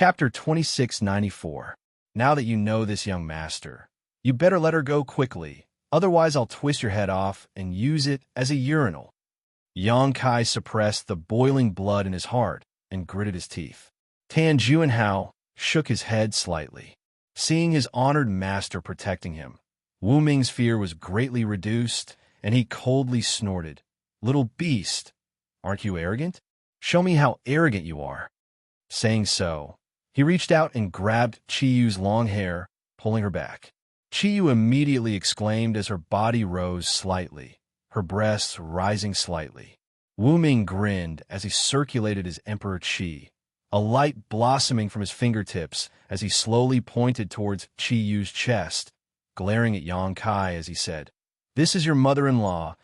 Chapter 2694. Now that you know this young master, you better let her go quickly, otherwise I'll twist your head off and use it as a urinal. Xianxia suppressed the boiling blood in his heart and gritted his teeth. Tan Juanhao shook his head slightly. Seeing his honored master protecting him, Wu Ming's fear was greatly reduced, and he coldly snorted, "Little beast, aren't you arrogant? Show me how arrogant you are." Saying so, he reached out and grabbed Qiyu's long hair, pulling her back. Qiyu immediately exclaimed as her body rose slightly, her breasts rising slightly. Wu Ming grinned as he circulated his emperor qi, a light blossoming from his fingertips as he slowly pointed towards Qiyu's chest, glaring at Xianxia as he said, "This is your mother-in-law.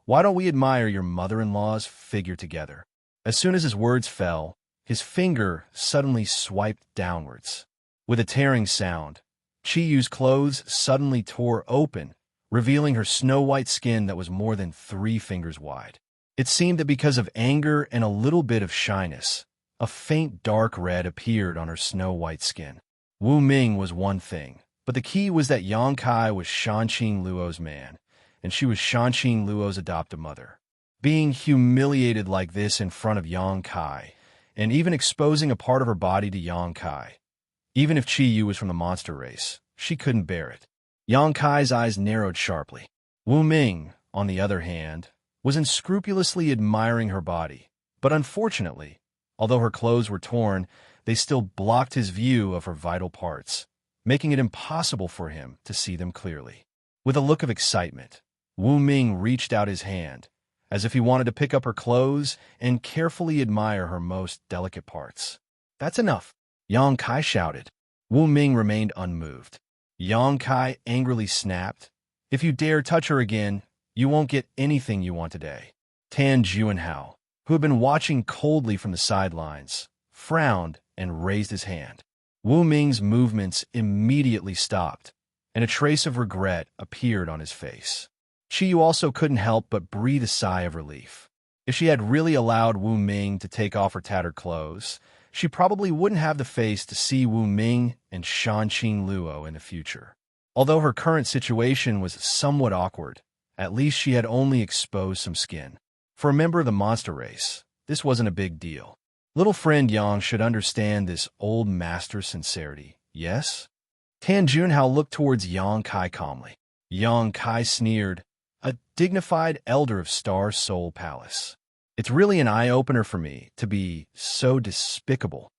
Why don't we admire your mother-in-law's figure together?" As soon as his words fell, his finger suddenly swiped downwards. With a tearing sound, Qiyu's clothes suddenly tore open, revealing her snow-white skin that was more than 3 fingers wide. It seemed that because of anger and a little bit of shyness, a faint dark red appeared on her snow-white skin. Wu Ming was one thing, but the key was that Xianxia was Xianxia Luo's man, and she was Xianxia Luo's adopted mother. Being humiliated like this in front of Xianxia, and even exposing a part of her body to Xianxia, even if Qiyu was from the monster race, she couldn't bear it. Xianxia's eyes narrowed sharply. Wu Ming, on the other hand, was unscrupulously admiring her body, but unfortunately, although her clothes were torn, they still blocked his view of her vital parts, making it impossible for him to see them clearly. With a look of excitement, Wu Ming reached out his hand, as if he wanted to pick up her clothes and carefully admire her most delicate parts. "That's enough," Xianxia shouted. Wu Ming remained unmoved. Xianxia angrily snapped, "If you dare touch her again, you won't get anything you want today." Tan Juanhao, who had been watching coldly from the sidelines, frowned and raised his hand. Wu Ming's movements immediately stopped, and a trace of regret appeared on his face. Qiyu also couldn't help but breathe a sigh of relief. If she had really allowed Wu Ming to take off her tattered clothes, she probably wouldn't have the face to see Wu Ming and Xianxia Luo in the future. Although her current situation was somewhat awkward, at least she had only exposed some skin. For a member of the monster race, this wasn't a big deal. Little friend Yang should understand this old master's sincerity, yes? Tan Juanhao looked towards Xianxia calmly. Xianxia sneered, "A dignified elder of Star Soul Palace. It's really an eye-opener for me to be so despicable."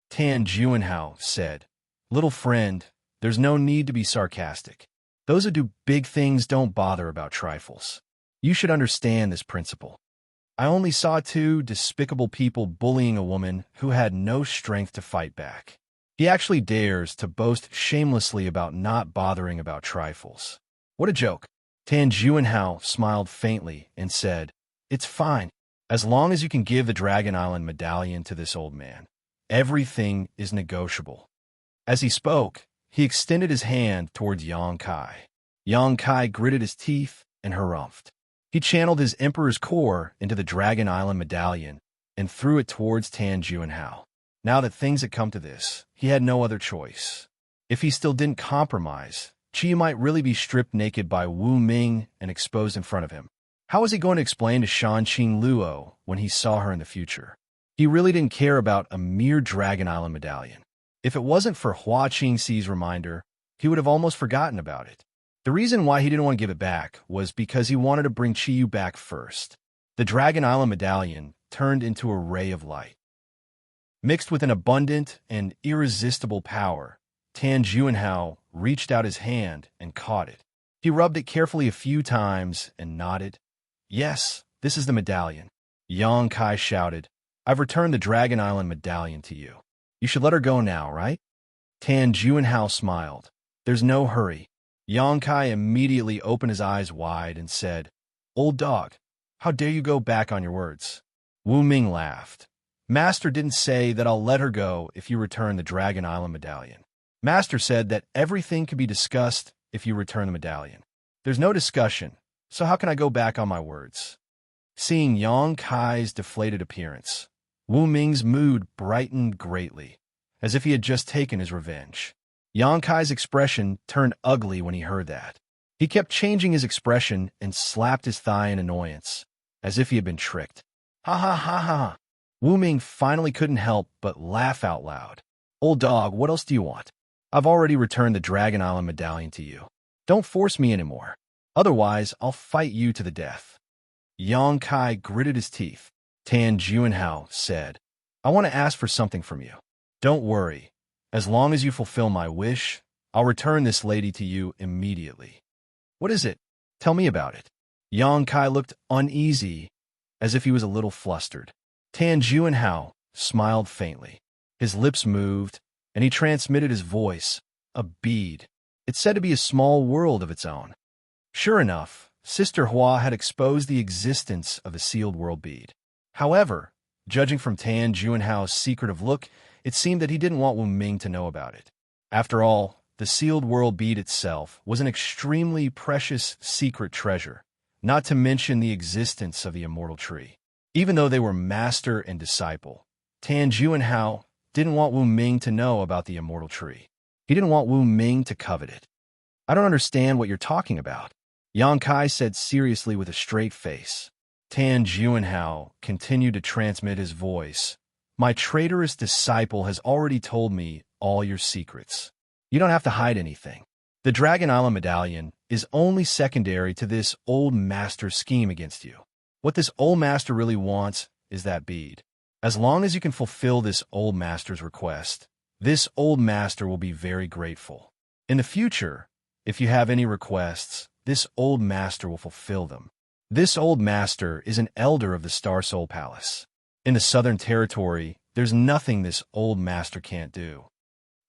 Tan Juanhao said, "Little friend, there's no need to be sarcastic. Those who do big things don't bother about trifles. You should understand this principle. I only saw 2 despicable people bullying a woman who had no strength to fight back. He actually dares to boast shamelessly about not bothering about trifles. What a joke." Tan Juanhao smiled faintly and said, "It's fine. As long as you can give the Dragon Island medallion to this old man, everything is negotiable." As he spoke, he extended his hand towards Xianxia. Xianxia gritted his teeth and harumphed. He channeled his Emperor's core into the Dragon Island medallion and threw it towards Tan Juanhao. Now that things had come to this, he had no other choice. If he still didn't compromise, Qi might really be stripped naked by Wu Ming and exposed in front of him. How was he going to explain to Xianxia Luo when he saw her in the future? He really didn't care about a mere Dragon Island medallion. If it wasn't for Hua Qingxi's reminder, he would have almost forgotten about it. The reason why he didn't want to give it back was because he wanted to bring Qiyu back first. The Dragon Island medallion turned into a ray of light. Mixed with an abundant and irresistible power, Tan Juanhao reached out his hand and caught it. He rubbed it carefully a few times and nodded. "Yes, this is the medallion." Xianxia shouted, "I've returned the Dragon Island medallion to you. You should let her go now, right?" Tan Juanhao smiled. "There's no hurry." Xianxia immediately opened his eyes wide and said, "Old dog, how dare you go back on your words?" Wu Ming laughed. "Master didn't say that I'll let her go if you return the Dragon Island medallion. Master said that everything can be discussed if you return the medallion. There's no discussion, so how can I go back on my words?" Seeing Xianxia's deflated appearance, Wu Ming's mood brightened greatly, as if he had just taken his revenge. Xianxia's expression turned ugly when he heard that. He kept changing his expression and slapped his thigh in annoyance, as if he had been tricked. Ha ha ha ha! Wu Ming finally couldn't help but laugh out loud. Old dog, what else do you want? I've already returned the Dragon Island medallion to you. Don't force me anymore. Otherwise, I'll fight you to the death. Xianxia gritted his teeth. Tan Juanhao said, I want to ask for something from you. Don't worry. As long as you fulfill my wish, I'll return this lady to you immediately. What is it? Tell me about it. Xianxia looked uneasy, as if he was a little flustered. Tan Juanhao smiled faintly. His lips moved, and he transmitted his voice, a bead. It's said to be a small world of its own. Sure enough, Sister Hua had exposed the existence of a sealed world bead. However, judging from Tan Juanhao's secretive look, it seemed that he didn't want Wu Ming to know about it. After all, the sealed world bead itself was an extremely precious secret treasure, not to mention the existence of the immortal tree. Even though they were master and disciple, Tan Juanhao didn't want Wu Ming to know about the immortal tree. He didn't want Wu Ming to covet it. I don't understand what you're talking about, Xianxia said seriously with a straight face. Tan Juanhao continued to transmit his voice. My traitorous disciple has already told me all your secrets. You don't have to hide anything. The Dragon Island medallion is only secondary to this old master's scheme against you. What this old master really wants is that bead. As long as you can fulfill this old master's request, this old master will be very grateful. In the future, if you have any requests, this old master will fulfill them. This old master is an elder of the Star Soul Palace. In the Southern Territory, there's nothing this old master can't do.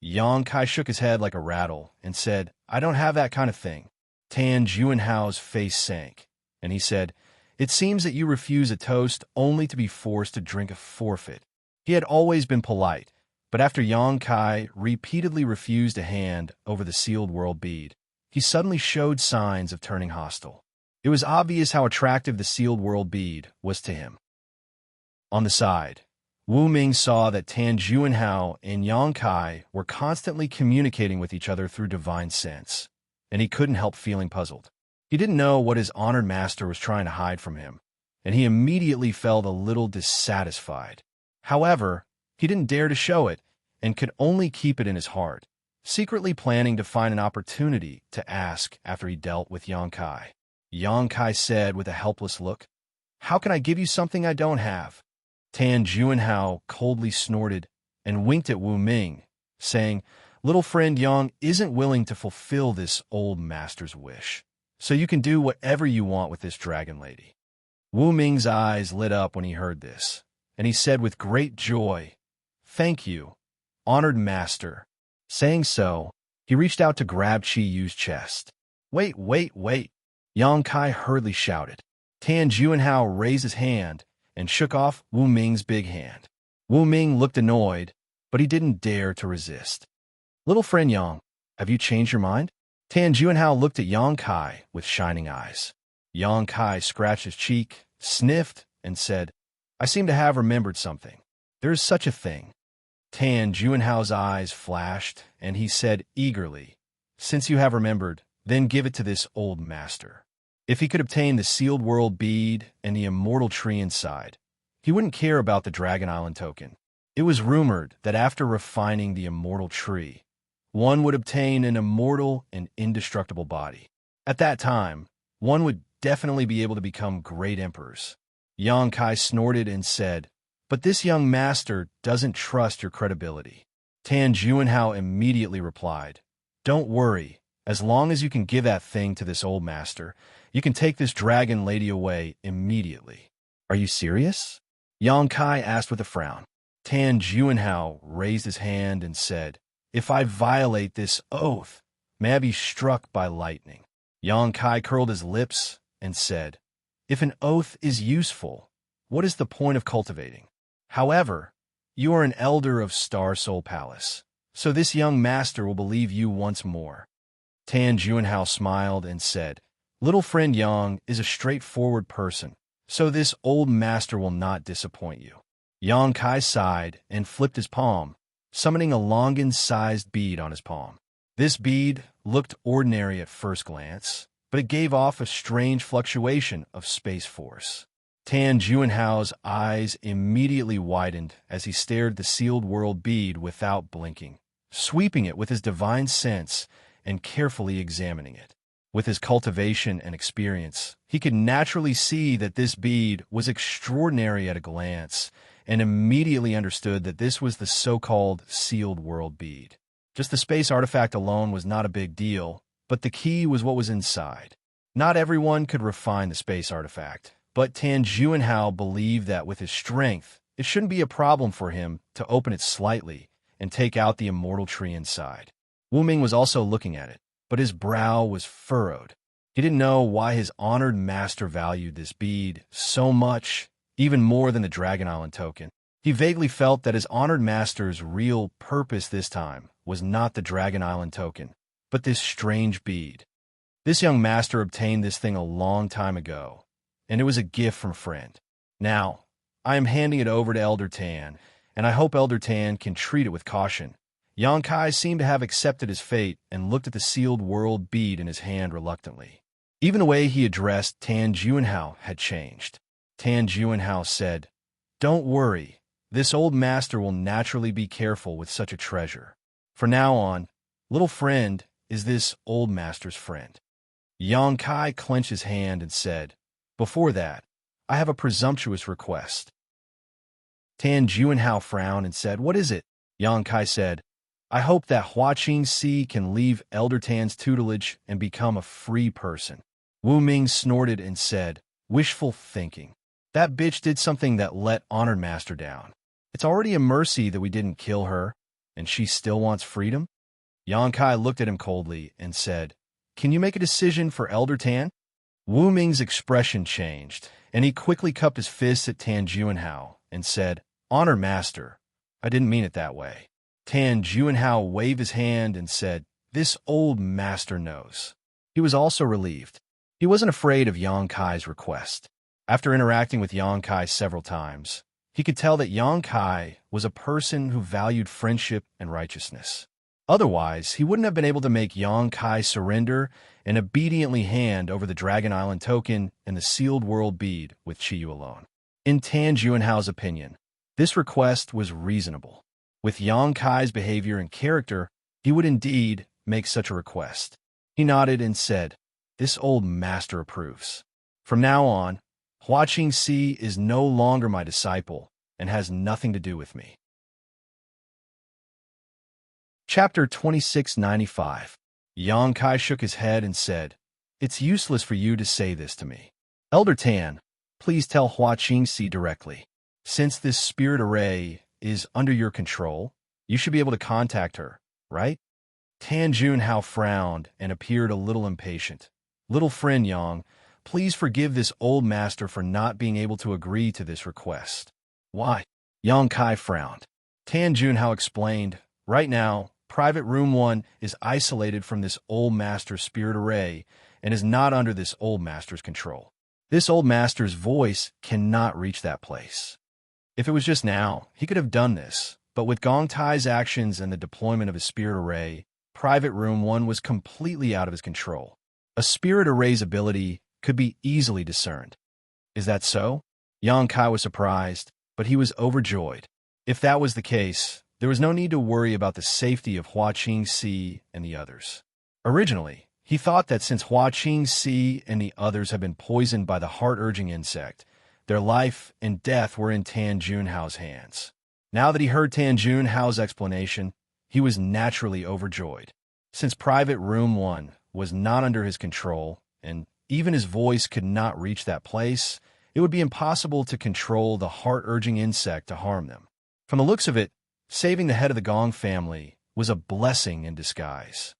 Xianxia shook his head like a rattle and said, I don't have that kind of thing. Tan Juanhao's face sank, and he said, It seems that you refuse a toast only to be forced to drink a forfeit. He had always been polite, but after Xianxia repeatedly refused a hand over the sealed world bead, he suddenly showed signs of turning hostile. It was obvious how attractive the sealed world bead was to him. On the side, Wu Ming saw that Tan Juanhao and Xianxia were constantly communicating with each other through divine sense, and he couldn't help feeling puzzled. He didn't know what his honored master was trying to hide from him, and he immediately felt a little dissatisfied. However, he didn't dare to show it and could only keep it in his heart, secretly planning to find an opportunity to ask after he dealt with Xianxia. Xianxia said with a helpless look, How can I give you something I don't have? Tan Juanhao coldly snorted and winked at Wu Ming, saying, Little friend Yang isn't willing to fulfill this old master's wish, so you can do whatever you want with this dragon lady. Wu Ming's eyes lit up when he heard this, and he said with great joy, Thank you, honored master. Saying so, he reached out to grab Qi Yu's chest. Wait! Xianxia hurriedly shouted. Tan Juanhao raised his hand and shook off Wu Ming's big hand. Wu Ming looked annoyed, but he didn't dare to resist. Little friend Yang, have you changed your mind? Tan Juanhao looked at Xianxia with shining eyes. Xianxia scratched his cheek, sniffed, and said, I seem to have remembered something. There is such a thing. Tan Juanhao's eyes flashed, and he said eagerly, Since you have remembered, then give it to this old master. If he could obtain the sealed world bead and the immortal tree inside, he wouldn't care about the Dragon Island token. It was rumored that after refining the immortal tree, one would obtain an immortal and indestructible body. At that time, one would definitely be able to become great emperors. Xianxia snorted and said, But this young master doesn't trust your credibility. Tan Juanhao immediately replied, Don't worry, as long as you can give that thing to this old master, you can take this dragon lady away immediately. Are you serious? Xianxia asked with a frown. Tan Juanhao raised his hand and said, If I violate this oath, may I be struck by lightning. Xianxia curled his lips and said, If an oath is useful, what is the point of cultivating? However, you are an elder of Star Soul Palace, so this young master will believe you once more. Tan Juanhao smiled and said, Little friend Yang is a straightforward person, so this old master will not disappoint you. Xianxia sighed and flipped his palm, summoning a Longan-sized bead on his palm. This bead looked ordinary at first glance, but it gave off a strange fluctuation of space force. Tan Juanhao's eyes immediately widened as he stared at the sealed world bead without blinking, sweeping it with his divine sense and carefully examining it. With his cultivation and experience, he could naturally see that this bead was extraordinary at a glance, and immediately understood that this was the so-called sealed world bead. Just the space artifact alone was not a big deal, but the key was what was inside. Not everyone could refine the space artifact, but Tan Juanhao believed that with his strength, it shouldn't be a problem for him to open it slightly and take out the immortal tree inside. Wu Ming was also looking at it, but his brow was furrowed. He didn't know why his honored master valued this bead so much, even more than the Dragon Island token. He vaguely felt that his honored master's real purpose this time was not the Dragon Island token, but this strange bead. This young master obtained this thing a long time ago, and it was a gift from a friend. Now, I am handing it over to Elder Tan, and I hope Elder Tan can treat it with caution. Yang Kai seemed to have accepted his fate and looked at the sealed world bead in his hand reluctantly. Even the way he addressed Tan Juanhao had changed. Tan Juanhao said, "Don't worry, this old master will naturally be careful with such a treasure. From now on, little friend is this old master's friend." Yang Kai clenched his hand and said, "Before that, I have a presumptuous request." Tan Juanhao frowned and said, "What is it?" Yang Kai said, "I hope that Xianxia can leave Elder Tan's tutelage and become a free person." Wu Ming snorted and said, "Wishful thinking. That bitch did something that let Honored Master down. It's already a mercy that we didn't kill her, and she still wants freedom?" Yang Kai looked at him coldly and said, "Can you make a decision for Elder Tan?" Wu Ming's expression changed, and he quickly cupped his fist at Tan Juanhao and said, "Honored Master, I didn't mean it that way." Tan Juanhao waved his hand and said, "This old master knows." He was also relieved. He wasn't afraid of Yang Kai's request. After interacting with Yang Kai several times, he could tell that Yang Kai was a person who valued friendship and righteousness. Otherwise, he wouldn't have been able to make Yang Kai surrender and obediently hand over the Dragon Island token and the sealed world bead with Chiyu alone. In Tan Juanhao's opinion, this request was reasonable. With Yang Kai's behavior and character, he would indeed make such a request. He nodded and said, "This old master approves. From now on, Xianxia is no longer my disciple and has nothing to do with me." Chapter 2695. Yang Kai shook his head and said, "It's useless for you to say this to me. Elder Tan, please tell Xianxia directly. Since this spirit array is under your control, you should be able to contact her, right?" Tan Juanhao frowned and appeared a little impatient. "Little friend Yang, please forgive this old master for not being able to agree to this request." "Why?" Yang Kai frowned. Tan Juanhao explained, "Right now, Private Room 1 is isolated from this old master's spirit array and is not under this old master's control. This old master's voice cannot reach that place. If it was just now, he could have done this, but with Gong Tai's actions and the deployment of his spirit array, Private Room 1 was completely out of his control. A spirit array's ability could be easily discerned." "Is that so?" Yang Kai was surprised, but he was overjoyed. If that was the case, there was no need to worry about the safety of Xianxia and the others. Originally, he thought that since Xianxia and the others had been poisoned by the heart-urging insect, their life and death were in Tan Juanhao's hands. Now that he heard Tan Juanhao's explanation, he was naturally overjoyed. Since Private Room 1 was not under his control, and even his voice could not reach that place, it would be impossible to control the heart-urging insect to harm them. From the looks of it, saving the head of the Gong family was a blessing in disguise.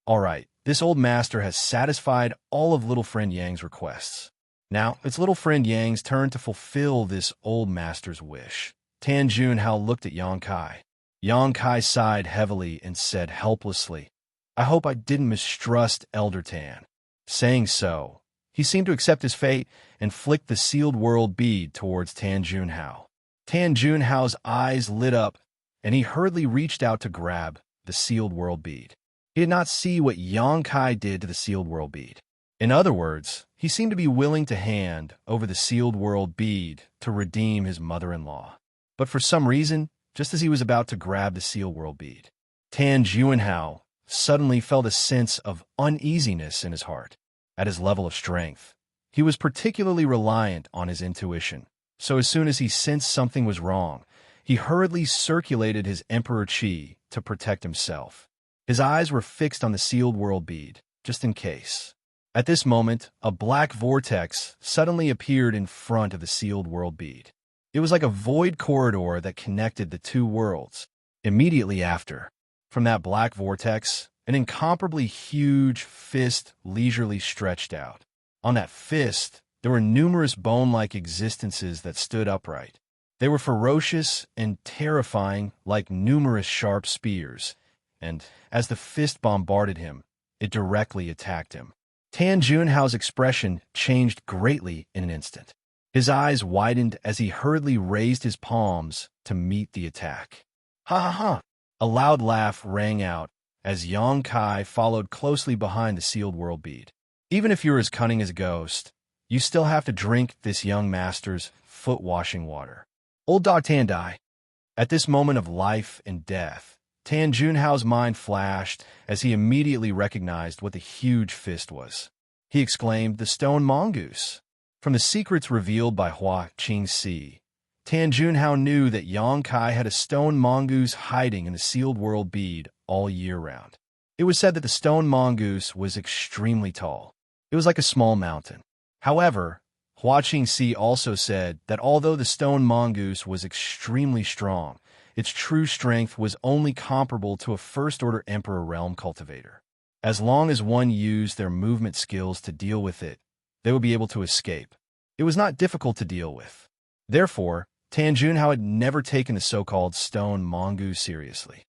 All right, this old master has satisfied all of little friend Yang's requests. Now, it's little friend Yang's turn to fulfill this old master's wish. Tan Juanhao looked at Yang Kai. Yang Kai sighed heavily and said helplessly, "I hope I didn't mistrust Elder Tan." Saying so, he seemed to accept his fate and flicked the sealed world bead towards Tan Juanhao. Tan Juanhao's eyes lit up, and he hurriedly reached out to grab the sealed world bead. He did not see what Xianxia did to the sealed world bead. In other words, he seemed to be willing to hand over the sealed world bead to redeem his mother-in-law. But for some reason, just as he was about to grab the sealed world bead, Tan Juanhao suddenly felt a sense of uneasiness in his heart. At his level of strength, he was particularly reliant on his intuition. So as soon as he sensed something was wrong, he hurriedly circulated his Emperor Qi to protect himself. His eyes were fixed on the sealed world bead, just in case. At this moment, a black vortex suddenly appeared in front of the sealed world bead. It was like a void corridor that connected the two worlds. Immediately after, from that black vortex, an incomparably huge fist leisurely stretched out. On that fist, there were numerous bone-like existences that stood upright. They were ferocious and terrifying like numerous sharp spears, and as the fist bombarded him, it directly attacked him. Tan Junhao's expression changed greatly in an instant. His eyes widened as he hurriedly raised his palms to meet the attack. Ha ha ha! A loud laugh rang out as Xianxia followed closely behind the sealed world bead. Even if you're as cunning as a ghost, you still have to drink this young master's foot-washing water. Old dog Tan Dai. At this moment of life and death, Tan Junhao's mind flashed as he immediately recognized what the huge fist was. He exclaimed, "The stone mongoose." From the secrets revealed by Hua Qingxi, Tan Junhao knew that Xianxia had a stone mongoose hiding in the sealed world bead all year round. It was said that the stone mongoose was extremely tall. It was like a small mountain. However, Hua Qingxi also said that although the stone mongoose was extremely strong, its true strength was only comparable to a first-order Emperor realm cultivator. As long as one used their movement skills to deal with it, they would be able to escape. It was not difficult to deal with. Therefore, Tan Junhao had never taken the so-called stone mongoose seriously.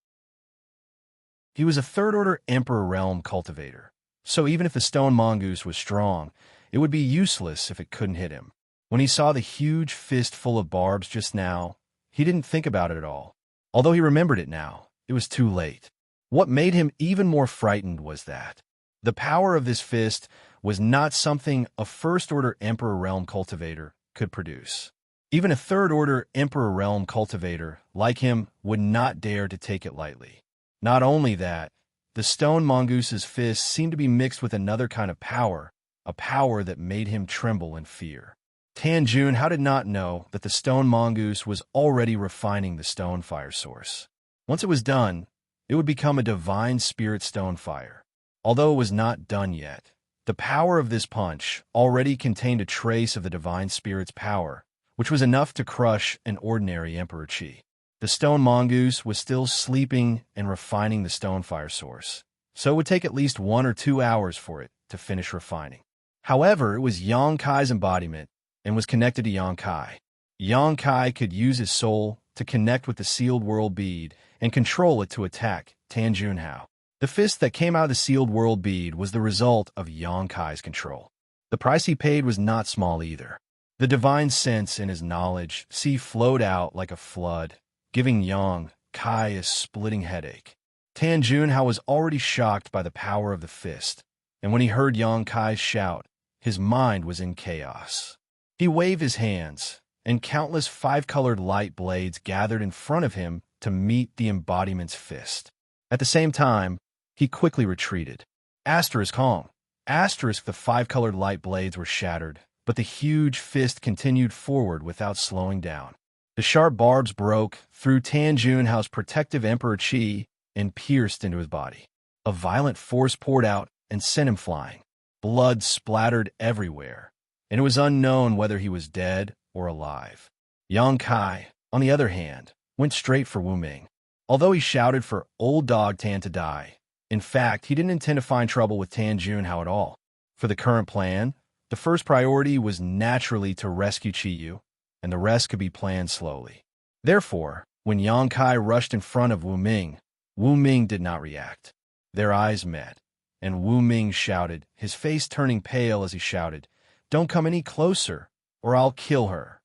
He was a third-order Emperor realm cultivator, so even if the stone mongoose was strong, it would be useless if it couldn't hit him. When he saw the huge fist full of barbs just now, he didn't think about it at all. Although he remembered it now, it was too late. What made him even more frightened was that the power of this fist was not something a first-order Emperor realm cultivator could produce. Even a third-order Emperor realm cultivator like him would not dare to take it lightly. Not only that, the stone mongoose's fist seemed to be mixed with another kind of power, a power that made him tremble in fear. Tan Junhao did not know that the stone mongoose was already refining the stone fire source. Once it was done, it would become a divine spirit stone fire. Although it was not done yet, the power of this punch already contained a trace of the divine spirit's power, which was enough to crush an ordinary Emperor Qi. The stone mongoose was still sleeping and refining the stone fire source, so it would take at least 1 or 2 hours for it to finish refining. However, it was Xianxia's embodiment and was connected to Xianxia. Xianxia could use his soul to connect with the sealed world bead and control it to attack Tan Junhao. The fist that came out of the sealed world bead was the result of Xianxia's control. The price he paid was not small either. The divine sense in his knowledge flowed out like a flood, giving Xianxia a splitting headache. Tan Junhao was already shocked by the power of the fist, and when he heard Xianxia's shout, his mind was in chaos. He waved his hands, and countless 5-colored light blades gathered in front of him to meet the embodiment's fist. At the same time, he quickly retreated. Asterisk Hong. Asterisk the 5-colored light blades were shattered, but the huge fist continued forward without slowing down. The sharp barbs broke through Tan Junhao's protective Emperor Qi and pierced into his body. A violent force poured out and sent him flying. Blood splattered everywhere, and it was unknown whether he was dead or alive. Xianxia, on the other hand, went straight for Wu Ming. Although he shouted for old dog Tan to die, in fact, he didn't intend to find trouble with Tan Junhao at all. For the current plan, the first priority was naturally to rescue Qiyu, and the rest could be planned slowly. Therefore, when Xianxia rushed in front of Wu Ming did not react. Their eyes met, and Wu Ming shouted, his face turning pale as he shouted, "Don't come any closer, or I'll kill her."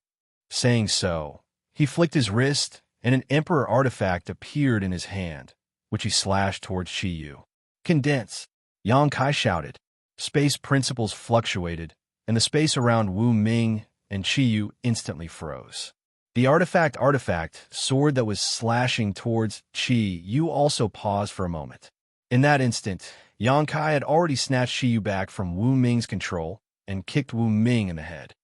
Saying so, he flicked his wrist, and an Emperor artifact appeared in his hand, which he slashed towards Qiyu. Condense! Yang Kai shouted. Space principles fluctuated, and the space around Wu Ming and Qiyu instantly froze. The artifact sword that was slashing towards Qiyu also paused for a moment. In that instant, Yang Kai had already snatched Qiyu back from Wu Ming's control and kicked Wu Ming in the head.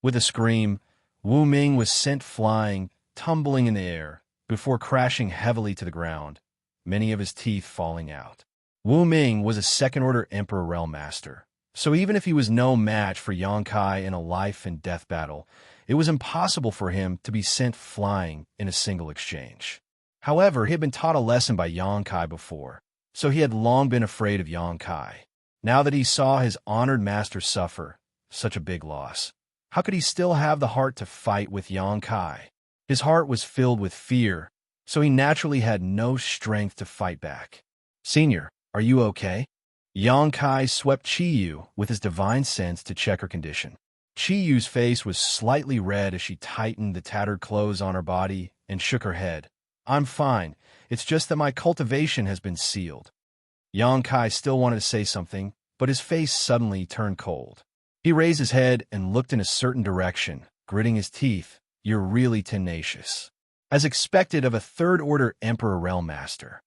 With a scream, Wu Ming was sent flying, tumbling in the air, before crashing heavily to the ground, many of his teeth falling out. Wu Ming was a second-order Emperor Realm Master, so even if he was no match for Yang Kai in a life-and-death battle, it was impossible for him to be sent flying in a single exchange. However, he had been taught a lesson by Yang Kai before, so he had long been afraid of Yang Kai. Now that he saw his honored master suffer such a big loss, how could he still have the heart to fight with Yang Kai? His heart was filled with fear, so he naturally had no strength to fight back. Senior, are you okay? Yang Kai swept Qiyu with his divine sense to check her condition. Qiyu's face was slightly red as she tightened the tattered clothes on her body and shook her head. I'm fine. It's just that my cultivation has been sealed. Yang Kai still wanted to say something, but his face suddenly turned cold. He raised his head and looked in a certain direction, gritting his teeth. You're really tenacious. As expected of a third-order Emperor Realm Master.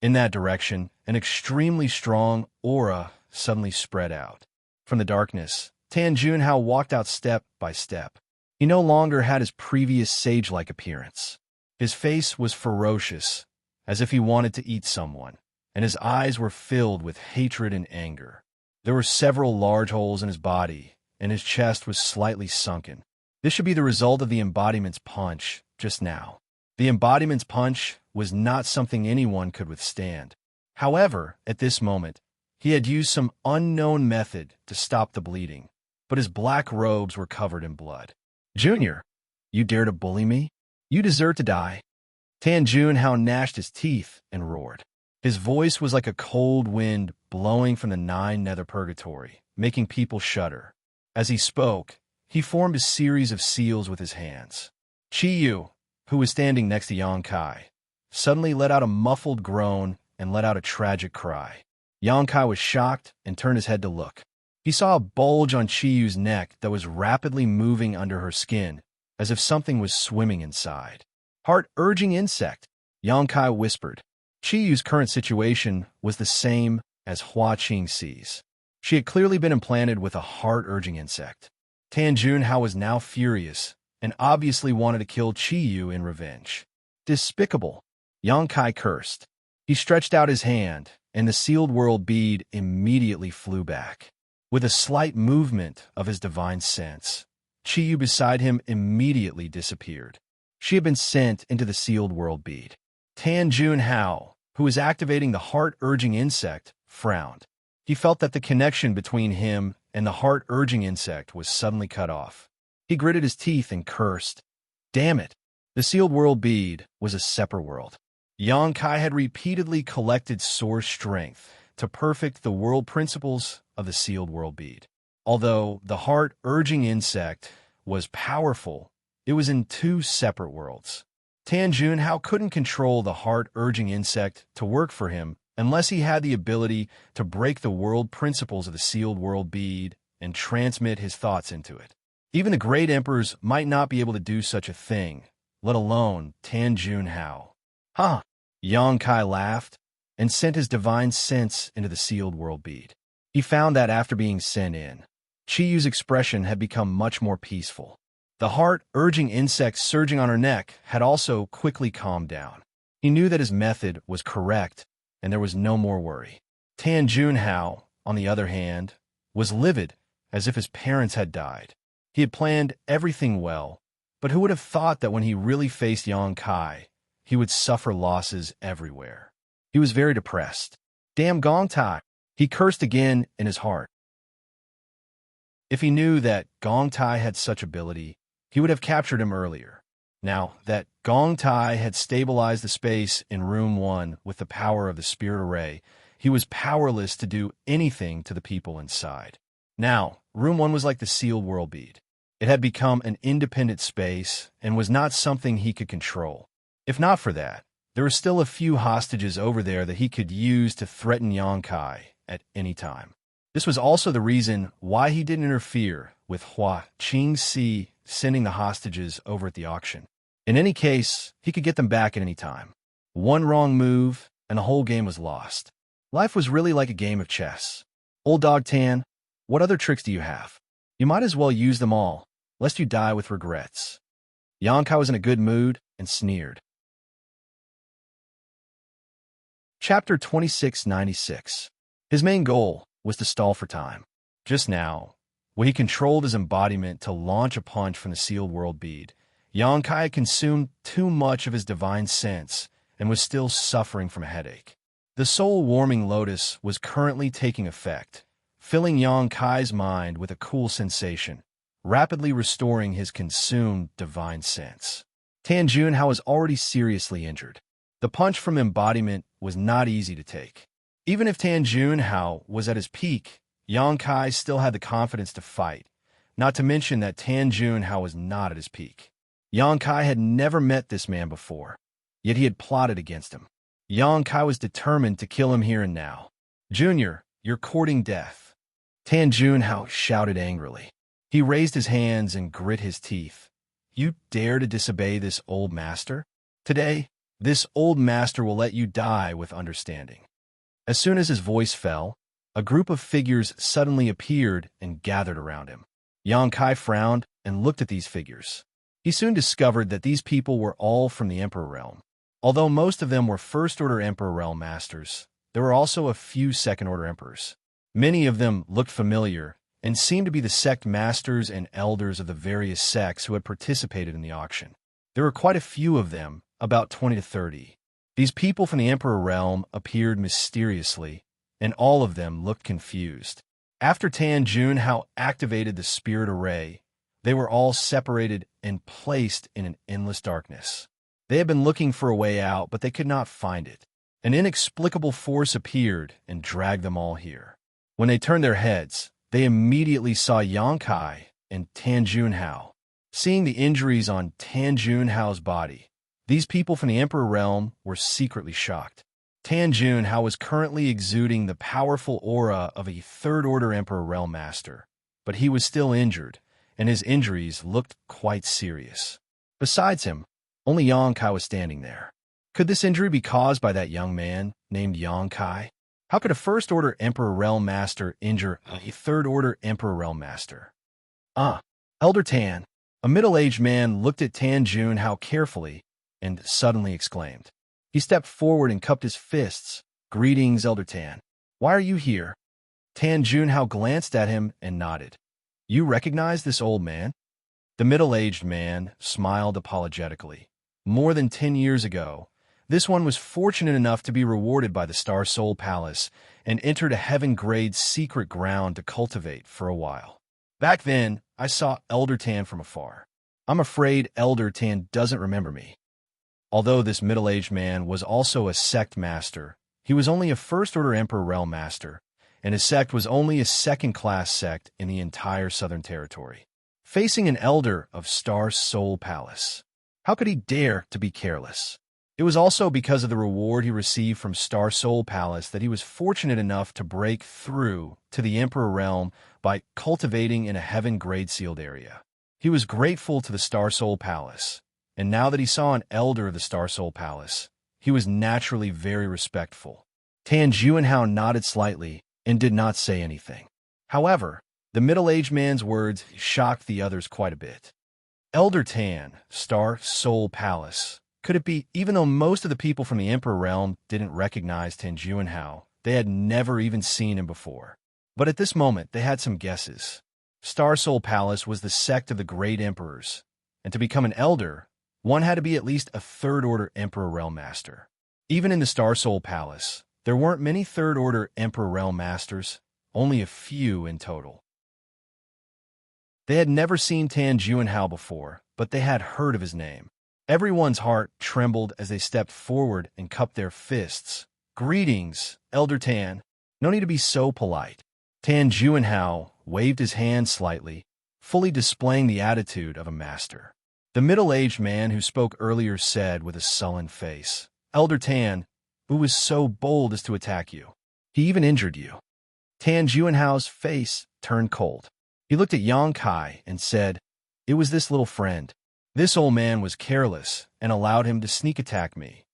In that direction, an extremely strong aura suddenly spread out. From the darkness, Tan Junhao walked out step by step. He no longer had his previous sage-like appearance. His face was ferocious, as if he wanted to eat someone, and his eyes were filled with hatred and anger. There were several large holes in his body, and his chest was slightly sunken. This should be the result of the embodiment's punch just now. The embodiment's punch was not something anyone could withstand. However, at this moment, he had used some unknown method to stop the bleeding, but his black robes were covered in blood. Junior, you dare to bully me? You deserve to die. Tan Junhao gnashed his teeth and roared. His voice was like a cold wind blowing from the 9 nether purgatory, making people shudder. As he spoke, he formed a series of seals with his hands. Qiyu, who was standing next to Yang Kai, suddenly let out a muffled groan and let out a tragic cry. Yang Kai was shocked and turned his head to look. He saw a bulge on Qiyu's neck that was rapidly moving under her skin, as if something was swimming inside. Heart-urging insect, Yang Kai whispered. Qiyu's current situation was the same as Hua Qingxi's. She had clearly been implanted with a heart-urging insect. Tan Junhao was now furious and obviously wanted to kill Qiyu in revenge. Despicable, Yang Kai cursed. He stretched out his hand, and the sealed world bead immediately flew back. With a slight movement of his divine sense, Qiyu beside him immediately disappeared. She had been sent into the sealed world bead. Tan Junhao, who was activating the heart-urging insect, frowned. He felt that the connection between him and the heart-urging insect was suddenly cut off. He gritted his teeth and cursed. Damn it! The sealed world bead was a separate world. Yang Kai had repeatedly collected source strength to perfect the world principles of the sealed world bead. Although the heart-urging insect was powerful, it was in 2 separate worlds. Tan Junhao couldn't control the heart-urging insect to work for him unless he had the ability to break the world principles of the sealed world bead and transmit his thoughts into it. Even the great emperors might not be able to do such a thing, let alone Tan Junhao. Huh! Yang Kai laughed and sent his divine sense into the sealed world bead. He found that after being sent in, Qiyu's expression had become much more peaceful. The heart-urging insect surging on her neck had also quickly calmed down. He knew that his method was correct, and there was no more worry. Tan Junhao, on the other hand, was livid, as if his parents had died. He had planned everything well, but who would have thought that when he really faced Yang Kai, he would suffer losses everywhere? He was very depressed. Damn Gong Tai! He cursed again in his heart. If he knew that Gong Tai had such ability, he would have captured him earlier. Now that Gong Tai had stabilized the space in Room 1 with the power of the Spirit Array, he was powerless to do anything to the people inside. Now, Room 1 was like the sealed world bead. It had become an independent space and was not something he could control. If not for that, there were still a few hostages over there that he could use to threaten Xianxia at any time. This was also the reason why he didn't interfere with Xianxia sending the hostages over at the auction. In any case, he could get them back at any time. One wrong move, and the whole game was lost. Life was really like a game of chess. Old Dog Tan, what other tricks do you have? You might as well use them all, lest you die with regrets. Xianxia was in a good mood and sneered. Chapter 2696. His main goal was to stall for time. Just now, when he controlled his embodiment to launch a punch from the sealed world bead, Xianxia had consumed too much of his divine sense and was still suffering from a headache. The soul-warming lotus was currently taking effect, filling Xianxia's mind with a cool sensation, rapidly restoring his consumed divine sense. Tan Junhao was already seriously injured. The punch from embodiment was not easy to take. Even if Tan Junhao was at his peak, Xianxia still had the confidence to fight, not to mention that Tan Junhao was not at his peak. Xianxia had never met this man before, yet he had plotted against him. Xianxia was determined to kill him here and now. "Junior, you're courting death," Tan Junhao shouted angrily. He raised his hands and grit his teeth. "You dare to disobey this old master? Today, this old master will let you die with understanding." As soon as his voice fell, a group of figures suddenly appeared and gathered around him. Xianxia frowned and looked at these figures. He soon discovered that these people were all from the Emperor Realm. Although most of them were First-Order Emperor Realm Masters, there were also a few Second-Order Emperors. Many of them looked familiar and seemed to be the sect masters and elders of the various sects who had participated in the auction. There were quite a few of them, about 20 to 30. These people from the Emperor Realm appeared mysteriously, and all of them looked confused. After Tan Junhao activated the Spirit Array, they were all separated and placed in an endless darkness. They had been looking for a way out, but they could not find it. An inexplicable force appeared and dragged them all here. When they turned their heads, they immediately saw Xianxia and Tan Junhao. Seeing the injuries on Tan Junhao's body, these people from the Emperor Realm were secretly shocked. Tan Junhao was currently exuding the powerful aura of a Third-Order Emperor Realm Master, but he was still injured, and his injuries looked quite serious. Besides him, only Xianxia was standing there. Could this injury be caused by that young man named Xianxia? How could a First-Order Emperor Realm Master injure a Third-Order Emperor Realm Master? Elder Tan, a middle-aged man, looked at Tan Junhao carefully and suddenly exclaimed. He stepped forward and cupped his fists. "Greetings, Elder Tan. Why are you here?" Tan Junhao glanced at him and nodded. "You recognize this old man?" The middle-aged man smiled apologetically. More than 10 years ago, this one was fortunate enough to be rewarded by the Star Soul Palace and entered a heaven-grade secret ground to cultivate for a while. Back then, I saw Elder Tan from afar. I'm afraid Elder Tan doesn't remember me. Although this middle-aged man was also a sect master, he was only a First-Order Emperor Realm Master, and his sect was only a second-class sect in the entire Southern Territory. Facing an elder of Star Soul Palace, how could he dare to be careless? It was also because of the reward he received from Star Soul Palace that he was fortunate enough to break through to the Emperor Realm by cultivating in a heaven-grade sealed area. He was grateful to the Star Soul Palace, and now that he saw an elder of the Star Soul Palace, he was naturally very respectful. Tan Junhao nodded slightly and did not say anything. However, the middle-aged man's words shocked the others quite a bit. Elder Tan, Star Soul Palace. Could it be, even though most of the people from the Emperor Realm didn't recognize Tan Junhao, they had never even seen him before? But at this moment, they had some guesses. Star Soul Palace was the sect of the Great Emperors, and to become an elder, one had to be at least a Third-Order Emperor Realm Master. Even in the Star Soul Palace, there weren't many Third-Order Emperor Realm Masters, only a few in total. They had never seen Tan Junhao before, but they had heard of his name. Everyone's heart trembled as they stepped forward and cupped their fists. "Greetings, Elder Tan. No need to be so polite." Tan Junhao waved his hand slightly, fully displaying the attitude of a master. The middle-aged man who spoke earlier said with a sullen face, "Elder Tan, who was so bold as to attack you? He even injured you." Tan Juanhao's face turned cold. He looked at Yang Kai and said, "It was this little friend. This old man was careless and allowed him to sneak attack me."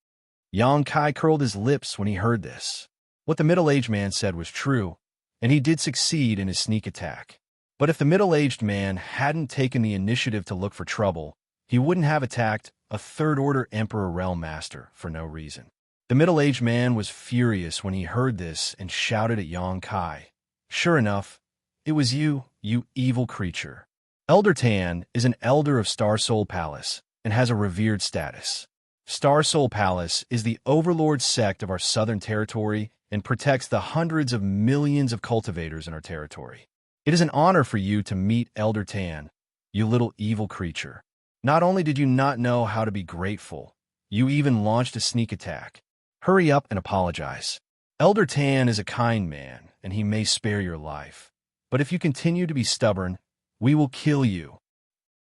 Yang Kai curled his lips when he heard this. What the middle-aged man said was true, and he did succeed in his sneak attack. But if the middle-aged man hadn't taken the initiative to look for trouble, he wouldn't have attacked a third-order Emperor Realm Master for no reason. The middle-aged man was furious when he heard this and shouted at Yang Kai, "Sure enough, it was you, you evil creature." Elder Tan is an elder of Star Soul Palace and has a revered status. Star Soul Palace is the overlord sect of our southern territory and protects the hundreds of millions of cultivators in our territory. It is an honor for you to meet Elder Tan, you little evil creature. Not only did you not know how to be grateful, you even launched a sneak attack. Hurry up and apologize. Elder Tan is a kind man, and he may spare your life. But if you continue to be stubborn, we will kill you.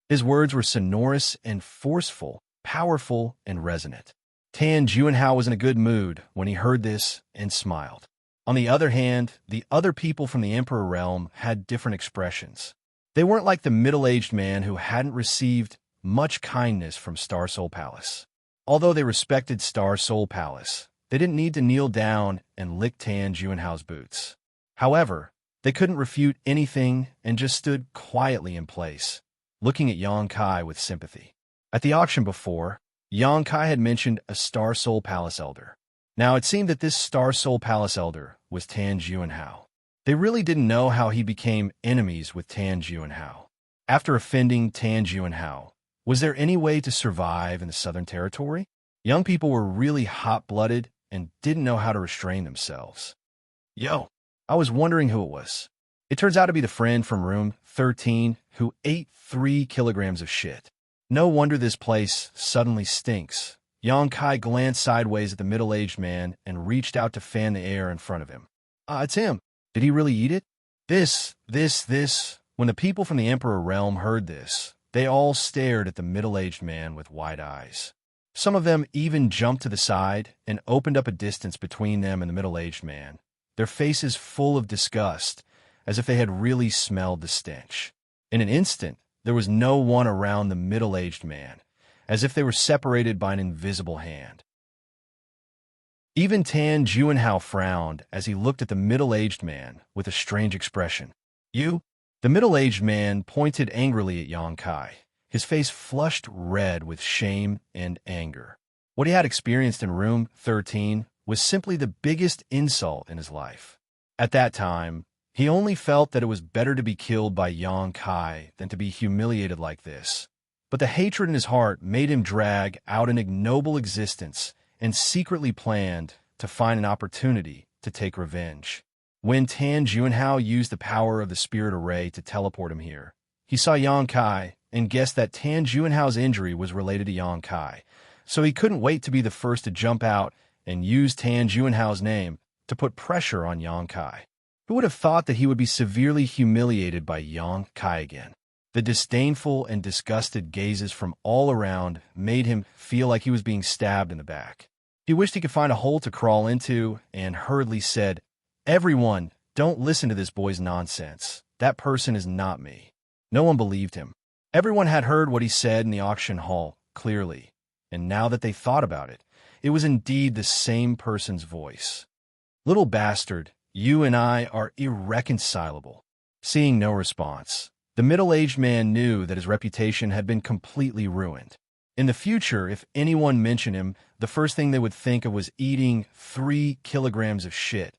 His words were sonorous and forceful, powerful and resonant. Tan Juanhao was in a good mood when he heard this and smiled. On the other hand, the other people from the Emperor Realm had different expressions. They weren't like the middle-aged man who hadn't received much kindness from Star Soul Palace. Although they respected Star Soul Palace, they didn't need to kneel down and lick Tan Juanhao's boots. However, they couldn't refute anything and just stood quietly in place, looking at Yang Kai with sympathy. At the auction before, Yang Kai had mentioned a Star Soul Palace elder. Now it seemed that this Star Soul Palace elder was Tan Juanhao. They really didn't know how he became enemies with Tan Juanhao. After offending Tan Juanhao, was there any way to survive in the Southern Territory? Young people were really hot-blooded and didn't know how to restrain themselves. "Yo, I was wondering who it was." It turns out to be the friend from room 13 who ate 3 kilograms of shit. No wonder this place suddenly stinks. Yang Kai glanced sideways at the middle-aged man and reached out to fan the air in front of him. It's him. Did he really eat it? This. When the people from the Emperor Realm heard this, they all stared at the middle-aged man with wide eyes. Some of them even jumped to the side and opened up a distance between them and the middle-aged man, their faces full of disgust, as if they had really smelled the stench. In an instant, there was no one around the middle-aged man, as if they were separated by an invisible hand. Even Tan Juanhao frowned as he looked at the middle-aged man with a strange expression. "You?" The middle-aged man pointed angrily at Yang Kai, his face flushed red with shame and anger. What he had experienced in room 13 was simply the biggest insult in his life. At that time, he only felt that it was better to be killed by Yang Kai than to be humiliated like this. But the hatred in his heart made him drag out an ignoble existence and secretly planned to find an opportunity to take revenge. When Tan Juanhao used the power of the spirit array to teleport him here, he saw Yang Kai and guessed that Tan Juanhao's injury was related to Yang Kai, so he couldn't wait to be the first to jump out and use Tan Juanhao's name to put pressure on Yang Kai. Who would have thought that he would be severely humiliated by Yang Kai again? The disdainful and disgusted gazes from all around made him feel like he was being stabbed in the back. He wished he could find a hole to crawl into and hurriedly said, "Everyone, don't listen to this boy's nonsense. That person is not me." No one believed him. Everyone had heard what he said in the auction hall, clearly, and now that they thought about it, it was indeed the same person's voice. "Little bastard, you and I are irreconcilable." Seeing no response, the middle-aged man knew that his reputation had been completely ruined. In the future, if anyone mentioned him, the first thing they would think of was eating 3 kilograms of shit.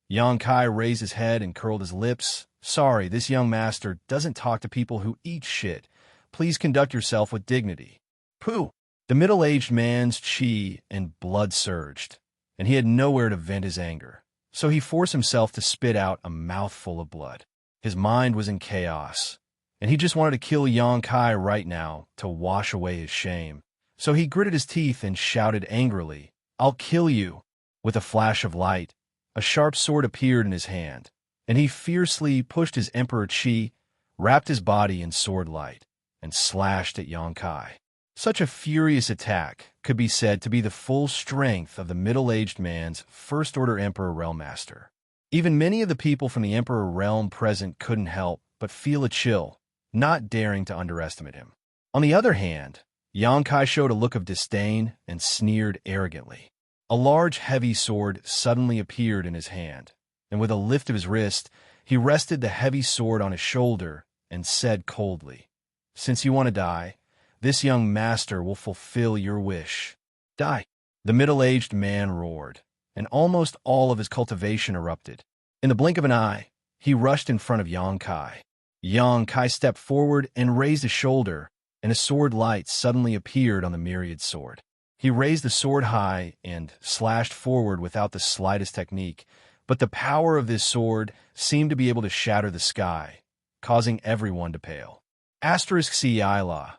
Yang Kai raised his head and curled his lips. "Sorry, this young master doesn't talk to people who eat shit. Please conduct yourself with dignity." Pooh! The middle-aged man's chi and blood surged, and he had nowhere to vent his anger, so he forced himself to spit out a mouthful of blood. His mind was in chaos, and he just wanted to kill Yang Kai right now to wash away his shame. So he gritted his teeth and shouted angrily, "I'll kill you!" With a flash of light, a sharp sword appeared in his hand, and he fiercely pushed his Emperor Chi wrapped his body in sword light, and slashed at Xianxia. Such a furious attack could be said to be the full strength of the middle-aged man's First-Order Emperor Realm Master. Even many of the people from the Emperor Realm present couldn't help but feel a chill, not daring to underestimate him. On the other hand, Xianxia showed a look of disdain and sneered arrogantly. A large, heavy sword suddenly appeared in his hand, and with a lift of his wrist, he rested the heavy sword on his shoulder and said coldly, "Since you want to die, this young master will fulfill your wish. Die." The middle-aged man roared, and almost all of his cultivation erupted. In the blink of an eye, he rushed in front of Xianxia. Xianxia stepped forward and raised a shoulder, and a sword light suddenly appeared on the myriad sword. He raised the sword high and slashed forward without the slightest technique, but the power of this sword seemed to be able to shatter the sky, causing everyone to pale. *Cila.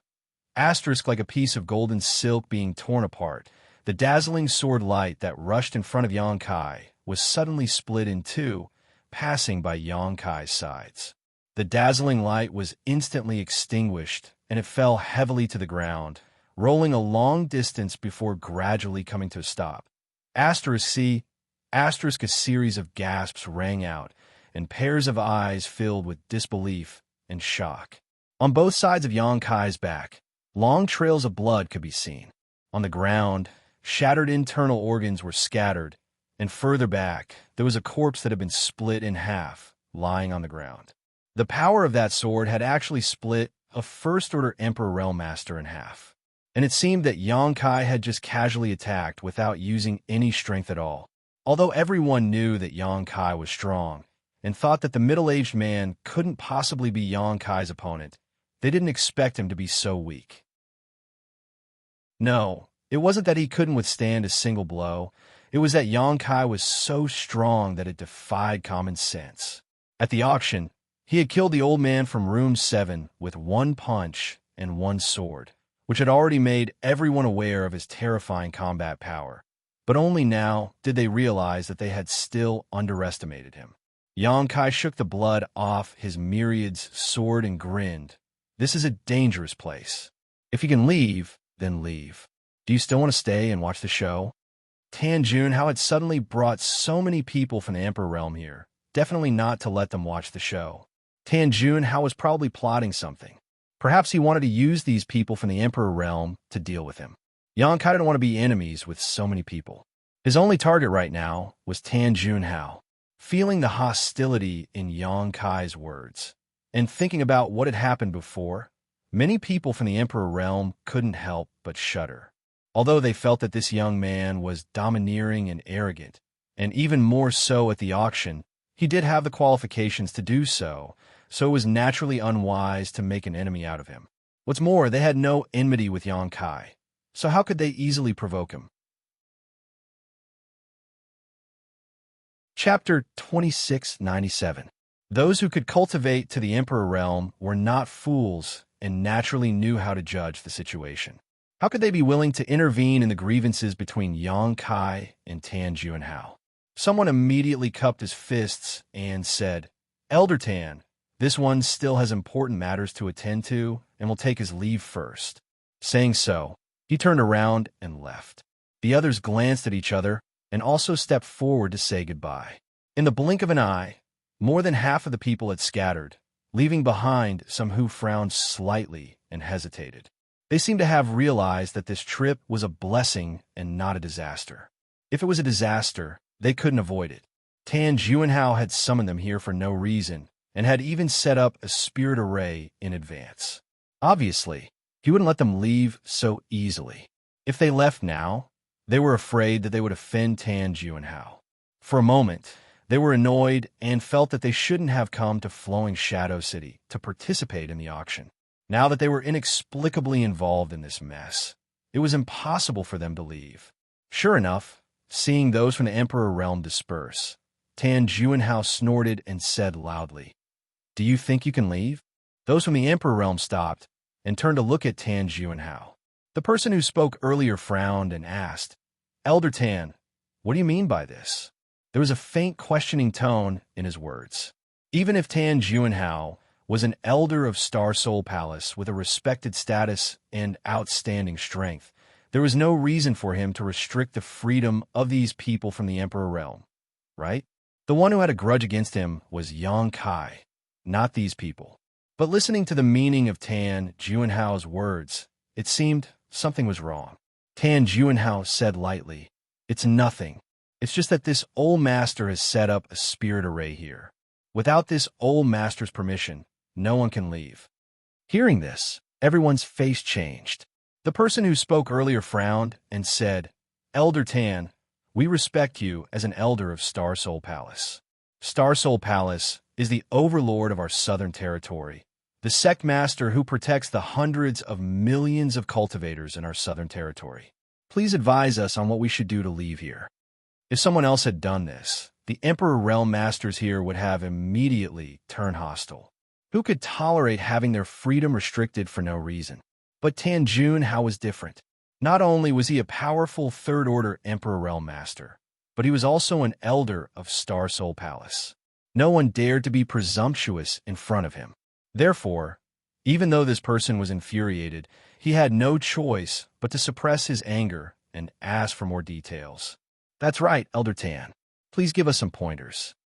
Asterisk like a piece of golden silk being torn apart, the dazzling sword light that rushed in front of Xianxia was suddenly split in two, passing by Xianxia's sides. The dazzling light was instantly extinguished, and it fell heavily to the ground, rolling a long distance before gradually coming to a stop. *C. A series of gasps rang out, and pairs of eyes filled with disbelief and shock. On both sides of Xianxia's back, long trails of blood could be seen. On the ground, shattered internal organs were scattered, and further back, there was a corpse that had been split in half, lying on the ground. The power of that sword had actually split a First-Order Emperor Realm Master in half, and it seemed that Xianxia had just casually attacked without using any strength at all. Although everyone knew that Xianxia was strong, and thought that the middle-aged man couldn't possibly be Xianxia's opponent, they didn't expect him to be so weak. No, it wasn't that he couldn't withstand a single blow. It was that Xianxia was so strong that it defied common sense. At the auction, he had killed the old man from Room 7 with one punch and one sword, which had already made everyone aware of his terrifying combat power. But only now did they realize that they had still underestimated him. Xianxia shook the blood off his myriad's sword and grinned. "This is a dangerous place. If you can leave, then leave. Do you still want to stay and watch the show?" Tanjun had suddenly brought so many people from the Emperor Realm here, definitely not to let them watch the show. Tanjun was probably plotting something. Perhaps he wanted to use these people from the Emperor Realm to deal with him. Xianxia didn't want to be enemies with so many people. His only target right now was Tanjun. Feeling the hostility in Xianxia's words, and thinking about what had happened before, many people from the Emperor Realm couldn't help but shudder. Although they felt that this young man was domineering and arrogant, and even more so at the auction, he did have the qualifications to do so, so it was naturally unwise to make an enemy out of him. What's more, they had no enmity with Xianxia, so how could they easily provoke him? Chapter 2697. Those who could cultivate to the Emperor Realm were not fools and naturally knew how to judge the situation. How could they be willing to intervene in the grievances between Xianxia and Tanjun? Someone immediately cupped his fists and said, "Elder Tan, this one still has important matters to attend to and will take his leave first." Saying so, he turned around and left. The others glanced at each other and also stepped forward to say goodbye. In the blink of an eye, more than half of the people had scattered, leaving behind some who frowned slightly and hesitated. They seemed to have realized that this trip was a blessing and not a disaster. If it was a disaster, they couldn't avoid it. Tanjun had summoned them here for no reason, and had even set up a spirit array in advance. Obviously, he wouldn't let them leave so easily. If they left now, they were afraid that they would offend Tanjun. For a moment, they were annoyed and felt that they shouldn't have come to Flowing Shadow City to participate in the auction. Now that they were inexplicably involved in this mess, it was impossible for them to leave. Sure enough, seeing those from the Emperor Realm disperse, Tanjun snorted and said loudly, "Do you think you can leave?" Those from the Emperor Realm stopped and turned to look at Tanjun. The person who spoke earlier frowned and asked, "Elder Tan, what do you mean by this?" There was a faint questioning tone in his words. Even if Tanjun was an elder of Star Soul Palace with a respected status and outstanding strength. There was no reason for him to restrict the freedom of these people from the Emperor realm, right? The one who had a grudge against him was Xianxia, not these people. But listening to the meaning of Tan Juanhao's words, it seemed something was wrong. Tan Juanhao said lightly, "It's nothing. It's just that this old master has set up a spirit array here. Without this old master's permission, no one can leave." Hearing this, everyone's face changed. The person who spoke earlier frowned and said, "Elder Tan, we respect you as an elder of Star Soul Palace. Star Soul Palace is the overlord of our southern territory, the sect master who protects the hundreds of millions of cultivators in our southern territory. Please advise us on what we should do to leave here." If someone else had done this, the Emperor Realm Masters here would have immediately turned hostile. Who could tolerate having their freedom restricted for no reason? But Tan Juanhao was different. Not only was he a powerful third-order Emperor Realm Master, but he was also an elder of Star Soul Palace. No one dared to be presumptuous in front of him. Therefore, even though this person was infuriated, he had no choice but to suppress his anger and ask for more details. "That's right, Elder Tan. Please give us some pointers."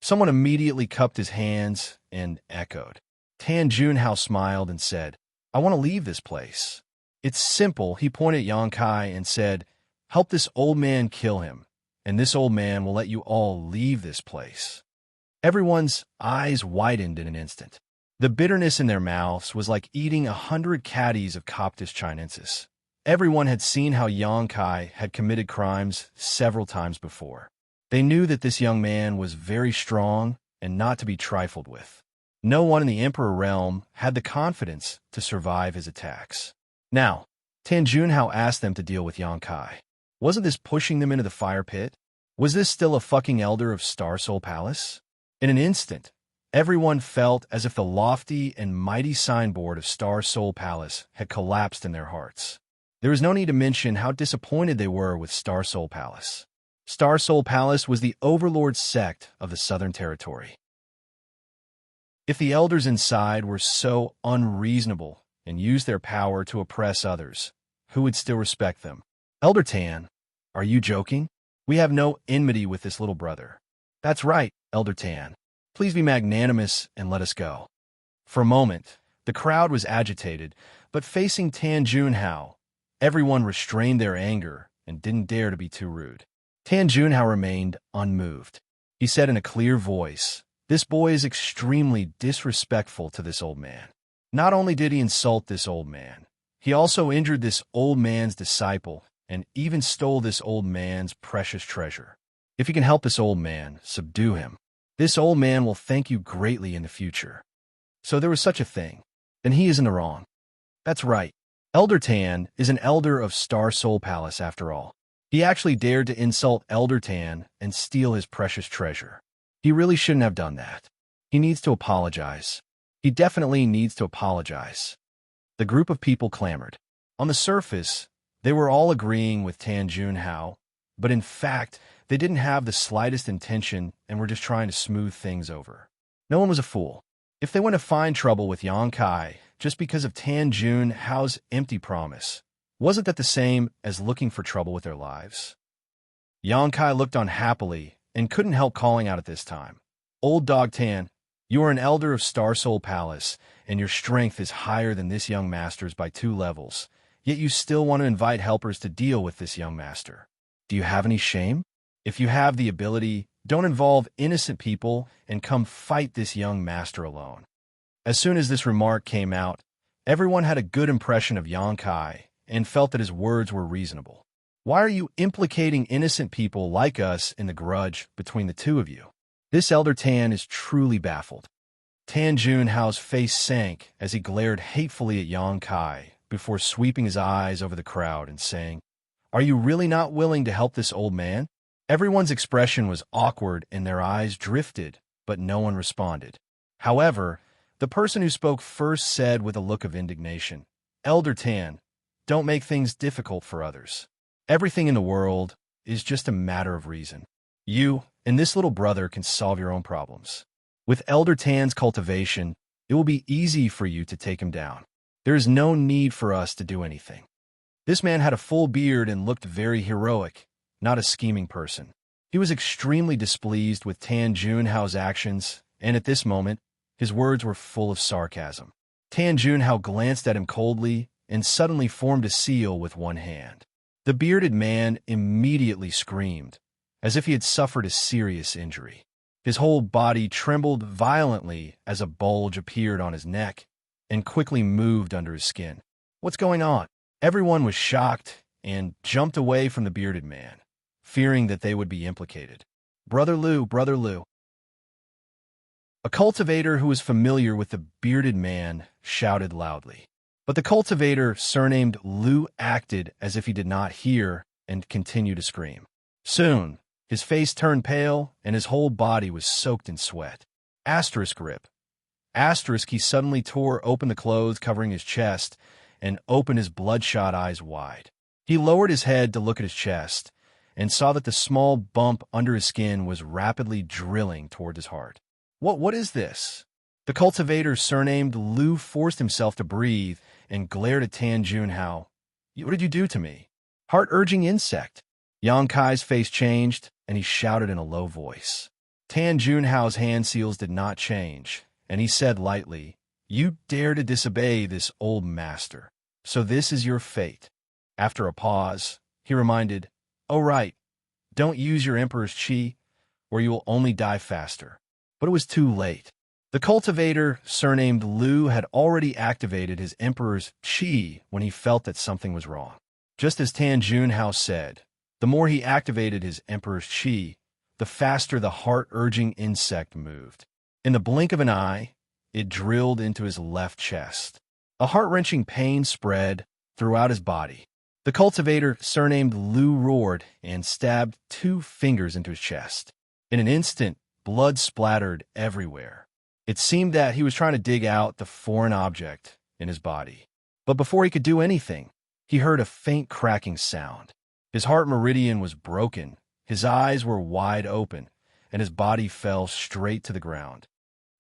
Someone immediately cupped his hands and echoed. Tan Juanhao smiled and said, "I want to leave this place." "It's simple." He pointed at Xianxia and said, "Help this old man kill him, and this old man will let you all leave this place." Everyone's eyes widened in an instant. The bitterness in their mouths was like eating 100 caddies of Coptis chinensis. Everyone had seen how Xianxia had committed crimes several times before. They knew that this young man was very strong and not to be trifled with. No one in the Emperor realm had the confidence to survive his attacks. Now, Tan Juanhao asked them to deal with Xianxia. Wasn't this pushing them into the fire pit? Was this still a fucking elder of Star Soul Palace? In an instant, everyone felt as if the lofty and mighty signboard of Star Soul Palace had collapsed in their hearts. There is no need to mention how disappointed they were with Star Soul Palace. Star Soul Palace was the overlord sect of the Southern Territory. If the elders inside were so unreasonable and used their power to oppress others, who would still respect them? "Elder Tan, are you joking? We have no enmity with this little brother." "That's right, Elder Tan. Please be magnanimous and let us go." For a moment, the crowd was agitated, but facing Tan Juanhao, everyone restrained their anger and didn't dare to be too rude. Tan Juanhao remained unmoved. He said in a clear voice, "This boy is extremely disrespectful to this old man. Not only did he insult this old man, he also injured this old man's disciple and even stole this old man's precious treasure. If you can help this old man, subdue him. This old man will thank you greatly in the future." So there was such a thing. Then he is in the wrong. That's right. Elder Tan is an elder of Star Soul Palace after all. He actually dared to insult Elder Tan and steal his precious treasure. He really shouldn't have done that. He needs to apologize. He definitely needs to apologize. The group of people clamored. On the surface, they were all agreeing with Tan Juanhao, but in fact, they didn't have the slightest intention and were just trying to smooth things over. No one was a fool. If they want to find trouble with Xianxia just because of Tan Juanhao's empty promise, wasn't that the same as looking for trouble with their lives? Xianxia looked on happily and couldn't help calling out at this time. "Old Dog Tan, you are an elder of Star Soul Palace, and your strength is higher than this young master's by 2 levels, yet you still want to invite helpers to deal with this young master. Do you have any shame? If you have the ability, don't involve innocent people and come fight this young master alone." As soon as this remark came out, everyone had a good impression of Xianxia and felt that his words were reasonable. Why are you implicating innocent people like us in the grudge between the two of you? This Elder Tan is truly baffled. Tan Juanhao's face sank as he glared hatefully at Xianxia before sweeping his eyes over the crowd and saying, "Are you really not willing to help this old man?" Everyone's expression was awkward and their eyes drifted, but no one responded. However, the person who spoke first said with a look of indignation, "Elder Tan, don't make things difficult for others. Everything in the world is just a matter of reason. You and this little brother can solve your own problems. With Elder Tan's cultivation, It will be easy for you to take him down. There is no need for us to do anything. This man had a full beard and looked very heroic, not a scheming person. He was extremely displeased with Tan Junhao's actions, and at this moment, his words were full of sarcasm. Tan Junhao glanced at him coldly and suddenly formed a seal with one hand. The bearded man immediately screamed, as if he had suffered a serious injury. His whole body trembled violently as a bulge appeared on his neck and quickly moved under his skin. What's going on? Everyone was shocked and jumped away from the bearded man, fearing that they would be implicated. Brother Lu, Brother Lu. A cultivator who was familiar with the bearded man shouted loudly. But the cultivator, surnamed Lu, acted as if he did not hear and continued to scream. Soon, his face turned pale and his whole body was soaked in sweat. Asterisk rip. Asterisk, he suddenly tore open the clothes covering his chest and opened his bloodshot eyes wide. He lowered his head to look at his chest and saw that the small bump under his skin was rapidly drilling toward his heart. What is this? The cultivator, surnamed Lu, forced himself to breathe and glared at Tan Junhao. What did you do to me? Heart-urging insect. Xianxia's face changed, and he shouted in a low voice. Tan Junhao's hand seals did not change, and he said lightly, You dare to disobey this old master, so this is your fate. After a pause, he reminded, Oh right, don't use your emperor's qi, or you will only die faster. But it was too late. The cultivator, surnamed Lu, had already activated his emperor's qi when he felt that something was wrong. Just as Tan Junhao said, the more he activated his emperor's qi, the faster the heart-urging insect moved. In the blink of an eye, it drilled into his left chest. A heart-wrenching pain spread throughout his body. The cultivator, surnamed Lu, roared and stabbed 2 fingers into his chest. In an instant, blood splattered everywhere. It seemed that he was trying to dig out the foreign object in his body. But before he could do anything, he heard a faint cracking sound. His heart meridian was broken, his eyes were wide open, and his body fell straight to the ground.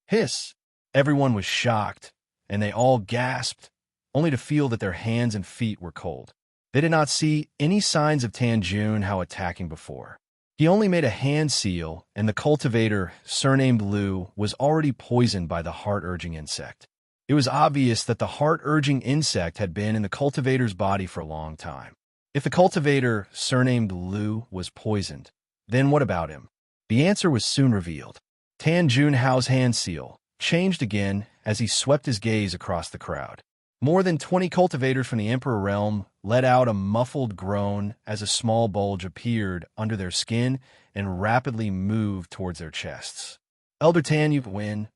Hiss! Everyone was shocked, and they all gasped, only to feel that their hands and feet were cold. They did not see any signs of Tan Junhao attacking before. He only made a hand seal, and the cultivator, surnamed Lu, was already poisoned by the heart-urging insect. It was obvious that the heart-urging insect had been in the cultivator's body for a long time. If the cultivator, surnamed Lu, was poisoned, then what about him? The answer was soon revealed. Tan Junhao's hand seal changed again as he swept his gaze across the crowd. More than 20 cultivators from the Emperor realm let out a muffled groan as a small bulge appeared under their skin and rapidly moved towards their chests. Elder Tan, you win.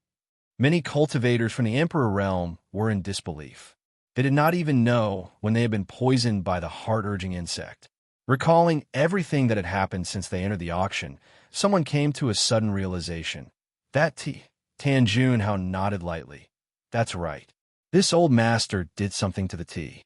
Many cultivators from the Emperor realm were in disbelief. They did not even know when they had been poisoned by the heart-urging insect. Recalling everything that had happened since they entered the auction, someone came to a sudden realization. Tan Junhao nodded lightly. That's right. This old master did something to the tea.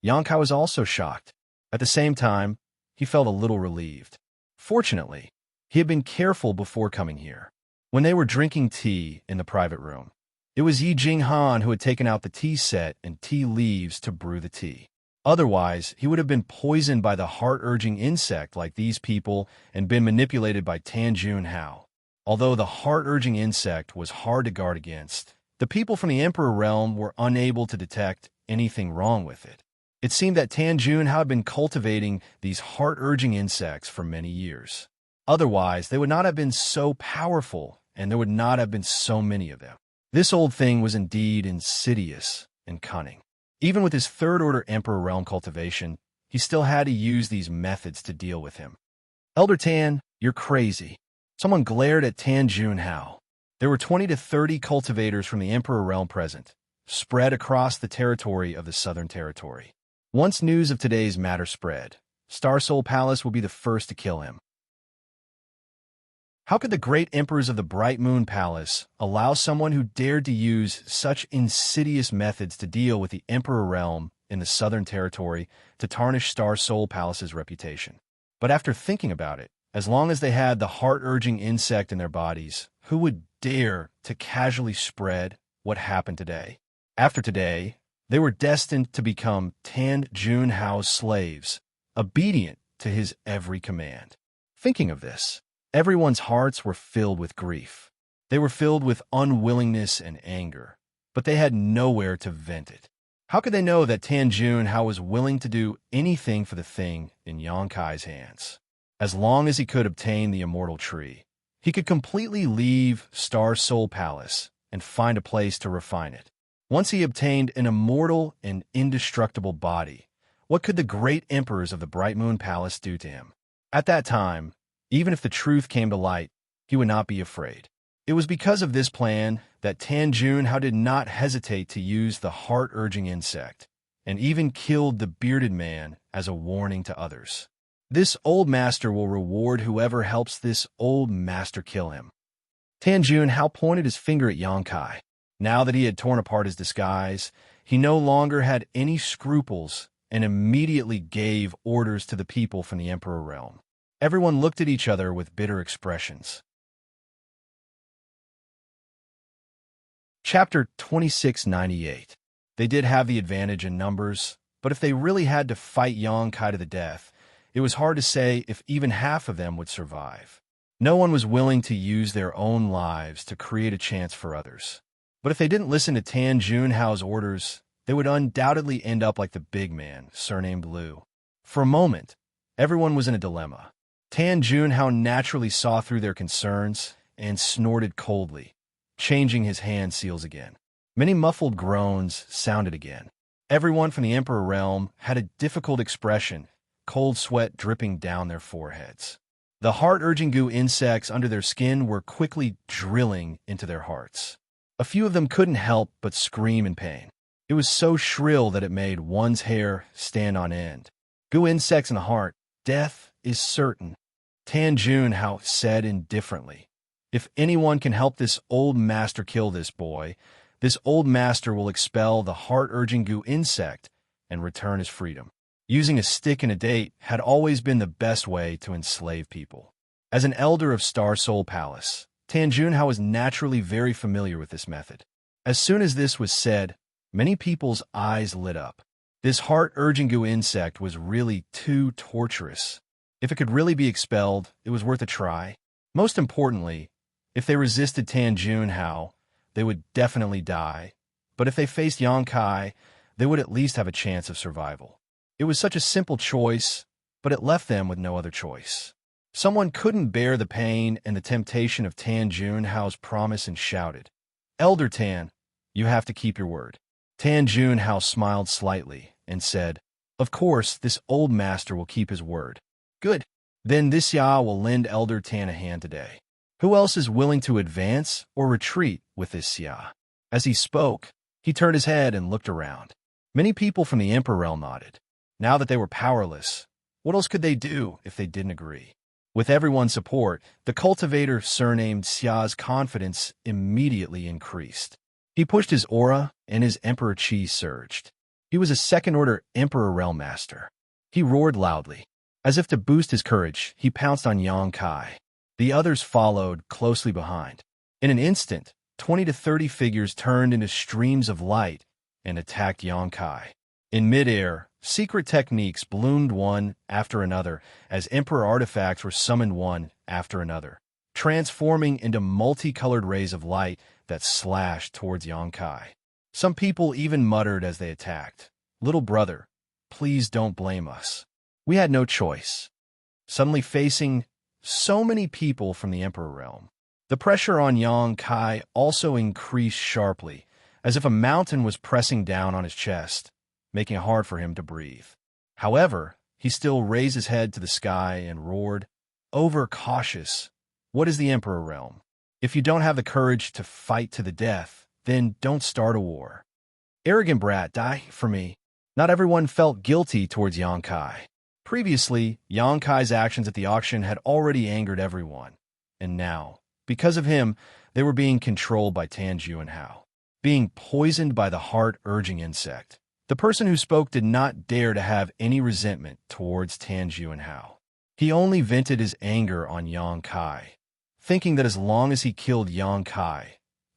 Xianxia was also shocked. At the same time, he felt a little relieved. Fortunately, he had been careful before coming here. When they were drinking tea in the private room, it was Yi Jinghan who had taken out the tea set and tea leaves to brew the tea. Otherwise, he would have been poisoned by the heart-urging insect like these people and been manipulated by Tan Junhao. Although the heart-urging insect was hard to guard against, the people from the Emperor realm were unable to detect anything wrong with it. It seemed that Tan Junhao had been cultivating these heart-urging insects for many years. Otherwise, they would not have been so powerful, and there would not have been so many of them. This old thing was indeed insidious and cunning. Even with his third-order Emperor realm cultivation, he still had to use these methods to deal with him. Elder Tan, you're crazy. Someone glared at Tan Junhao. There were 20 to 30 cultivators from the Emperor realm present, spread across the territory of the Southern Territory. Once news of today's matter spread, Star Soul Palace will be the first to kill him. How could the great emperors of the Bright Moon Palace allow someone who dared to use such insidious methods to deal with the Emperor realm in the Southern Territory to tarnish Star Soul Palace's reputation? But after thinking about it, as long as they had the heart-urging insect in their bodies, who would dare to casually spread what happened today. After today, they were destined to become Tan Junhao's slaves, obedient to his every command. Thinking of this, everyone's hearts were filled with grief. They were filled with unwillingness and anger, but they had nowhere to vent it. How could they know that Tan Junhao was willing to do anything for the thing in Xianxia's hands? As long as he could obtain the immortal tree, he could completely leave Star Soul Palace and find a place to refine it. Once he obtained an immortal and indestructible body, what could the great emperors of the Bright Moon Palace do to him? At that time, even if the truth came to light, he would not be afraid. It was because of this plan that Tan Junhao did not hesitate to use the heart-urging insect, and even killed the bearded man as a warning to others. This old master will reward whoever helps this old master kill him. Tan Junhao pointed his finger at Xianxia. Now that he had torn apart his disguise, he no longer had any scruples and immediately gave orders to the people from the Emperor realm. Everyone looked at each other with bitter expressions. Chapter 2698. They did have the advantage in numbers, but if they really had to fight Xianxia to the death, it was hard to say if even half of them would survive. No one was willing to use their own lives to create a chance for others. But if they didn't listen to Tan Junhao's orders, they would undoubtedly end up like the big man, surnamed Liu. For a moment, everyone was in a dilemma. Tan Junhao naturally saw through their concerns and snorted coldly, changing his hand seals again. Many muffled groans sounded again. Everyone from the Emperor realm had a difficult expression, cold sweat dripping down their foreheads. The heart-urging goo insects under their skin were quickly drilling into their hearts. A few of them couldn't help but scream in pain. It was so shrill that it made one's hair stand on end. Goo insects in the heart, death is certain, Tan Junhao said indifferently. If anyone can help this old master kill this boy, this old master will expel the heart-urging goo insect and return his freedom. Using a stick and a date had always been the best way to enslave people. As an elder of Star Soul Palace, Tan Junhao was naturally very familiar with this method. As soon as this was said, many people's eyes lit up. This heart-urging goo insect was really too torturous. If it could really be expelled, it was worth a try. Most importantly, if they resisted Tan Junhao, they would definitely die. But if they faced Xianxia, they would at least have a chance of survival. It was such a simple choice, but it left them with no other choice. Someone couldn't bear the pain and the temptation of Tan Junhao's promise and shouted, "Elder Tan, you have to keep your word." Tan Junhao smiled slightly and said, "Of course, this old master will keep his word." "Good. Then this Xia will lend Elder Tan a hand today. Who else is willing to advance or retreat with this Xia?" As he spoke, he turned his head and looked around. Many people from the Emperor realm nodded. Now that they were powerless, what else could they do if they didn't agree? With everyone's support, the cultivator surnamed Xia's confidence immediately increased. He pushed his aura, and his Emperor Qi surged. He was a second-order Emperor Realm Master. He roared loudly. As if to boost his courage, he pounced on Xianxia. The others followed closely behind. In an instant, 20 to 30 figures turned into streams of light and attacked Xianxia. In midair, secret techniques bloomed one after another as Emperor artifacts were summoned one after another, transforming into multicolored rays of light that slashed towards Xianxia. Some people even muttered as they attacked, "Little brother, please don't blame us. We had no choice." Suddenly facing so many people from the Emperor realm, the pressure on Xianxia also increased sharply, as if a mountain was pressing down on his chest, making it hard for him to breathe. However, he still raised his head to the sky and roared, "Overcautious. What is the Emperor realm? If you don't have the courage to fight to the death, then don't start a war. Arrogant brat, die for me." Not everyone felt guilty towards Xianxia. Previously, Xianxia's actions at the auction had already angered everyone, and now, because of him, they were being controlled by Tan Junhao, being poisoned by the heart-urging insect. The person who spoke did not dare to have any resentment towards Tan Junhao. He only vented his anger on Xianxia, thinking that as long as he killed Xianxia,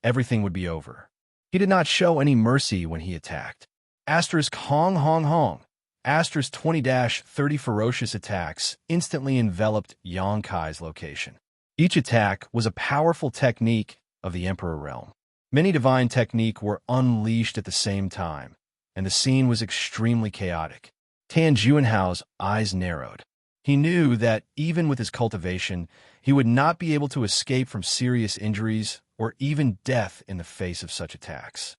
everything would be over. He did not show any mercy when he attacked. Asterisk Hong Hong Hong. Asterisk 20-30 ferocious attacks instantly enveloped Xianxia's location. Each attack was a powerful technique of the Emperor realm. Many divine techniques were unleashed at the same time, and the scene was extremely chaotic. Tan Juanhao's eyes narrowed. He knew that even with his cultivation, he would not be able to escape from serious injuries or even death in the face of such attacks.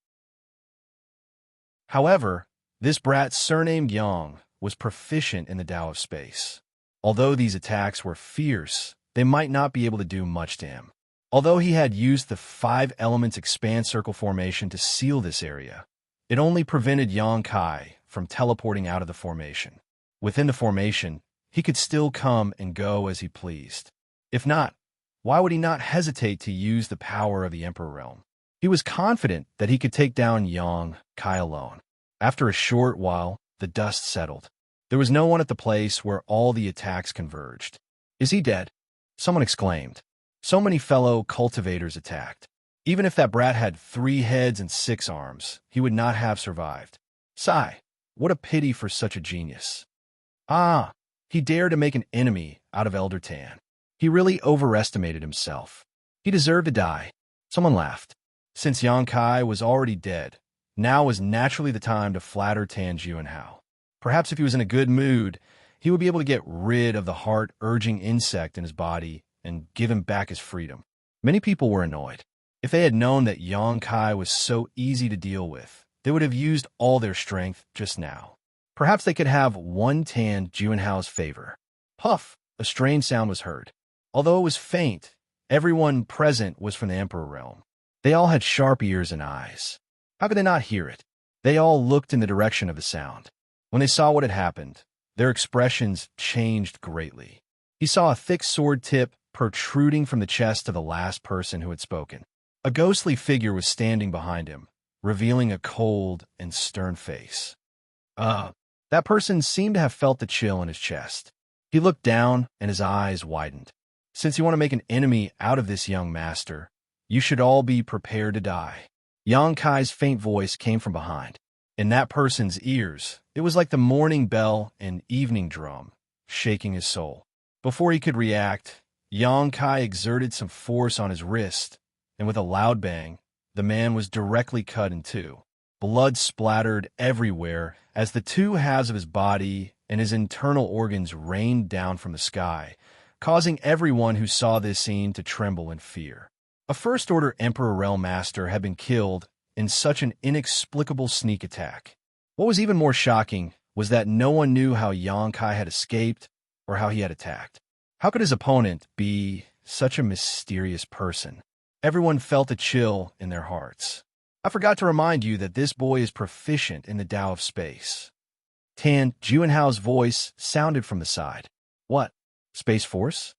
However, this brat surnamed Yang was proficient in the Tao of space. Although these attacks were fierce, they might not be able to do much to him. Although he had used the 5 elements expand circle formation to seal this area, it only prevented Xianxia from teleporting out of the formation. Within the formation, he could still come and go as he pleased. If not, why would he not hesitate to use the power of the Emperor realm? He was confident that he could take down Xianxia alone. After a short while, the dust settled. There was no one at the place where all the attacks converged. "Is he dead?" someone exclaimed. So many fellow cultivators attacked. Even if that brat had 3 heads and 6 arms, he would not have survived. Sigh, what a pity for such a genius. Ah, he dared to make an enemy out of Elder Tan. He really overestimated himself. He deserved to die. Someone laughed. Since Xianxia was already dead, now was naturally the time to flatter Tan Juanhao. Perhaps if he was in a good mood, he would be able to get rid of the heart-urging insect in his body and give him back his freedom. Many people were annoyed. If they had known that Xianxia was so easy to deal with, they would have used all their strength just now. Perhaps they could have won Tan Juanhao's favor. Puff! A strange sound was heard. Although it was faint, everyone present was from the Emperor realm. They all had sharp ears and eyes. How could they not hear it? They all looked in the direction of the sound. When they saw what had happened, their expressions changed greatly. He saw a thick sword tip protruding from the chest of the last person who had spoken. A ghostly figure was standing behind him, revealing a cold and stern face. That person seemed to have felt the chill in his chest. He looked down and his eyes widened. Since you want to make an enemy out of this young master, you should all be prepared to die. Xianxia's faint voice came from behind. In that person's ears, it was like the morning bell and evening drum, shaking his soul. Before he could react, Xianxia exerted some force on his wrist, and with a loud bang, the man was directly cut in 2. Blood splattered everywhere as the 2 halves of his body and his internal organs rained down from the sky, causing everyone who saw this scene to tremble in fear. A First-Order Emperor Realm Master had been killed in such an inexplicable sneak attack. What was even more shocking was that no one knew how Xianxia had escaped or how he had attacked. How could his opponent be such a mysterious person? Everyone felt a chill in their hearts. I forgot to remind you that this boy is proficient in the Tao of space. Tan Juanhao's voice sounded from the side. What? Space Force?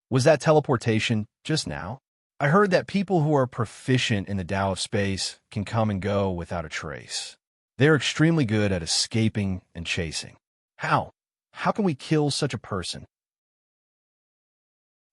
Was that teleportation just now? I heard that people who are proficient in the Tao of space can come and go without a trace. They're extremely good at escaping and chasing. How? How can we kill such a person?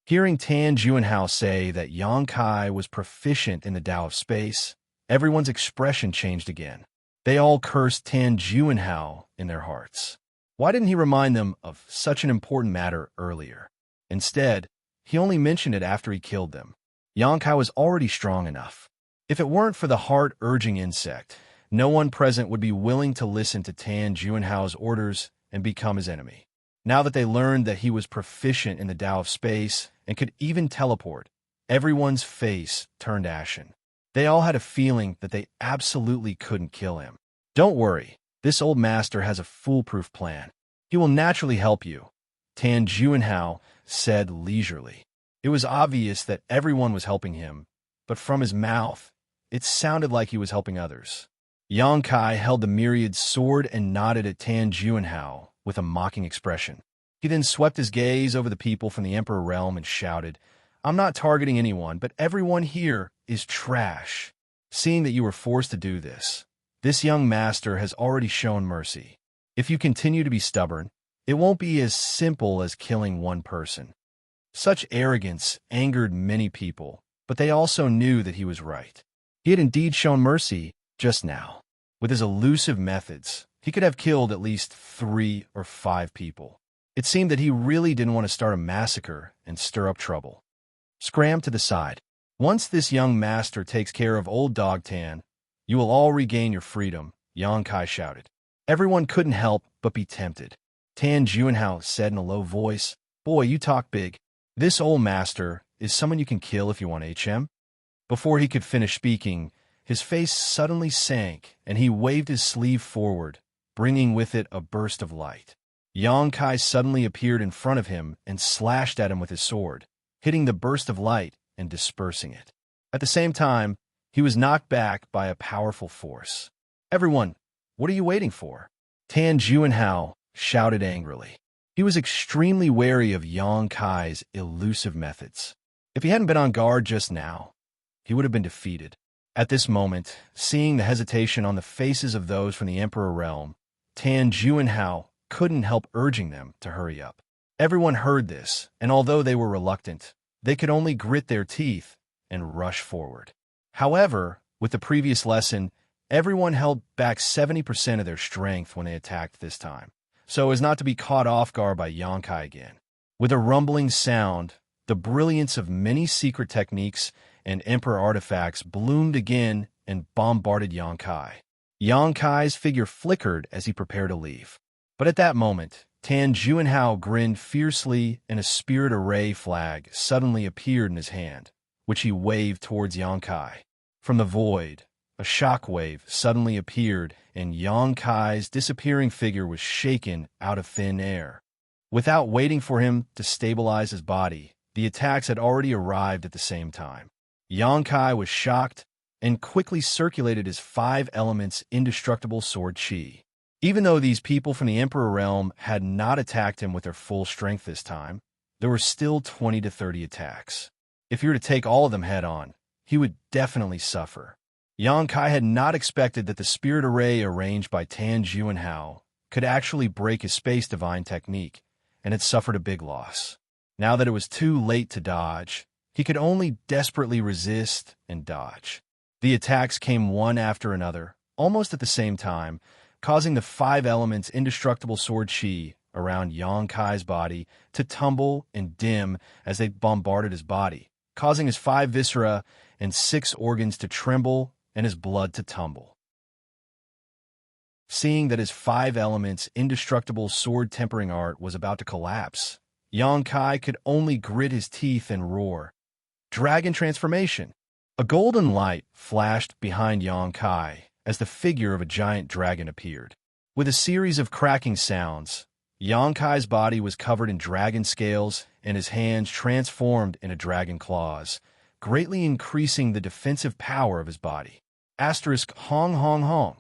Hearing Tan Juanhao say that Xianxia was proficient in the Tao of space, everyone's expression changed again. They all cursed Tan Juanhao in their hearts. Why didn't he remind them of such an important matter earlier? Instead, he only mentioned it after he killed them. Xianxia was already strong enough. If it weren't for the heart-urging insect, no one present would be willing to listen to Tan Juanhao's orders and become his enemy. Now that they learned that he was proficient in the Tao of space and could even teleport, everyone's face turned ashen. They all had a feeling that they absolutely couldn't kill him. Don't worry, this old master has a foolproof plan. He will naturally help you, Tan Juanhao said leisurely. It was obvious that everyone was helping him, but from his mouth, it sounded like he was helping others. Xianxia held the myriad sword and nodded at Tan Juanhao with a mocking expression. He then swept his gaze over the people from the Emperor realm and shouted, "I'm not targeting anyone, but everyone here is trash. Seeing that you were forced to do this, this young master has already shown mercy. If you continue to be stubborn, it won't be as simple as killing one person." Such arrogance angered many people, but they also knew that he was right. He had indeed shown mercy just now. With his elusive methods, he could have killed at least 3 or 5 people. It seemed that he really didn't want to start a massacre and stir up trouble. Scram to the side. Once this young master takes care of old dog Tan, you will all regain your freedom, Xianxia shouted. Everyone couldn't help but be tempted. Tan Juanhao said in a low voice, "Boy, you talk big. This old master is someone you can kill if you want HM?" Before he could finish speaking, his face suddenly sank and he waved his sleeve forward, bringing with it a burst of light. Xianxia suddenly appeared in front of him and slashed at him with his sword, hitting the burst of light and dispersing it. At the same time, he was knocked back by a powerful force. "Everyone, what are you waiting for?" Tan Juanhao shouted angrily. He was extremely wary of Xianxia's elusive methods. If he hadn't been on guard just now, he would have been defeated. At this moment, seeing the hesitation on the faces of those from the Emperor realm, Tan Juanhao couldn't help urging them to hurry up. Everyone heard this, and although they were reluctant, they could only grit their teeth and rush forward. However, with the previous lesson, everyone held back 70% of their strength when they attacked this time, so as not to be caught off guard by Xianxia again. With a rumbling sound, the brilliance of many secret techniques and Emperor artifacts bloomed again and bombarded Xianxia. Xianxia's figure flickered as he prepared to leave. But at that moment, Tan Juanhao grinned fiercely and a spirit array flag suddenly appeared in his hand, which he waved towards Xianxia. From the void, a shockwave suddenly appeared and Xianxia's disappearing figure was shaken out of thin air. Without waiting for him to stabilize his body, the attacks had already arrived at the same time. Xianxia was shocked and quickly circulated his 5 elements indestructible sword qi. Even though these people from the Emperor realm had not attacked him with their full strength this time, there were still 20 to 30 attacks. If he were to take all of them head-on, he would definitely suffer. Xianxia had not expected that the spirit array arranged by Tan Juanhao could actually break his space divine technique, and had suffered a big loss. Now that it was too late to dodge, he could only desperately resist and dodge. The attacks came one after another, almost at the same time, causing the 5 elements indestructible sword qi around Xianxia's body to tumble and dim as they bombarded his body, causing his 5 viscera and 6 organs to tremble and his blood to tumble. Seeing that his 5 elements indestructible sword tempering art was about to collapse, Xianxia could only grit his teeth and roar. Dragon transformation! A golden light flashed behind Xianxia as the figure of a giant dragon appeared. With a series of cracking sounds, Xianxia's body was covered in dragon scales and his hands transformed into dragon claws, greatly increasing the defensive power of his body. Asterisk Hong Hong Hong.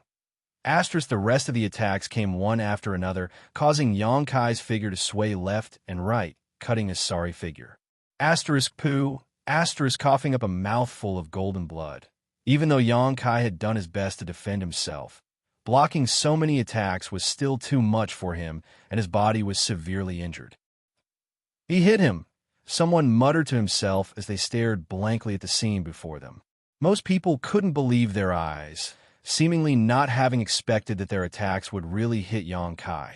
Asterisk the rest of the attacks came one after another, causing Xianxia's figure to sway left and right, cutting his sorry figure. Asterisk Poo. Asterisk coughing up a mouthful of golden blood. Even though Xianxia had done his best to defend himself, blocking so many attacks was still too much for him, and his body was severely injured. "He hit him," someone muttered to himself as they stared blankly at the scene before them. Most people couldn't believe their eyes, seemingly not having expected that their attacks would really hit Xianxia.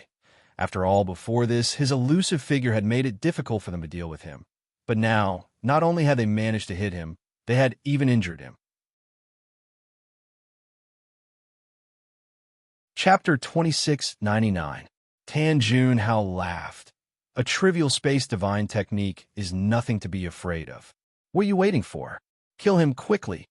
After all, before this, his elusive figure had made it difficult for them to deal with him. But now, not only had they managed to hit him, they had even injured him. Chapter 2699. Tan Juanhao laughed. A trivial space divine technique is nothing to be afraid of. What are you waiting for? Kill him quickly.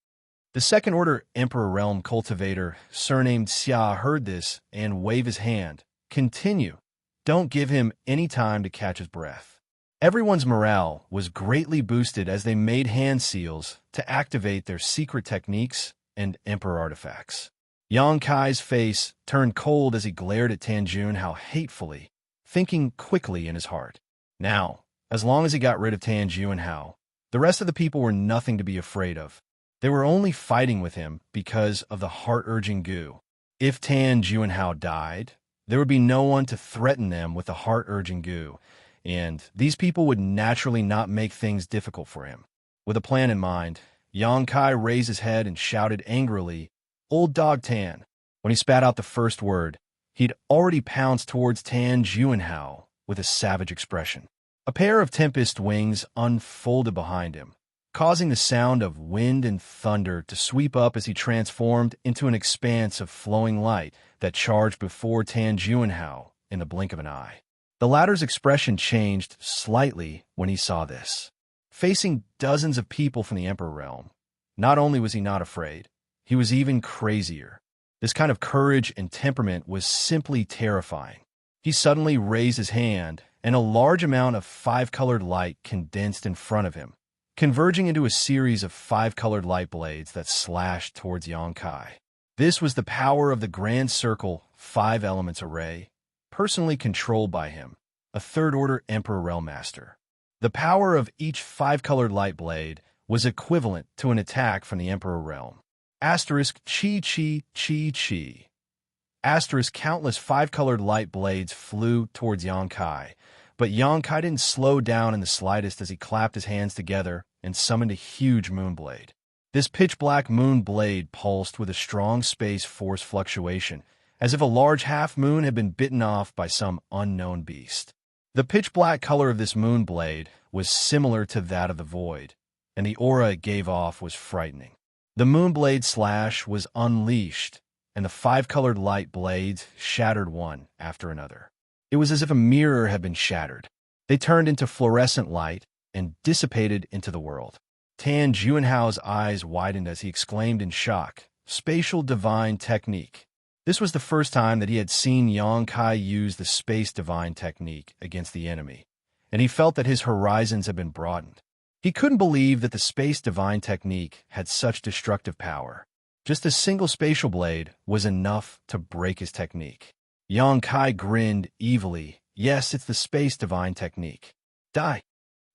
The Second Order Emperor Realm cultivator, surnamed Xia, heard this and waved his hand. Continue. Don't give him any time to catch his breath. Everyone's morale was greatly boosted as they made hand seals to activate their secret techniques and Emperor artifacts. Xianxia's face turned cold as he glared at Tan Juanhao hatefully, thinking quickly in his heart. Now, as long as he got rid of Tan Juanhao, the rest of the people were nothing to be afraid of. They were only fighting with him because of the heart-urging goo. If Tan Juanhao died, there would be no one to threaten them with the heart-urging goo, and these people would naturally not make things difficult for him. With a plan in mind, Yang Kai raised his head and shouted angrily, "Old dog Tan." When he spat out the first word, he'd already pounced towards Tan Juanhao with a savage expression. A pair of tempest wings unfolded behind him, causing the sound of wind and thunder to sweep up as he transformed into an expanse of flowing light that charged before Tan Juanhao in the blink of an eye. The latter's expression changed slightly when he saw this. Facing dozens of people from the Emperor realm, not only was he not afraid, he was even crazier. This kind of courage and temperament was simply terrifying. He suddenly raised his hand, and a large amount of five-colored light condensed in front of him, converging into a series of five-colored light blades that slashed towards Yang Kai. This was the power of the Grand Circle Five Elements Array, personally controlled by him, a third-order Emperor Realm Master. The power of each five-colored light blade was equivalent to an attack from the Emperor Realm. Asterisk chi chi chi chi. Asterisk countless five-colored light blades flew towards Yang Kai, but Yang Kai didn't slow down in the slightest as he clapped his hands together and summoned a huge moonblade. This pitch-black moon blade pulsed with a strong space force fluctuation, as if a large half-moon had been bitten off by some unknown beast. The pitch-black color of this moon blade was similar to that of the void, and the aura it gave off was frightening. The moonblade slash was unleashed, and the five-colored light blades shattered one after another. It was as if a mirror had been shattered. They turned into fluorescent light and dissipated into the world. Tan Juanhao's eyes widened as he exclaimed in shock, "Spatial Divine Technique." This was the first time that he had seen Yang Kai use the Space Divine Technique against the enemy, and he felt that his horizons had been broadened. He couldn't believe that the Space Divine Technique had such destructive power. Just a single spatial blade was enough to break his technique. Yang Kai grinned evilly. "Yes, it's the Space Divine Technique. Die."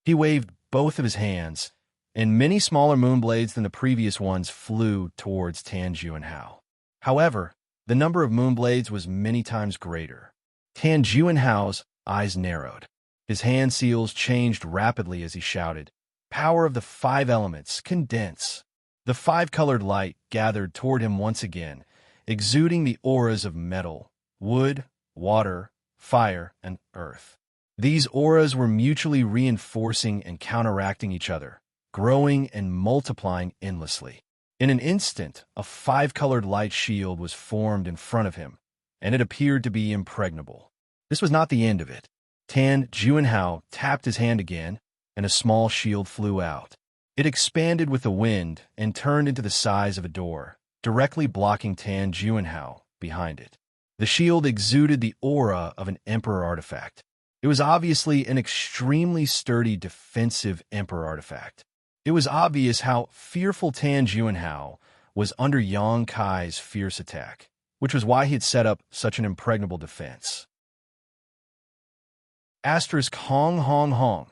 He waved both of his hands, and many smaller moonblades than the previous ones flew towards Tan Juanhao. However, the number of moonblades was many times greater. Tan Juanhao's eyes narrowed. His hand seals changed rapidly as he shouted, "Power of the five elements, condense." The five-colored light gathered toward him once again, exuding the auras of metal, wood, water, fire, and earth. These auras were mutually reinforcing and counteracting each other, growing and multiplying endlessly. In an instant, a five-colored light shield was formed in front of him, and it appeared to be impregnable. This was not the end of it. Tan Juanhao tapped his hand again, and a small shield flew out. It expanded with the wind and turned into the size of a door, directly blocking Tan Juanhao behind it. The shield exuded the aura of an Emperor artifact. It was obviously an extremely sturdy defensive Emperor artifact. It was obvious how fearful Tan Juanhao was under Yang Kai's fierce attack, which was why he had set up such an impregnable defense. Asterisk hong hong hong.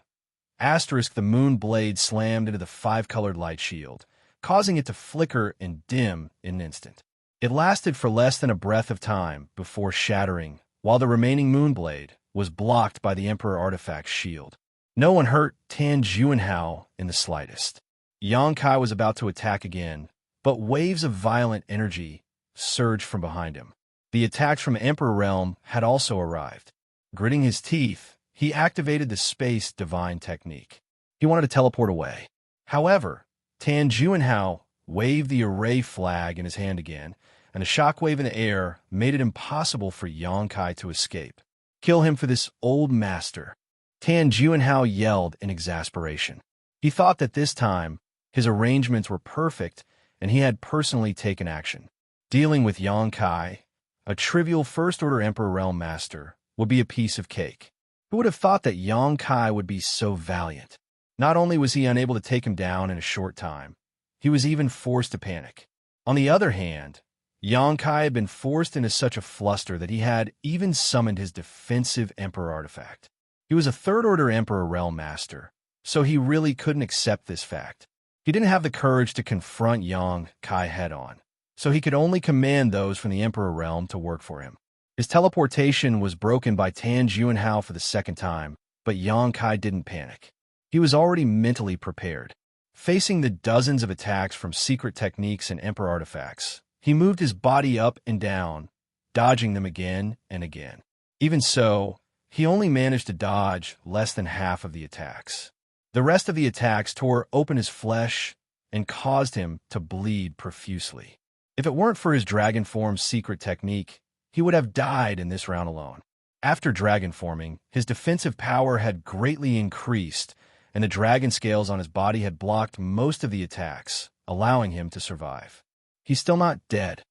Asterisk the moon blade slammed into the five-colored light shield, causing it to flicker and dim in an instant. It lasted for less than a breath of time before shattering, while the remaining moon blade was blocked by the Emperor artifact's shield. No one hurt Tan Juanhao in the slightest. Yang Kai was about to attack again, but waves of violent energy surged from behind him. The attacks from Emperor Realm had also arrived. Gritting his teeth, he activated the Space Divine Technique. He wanted to teleport away. However, Tan Juanhao waved the array flag in his hand again, and a shockwave in the air made it impossible for Yang Kai to escape. "Kill him for this old master." Tan Juanhao yelled in exasperation. He thought that this time, his arrangements were perfect, and he had personally taken action. Dealing with Yang Kai, a trivial first-order Emperor Realm Master, would be a piece of cake. Who would have thought that Yang Kai would be so valiant? Not only was he unable to take him down in a short time, he was even forced to panic. On the other hand, Yang Kai had been forced into such a fluster that he had even summoned his defensive Emperor artifact. He was a third-order Emperor Realm Master, so he really couldn't accept this fact. He didn't have the courage to confront Yang Kai head-on, so he could only command those from the Emperor Realm to work for him. His teleportation was broken by Tan Juanhao for the second time, but Yang Kai didn't panic. He was already mentally prepared. Facing the dozens of attacks from secret techniques and emperor artifacts, he moved his body up and down, dodging them again and again. Even so, he only managed to dodge less than half of the attacks. The rest of the attacks tore open his flesh and caused him to bleed profusely. If it weren't for his dragon form's secret technique, he would have died in this round alone. After dragon forming, his defensive power had greatly increased, and the dragon scales on his body had blocked most of the attacks, allowing him to survive. He's still not dead.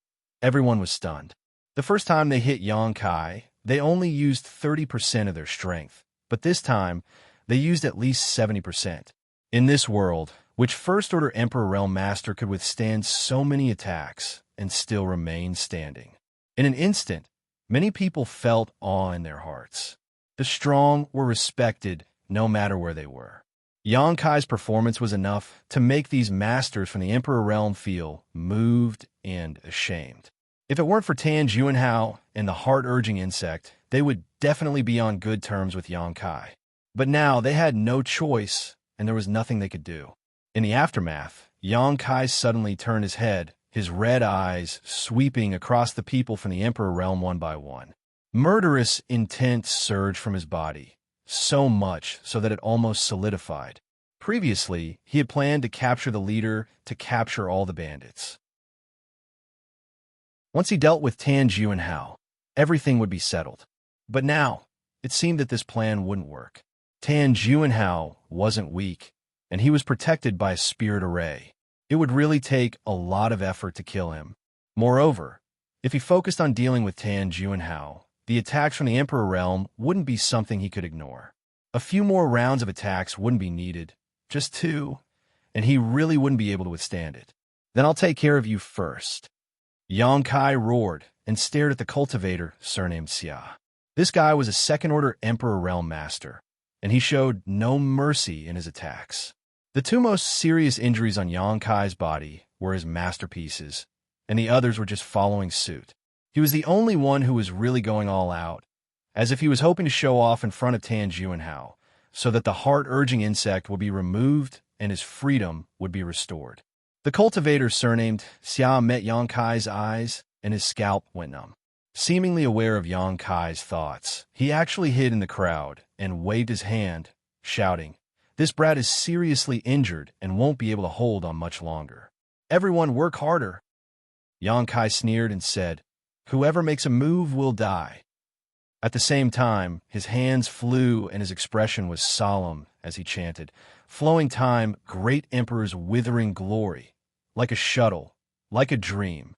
Everyone was stunned. The first time they hit Xianxia, they only used 30% of their strength, but this time, they used at least 70%. In this world, which First Order Emperor Realm Master could withstand so many attacks and still remain standing? In an instant, many people felt awe in their hearts. The strong were respected no matter where they were. Xianxia's performance was enough to make these masters from the Emperor Realm feel moved and ashamed. If it weren't for Tan Juanhao and the heart-urging insect, they would definitely be on good terms with Xianxia. But now they had no choice, and there was nothing they could do. In the aftermath, Xianxia suddenly turned his head, his red eyes sweeping across the people from the Emperor Realm one by one. Murderous intent surged from his body, so much so that it almost solidified. Previously, he had planned to capture the leader to capture all the bandits. Once he dealt with Tan Juanhao, everything would be settled. But now, it seemed that this plan wouldn't work. Tan Juanhao wasn't weak, and he was protected by a spirit array. It would really take a lot of effort to kill him. Moreover, if he focused on dealing with Tan Juanhao, the attacks from the Emperor Realm wouldn't be something he could ignore. A few more rounds of attacks wouldn't be needed, just 2, and he really wouldn't be able to withstand it. Then I'll take care of you first. Xianxia roared and stared at the cultivator surnamed Xia. This guy was a second-order Emperor Realm Master, and he showed no mercy in his attacks. The 2 most serious injuries on Xianxia's body were his masterpieces, and the others were just following suit. He was the only one who was really going all out, as if he was hoping to show off in front of Tan Juanhao, so that the heart-urging insect would be removed and his freedom would be restored. The cultivator surnamed Xia met Xianxia's eyes, and his scalp went numb. Seemingly aware of Xianxia's thoughts, he actually hid in the crowd and waved his hand, shouting, "This brat is seriously injured and won't be able to hold on much longer. Everyone work harder." Xianxia sneered and said, "Whoever makes a move will die." At the same time, his hands flew and his expression was solemn as he chanted, "Flowing time, great emperor's withering glory, like a shuttle, like a dream."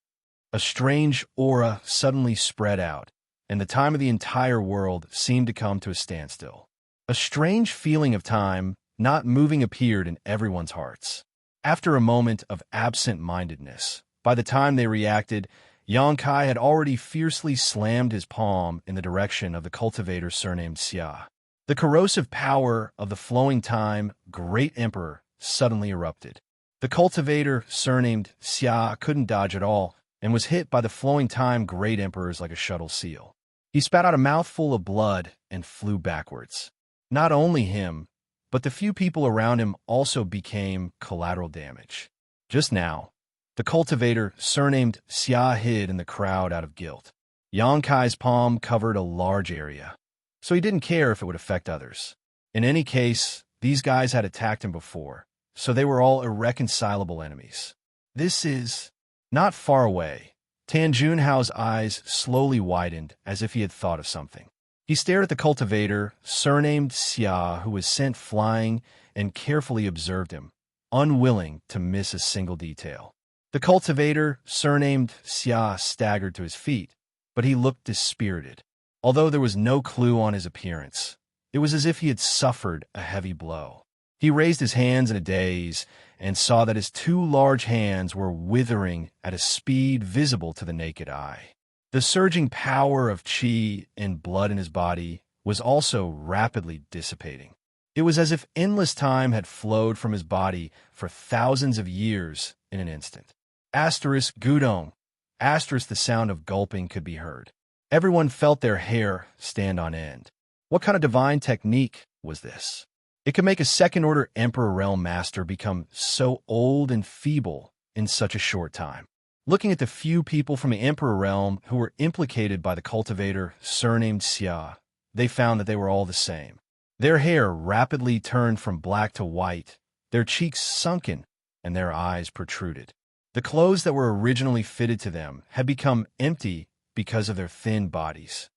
A strange aura suddenly spread out, and the time of the entire world seemed to come to a standstill. A strange feeling of time not moving appeared in everyone's hearts. After a moment of absent-mindedness, by the time they reacted, Xianxia had already fiercely slammed his palm in the direction of the cultivator surnamed Xia. The corrosive power of the flowing time great emperor suddenly erupted. The cultivator surnamed Xia couldn't dodge at all and was hit by the flowing time great emperors like a shuttle seal. He spat out a mouthful of blood and flew backwards. Not only him, but the few people around him also became collateral damage. Just now, the cultivator surnamed Xia hid in the crowd out of guilt. Xianxia's palm covered a large area, so he didn't care if it would affect others. In any case, these guys had attacked him before, so they were all irreconcilable enemies. This is not far away. Tan Juanhao's eyes slowly widened as if he had thought of something. He stared at the cultivator, surnamed Xia, who was sent flying, and carefully observed him, unwilling to miss a single detail. The cultivator, surnamed Xia, staggered to his feet, but he looked dispirited. Although there was no clue on his appearance, it was as if he had suffered a heavy blow. He raised his hands in a daze and saw that his 2 large hands were withering at a speed visible to the naked eye. The surging power of qi and blood in his body was also rapidly dissipating. It was as if endless time had flowed from his body for thousands of years in an instant. Asterisk Gudong. Asterisk the sound of gulping could be heard. Everyone felt their hair stand on end. What kind of divine technique was this? It could make a second-order Emperor Realm Master become so old and feeble in such a short time. Looking at the few people from the Emperor Realm who were implicated by the cultivator surnamed Xia, they found that they were all the same. Their hair rapidly turned from black to white, their cheeks sunken, and their eyes protruded. The clothes that were originally fitted to them had become empty because of their thin bodies.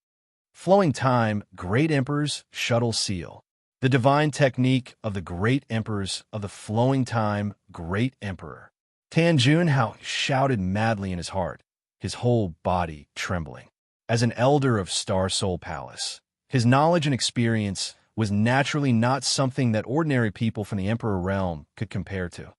Flowing Time, Great Emperor's Shuttle Seal. The divine technique of the Great Emperors of the Flowing Time, Great Emperor. Tan Junhao shouted madly in his heart, his whole body trembling. As an elder of Star Soul Palace, his knowledge and experience was naturally not something that ordinary people from the Emperor Realm could compare to.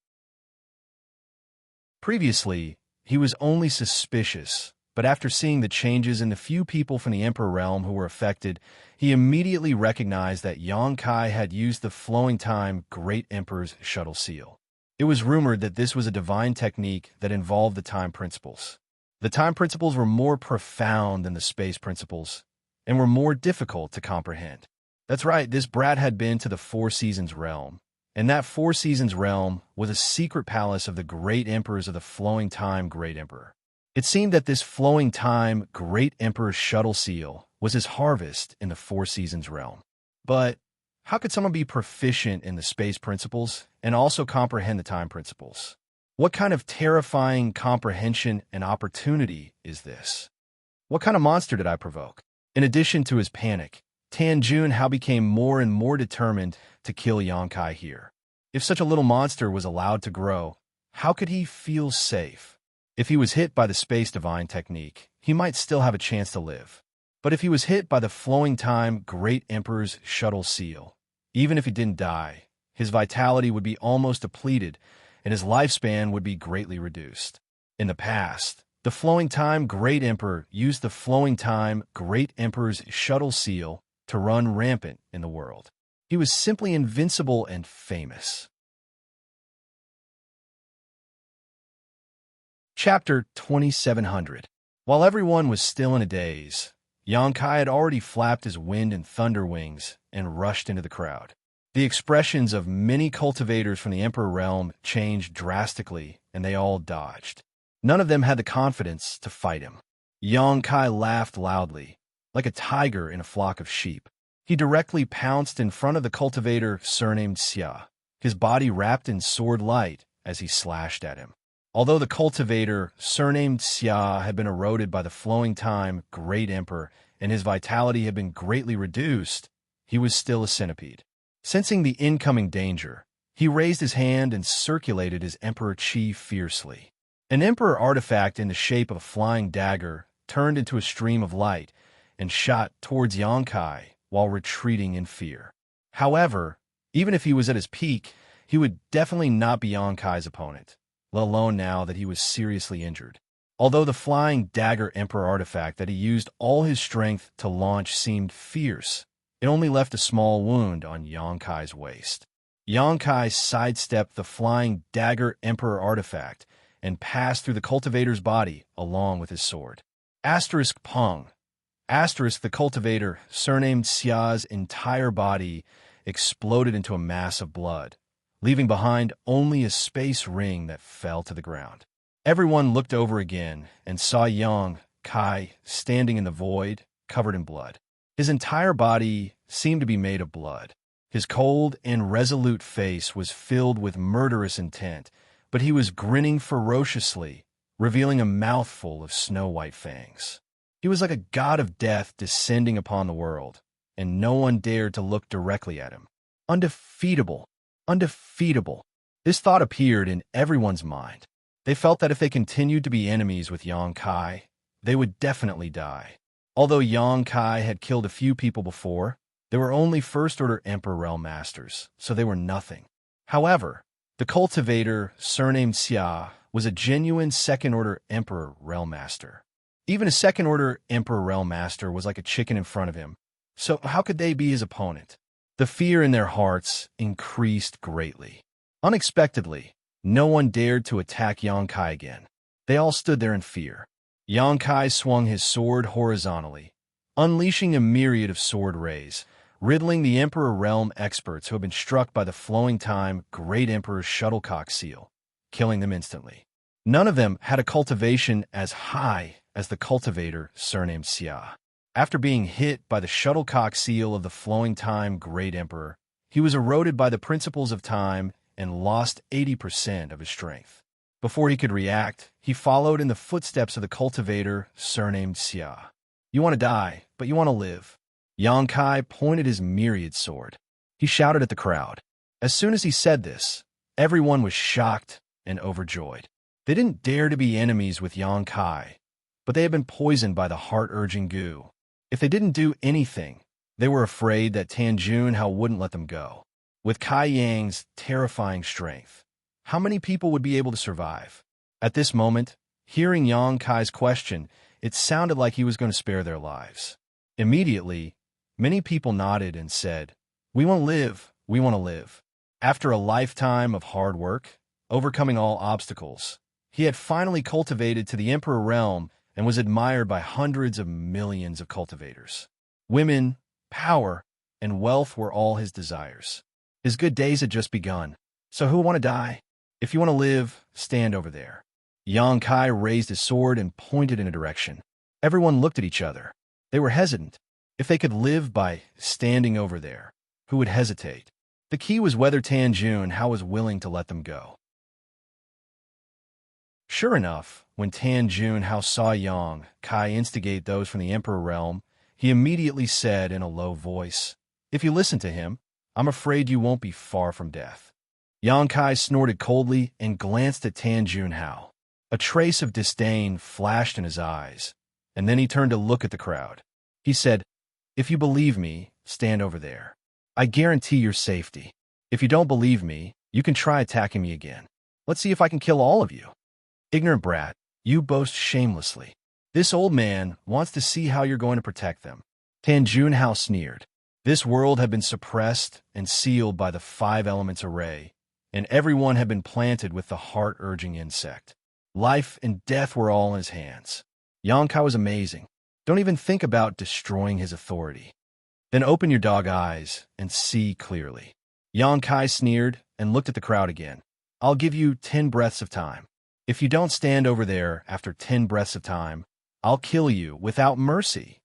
Previously, he was only suspicious, but after seeing the changes in the few people from the Emperor Realm who were affected, he immediately recognized that Xianxia had used the Flowing Time Great Emperor's Shuttle Seal. It was rumored that this was a divine technique that involved the time principles. The time principles were more profound than the space principles, and were more difficult to comprehend. That's right, this brat had been to the Four Seasons realm, and that Four Seasons realm was a secret palace of the Great Emperors of the Flowing Time Great Emperor. It seemed that this Flowing Time Great Emperor's Shuttle Seal was his harvest in the Four Seasons realm. But how could someone be proficient in the space principles and also comprehend the time principles? What kind of terrifying comprehension and opportunity is this? What kind of monster did I provoke? In addition to his panic, Tan Junhao became more and more determined to kill Xianxia here. If such a little monster was allowed to grow, how could he feel safe? If he was hit by the space divine technique, he might still have a chance to live. But if he was hit by the Flowing Time Great Emperor's Shuttle Seal, even if he didn't die, his vitality would be almost depleted, and his lifespan would be greatly reduced. In the past, the Flowing Time Great Emperor used the Flowing Time Great Emperor's Shuttle Seal to run rampant in the world. He was simply invincible and famous. Chapter 2700. While everyone was still in a daze, Xianxia had already flapped his wind and thunder wings and rushed into the crowd. The expressions of many cultivators from the Emperor Realm changed drastically, and they all dodged. None of them had the confidence to fight him. Xianxia laughed loudly, like a tiger in a flock of sheep. He directly pounced in front of the cultivator surnamed Xia, his body wrapped in sword light as he slashed at him. Although the cultivator surnamed Xia had been eroded by the Flowing Time Great Emperor and his vitality had been greatly reduced, he was still a centipede. Sensing the incoming danger, he raised his hand and circulated his Emperor Qi fiercely. An Emperor artifact in the shape of a flying dagger turned into a stream of light and shot towards Xianxia while retreating in fear. However, even if he was at his peak, he would definitely not be Xianxia's opponent, let alone now that he was seriously injured. Although the flying dagger Emperor artifact that he used all his strength to launch seemed fierce, it only left a small wound on Xianxia's waist. Xianxia sidestepped the flying dagger Emperor artifact and passed through the cultivator's body along with his sword. Asterisk Peng. Asterisk the cultivator, surnamed Xia's entire body exploded into a mass of blood, leaving behind only a space ring that fell to the ground. Everyone looked over again and saw Xianxia standing in the void, covered in blood. His entire body seemed to be made of blood. His cold and resolute face was filled with murderous intent, but he was grinning ferociously, revealing a mouthful of snow-white fangs. He was like a god of death descending upon the world, and no one dared to look directly at him. Undefeatable. Undefeatable. This thought appeared in everyone's mind. They felt that if they continued to be enemies with Xianxia, they would definitely die. Although Xianxia had killed a few people before, they were only First-Order Emperor Realm Masters, so they were nothing. However, the cultivator, surnamed Xia, was a genuine Second-Order Emperor Realm Master. Even a Second-Order Emperor Realm Master was like a chicken in front of him, so how could they be his opponent? The fear in their hearts increased greatly. Unexpectedly, no one dared to attack Xianxia again. They all stood there in fear. Xianxia swung his sword horizontally, unleashing a myriad of sword rays, riddling the Emperor Realm experts who had been struck by the flowing time Great Emperor's shuttlecock seal, killing them instantly. None of them had a cultivation as high as the cultivator surnamed Xia. After being hit by the shuttlecock seal of the flowing time Great Emperor, he was eroded by the principles of time and lost 80% of his strength. Before he could react, he followed in the footsteps of the cultivator surnamed Xia. You want to die, but you want to live. Xianxia pointed his myriad sword. He shouted at the crowd. As soon as he said this, everyone was shocked and overjoyed. They didn't dare to be enemies with Xianxia, but they had been poisoned by the heart-urging goo. If they didn't do anything, they were afraid that Tan Junhao wouldn't let them go. With Kai Yang's terrifying strength, how many people would be able to survive? At this moment, hearing Xianxia's question, it sounded like he was going to spare their lives. Immediately, many people nodded and said, "We want to live, we want to live." After a lifetime of hard work, overcoming all obstacles, he had finally cultivated to the Emperor Realm and was admired by hundreds of millions of cultivators. Women, power, and wealth were all his desires. His good days had just begun. So who want to die? If you want to live, stand over there. Xianxia raised his sword and pointed in a direction. Everyone looked at each other. They were hesitant. If they could live by standing over there, who would hesitate? The key was whether Tan Junhao was willing to let them go. Sure enough, when Tan Junhao saw Xianxia instigate those from the Emperor Realm, he immediately said in a low voice, "If you listen to him, I'm afraid you won't be far from death." Xianxia snorted coldly and glanced at Tan Junhao. A trace of disdain flashed in his eyes, and then he turned to look at the crowd. He said, "If you believe me, stand over there. I guarantee your safety. If you don't believe me, you can try attacking me again. Let's see if I can kill all of you." Ignorant brat, you boast shamelessly. This old man wants to see how you're going to protect them. Tan Junhao sneered. This world had been suppressed and sealed by the 5 elements array, and everyone had been planted with the heart-urging insect. Life and death were all in his hands. Xianxia was amazing. Don't even think about destroying his authority. Then open your dog eyes and see clearly. Xianxia sneered and looked at the crowd again. I'll give you 10 breaths of time. If you don't stand over there after 10 breaths of time, I'll kill you without mercy.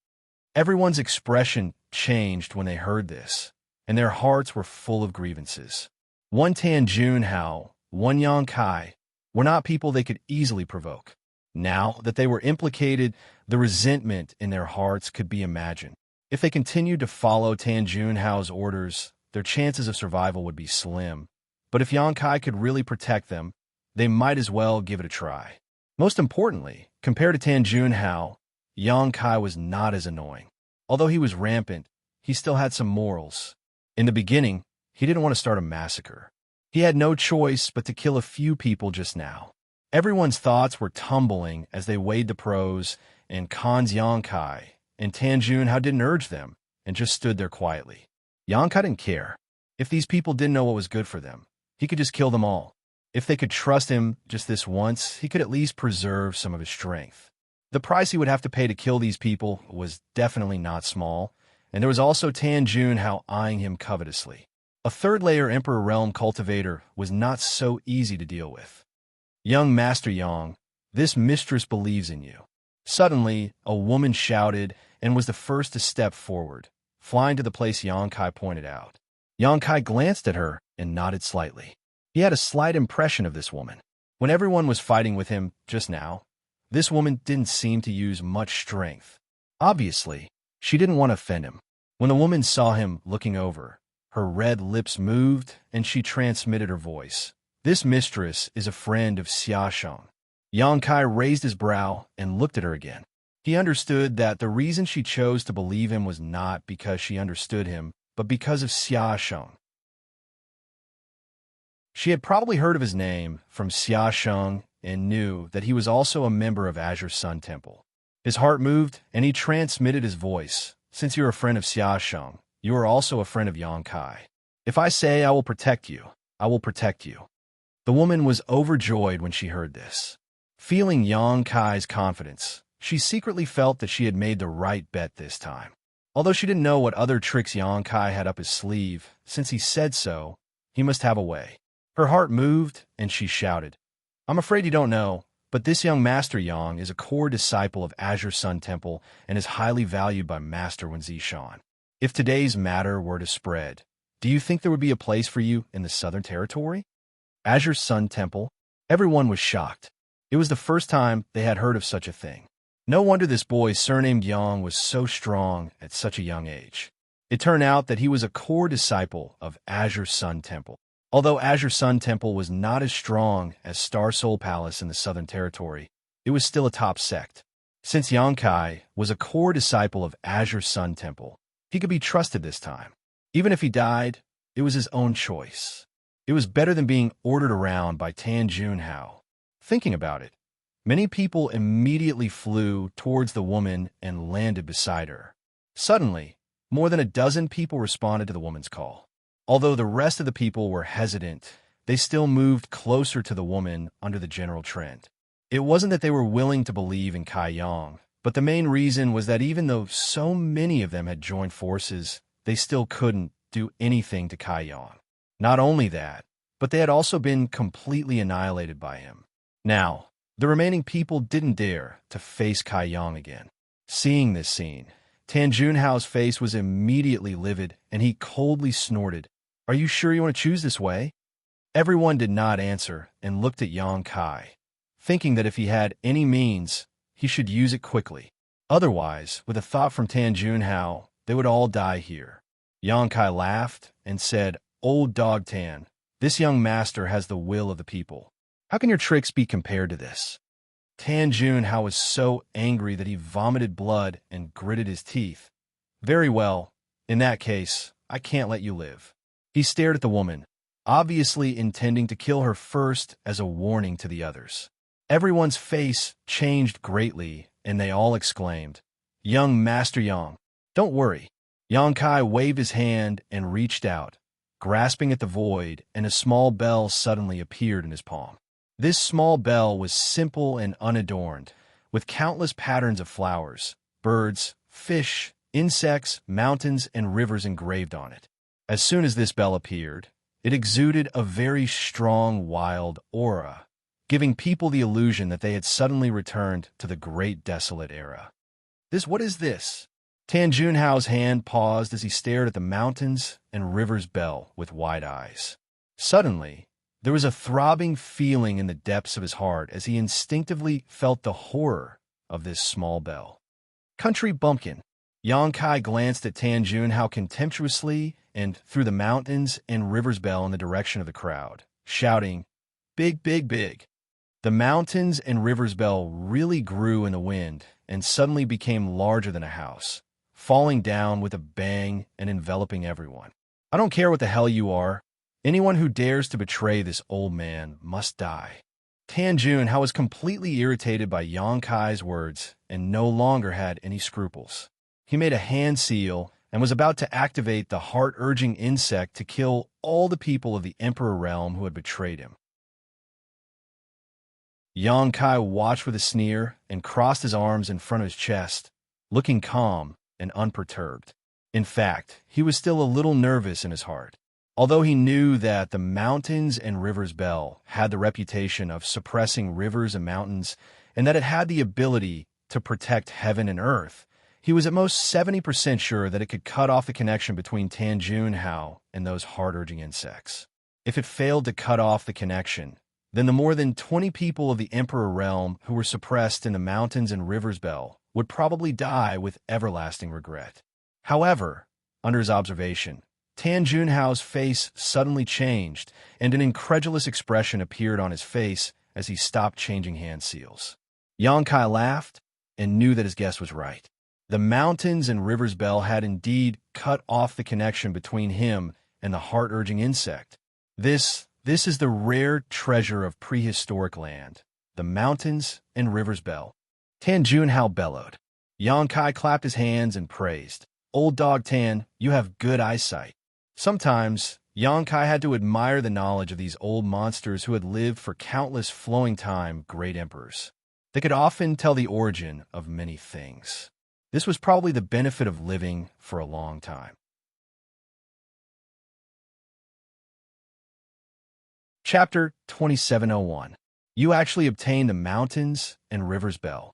Everyone's expression changed when they heard this, and their hearts were full of grievances. One Tan Junhao, one Xianxia were not people they could easily provoke. Now that they were implicated, the resentment in their hearts could be imagined. If they continued to follow Tan Junhao's orders, their chances of survival would be slim. But if Xianxia could really protect them, they might as well give it a try. Most importantly, compared to Tan Junhao, Xianxia was not as annoying. Although he was rampant, he still had some morals. In the beginning, he didn't want to start a massacre. He had no choice but to kill a few people just now. Everyone's thoughts were tumbling as they weighed the pros and cons. Xianxia and Tan Junhao didn't urge them and just stood there quietly. Xianxia didn't care. If these people didn't know what was good for them, he could just kill them all. If they could trust him just this once, he could at least preserve some of his strength. The price he would have to pay to kill these people was definitely not small, and there was also Tan Junhao eyeing him covetously. A third-layer Emperor Realm cultivator was not so easy to deal with. Young Master Yang, this mistress believes in you. Suddenly, a woman shouted and was the first to step forward, flying to the place Xianxia pointed out. Xianxia glanced at her and nodded slightly. He had a slight impression of this woman. When everyone was fighting with him just now, this woman didn't seem to use much strength. Obviously, she didn't want to offend him. When the woman saw him looking over, her red lips moved and she transmitted her voice. This mistress is a friend of Xianxia. Xianxia raised his brow and looked at her again. He understood that the reason she chose to believe him was not because she understood him, but because of Xianxia. She had probably heard of his name from Xianxia and knew that he was also a member of Azure Sun Temple. His heart moved, and he transmitted his voice. Since you're a friend of Xianxia, you are also a friend of Xianxia. If I say I will protect you, I will protect you. The woman was overjoyed when she heard this. Feeling Xianxia's confidence, she secretly felt that she had made the right bet this time. Although she didn't know what other tricks Xianxia had up his sleeve, since he said so, he must have a way. Her heart moved, and she shouted, "I'm afraid you don't know, but this young Master Yang is a core disciple of Azure Sun Temple and is highly valued by Master Wen Zishan. If today's matter were to spread, do you think there would be a place for you in the Southern Territory?" Azure Sun Temple? Everyone was shocked. It was the first time they had heard of such a thing. No wonder this boy surnamed Yang was so strong at such a young age. It turned out that he was a core disciple of Azure Sun Temple. Although Azure Sun Temple was not as strong as Star Soul Palace in the Southern Territory, it was still a top sect. Since Xianxia was a core disciple of Azure Sun Temple, he could be trusted this time. Even if he died, it was his own choice. It was better than being ordered around by Tan Junhao. Thinking about it, many people immediately flew towards the woman and landed beside her. Suddenly, more than a dozen people responded to the woman's call. Although the rest of the people were hesitant, they still moved closer to the woman under the general trend. It wasn't that they were willing to believe in Kai Yang, but the main reason was that even though so many of them had joined forces, they still couldn't do anything to Kai Yang. Not only that, but they had also been completely annihilated by him. Now, the remaining people didn't dare to face Kai Yang again. Seeing this scene, Tan Junhao's face was immediately livid, and he coldly snorted, "Are you sure you want to choose this way?" Everyone did not answer and looked at Xianxia, thinking that if he had any means, he should use it quickly. Otherwise, with a thought from Tan Junhao, they would all die here. Xianxia laughed and said, "Old dog Tan, this young master has the will of the people. How can your tricks be compared to this?" Tan Junhao was so angry that he vomited blood and gritted his teeth. "Very well. In that case, I can't let you live." He stared at the woman, obviously intending to kill her first as a warning to the others. Everyone's face changed greatly, and they all exclaimed, "Young Master Yang, don't worry." Xianxia waved his hand and reached out, grasping at the void, and a small bell suddenly appeared in his palm. This small bell was simple and unadorned, with countless patterns of flowers, birds, fish, insects, mountains, and rivers engraved on it. As soon as this bell appeared, it exuded a very strong, wild aura, giving people the illusion that they had suddenly returned to the Great Desolate Era. What is this? Tan Junhao's hand paused as he stared at the mountains and river's bell with wide eyes. Suddenly, there was a throbbing feeling in the depths of his heart as he instinctively felt the horror of this small bell. Country bumpkin. Xianxia glanced at Tan Junhao contemptuously and threw the mountains and river's bell in the direction of the crowd, shouting, "Big, big, big." The mountains and river's bell really grew in the wind and suddenly became larger than a house, falling down with a bang and enveloping everyone. "I don't care what the hell you are. Anyone who dares to betray this old man must die." Tan Junhao was completely irritated by Xianxia's words and no longer had any scruples. He made a hand seal and was about to activate the heart-urging insect to kill all the people of the Emperor realm who had betrayed him. Xianxia watched with a sneer and crossed his arms in front of his chest, looking calm and unperturbed. In fact, he was still a little nervous in his heart. Although he knew that the mountains and rivers bell had the reputation of suppressing rivers and mountains and that it had the ability to protect heaven and earth, he was at most 70% sure that it could cut off the connection between Tan Junhao and those heart-urging insects. If it failed to cut off the connection, then the more than 20 people of the Emperor realm who were suppressed in the mountains and rivers bell would probably die with everlasting regret. However, under his observation, Tan Junhao's face suddenly changed, and an incredulous expression appeared on his face as he stopped changing hand seals. Xianxia laughed and knew that his guess was right. The mountains and rivers bell had indeed cut off the connection between him and the heart-urging insect. This is the rare treasure of prehistoric land, the mountains and rivers bell. Tan Junhao bellowed. Xianxia clapped his hands and praised, "Old dog Tan, you have good eyesight." Sometimes, Xianxia had to admire the knowledge of these old monsters who had lived for countless flowing time great emperors. They could often tell the origin of many things. This was probably the benefit of living for a long time. Chapter 2701. You actually obtained the mountains and rivers bell.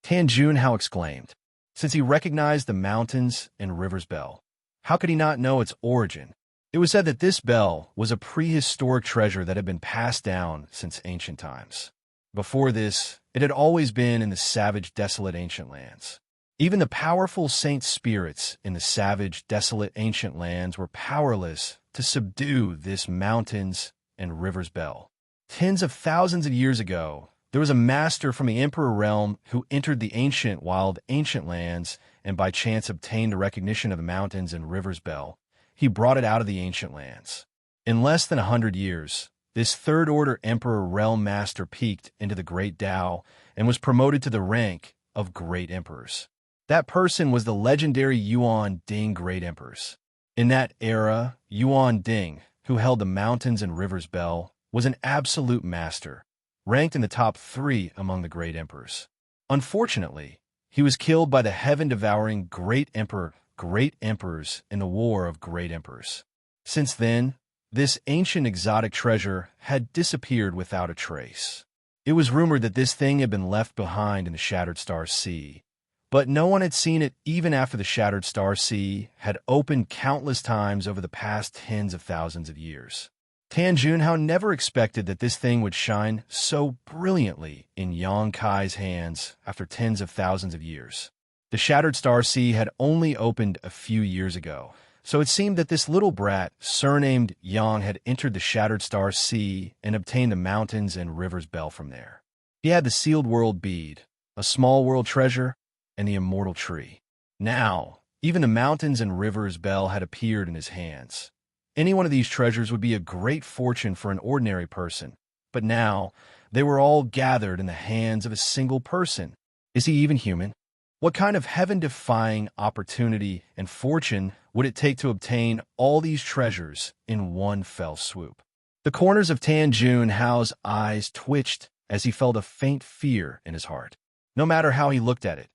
Tan Junhao exclaimed. Since he recognized the mountains and rivers bell, how could he not know its origin? It was said that this bell was a prehistoric treasure that had been passed down since ancient times. Before this, it had always been in the savage, desolate ancient lands. Even the powerful saint spirits in the savage, desolate ancient lands were powerless to subdue this mountains and rivers bell. Tens of thousands of years ago, there was a master from the Emperor realm who entered the ancient, wild, ancient lands and by chance obtained the recognition of the mountains and rivers bell. He brought it out of the ancient lands. In less than 100 years, this third-order Emperor realm master peaked into the Great Tao and was promoted to the rank of Great Emperors. That person was the legendary Yuan Ding Great Emperors. In that era, Yuan Ding, who held the mountains and rivers bell, was an absolute master, ranked in the top 3 among the great emperors. Unfortunately, he was killed by the heaven-devouring Great Emperors in the War of Great Emperors. Since then, this ancient exotic treasure had disappeared without a trace. It was rumored that this thing had been left behind in the Shattered Star Sea, but no one had seen it even after the Shattered Star Sea had opened countless times over the past tens of thousands of years. Tan Junhao never expected that this thing would shine so brilliantly in Yang Kai's hands after tens of thousands of years. The Shattered Star Sea had only opened a few years ago, so it seemed that this little brat, surnamed Yang, had entered the Shattered Star Sea and obtained the mountains and rivers bell from there. He had the sealed world bead, a small world treasure, and the immortal tree. Now, even the mountains and rivers bell had appeared in his hands. Any one of these treasures would be a great fortune for an ordinary person, but now they were all gathered in the hands of a single person. Is he even human? What kind of heaven-defying opportunity and fortune would it take to obtain all these treasures in one fell swoop? The corners of Tan Junhao's eyes twitched as he felt a faint fear in his heart. No matter how he looked at it,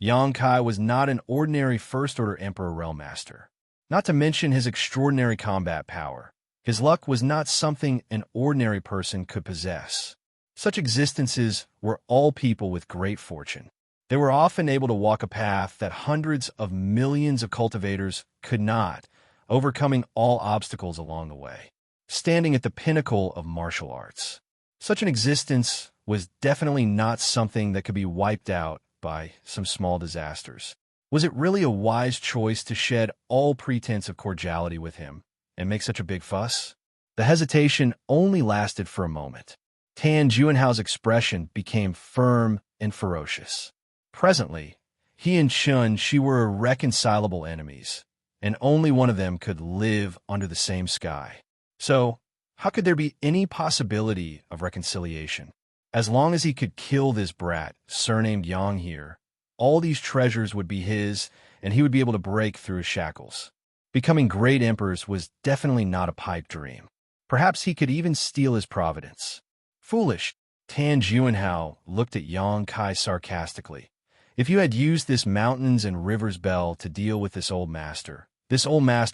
Yang Kai was not an ordinary First-Order Emperor Realm Master. Not to mention his extraordinary combat power. His luck was not something an ordinary person could possess. Such existences were all people with great fortune. They were often able to walk a path that hundreds of millions of cultivators could not, overcoming all obstacles along the way, standing at the pinnacle of martial arts. Such an existence was definitely not something that could be wiped out by some small disasters. Was it really a wise choice to shed all pretense of cordiality with him and make such a big fuss? The hesitation only lasted for a moment. Tan Junhao's expression became firm and ferocious. Presently, he and Xianxia were irreconcilable enemies, and only one of them could live under the same sky. So, how could there be any possibility of reconciliation? As long as he could kill this brat, surnamed Yang here, all these treasures would be his, and he would be able to break through his shackles. Becoming great emperors was definitely not a pipe dream. Perhaps he could even steal his providence. Foolish, Tan Junhao looked at Yang Kai sarcastically. If you had used this mountains and rivers bell to deal with this old master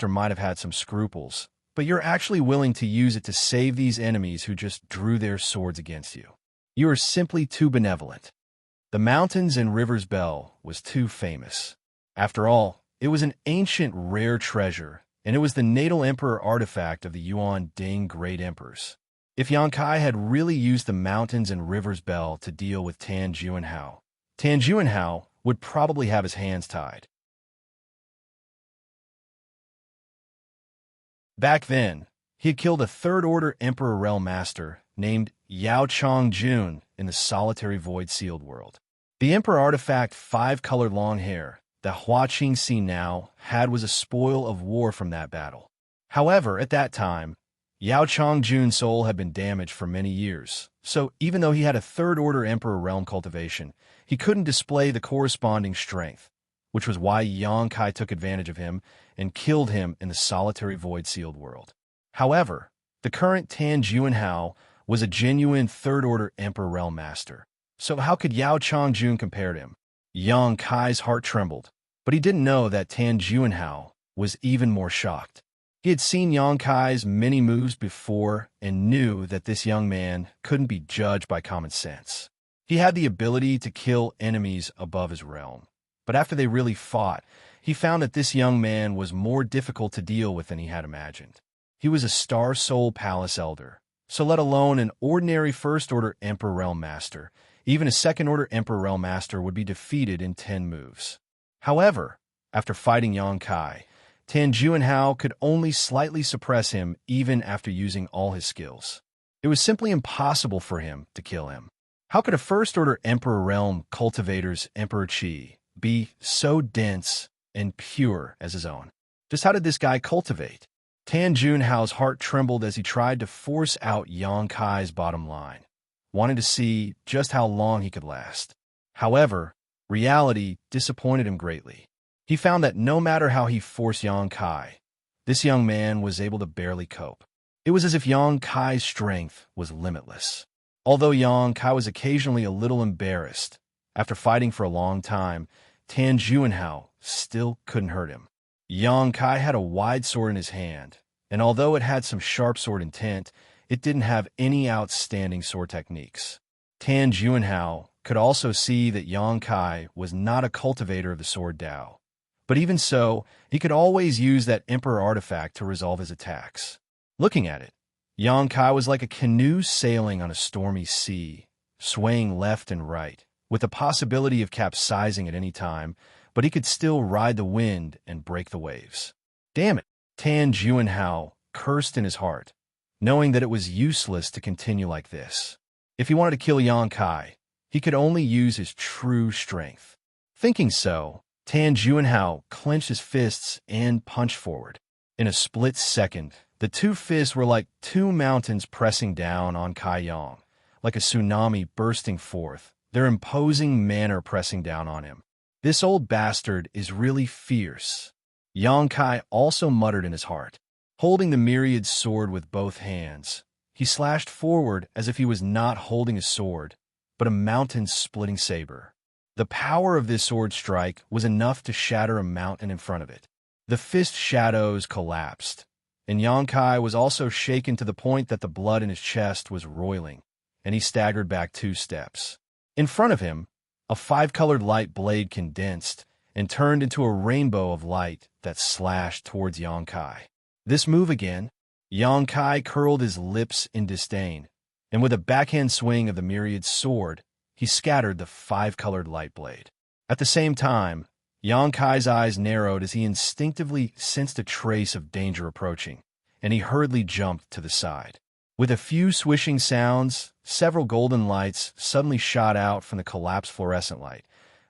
might have had some scruples, but you're actually willing to use it to save these enemies who just drew their swords against you. You are simply too benevolent. The mountains and rivers bell was too famous. After all, it was an ancient rare treasure, and it was the natal emperor artifact of the Yuan Ding Great Emperors. If Yang Kai had really used the mountains and rivers bell to deal with Tan Junhao would probably have his hands tied. Back then, he had killed a third-order Emperor Realm Master named Yao Chongjun in the solitary void-sealed world. The Emperor artifact 5-colored long hair that Hua Qingxi now had was a spoil of war from that battle. However, at that time, Yao Chongjun's soul had been damaged for many years, so even though he had a third-order Emperor Realm cultivation, he couldn't display the corresponding strength, which was why Yang Kai took advantage of him and killed him in the solitary void-sealed world. However, the current Tan Junhao was a genuine third-order Emperor Realm Master. So how could Yao Chongjun compare to him? Yang Kai's heart trembled, but he didn't know that Tan Juanhao was even more shocked. He had seen Yang Kai's many moves before and knew that this young man couldn't be judged by common sense. He had the ability to kill enemies above his realm, but after they really fought, he found that this young man was more difficult to deal with than he had imagined. He was a Star Soul Palace Elder, so let alone an ordinary First-Order Emperor Realm Master, even a Second-Order Emperor Realm Master would be defeated in 10 moves. However, after fighting Yang Kai, Tan Juanhao could only slightly suppress him even after using all his skills. It was simply impossible for him to kill him. How could a First-Order Emperor Realm Cultivator's Emperor Qi be so dense and pure as his own? Just how did this guy cultivate? Tan Juanhao's heart trembled as he tried to force out Yang Kai's bottom line, wanting to see just how long he could last. However, reality disappointed him greatly. He found that no matter how he forced Yang Kai, this young man was able to barely cope. It was as if Yang Kai's strength was limitless. Although Yang Kai was occasionally a little embarrassed, after fighting for a long time, Tan Juanhao still couldn't hurt him. Yang Kai had a wide sword in his hand, and although it had some sharp sword intent, it didn't have any outstanding sword techniques. Tan Juanhao could also see that Yang Kai was not a cultivator of the sword Dao. But even so, he could always use that Emperor artifact to resolve his attacks. Looking at it, Yang Kai was like a canoe sailing on a stormy sea, swaying left and right, with the possibility of capsizing at any time, but he could still ride the wind and break the waves. Damn it! Tan Juanhao cursed in his heart, knowing that it was useless to continue like this. If he wanted to kill Yang Kai, he could only use his true strength. Thinking so, Tan Juanhao clenched his fists and punched forward. In a split second, the two fists were like two mountains pressing down on Kai Yang, like a tsunami bursting forth, their imposing manner pressing down on him. This old bastard is really fierce. Yang Kai also muttered in his heart. Holding the myriad sword with both hands, he slashed forward as if he was not holding a sword, but a mountain-splitting saber. The power of this sword strike was enough to shatter a mountain in front of it. The fist shadows collapsed, and Yang Kai was also shaken to the point that the blood in his chest was roiling, and he staggered back 2 steps. In front of him, a 5-colored light blade condensed and turned into a rainbow of light that slashed towards Yang Kai. This move again, Yang Kai curled his lips in disdain, and with a backhand swing of the myriad sword, he scattered the 5-colored light blade. At the same time, Yang Kai's eyes narrowed as he instinctively sensed a trace of danger approaching, and he hurriedly jumped to the side. With a few swishing sounds, several golden lights suddenly shot out from the collapsed fluorescent light,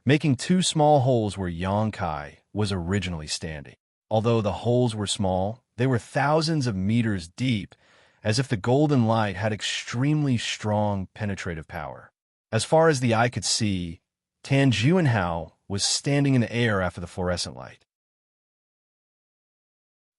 making 2 small holes where Yang Kai was originally standing. Although the holes were small, they were thousands of meters deep, as if the golden light had extremely strong penetrative power. As far as the eye could see, Tan Juanhao was standing in the air after the fluorescent light.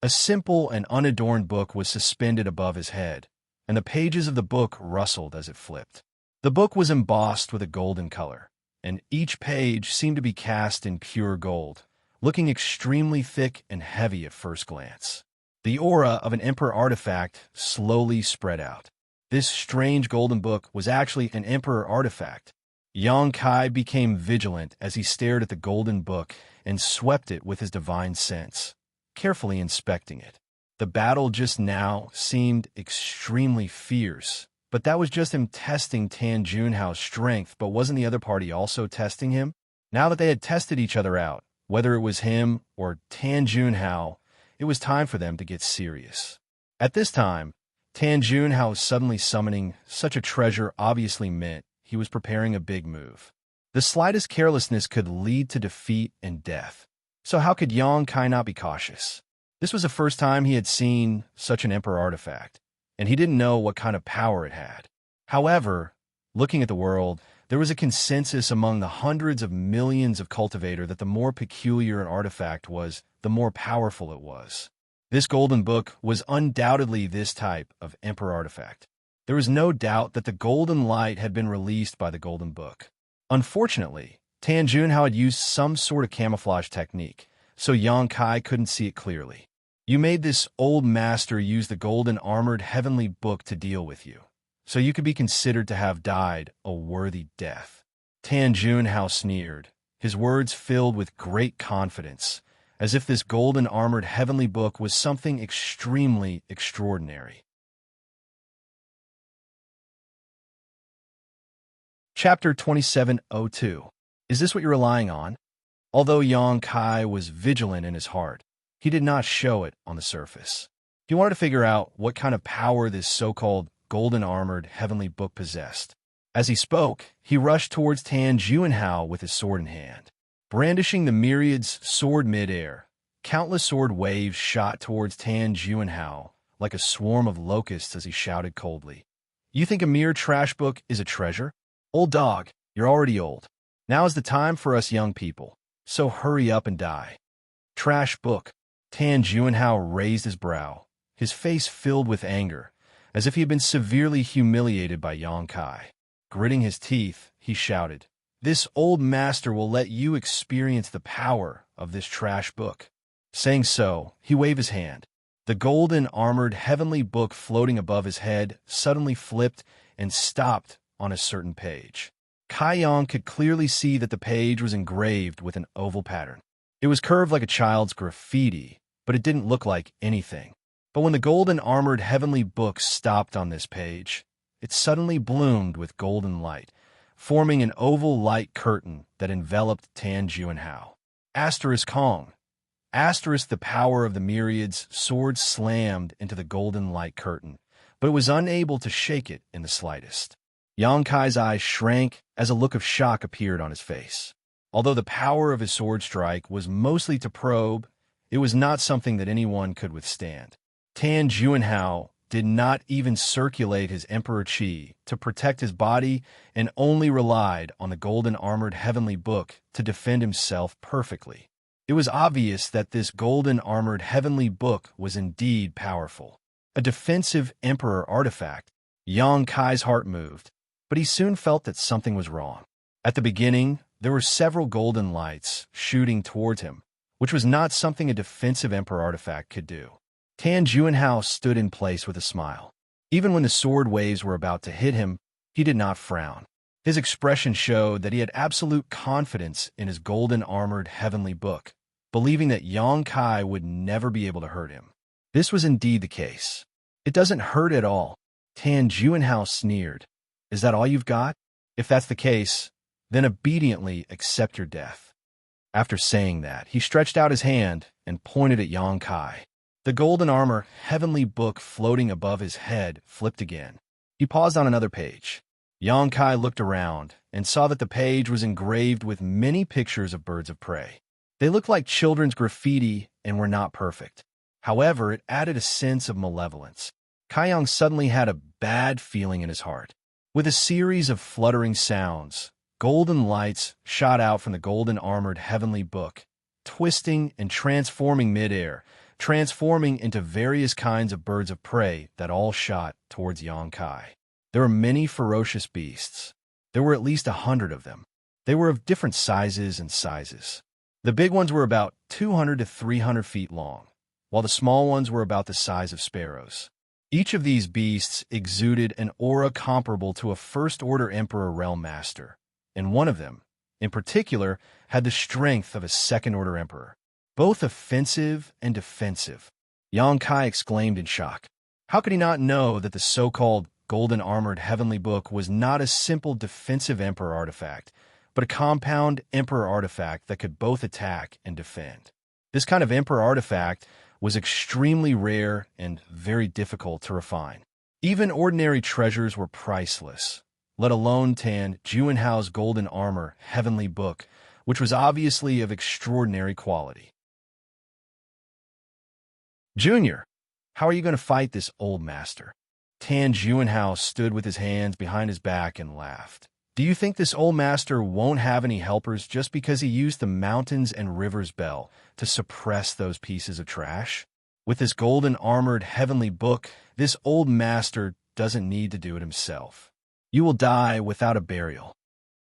A simple and unadorned book was suspended above his head, and the pages of the book rustled as it flipped. The book was embossed with a golden color, and each page seemed to be cast in pure gold, looking extremely thick and heavy at first glance. The aura of an Emperor artifact slowly spread out. This strange golden book was actually an Emperor artifact. Yang Kai became vigilant as he stared at the golden book and swept it with his divine sense, carefully inspecting it. The battle just now seemed extremely fierce, but that was just him testing Tan Juanhao's strength, but wasn't the other party also testing him? Now that they had tested each other out, whether it was him or Tan Juanhao, it was time for them to get serious. At this time, Tan Juanhao suddenly summoning such a treasure obviously meant he was preparing a big move. The slightest carelessness could lead to defeat and death. So how could Yang Kai not be cautious? This was the first time he had seen such an Emperor artifact, and he didn't know what kind of power it had. However, looking at the world, there was a consensus among the hundreds of millions of cultivators that the more peculiar an artifact was, the more powerful it was. This golden book was undoubtedly this type of Emperor artifact. There was no doubt that the golden light had been released by the golden book. Unfortunately, Tan Junhao had used some sort of camouflage technique, so Yang Kai couldn't see it clearly. You made this old master use the golden armored heavenly book to deal with you, so you could be considered to have died a worthy death. Tan Junhao sneered, his words filled with great confidence, as if this golden armored heavenly book was something extremely extraordinary. Chapter 2702. Is this what you're relying on? Although Yang Kai was vigilant in his heart, he did not show it on the surface. He wanted to figure out what kind of power this so-called golden armored heavenly book possessed. As he spoke, he rushed towards Tan Junhao with his sword in hand. Brandishing the myriad's sword mid-air, countless sword waves shot towards Tan Junhao like a swarm of locusts as he shouted coldly, "You think a mere trash book is a treasure? Old dog, you're already old. Now is the time for us young people, so hurry up and die." Trash book. Tan Junhao raised his brow, his face filled with anger, as if he had been severely humiliated by Yang Kai. Gritting his teeth, he shouted, "This old master will let you experience the power of this trash book." Saying so, he waved his hand. The golden armored heavenly book floating above his head suddenly flipped and stopped on a certain page. Kai Yang could clearly see that the page was engraved with an oval pattern. It was curved like a child's graffiti, but it didn't look like anything. But when the golden armored heavenly book stopped on this page, it suddenly bloomed with golden light, forming an oval light curtain that enveloped Tan Junhao. Asterisk Kong. Asterisk the power of the myriad's sword slammed into the golden light curtain, but it was unable to shake it in the slightest. Yang Kai's eyes shrank as a look of shock appeared on his face. Although the power of his sword strike was mostly to probe, it was not something that anyone could withstand. Tan Junhao did not even circulate his Emperor Qi to protect his body and only relied on the golden armored heavenly book to defend himself perfectly. It was obvious that this golden armored heavenly book was indeed powerful. A defensive emperor artifact. Yang Kai's heart moved, but he soon felt that something was wrong. At the beginning, there were several golden lights shooting towards him, which was not something a defensive emperor artifact could do. Tan Junhao stood in place with a smile. Even when the sword waves were about to hit him, he did not frown. His expression showed that he had absolute confidence in his golden armored heavenly book, believing that Yang Kai would never be able to hurt him. This was indeed the case. "It doesn't hurt at all." Tan Junhao sneered. "Is that all you've got? If that's the case, then obediently accept your death." After saying that, he stretched out his hand and pointed at Yang Kai. The golden armor heavenly book floating above his head flipped again. He paused on another page. Yang Kai looked around and saw that the page was engraved with many pictures of birds of prey. They looked like children's graffiti and were not perfect. However, it added a sense of malevolence. Kai Yang suddenly had a bad feeling in his heart. With a series of fluttering sounds, golden lights shot out from the golden armored heavenly book, twisting and transforming midair, transforming into various kinds of birds of prey that all shot towards Yang Kai. There were many ferocious beasts. There were at least 100 of them. They were of different sizes and sizes. The big ones were about 200 to 300 feet long, while the small ones were about the size of sparrows. Each of these beasts exuded an aura comparable to a first-order Emperor Realm Master, and one of them, in particular, had the strength of a second-order Emperor. Both offensive and defensive. Yang Kai exclaimed in shock. How could he not know that the so-called golden armored heavenly book was not a simple defensive Emperor artifact, but a compound Emperor artifact that could both attack and defend? This kind of Emperor artifact was extremely rare and very difficult to refine. Even ordinary treasures were priceless, let alone Tan Junhao's golden armor heavenly book, which was obviously of extraordinary quality. "Junior, how are you going to fight this old master?" Tan Junhao stood with his hands behind his back and laughed. "Do you think this old master won't have any helpers just because he used the mountains and rivers bell to suppress those pieces of trash? With this golden armored heavenly book, this old master doesn't need to do it himself. You will die without a burial."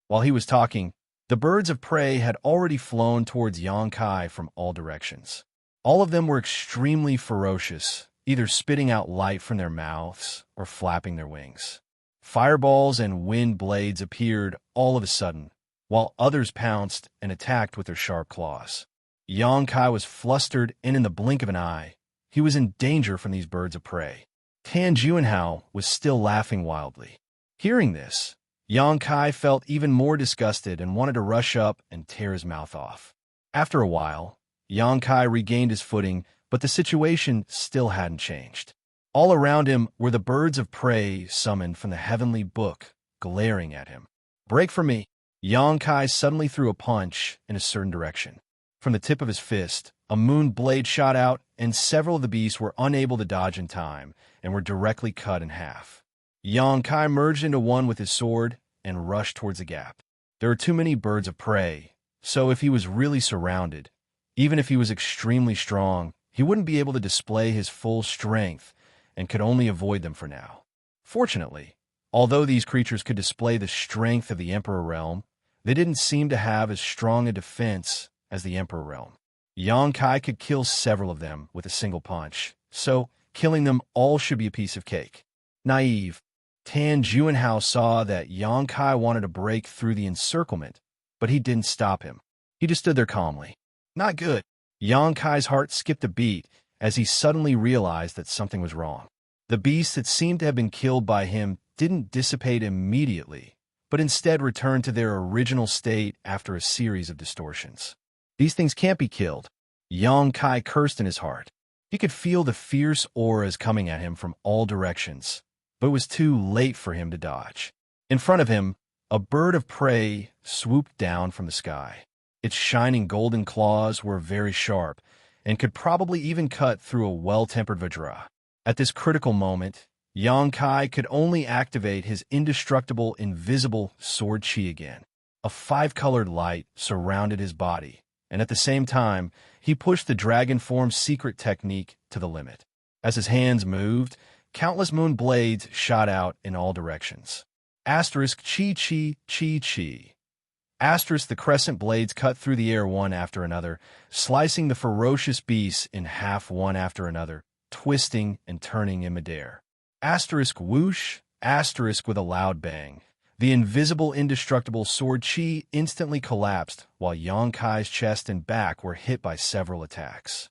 While he was talking, The birds of prey had already flown towards Xianxia from all directions. All of them were extremely ferocious, either spitting out light from their mouths or flapping their wings. Fireballs and wind blades appeared all of a sudden, while others pounced and attacked with their sharp claws. Xianxia was flustered, and in the blink of an eye, he was in danger from these birds of prey. Tan Juanhao was still laughing wildly. Hearing this, Xianxia felt even more disgusted and wanted to rush up and tear his mouth off. After a while, Xianxia regained his footing, but the situation still hadn't changed. All around him were the birds of prey summoned from the heavenly book, glaring at him. "Break from me!" Xianxia suddenly threw a punch in a certain direction. From the tip of his fist, a moon blade shot out, and several of the beasts were unable to dodge in time and were directly cut in half. Xianxia merged into one with his sword and rushed towards the gap. There were too many birds of prey, so if he was really surrounded, even if he was extremely strong, he wouldn't be able to display his full strength and could only avoid them for now. Fortunately, although these creatures could display the strength of the Emperor Realm, they didn't seem to have as strong a defense as the Emperor Realm. Xianxia could kill several of them with a single punch, so killing them all should be a piece of cake. Naive, Tan Juanhao saw that Xianxia wanted to break through the encirclement, but he didn't stop him. He just stood there calmly. Not good. Xianxia's heart skipped a beat as he suddenly realized that something was wrong. The beasts that seemed to have been killed by him didn't dissipate immediately, but instead returned to their original state after a series of distortions. These things can't be killed. Xianxia cursed in his heart. He could feel the fierce auras coming at him from all directions, but it was too late for him to dodge. In front of him, a bird of prey swooped down from the sky. Its shining golden claws were very sharp and could probably even cut through a well-tempered vajra. At this critical moment, Xianxia could only activate his indestructible, invisible sword chi again. A five-colored light surrounded his body, and at the same time, he pushed the dragon form's secret technique to the limit. As his hands moved, countless moon blades shot out in all directions. Asterisk chi chi chi chi. Asterisk the crescent blades cut through the air one after another, slicing the ferocious beasts in half one after another, twisting and turning in midair. Asterisk whoosh, asterisk with a loud bang. The invisible, indestructible sword chi instantly collapsed, while Xianxia's chest and back were hit by several attacks.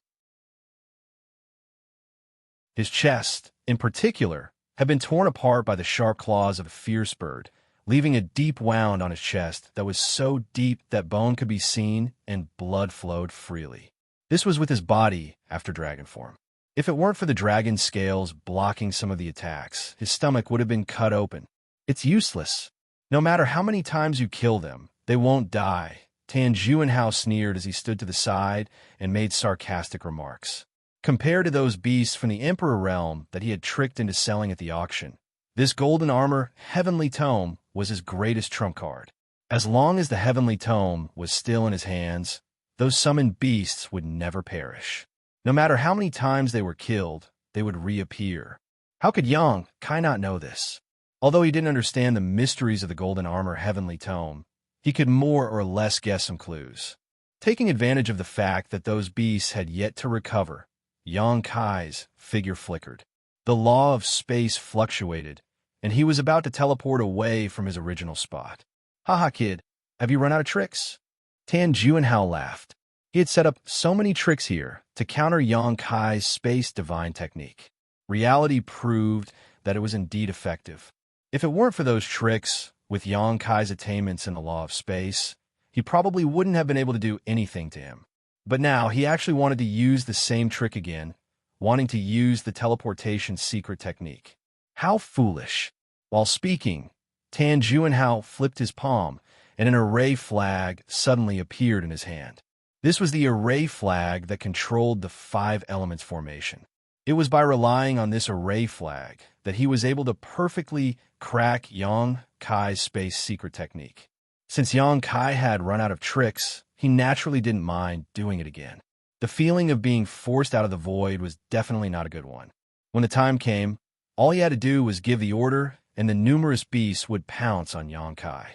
His chest, in particular, had been torn apart by the sharp claws of a fierce bird, leaving a deep wound on his chest that was so deep that bone could be seen and blood flowed freely. This was with his body after dragon form. If it weren't for the dragon scales blocking some of the attacks, his stomach would have been cut open. It's useless. No matter how many times you kill them, they won't die. Tan Juanhao sneered as he stood to the side and made sarcastic remarks. Compared to those beasts from the Emperor Realm that he had tricked into selling at the auction, this golden armor Heavenly Tome was his greatest trump card. As long as the Heavenly Tome was still in his hands, those summoned beasts would never perish. No matter how many times they were killed, they would reappear. How could Xianxia not know this? Although he didn't understand the mysteries of the golden armor Heavenly Tome, he could more or less guess some clues. Taking advantage of the fact that those beasts had yet to recover, Xianxia's figure flickered. The law of space fluctuated, and he was about to teleport away from his original spot. "Haha, kid, have you run out of tricks?" Tan Juanhao laughed. He had set up so many tricks here to counter Xianxia's space divine technique. Reality proved that it was indeed effective. If it weren't for those tricks, with Xianxia's attainments in the law of space, he probably wouldn't have been able to do anything to him. But now he actually wanted to use the same trick again, wanting to use the teleportation secret technique. How foolish. While speaking, Tan Juanhao flipped his palm, and an array flag suddenly appeared in his hand. This was the array flag that controlled the 5 elements formation. It was by relying on this array flag that he was able to perfectly crack Xianxia's space secret technique. Since Xianxia had run out of tricks, he naturally didn't mind doing it again. The feeling of being forced out of the void was definitely not a good one. When the time came, all he had to do was give the order, and the numerous beasts would pounce on Xianxia.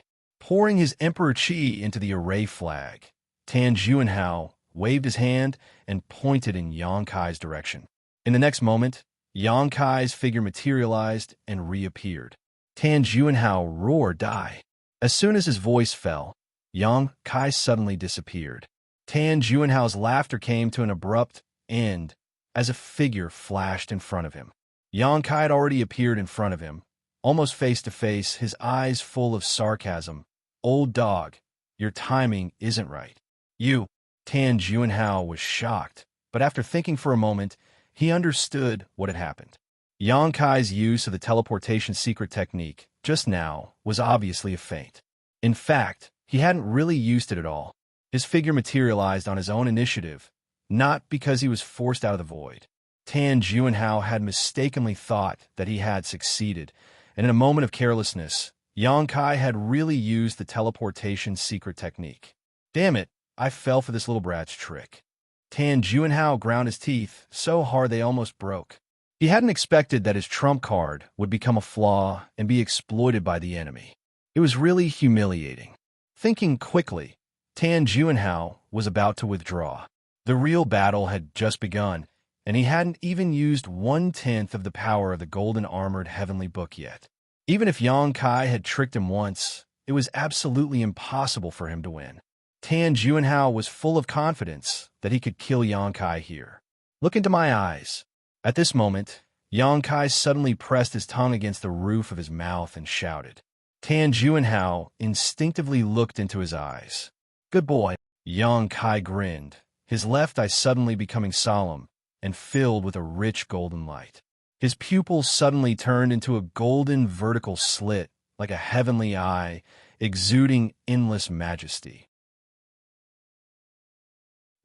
pouring his emperor qi into the array flag. Tan Juanhao waved his hand and pointed in Yang Kai's direction. In the next moment, Yang Kai's figure materialized and reappeared. Tan Juanhao roared die. As soon as his voice fell, Yang Kai suddenly disappeared. Tan Juanhao's laughter came to an abrupt end as a figure flashed in front of him. Yang Kai had already appeared in front of him, almost face to face, his eyes full of sarcasm. "Old dog, your timing isn't right." "You." Tan Juanhao was shocked, but after thinking for a moment, he understood what had happened. Yang Kai's use of the teleportation secret technique just now was obviously a feint. In fact, he hadn't really used it at all. His figure materialized on his own initiative, not because he was forced out of the void. Tan Juanhao had mistakenly thought that he had succeeded, and in a moment of carelessness, Yang Kai had really used the teleportation secret technique. "Damn it, I fell for this little brat's trick." Tan Juanhao ground his teeth so hard they almost broke. He hadn't expected that his trump card would become a flaw and be exploited by the enemy. It was really humiliating. Thinking quickly, Tan Juanhao was about to withdraw. The real battle had just begun, and he hadn't even used 1/10 of the power of the golden armored heavenly book yet. Even if Yang Kai had tricked him once, it was absolutely impossible for him to win. Tan Juanhao was full of confidence that he could kill Yang Kai here. "Look into my eyes." At this moment, Yang Kai suddenly pressed his tongue against the roof of his mouth and shouted. Tan Juanhao instinctively looked into his eyes. "Good boy." Yang Kai grinned, his left eye suddenly becoming solemn and filled with a rich golden light. His pupils suddenly turned into a golden vertical slit, like a heavenly eye, exuding endless majesty.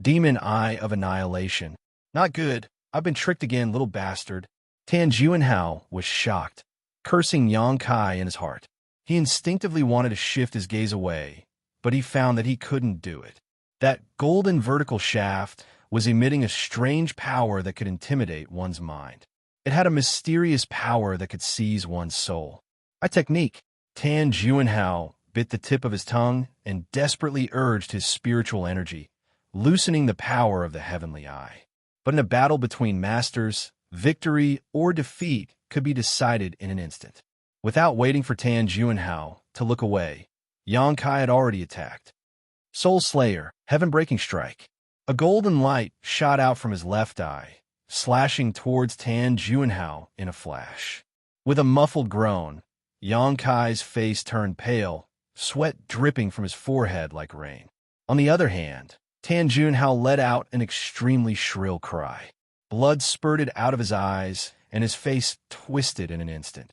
Demon Eye of Annihilation. "Not good. I've been tricked again, little bastard." Tan Juanhao was shocked, cursing Yang Kai in his heart. He instinctively wanted to shift his gaze away, but he found that he couldn't do it. That golden vertical shaft was emitting a strange power that could intimidate one's mind. It had a mysterious power that could seize one's soul. A technique. Tan Juanhao bit the tip of his tongue and desperately urged his spiritual energy, loosening the power of the heavenly eye. But in a battle between masters, victory or defeat could be decided in an instant. Without waiting for Tan Juanhao to look away, Yang Kai had already attacked. Soul Slayer, Heaven-Breaking Strike. A golden light shot out from his left eye, slashing towards Tan Juanhao in a flash. With a muffled groan, Yang Kai's face turned pale, sweat dripping from his forehead like rain. On the other hand, Tan Juanhao let out an extremely shrill cry. Blood spurted out of his eyes, and his face twisted in an instant.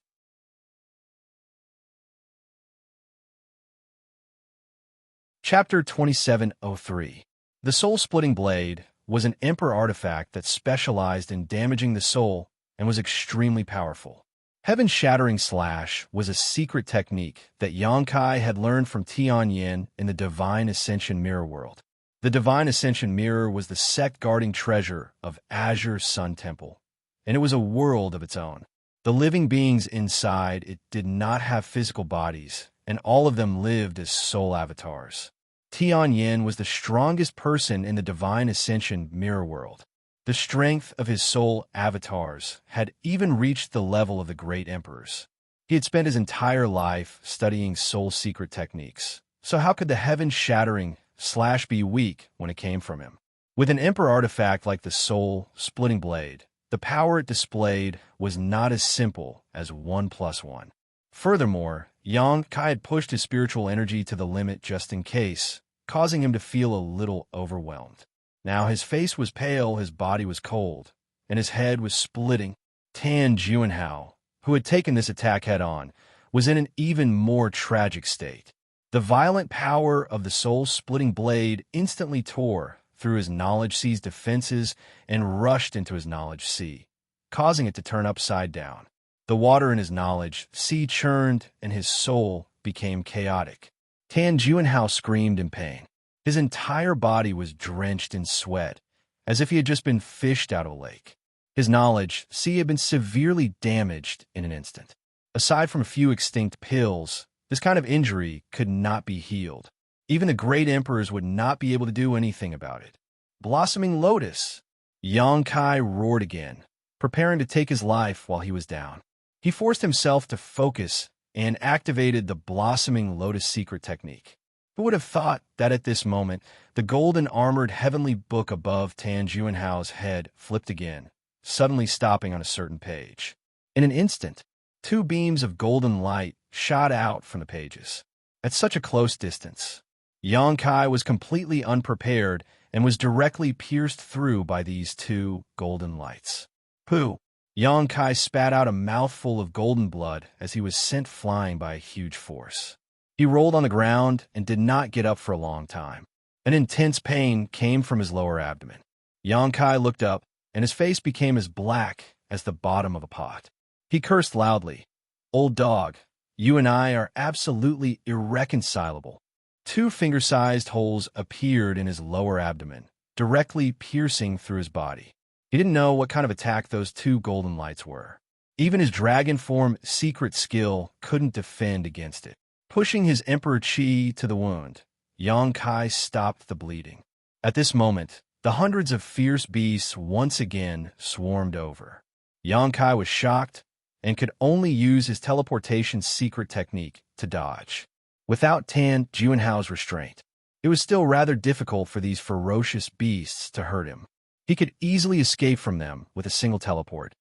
Chapter 2703. The Soul-Splitting Blade was an Emperor artifact that specialized in damaging the soul and was extremely powerful. Heaven-Shattering Slash was a secret technique that Yang Kai had learned from Tianyin in the Divine Ascension Mirror World. The Divine Ascension Mirror was the sect-guarding treasure of Azure Sun Temple, and it was a world of its own. The living beings inside it did not have physical bodies, and all of them lived as soul avatars. Tianyin was the strongest person in the Divine Ascension Mirror World. The strength of his soul avatars had even reached the level of the great emperors. He had spent his entire life studying soul secret techniques, so how could the Heaven-Shattering Slash be weak when it came from him? With an emperor artifact like the Soul-Splitting Blade, the power it displayed was not as simple as 1 + 1. Furthermore, Yang Kai had pushed his spiritual energy to the limit just in case, causing him to feel a little overwhelmed. Now his face was pale, his body was cold, and his head was splitting. Tan Juanhao, who had taken this attack head-on, was in an even more tragic state. The violent power of the soul-splitting blade instantly tore through his knowledge sea's defenses and rushed into his knowledge sea, causing it to turn upside down. The water in his knowledge sea churned, and his soul became chaotic. Tan Juanhao screamed in pain. His entire body was drenched in sweat, as if he had just been fished out of a lake. His knowledge sea had been severely damaged in an instant. Aside from a few extinct pills, This kind of injury could not be healed. Even the great emperors would not be able to do anything about it. Blossoming Lotus! Xianxia roared again, preparing to take his life while he was down. He forced himself to focus and activated the Blossoming Lotus secret technique. Who would have thought that at this moment, the golden armored heavenly book above Tan Juanhao's head flipped again, suddenly stopping on a certain page. In an instant, two beams of golden light shot out from the pages. At such a close distance, Xianxia was completely unprepared and was directly pierced through by these two golden lights. Pooh! Xianxia spat out a mouthful of golden blood as he was sent flying by a huge force. He rolled on the ground and did not get up for a long time. An intense pain came from his lower abdomen. Xianxia looked up, and his face became as black as the bottom of a pot. He cursed loudly. "Old dog, you and I are absolutely irreconcilable." Two finger-sized holes appeared in his lower abdomen, directly piercing through his body. He didn't know what kind of attack those two golden lights were. Even his dragon form secret skill couldn't defend against it. Pushing his emperor chi to the wound, Xianxia stopped the bleeding. At this moment, the hundreds of fierce beasts once again swarmed over. Xianxia was shocked and could only use his teleportation secret technique to dodge. Without Tan Juanhao's restraint, it was still rather difficult for these ferocious beasts to hurt him. He could easily escape from them with a single teleport.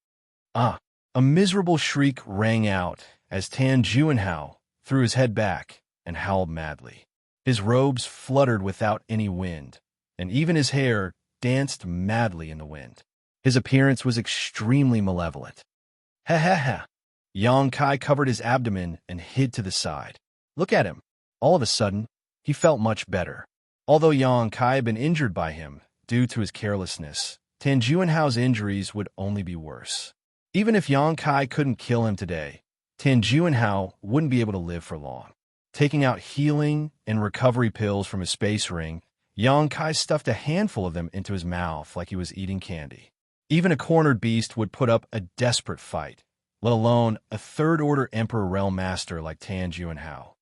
A miserable shriek rang out as Tan Juanhao threw his head back and howled madly. His robes fluttered without any wind, and even his hair danced madly in the wind. His appearance was extremely malevolent. Ha ha ha! Xianxia covered his abdomen and hid to the side. Look at him. All of a sudden, he felt much better. Although Xianxia had been injured by him due to his carelessness, Tan Juanhao's injuries would only be worse. Even if Xianxia couldn't kill him today, Tan Juanhao wouldn't be able to live for long. Taking out healing and recovery pills from his space ring, Xianxia stuffed a handful of them into his mouth like he was eating candy. Even a cornered beast would put up a desperate fight, let alone a third-order Emperor Realm Master like Tan Juanhao.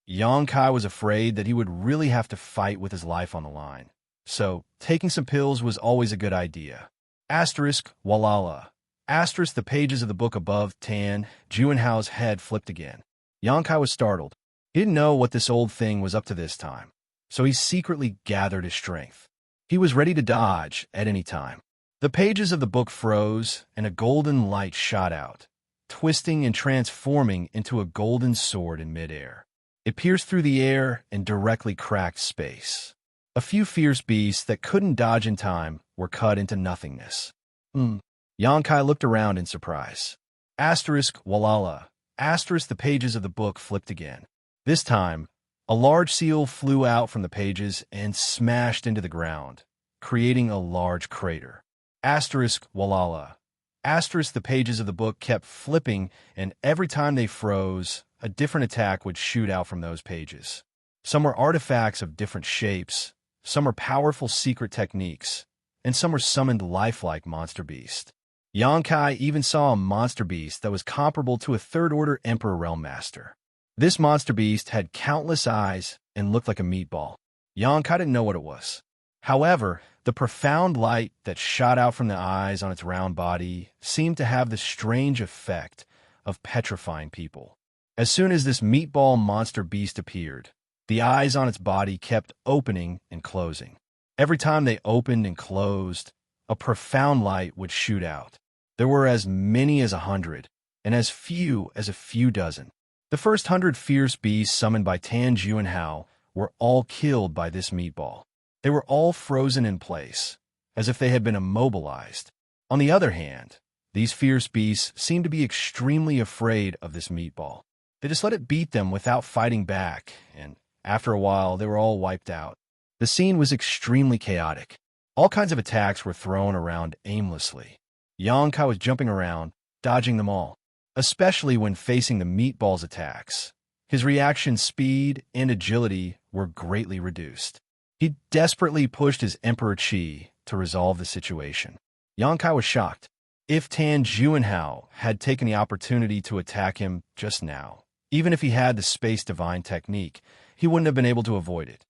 Xianxia was afraid that he would really have to fight with his life on the line, so taking some pills was always a good idea. Asterisk Walala. Asterisk the pages of the book above Tan Juanhao's head flipped again. Xianxia was startled. He didn't know what this old thing was up to this time, so he secretly gathered his strength. He was ready to dodge at any time. The pages of the book froze, and a golden light shot out, twisting and transforming into a golden sword in midair. It pierced through the air and directly cracked space. A few fierce beasts that couldn't dodge in time were cut into nothingness. Xianxia looked around in surprise. Asterisk Walala. Asterisk the pages of the book flipped again. This time, a large seal flew out from the pages and smashed into the ground, creating a large crater. Asterisk Walala. Asterisk the pages of the book kept flipping, and every time they froze, a different attack would shoot out from those pages. Some were artifacts of different shapes, some were powerful secret techniques, and some were summoned lifelike monster beast. Xianxia even saw a monster beast that was comparable to a third-order Emperor Realm Master. This monster beast had countless eyes and looked like a meatball. Xianxia didn't know what it was. However, the profound light that shot out from the eyes on its round body seemed to have the strange effect of petrifying people. As soon as this meatball monster beast appeared, the eyes on its body kept opening and closing. Every time they opened and closed, a profound light would shoot out. There were as many as 100, and as few as a few dozen. The first 100 fierce beasts summoned by Tan Juanhao were all killed by this meatball. They were all frozen in place, as if they had been immobilized. On the other hand, these fierce beasts seemed to be extremely afraid of this meatball. They just let it beat them without fighting back, and after a while, they were all wiped out. The scene was extremely chaotic. All kinds of attacks were thrown around aimlessly. Xianxia was jumping around, dodging them all, especially when facing the meatball's attacks. His reaction speed and agility were greatly reduced. He desperately pushed his Emperor Chi to resolve the situation. Xianxia was shocked. If Tan Juanhao had taken the opportunity to attack him just now, even if he had the Space Divine technique, he wouldn't have been able to avoid it.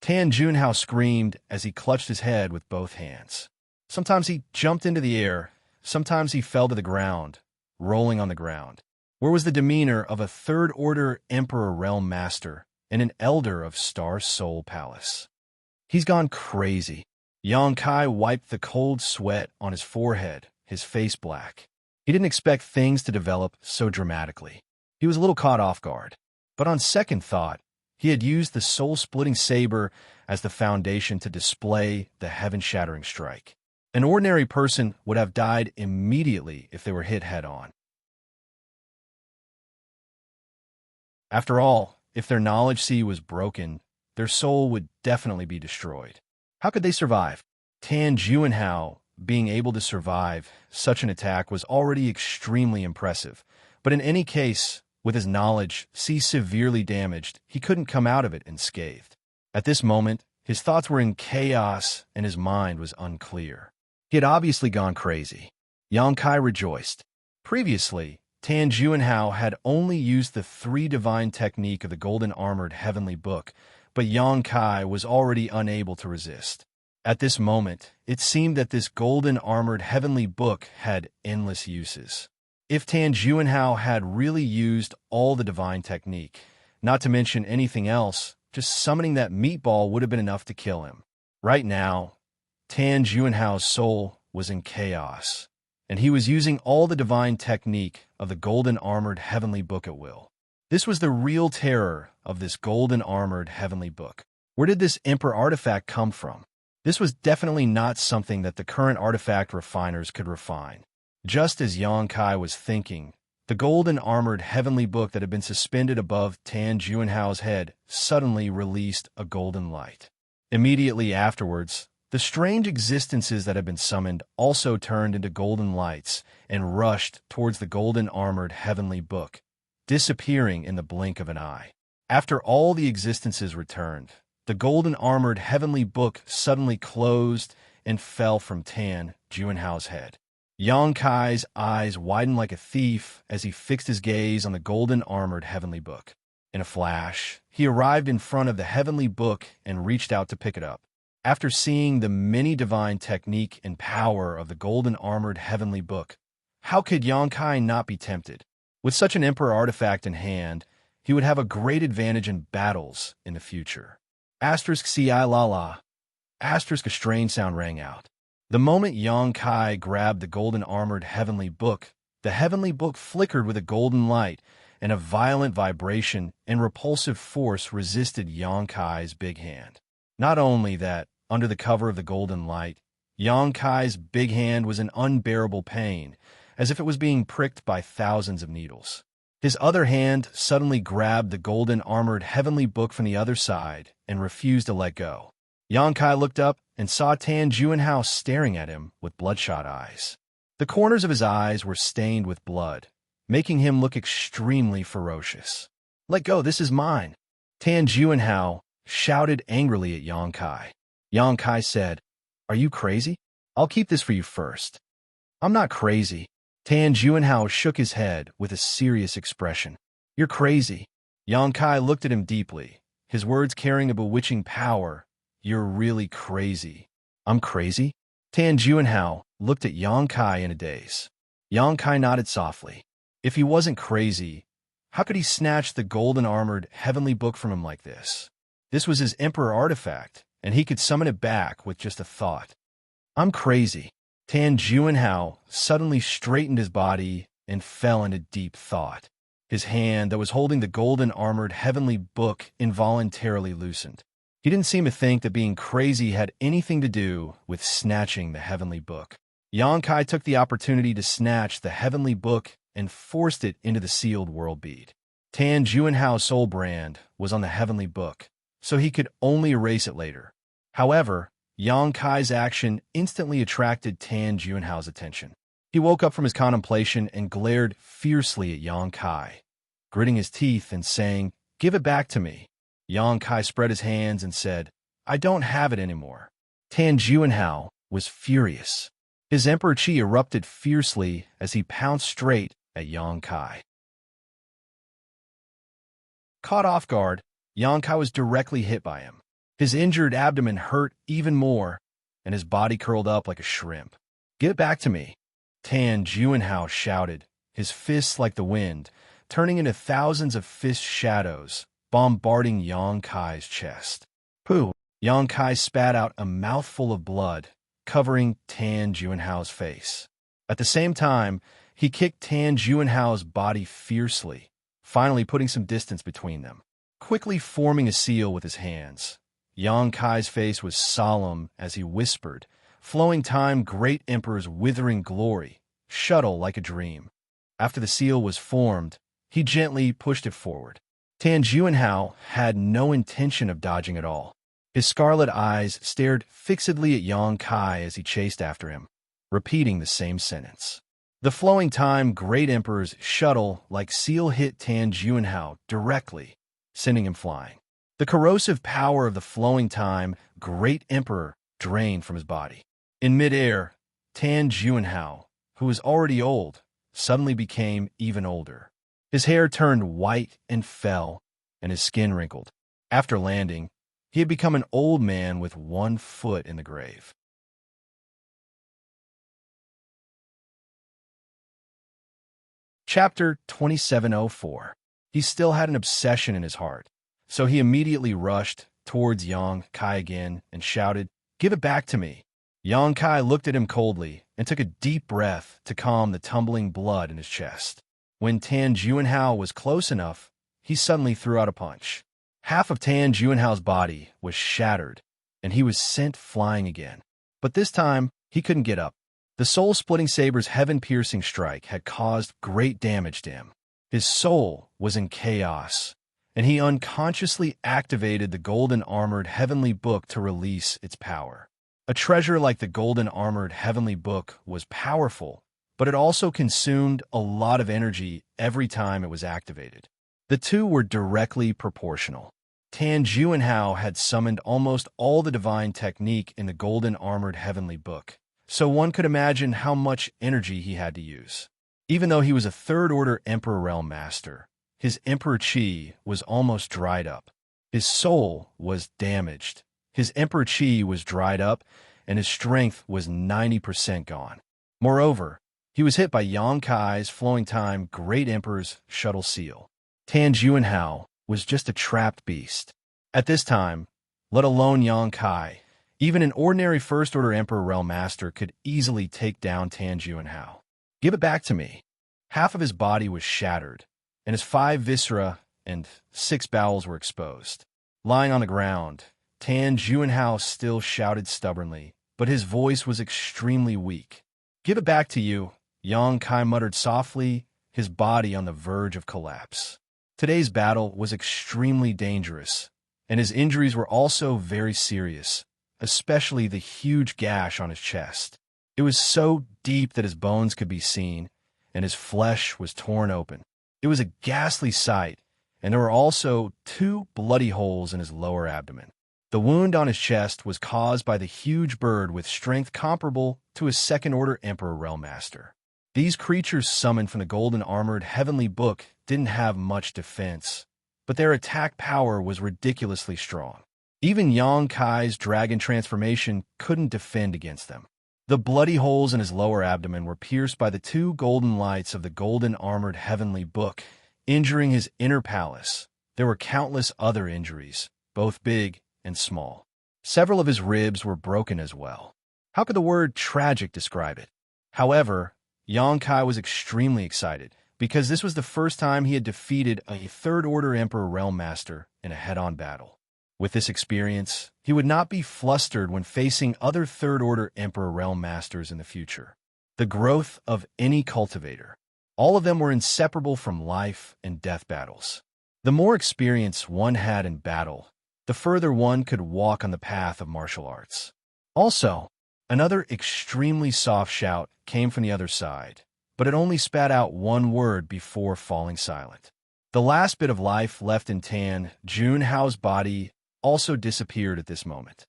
Tan Junhao screamed as he clutched his head with both hands. Sometimes he jumped into the air, sometimes he fell to the ground, rolling on the ground. Where was the demeanor of a third-order Emperor Realm Master and an elder of Star Soul Palace? He's gone crazy. Yang Kai wiped the cold sweat on his forehead, his face black. He didn't expect things to develop so dramatically. He was a little caught off guard. But on second thought, he had used the soul-splitting saber as the foundation to display the heaven-shattering strike. An ordinary person would have died immediately if they were hit head-on. After all, if their knowledge sea was broken, their soul would definitely be destroyed. How could they survive? Tan Juanhao being able to survive such an attack was already extremely impressive, but in any case, with his knowledge sea severely damaged, he couldn't come out of it unscathed. At this moment, his thoughts were in chaos and his mind was unclear. He had obviously gone crazy. Yang Kai rejoiced. Previously, Tan Juanhao had only used the 3 divine technique of the golden armored heavenly book, but Yang Kai was already unable to resist. At this moment, it seemed that this golden armored heavenly book had endless uses. If Tan Juanhao had really used all the divine technique, not to mention anything else, just summoning that meatball would have been enough to kill him. Right now, Tan Juanhao's soul was in chaos, and he was using all the divine technique of the golden armored heavenly book at will. This was the real terror of this golden armored heavenly book. Where did this Emperor artifact come from? This was definitely not something that the current artifact refiners could refine. Just as Yang Kai was thinking, the golden armored heavenly book that had been suspended above Tan Juanhao's head suddenly released a golden light. Immediately afterwards, the strange existences that had been summoned also turned into golden lights and rushed towards the golden armored heavenly book, disappearing in the blink of an eye. After all the existences returned, the golden armored heavenly book suddenly closed and fell from Tan Juanhao's head. Yang Kai's eyes widened like a thief as he fixed his gaze on the golden armored heavenly book. In a flash, he arrived in front of the heavenly book and reached out to pick it up. After seeing the many divine technique and power of the golden armored heavenly book, how could Yang Kai not be tempted? With such an emperor artifact in hand, he would have a great advantage in battles in the future. Asterisk ci la la. Asterisk a strange sound rang out. The moment Yang Kai grabbed the golden armored heavenly book, the heavenly book flickered with a golden light, and a violent vibration and repulsive force resisted Yang Kai's big hand. Not only that, under the cover of the golden light, Yang Kai's big hand was in unbearable pain, as if it was being pricked by thousands of needles. His other hand suddenly grabbed the golden armored heavenly book from the other side and refused to let go. Yang Kai looked up and saw Tan Juanhao staring at him with bloodshot eyes. The corners of his eyes were stained with blood, making him look extremely ferocious. "Let go, this is mine!" Tan Juanhao shouted angrily at Yang Kai. Yang Kai said, "Are you crazy? I'll keep this for you first." "I'm not crazy." Tan Juanhao shook his head with a serious expression. "You're crazy." Yang Kai looked at him deeply, his words carrying a bewitching power. "You're really crazy." "I'm crazy?" Tan Juanhao looked at Yang Kai in a daze. Yang Kai nodded softly. If he wasn't crazy, how could he snatch the golden armored heavenly book from him like this? This was his emperor artifact, and he could summon it back with just a thought. "I'm crazy." Tan Juanhao suddenly straightened his body and fell into deep thought. His hand that was holding the golden armored heavenly book involuntarily loosened. He didn't seem to think that being crazy had anything to do with snatching the heavenly book. Yang Kai took the opportunity to snatch the heavenly book and forced it into the sealed world bead. Tan Juanhao's soul brand was on the heavenly book, so he could only erase it later. However, Yang Kai's action instantly attracted Tan Juanhao's attention. He woke up from his contemplation and glared fiercely at Yang Kai, gritting his teeth and saying, "Give it back to me." Yang Kai spread his hands and said, "I don't have it anymore." Tan Juanhao was furious. His Emperor Qi erupted fiercely as he pounced straight at Yang Kai. Caught off guard, Yang Kai was directly hit by him. His injured abdomen hurt even more, and his body curled up like a shrimp. "Get back to me," Tan Juanhao shouted, his fists like the wind, turning into thousands of fist shadows, bombarding Yang Kai's chest. Pooh! Yang Kai spat out a mouthful of blood, covering Tan Juanhao's face. At the same time, he kicked Tan Juanhao's body fiercely, finally putting some distance between them. Quickly forming a seal with his hands, Yang Kai's face was solemn as he whispered, "Flowing time, great emperor's withering glory, shuttle like a dream." After the seal was formed, he gently pushed it forward. Tan Juanhao had no intention of dodging at all. His scarlet eyes stared fixedly at Yang Kai as he chased after him, repeating the same sentence. The flowing time, great emperor's shuttle like seal hit Tan Juanhao directly, sending him flying. The corrosive power of the flowing time, great emperor, drained from his body. In midair, Tan Juanhao, who was already old, suddenly became even older. His hair turned white and fell, and his skin wrinkled. After landing, he had become an old man with one foot in the grave. Chapter 2704. He still had an obsession in his heart, so he immediately rushed towards Yang Kai again and shouted, "Give it back to me." Yang Kai looked at him coldly and took a deep breath to calm the tumbling blood in his chest. When Tan Juanhao was close enough, he suddenly threw out a punch. Half of Tan Juanhao's body was shattered, and he was sent flying again. But this time, he couldn't get up. The soul-splitting saber's heaven-piercing strike had caused great damage to him. His soul was in chaos, and he unconsciously activated the golden-armored heavenly book to release its power. A treasure like the golden-armored heavenly book was powerful, but it also consumed a lot of energy every time it was activated. The two were directly proportional. Tan Juanhao had summoned almost all the divine technique in the golden-armored heavenly book, so one could imagine how much energy he had to use. Even though he was a third-order Emperor Realm Master, his Emperor Qi was almost dried up. His soul was damaged. His Emperor Qi was dried up, and his strength was 90% gone. Moreover, he was hit by Yang Kai's flowing time Great Emperor's shuttle seal. Tan Juanhao was just a trapped beast. At this time, let alone Yang Kai, even an ordinary First-Order Emperor Realm Master could easily take down Tan Juanhao. "Give it back to me." Half of his body was shattered, and his 5 viscera and 6 bowels were exposed. Lying on the ground, Tan Juanhao still shouted stubbornly, but his voice was extremely weak. "Give it back to you," Yang Kai muttered softly, his body on the verge of collapse. Today's battle was extremely dangerous, and his injuries were also very serious, especially the huge gash on his chest. It was so deep that his bones could be seen, and his flesh was torn open. It was a ghastly sight, and there were also 2 bloody holes in his lower abdomen. The wound on his chest was caused by the huge bird with strength comparable to a second-order Emperor Realm Master. These creatures summoned from the golden-armored heavenly book didn't have much defense, but their attack power was ridiculously strong. Even Yang Kai's dragon transformation couldn't defend against them. The bloody holes in his lower abdomen were pierced by the 2 golden lights of the golden-armored heavenly book, injuring his inner palace. There were countless other injuries, both big and small. Several of his ribs were broken as well. How could the word tragic describe it? However, Yang Kai was extremely excited, because this was the first time he had defeated a third-order Emperor Realm Master in a head-on battle. With this experience, he would not be flustered when facing other third-order Emperor Realm Masters in the future. The growth of any cultivator. All of them were inseparable from life and death battles. The more experience one had in battle, the further one could walk on the path of martial arts. Also, another extremely soft shout came from the other side, but it only spat out one word before falling silent. The last bit of life left in Tan Juanhao's body also disappeared at this moment.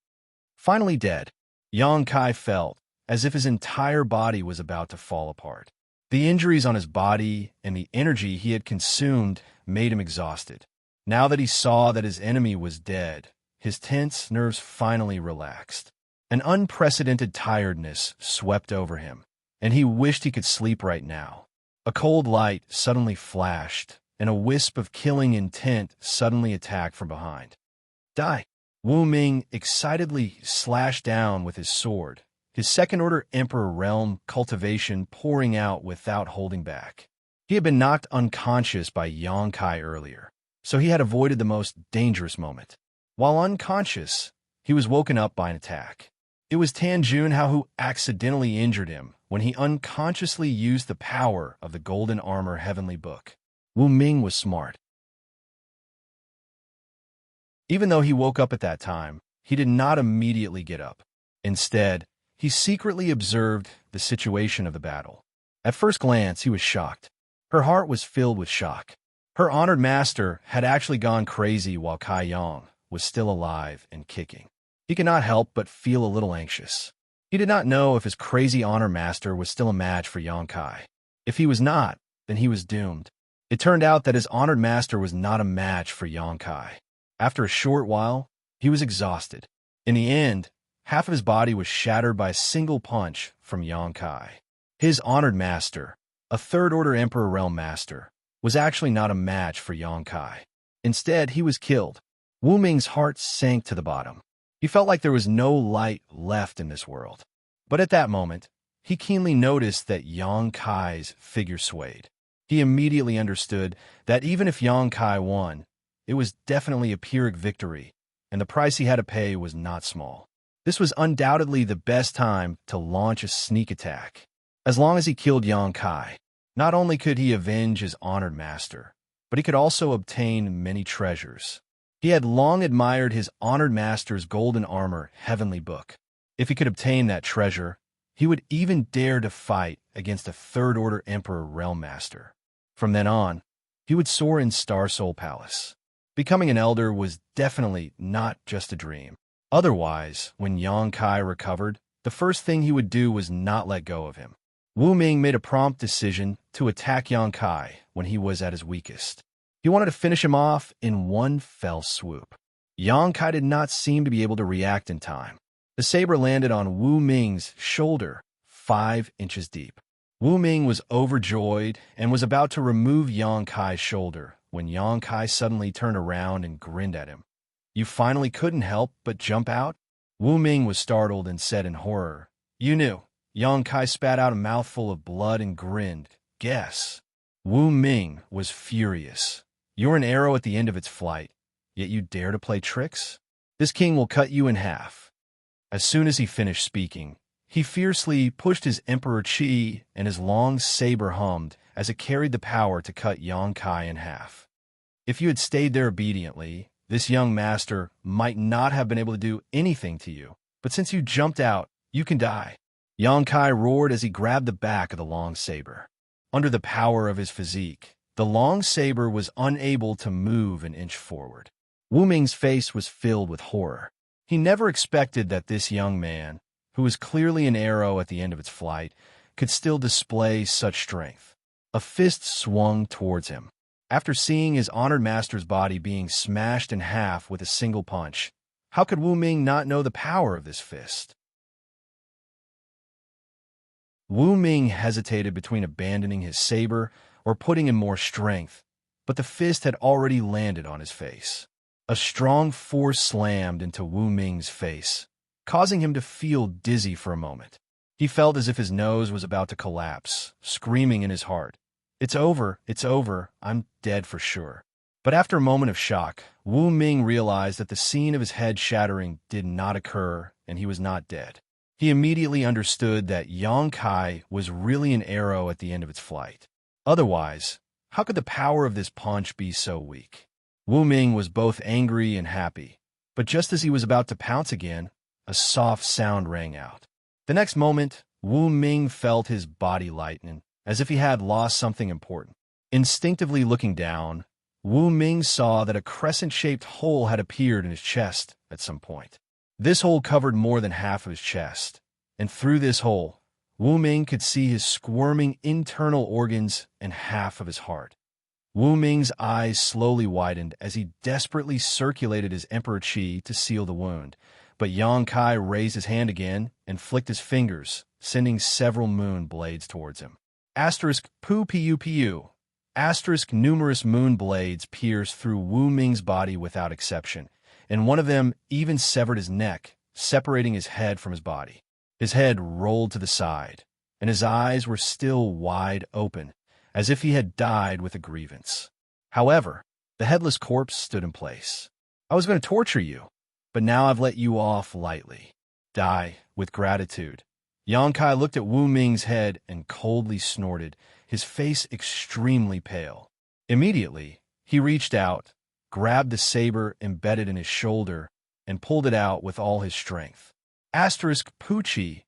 Finally dead, Yang Kai felt, as if his entire body was about to fall apart. The injuries on his body and the energy he had consumed made him exhausted. Now that he saw that his enemy was dead, his tense nerves finally relaxed. An unprecedented tiredness swept over him, and he wished he could sleep right now. A cold light suddenly flashed, and a wisp of killing intent suddenly attacked from behind. Die! Wu Ming excitedly slashed down with his sword, his second-order Emperor realm cultivation pouring out without holding back. He had been knocked unconscious by Xianxia earlier, so he had avoided the most dangerous moment. While unconscious, he was woken up by an attack. It was Tan Junhao who accidentally injured him when he unconsciously used the power of the Golden Armor Heavenly Book. Wu Ming was smart. Even though he woke up at that time, he did not immediately get up. Instead, he secretly observed the situation of the battle. At first glance, he was shocked. Her heart was filled with shock. Her honored master had actually gone crazy while Kai Yang was still alive and kicking. He could not help but feel a little anxious. He did not know if his crazy honor master was still a match for Xianxia. If he was not, then he was doomed. It turned out that his honored master was not a match for Xianxia. After a short while, he was exhausted. In the end, half of his body was shattered by a single punch from Xianxia. His honored master, a third-order Emperor Realm Master, was actually not a match for Xianxia. Instead, he was killed. Wu Ming's heart sank to the bottom. He felt like there was no light left in this world. But at that moment, he keenly noticed that Xianxia's figure swayed. He immediately understood that even if Xianxia won, it was definitely a Pyrrhic victory, and the price he had to pay was not small. This was undoubtedly the best time to launch a sneak attack. As long as he killed Xianxia, not only could he avenge his honored master, but he could also obtain many treasures. He had long admired his honored master's golden armor heavenly book. If he could obtain that treasure, he would even dare to fight against a third-order Emperor Realm Master. From then on, he would soar in Star Soul Palace. Becoming an elder was definitely not just a dream. Otherwise, when Xianxia recovered, the first thing he would do was not let go of him. Wu Ming made a prompt decision to attack Xianxia when he was at his weakest. He wanted to finish him off in one fell swoop. Xianxia did not seem to be able to react in time. The saber landed on Wu Ming's shoulder, 5 inches deep. Wu Ming was overjoyed and was about to remove Xianxia's shoulder when Xianxia suddenly turned around and grinned at him. "You finally couldn't help but jump out?" Wu Ming was startled and said in horror, "You knew." Xianxia spat out a mouthful of blood and grinned. "Guess." Wu Ming was furious. "You're an arrow at the end of its flight, yet you dare to play tricks? This king will cut you in half." As soon as he finished speaking, he fiercely pushed his Emperor Qi, and his long saber hummed as it carried the power to cut Xianxia in half. If you had stayed there obediently, this young master might not have been able to do anything to you, but since you jumped out, you can die. Xianxia roared as he grabbed the back of the long saber. Under the power of his physique, the long saber was unable to move an inch forward. Wu Ming's face was filled with horror. He never expected that this young man, who was clearly an arrow at the end of its flight, could still display such strength. A fist swung towards him. After seeing his honored master's body being smashed in half with a single punch, how could Wu Ming not know the power of this fist? Wu Ming hesitated between abandoning his saber or putting in more strength, but the fist had already landed on his face. A strong force slammed into Wu Ming's face, causing him to feel dizzy for a moment. He felt as if his nose was about to collapse, screaming in his heart, it's over, I'm dead for sure." But after a moment of shock, Wu Ming realized that the scene of his head shattering did not occur, and he was not dead. He immediately understood that Xianxia was really an arrow at the end of its flight. Otherwise, how could the power of this punch be so weak? Wu Ming was both angry and happy, but just as he was about to pounce again, a soft sound rang out. The next moment, Wu Ming felt his body lighten, as if he had lost something important. Instinctively looking down, Wu Ming saw that a crescent-shaped hole had appeared in his chest at some point. This hole covered more than half of his chest, and through this hole, Wu Ming could see his squirming internal organs and half of his heart. Wu Ming's eyes slowly widened as he desperately circulated his Emperor Qi to seal the wound, but Yang Kai raised his hand again and flicked his fingers, sending several moon blades towards him. Asterisk pu pu pu. Asterisk numerous moon blades pierced through Wu Ming's body without exception, and one of them even severed his neck, separating his head from his body. His head rolled to the side, and his eyes were still wide open, as if he had died with a grievance. However, the headless corpse stood in place. I was going to torture you, but now I've let you off lightly. Die with gratitude. Yang Kai looked at Wu Ming's head and coldly snorted, his face extremely pale. Immediately, he reached out, grabbed the saber embedded in his shoulder, and pulled it out with all his strength. Asterisk Puchi.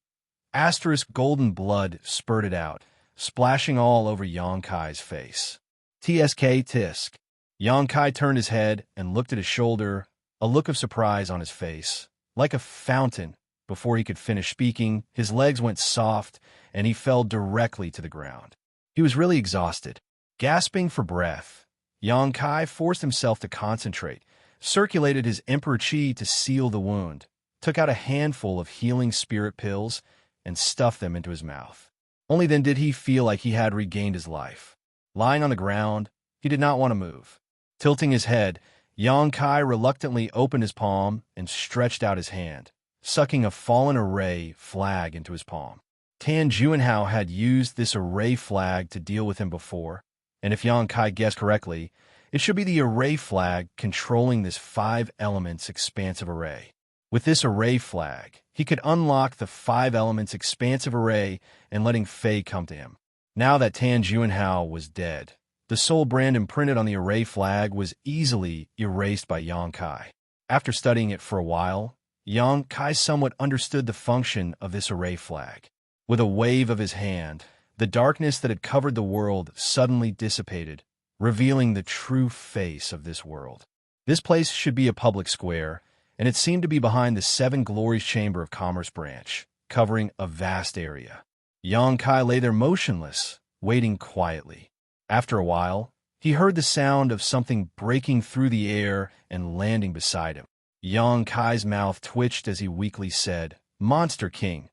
Asterisk golden blood spurted out, splashing all over Yang Kai's face. TSK Tisk. Yang Kai turned his head and looked at his shoulder, a look of surprise on his face. Like a fountain, before he could finish speaking, his legs went soft, and he fell directly to the ground. He was really exhausted. Gasping for breath, Yang Kai forced himself to concentrate, circulated his Emperor Qi to seal the wound, took out a handful of healing spirit pills, and stuffed them into his mouth. Only then did he feel like he had regained his life. Lying on the ground, he did not want to move. Tilting his head, Yang Kai reluctantly opened his palm and stretched out his hand, sucking a fallen array flag into his palm. Tan Juanhao had used this array flag to deal with him before, and if Yang Kai guessed correctly, it should be the array flag controlling this 5 elements expansive array. With this array flag, he could unlock the 5 elements expansive array and letting Fei come to him. Now that Tan Juanhao was dead, the soul brand imprinted on the array flag was easily erased by Yang Kai. After studying it for a while, Yang Kai somewhat understood the function of this array flag. With a wave of his hand, the darkness that had covered the world suddenly dissipated, revealing the true face of this world. This place should be a public square, and it seemed to be behind the 7 Glories Chamber of Commerce branch, covering a vast area. Yang Kai lay there motionless, waiting quietly. After a while, he heard the sound of something breaking through the air and landing beside him. Yang Kai's mouth twitched as he weakly said, "Monster King."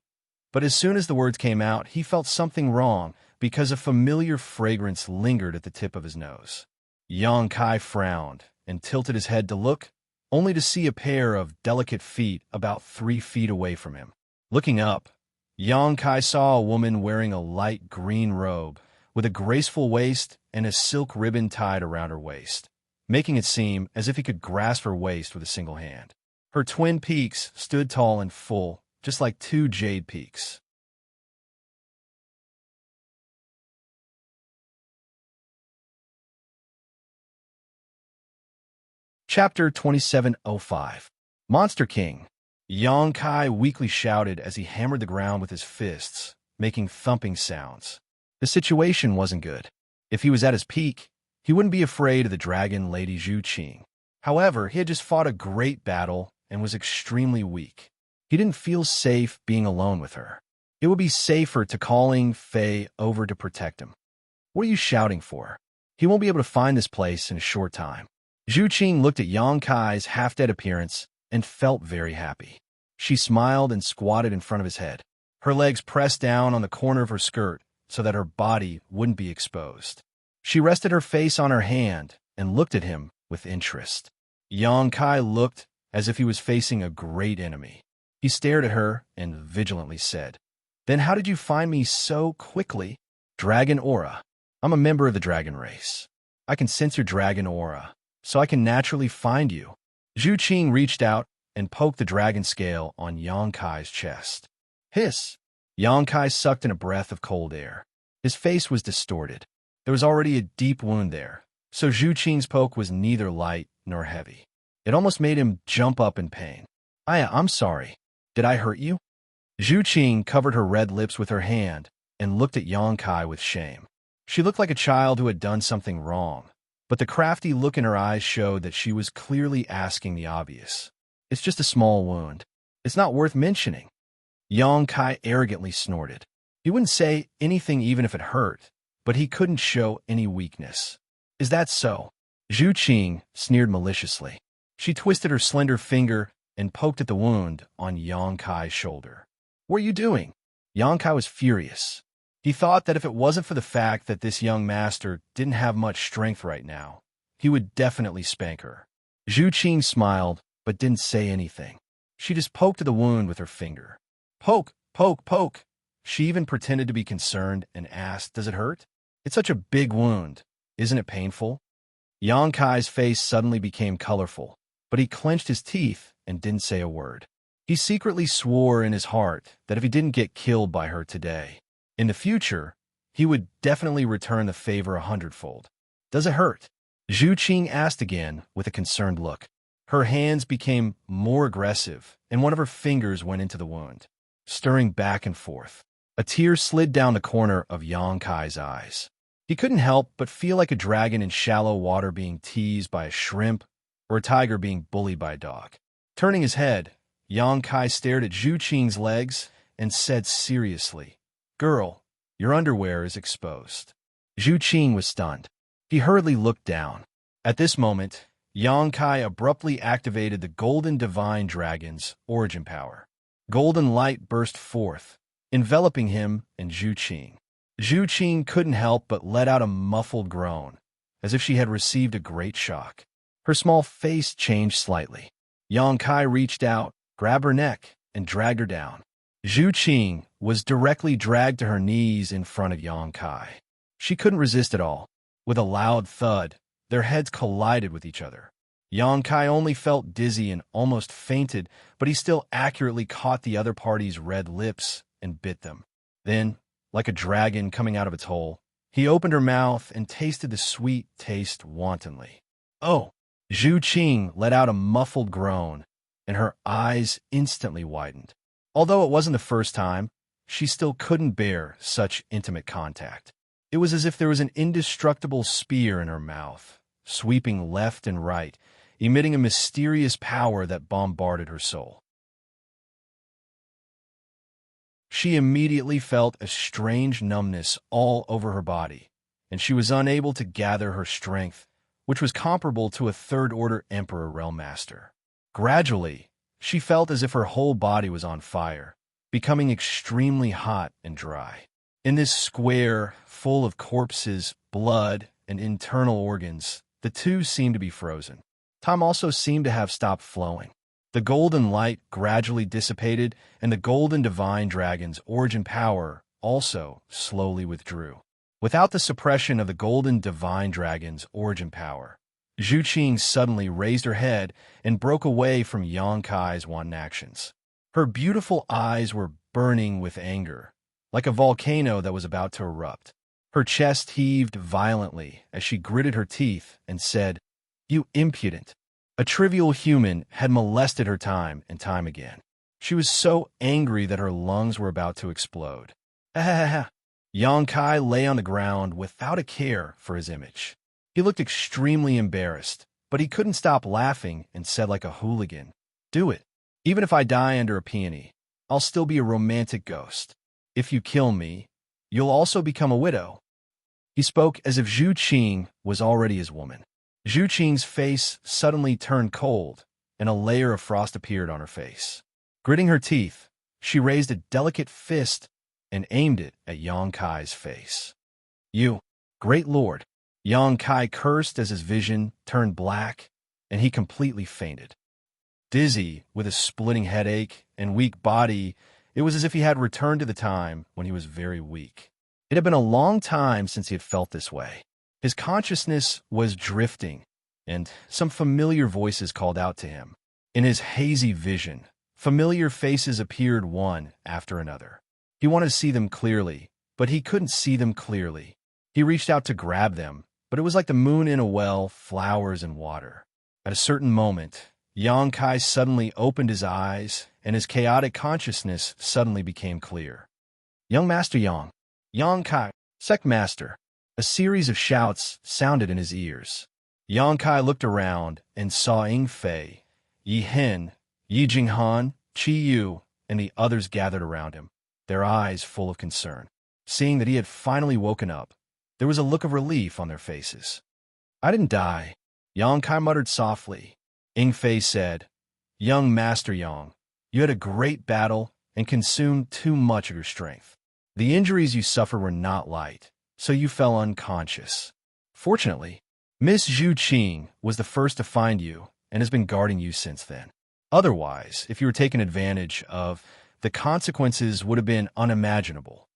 But as soon as the words came out, he felt something wrong because a familiar fragrance lingered at the tip of his nose. Yang Kai frowned and tilted his head to look, only to see a pair of delicate feet about 3 feet away from him. Looking up, Yang Kai saw a woman wearing a light green robe with a graceful waist and a silk ribbon tied around her waist, making it seem as if he could grasp her waist with a single hand. Her twin peaks stood tall and full, just like 2 jade peaks. Chapter 2705. Monster King. Yang Kai weakly shouted as he hammered the ground with his fists, making thumping sounds. The situation wasn't good. If he was at his peak, he wouldn't be afraid of the dragon Lady Zhu Qing. However, he had just fought a great battle and was extremely weak. He didn't feel safe being alone with her. It would be safer to calling Fei over to protect him. What are you shouting for? He won't be able to find this place in a short time. Zhu Qing looked at Yang Kai's half-dead appearance and felt very happy. She smiled and squatted in front of his head. Her legs pressed down on the corner of her skirt so that her body wouldn't be exposed. She rested her face on her hand and looked at him with interest. Yang Kai looked as if he was facing a great enemy. He stared at her and vigilantly said, "Then how did you find me so quickly?" "Dragon aura. I'm a member of the dragon race. I can sense your dragon aura, so I can naturally find you." Zhu Qing reached out and poked the dragon scale on Yang Kai's chest. Hiss! Yang Kai sucked in a breath of cold air. His face was distorted. There was already a deep wound there, so Zhu Qing's poke was neither light nor heavy. It almost made him jump up in pain. I'm sorry. Did I hurt you?" Zhu Qing covered her red lips with her hand and looked at Yang Kai with shame. She looked like a child who had done something wrong, but the crafty look in her eyes showed that she was clearly asking the obvious. "It's just a small wound. It's not worth mentioning." Yang Kai arrogantly snorted. He wouldn't say anything even if it hurt, but he couldn't show any weakness. Is that so? Zhu Qing sneered maliciously. She twisted her slender finger and poked at the wound on Yang Kai's shoulder. What are you doing? Yang Kai was furious. He thought that if it wasn't for the fact that this young master didn't have much strength right now, he would definitely spank her. Zhu Qing smiled, but didn't say anything. She just poked at the wound with her finger. Poke, poke, poke. She even pretended to be concerned and asked, "Does it hurt?" "It's such a big wound. Isn't it painful?" Yang Kai's face suddenly became colorful, but he clenched his teeth and didn't say a word. He secretly swore in his heart that if he didn't get killed by her today, in the future, he would definitely return the favor 100-fold. "Does it hurt?" Zhu Qing asked again with a concerned look. Her hands became more aggressive, and one of her fingers went into the wound, stirring back and forth. A tear slid down the corner of Yang Kai's eyes. He couldn't help but feel like a dragon in shallow water being teased by a shrimp or a tiger being bullied by a dog. Turning his head, Yang Kai stared at Zhu Qing's legs and said seriously, "Girl, your underwear is exposed." Zhu Qing was stunned. He hurriedly looked down. At this moment, Yang Kai abruptly activated the Golden Divine Dragon's origin power. Golden light burst forth, enveloping him and Zhu Qing. Zhu Qing couldn't help but let out a muffled groan, as if she had received a great shock. Her small face changed slightly. Yang Kai reached out, grabbed her neck, and dragged her down. Zhu Qing was directly dragged to her knees in front of Yang Kai. She couldn't resist at all. With a loud thud, their heads collided with each other. Yang Kai only felt dizzy and almost fainted, but he still accurately caught the other party's red lips and bit them. Then, like a dragon coming out of its hole, he opened her mouth and tasted the sweet taste wantonly. "Oh!" Zhu Qing let out a muffled groan, and her eyes instantly widened. Although it wasn't the first time, she still couldn't bear such intimate contact. It was as if there was an indestructible spear in her mouth, sweeping left and right, emitting a mysterious power that bombarded her soul. She immediately felt a strange numbness all over her body, and she was unable to gather her strength, which was comparable to a third-order Emperor Realm Master. Gradually, she felt as if her whole body was on fire, becoming extremely hot and dry. In this square, full of corpses, blood, and internal organs, the two seemed to be frozen. Time also seemed to have stopped flowing. The golden light gradually dissipated, and the Golden Divine Dragon's origin power also slowly withdrew. Without the suppression of the Golden Divine Dragon's origin power, Zhu Qing suddenly raised her head and broke away from Yang Kai's wanton actions. Her beautiful eyes were burning with anger, like a volcano that was about to erupt. Her chest heaved violently as she gritted her teeth and said, "You impudent!" A trivial human had molested her time and time again. She was so angry that her lungs were about to explode. Yang Kai lay on the ground without a care for his image. He looked extremely embarrassed, but he couldn't stop laughing and said like a hooligan, "Do it. Even if I die under a peony, I'll still be a romantic ghost. If you kill me, you'll also become a widow." He spoke as if Zhu Qing was already his woman. Zhu Qing's face suddenly turned cold, and a layer of frost appeared on her face. Gritting her teeth, she raised a delicate fist and aimed it at Yang Kai's face. "You, great lord!" Yang Kai cursed as his vision turned black, and he completely fainted. Dizzy, with a splitting headache and weak body, it was as if he had returned to the time when he was very weak. It had been a long time since he had felt this way. His consciousness was drifting, and some familiar voices called out to him. In his hazy vision, familiar faces appeared one after another. He wanted to see them clearly, but he couldn't see them clearly. He reached out to grab them, but it was like the moon in a well, flowers and water. At a certain moment, Yang Kai suddenly opened his eyes, and his chaotic consciousness suddenly became clear. "Young Master Yang, Yang Kai, Sect Master." A series of shouts sounded in his ears. Yang Kai looked around and saw Ying Fei, Yi Hen, Yi Jinghan, Qi Yu, and the others gathered around him, their eyes full of concern. Seeing that he had finally woken up, there was a look of relief on their faces. "I didn't die," Yang Kai muttered softly. Ing Fei said, "Young Master Yang, you had a great battle and consumed too much of your strength. The injuries you suffered were not light, so you fell unconscious. Fortunately, Miss Zhu Qing was the first to find you and has been guarding you since then. Otherwise, if you were taken advantage of, the consequences would have been unimaginable."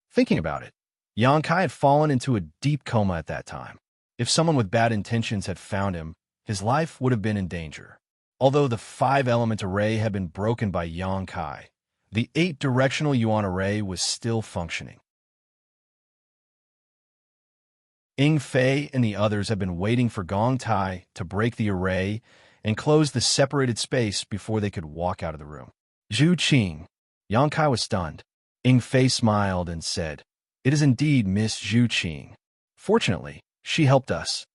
Thinking about it, Yang Kai had fallen into a deep coma at that time. If someone with bad intentions had found him, his life would have been in danger. Although the 5-element array had been broken by Yang Kai, the 8-directional Yuan array was still functioning. Ing Fei and the others had been waiting for Gong Tai to break the array and close the separated space before they could walk out of the room. "Zhu Qing." Yang Kai was stunned. Ing Fei smiled and said, "It is indeed Miss Zhu Qing. Fortunately, she helped us."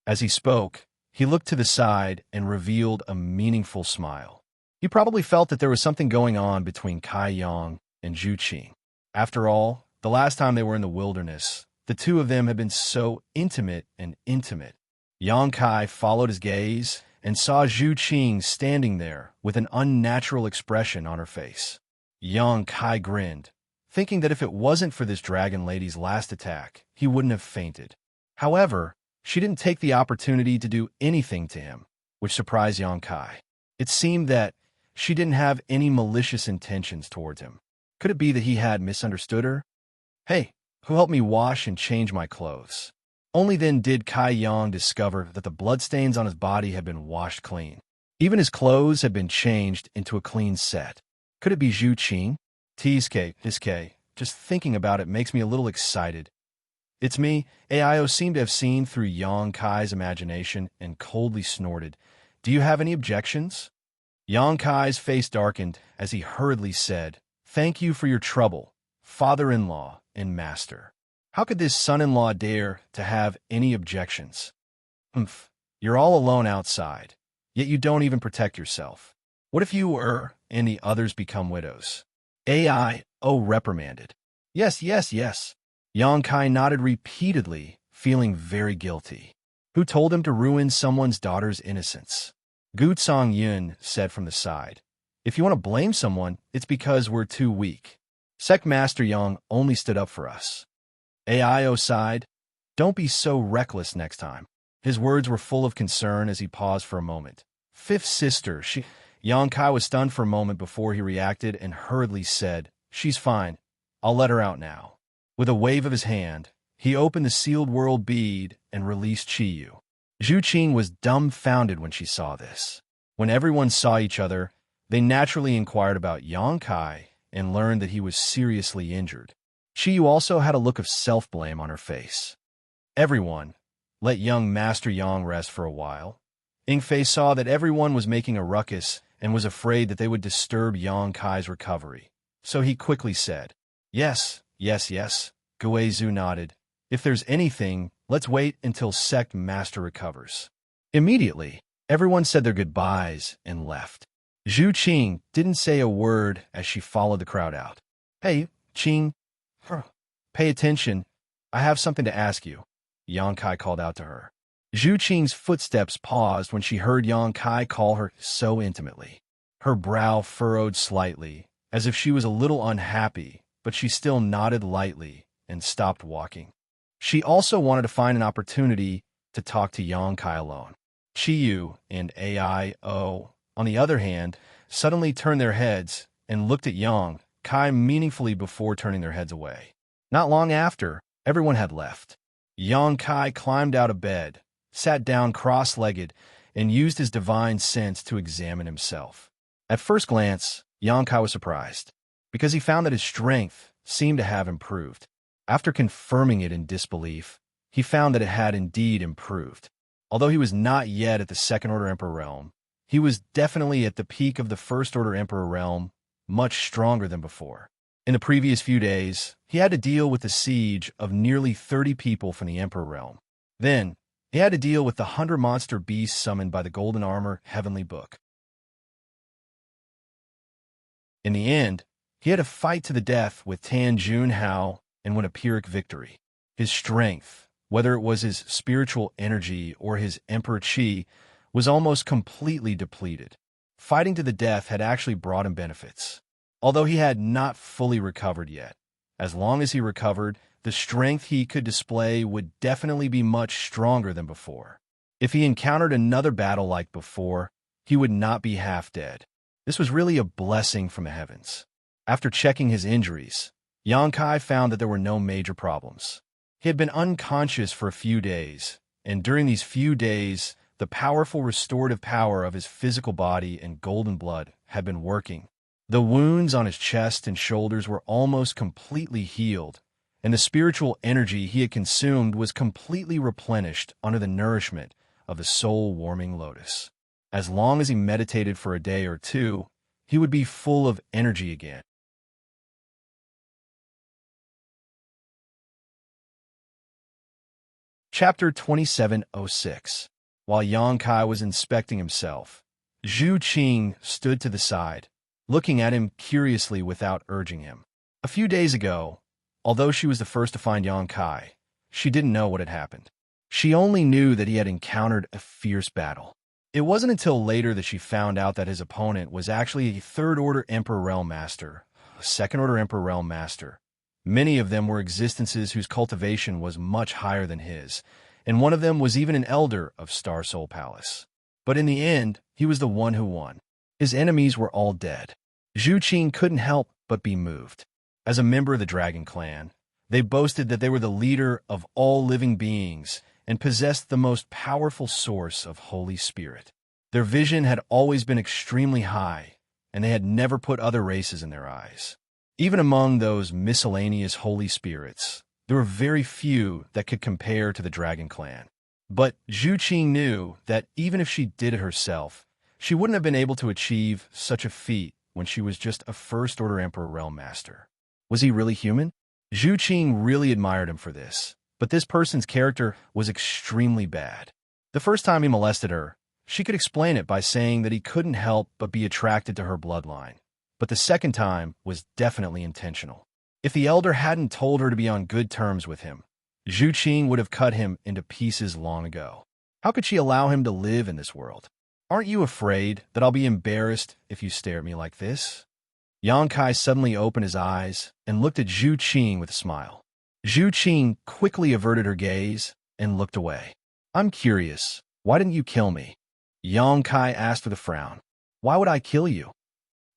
As he spoke, he looked to the side and revealed a meaningful smile. He probably felt that there was something going on between Kai Yang and Zhu Qing. After all, the last time they were in the wilderness, the two of them had been so intimate and intimate. Yang Kai followed his gaze and saw Zhu Qing standing there with an unnatural expression on her face. Yang Kai grinned, thinking that if it wasn't for this dragon lady's last attack, he wouldn't have fainted. However, she didn't take the opportunity to do anything to him, which surprised Yang Kai. It seemed that she didn't have any malicious intentions towards him. Could it be that he had misunderstood her? "Hey, who helped me wash and change my clothes?" Only then did Kai Yang discover that the bloodstains on his body had been washed clean. Even his clothes had been changed into a clean set. Could it be Zhu Qing? Tiske, just thinking about it makes me a little excited. "It's me," Ao seemed to have seen through Yang Kai's imagination and coldly snorted. "Do you have any objections?" Yang Kai's face darkened as he hurriedly said, "Thank you for your trouble, father-in-law and master. How could this son-in-law dare to have any objections? You're all alone outside, yet you don't even protect yourself. What if you were and the others become widows?" Ao reprimanded. Yes. Yang Kai nodded repeatedly, feeling very guilty. Who told him to ruin someone's daughter's innocence? Gu Tsong Yun said from the side, "If you want to blame someone, it's because we're too weak. Sect Master Yang only stood up for us." Ao sighed, "Don't be so reckless next time." His words were full of concern as he paused for a moment. "Fifth sister, she..." Yang Kai was stunned for a moment before he reacted and hurriedly said, "She's fine. I'll let her out now." With a wave of his hand, he opened the sealed world bead and released Chiyu. Zhu Qing was dumbfounded when she saw this. When everyone saw each other, they naturally inquired about Yang Kai and learned that he was seriously injured. Chiyu also had a look of self-blame on her face. Everyone, let young Master Yang rest for a while. Ing Fei saw that everyone was making a ruckus and was afraid that they would disturb Yang Kai's recovery. So he quickly said, Yes. Guizhu nodded. "If there's anything, let's wait until Sect Master recovers." Immediately, everyone said their goodbyes and left. Zhu Qing didn't say a word as she followed the crowd out. "Hey, Qing, pay attention. I have something to ask you," Yang Kai called out to her. Zhu Qing's footsteps paused when she heard Yang Kai call her so intimately. Her brow furrowed slightly, as if she was a little unhappy, but she still nodded lightly and stopped walking. She also wanted to find an opportunity to talk to Yang Kai alone. Chiyu and Ao, on the other hand, suddenly turned their heads and looked at Yang Kai meaningfully before turning their heads away. Not long after, everyone had left. Yang Kai climbed out of bed, sat down cross-legged, and used his divine sense to examine himself. At first glance, Yang Kai was surprised, because he found that his strength seemed to have improved. After confirming it in disbelief, he found that it had indeed improved. Although he was not yet at the Second Order Emperor realm, he was definitely at the peak of the First Order Emperor realm, much stronger than before. In the previous few days, he had to deal with the siege of nearly 30 people from the Emperor realm. Then, he had to deal with the 100 monster beasts summoned by the Golden Armor Heavenly Book. In the end, he had a fight to the death with Tan Junhao and won a Pyrrhic victory. His strength, whether it was his spiritual energy or his emperor qi, was almost completely depleted. Fighting to the death had actually brought him benefits, although he had not fully recovered yet. As long as he recovered, the strength he could display would definitely be much stronger than before. If he encountered another battle like before, he would not be half dead. This was really a blessing from the heavens. After checking his injuries, Xianxia found that there were no major problems. He had been unconscious for a few days, and during these few days, the powerful restorative power of his physical body and golden blood had been working. The wounds on his chest and shoulders were almost completely healed, and the spiritual energy he had consumed was completely replenished under the nourishment of the soul-warming lotus. As long as he meditated for a day or two, he would be full of energy again. Chapter 2706. While Xianxia was inspecting himself, Zhu Qing stood to the side, looking at him curiously without urging him. A few days ago, although she was the first to find Xianxia, she didn't know what had happened. She only knew that he had encountered a fierce battle. It wasn't until later that she found out that his opponent was actually a third-order Emperor Realm Master, a second-order Emperor Realm Master. Many of them were existences whose cultivation was much higher than his, and one of them was even an elder of Star Soul Palace. But in the end, he was the one who won. His enemies were all dead. Zhu Qing couldn't help but be moved. As a member of the Dragon Clan, they boasted that they were the leader of all living beings and possessed the most powerful source of Holy Spirit. Their vision had always been extremely high, and they had never put other races in their eyes. Even among those miscellaneous Holy Spirits, there were very few that could compare to the Dragon Clan. But Zhu Qing knew that even if she did it herself, she wouldn't have been able to achieve such a feat when she was just a First-Order Emperor Realm Master. Was he really human? Zhu Qing really admired him for this, but this person's character was extremely bad. The first time he molested her, she could explain it by saying that he couldn't help but be attracted to her bloodline. But the second time was definitely intentional. If the elder hadn't told her to be on good terms with him, Zhu Qing would have cut him into pieces long ago. How could she allow him to live in this world? Aren't you afraid that I'll be embarrassed if you stare at me like this? Xianxia suddenly opened his eyes and looked at Zhu Qing with a smile. Zhu Qing quickly averted her gaze and looked away. I'm curious, why didn't you kill me? Xianxia asked with a frown. Why would I kill you?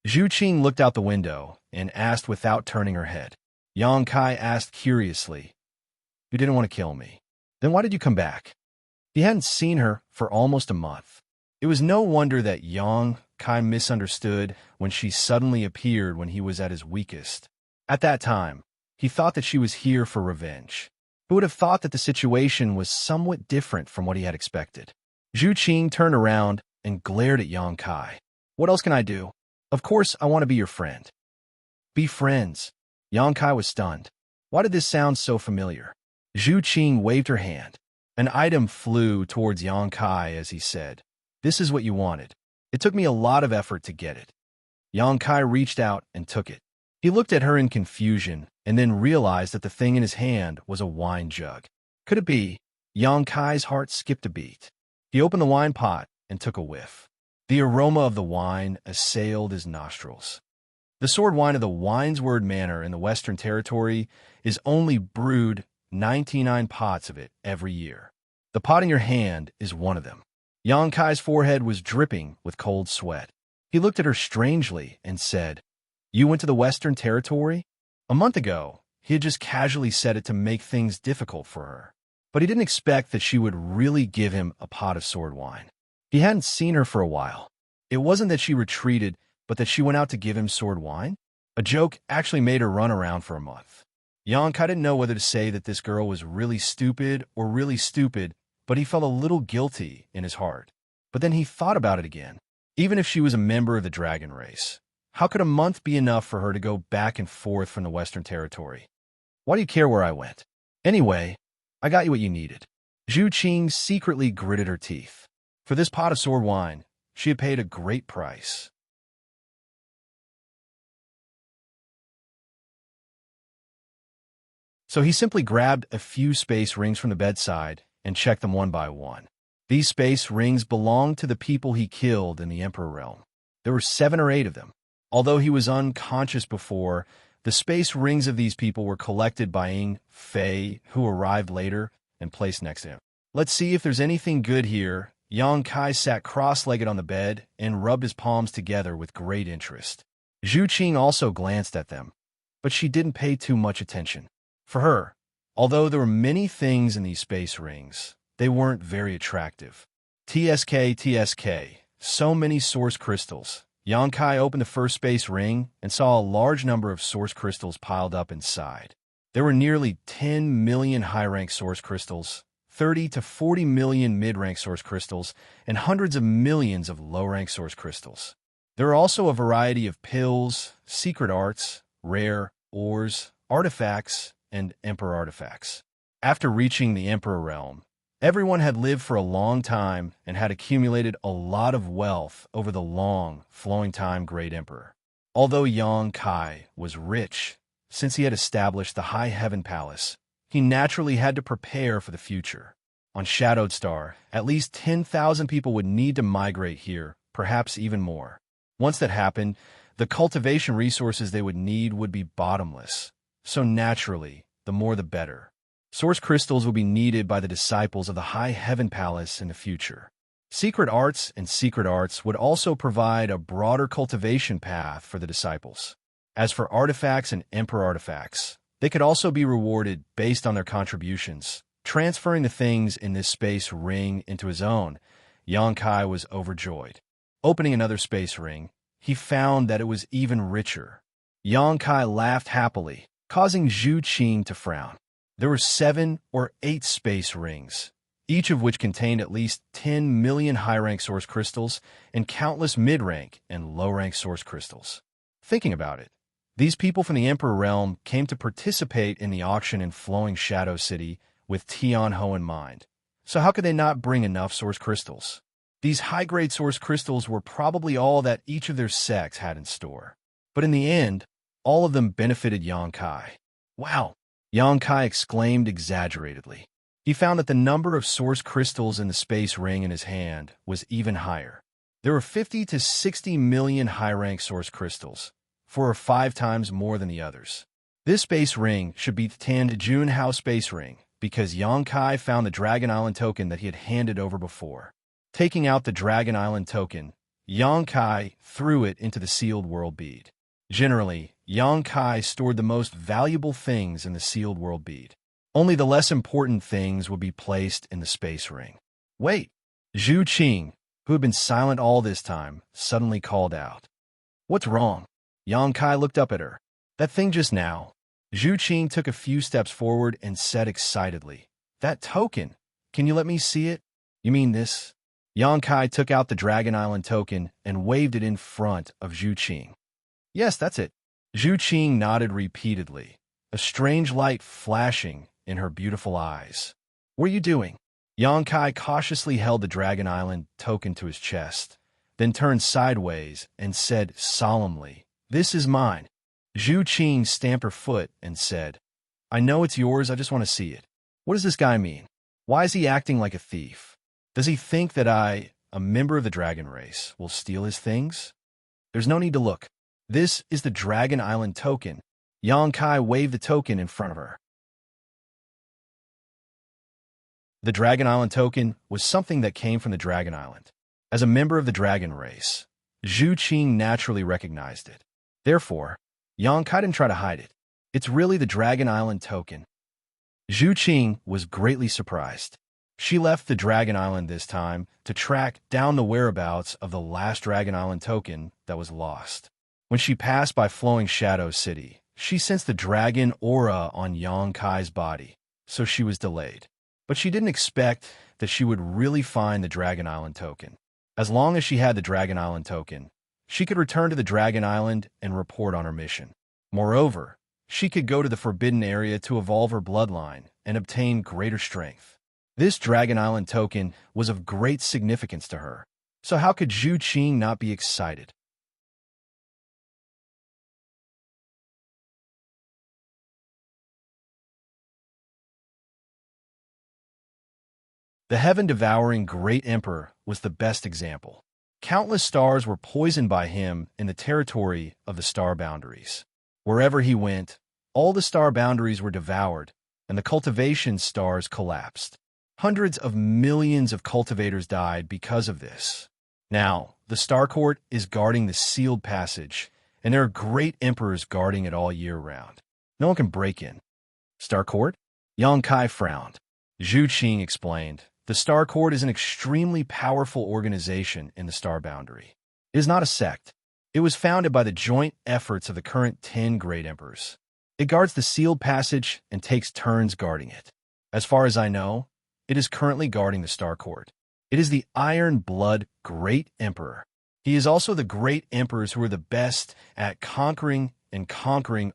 Zhu Qing looked out the window and asked without turning her head. Xianxia asked curiously, You didn't want to kill me. Then why did you come back? He hadn't seen her for almost a month. It was no wonder that Xianxia misunderstood when she suddenly appeared when he was at his weakest. At that time, he thought that she was here for revenge. Who would have thought that the situation was somewhat different from what he had expected? Zhu Qing turned around and glared at Xianxia. What else can I do? Of course, I want to be your friend. Be friends. Xianxia was stunned. Why did this sound so familiar? Zhu Qing waved her hand. An item flew towards Xianxia as he said, This is what you wanted. It took me a lot of effort to get it. Xianxia reached out and took it. He looked at her in confusion and then realized that the thing in his hand was a wine jug. Could it be? Xianxia's heart skipped a beat. He opened the wine pot and took a whiff. The aroma of the wine assailed his nostrils. The sword wine of the Wine's Word Manor in the Western Territory is only brewed 99 pots of it every year. The pot in your hand is one of them. Xianxia's forehead was dripping with cold sweat. He looked at her strangely and said, You went to the Western Territory? A month ago, he had just casually said it to make things difficult for her. But he didn't expect that she would really give him a pot of sword wine. He hadn't seen her for a while. It wasn't that she retreated, but that she went out to give him sword wine. A joke actually made her run around for a month. Xianxia didn't know whether to say that this girl was really stupid or really stupid, but he felt a little guilty in his heart. But then he thought about it again. Even if she was a member of the dragon race, how could a month be enough for her to go back and forth from the Western Territory? Why do you care where I went? Anyway, I got you what you needed. Zhu Qing secretly gritted her teeth. For this pot of sword wine, she had paid a great price. So he simply grabbed a few space rings from the bedside and checked them one by one. These space rings belonged to the people he killed in the Emperor realm. There were 7 or 8 of them. Although he was unconscious before, the space rings of these people were collected by Ying Fei, who arrived later, and placed next to him. Let's see if there's anything good here. Yang Kai sat cross-legged on the bed and rubbed his palms together with great interest. Zhu Qing also glanced at them, but she didn't pay too much attention. For her, although there were many things in these space rings, they weren't very attractive. TSK, so many source crystals. Yang Kai opened the first space ring and saw a large number of source crystals piled up inside. There were nearly 10 million high-rank source crystals, 30 to 40 million mid-rank source crystals, and hundreds of millions of low-rank source crystals. There are also a variety of pills, secret arts, rare ores, artifacts, and emperor artifacts. After reaching the Emperor realm, everyone had lived for a long time and had accumulated a lot of wealth over the long, flowing time Great Emperor. Although Yang Kai was rich, since he had established the High Heaven Palace, he naturally had to prepare for the future. On Shadowed Star, at least 10,000 people would need to migrate here, perhaps even more. Once that happened, the cultivation resources they would need would be bottomless. So naturally, the more the better. Source crystals will be needed by the disciples of the High Heaven Palace in the future. Secret arts and secret arts would also provide a broader cultivation path for the disciples. As for artifacts and emperor artifacts, they could also be rewarded based on their contributions. Transferring the things in this space ring into his own, Yang Kai was overjoyed. Opening another space ring, he found that it was even richer. Yang Kai laughed happily, causing Zhu Qing to frown. There were 7 or 8 space rings, each of which contained at least 10 million high-rank source crystals and countless mid-rank and low-rank source crystals. Thinking about it, these people from the Emperor realm came to participate in the auction in Flowing Shadow City with Tianhou in mind. So how could they not bring enough source crystals? These high-grade source crystals were probably all that each of their sects had in store. But in the end, all of them benefited Yang Kai. Wow! Yang Kai exclaimed exaggeratedly. He found that the number of source crystals in the space ring in his hand was even higher. There were 50 to 60 million high-rank source crystals, 4 or 5 times more than the others. This space ring should be the Tanjunhao space ring, because Yang Kai found the Dragon Island token that he had handed over before. Taking out the Dragon Island token, Yang Kai threw it into the sealed world bead. Generally, Yang Kai stored the most valuable things in the sealed world bead. Only the less important things would be placed in the space ring. Wait! Zhu Qing, who had been silent all this time, suddenly called out. What's wrong? Yang Kai looked up at her. That thing just now. Zhu Qing took a few steps forward and said excitedly, That token! Can you let me see it? You mean this? Yang Kai took out the Dragon Island token and waved it in front of Zhu Qing. Yes, that's it. Zhu Qing nodded repeatedly, a strange light flashing in her beautiful eyes. What are you doing? Yang Kai cautiously held the Dragon Island token to his chest, then turned sideways and said solemnly, This is mine. Zhu Qing stamped her foot and said, I know it's yours, I just want to see it. What does this guy mean? Why is he acting like a thief? Does he think that I, a member of the dragon race, will steal his things? There's no need to look. This is the Dragon Island token. Yang Kai waved the token in front of her. The Dragon Island token was something that came from the Dragon Island. As a member of the dragon race, Zhu Qing naturally recognized it. Therefore, Yang Kai didn't try to hide it. It's really the Dragon Island token. Zhu Qing was greatly surprised. She left the Dragon Island this time to track down the whereabouts of the last Dragon Island token that was lost. When she passed by Flowing Shadow City, she sensed the dragon aura on Yang Kai's body, so she was delayed. But she didn't expect that she would really find the Dragon Island token. As long as she had the Dragon Island token, she could return to the Dragon Island and report on her mission. Moreover, she could go to the Forbidden Area to evolve her bloodline and obtain greater strength. This Dragon Island token was of great significance to her, so how could Zhu Qing not be excited? The heaven-devouring Great Emperor was the best example. Countless stars were poisoned by him in the territory of the star boundaries. Wherever he went, all the star boundaries were devoured, and the cultivation stars collapsed. Hundreds of millions of cultivators died because of this. Now, the Star Court is guarding the sealed passage, and there are great emperors guarding it all year round. No one can break in. Star Court? Yang Kai frowned. Zhu Qing explained, the Star Court is an extremely powerful organization in the star boundary. It is not a sect. It was founded by the joint efforts of the current 10 great emperors. It guards the sealed passage and takes turns guarding it. As far as I know, it is currently guarding the Star Court. It is the Iron Blood Great Emperor. He is also the great emperors who are the best at conquering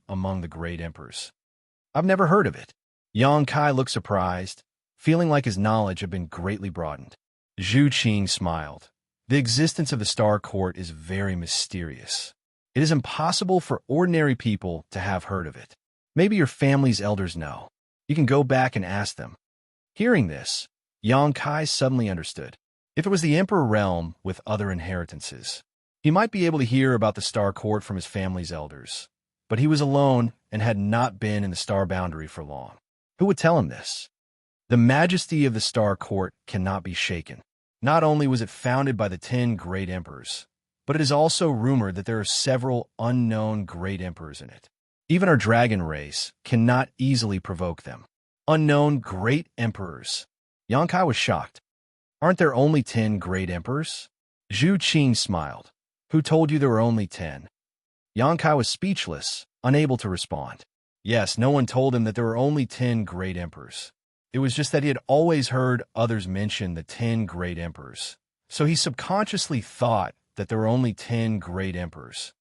among the great emperors. I've never heard of it. Yang Kai looked surprised, feeling like his knowledge had been greatly broadened. Zhu Qing smiled. The existence of the Star Court is very mysterious. It is impossible for ordinary people to have heard of it. Maybe your family's elders know. You can go back and ask them. Hearing this, Yang Kai suddenly understood. If it was the Emperor realm with other inheritances, he might be able to hear about the Star Court from his family's elders. But he was alone and had not been in the star boundary for long. Who would tell him this? The majesty of the Star Court cannot be shaken. Not only was it founded by the 10 great emperors, but it is also rumored that there are several unknown great emperors in it. Even our dragon race cannot easily provoke them. Unknown great emperors. Yang Kai was shocked. Aren't there only 10 great emperors? Zhu Qing smiled. Who told you there were only 10? Yang Kai was speechless, unable to respond. Yes, no one told him that there were only 10 great emperors. It was just that he had always heard others mention the 10 great emperors. So he subconsciously thought that there were only 10 great emperors.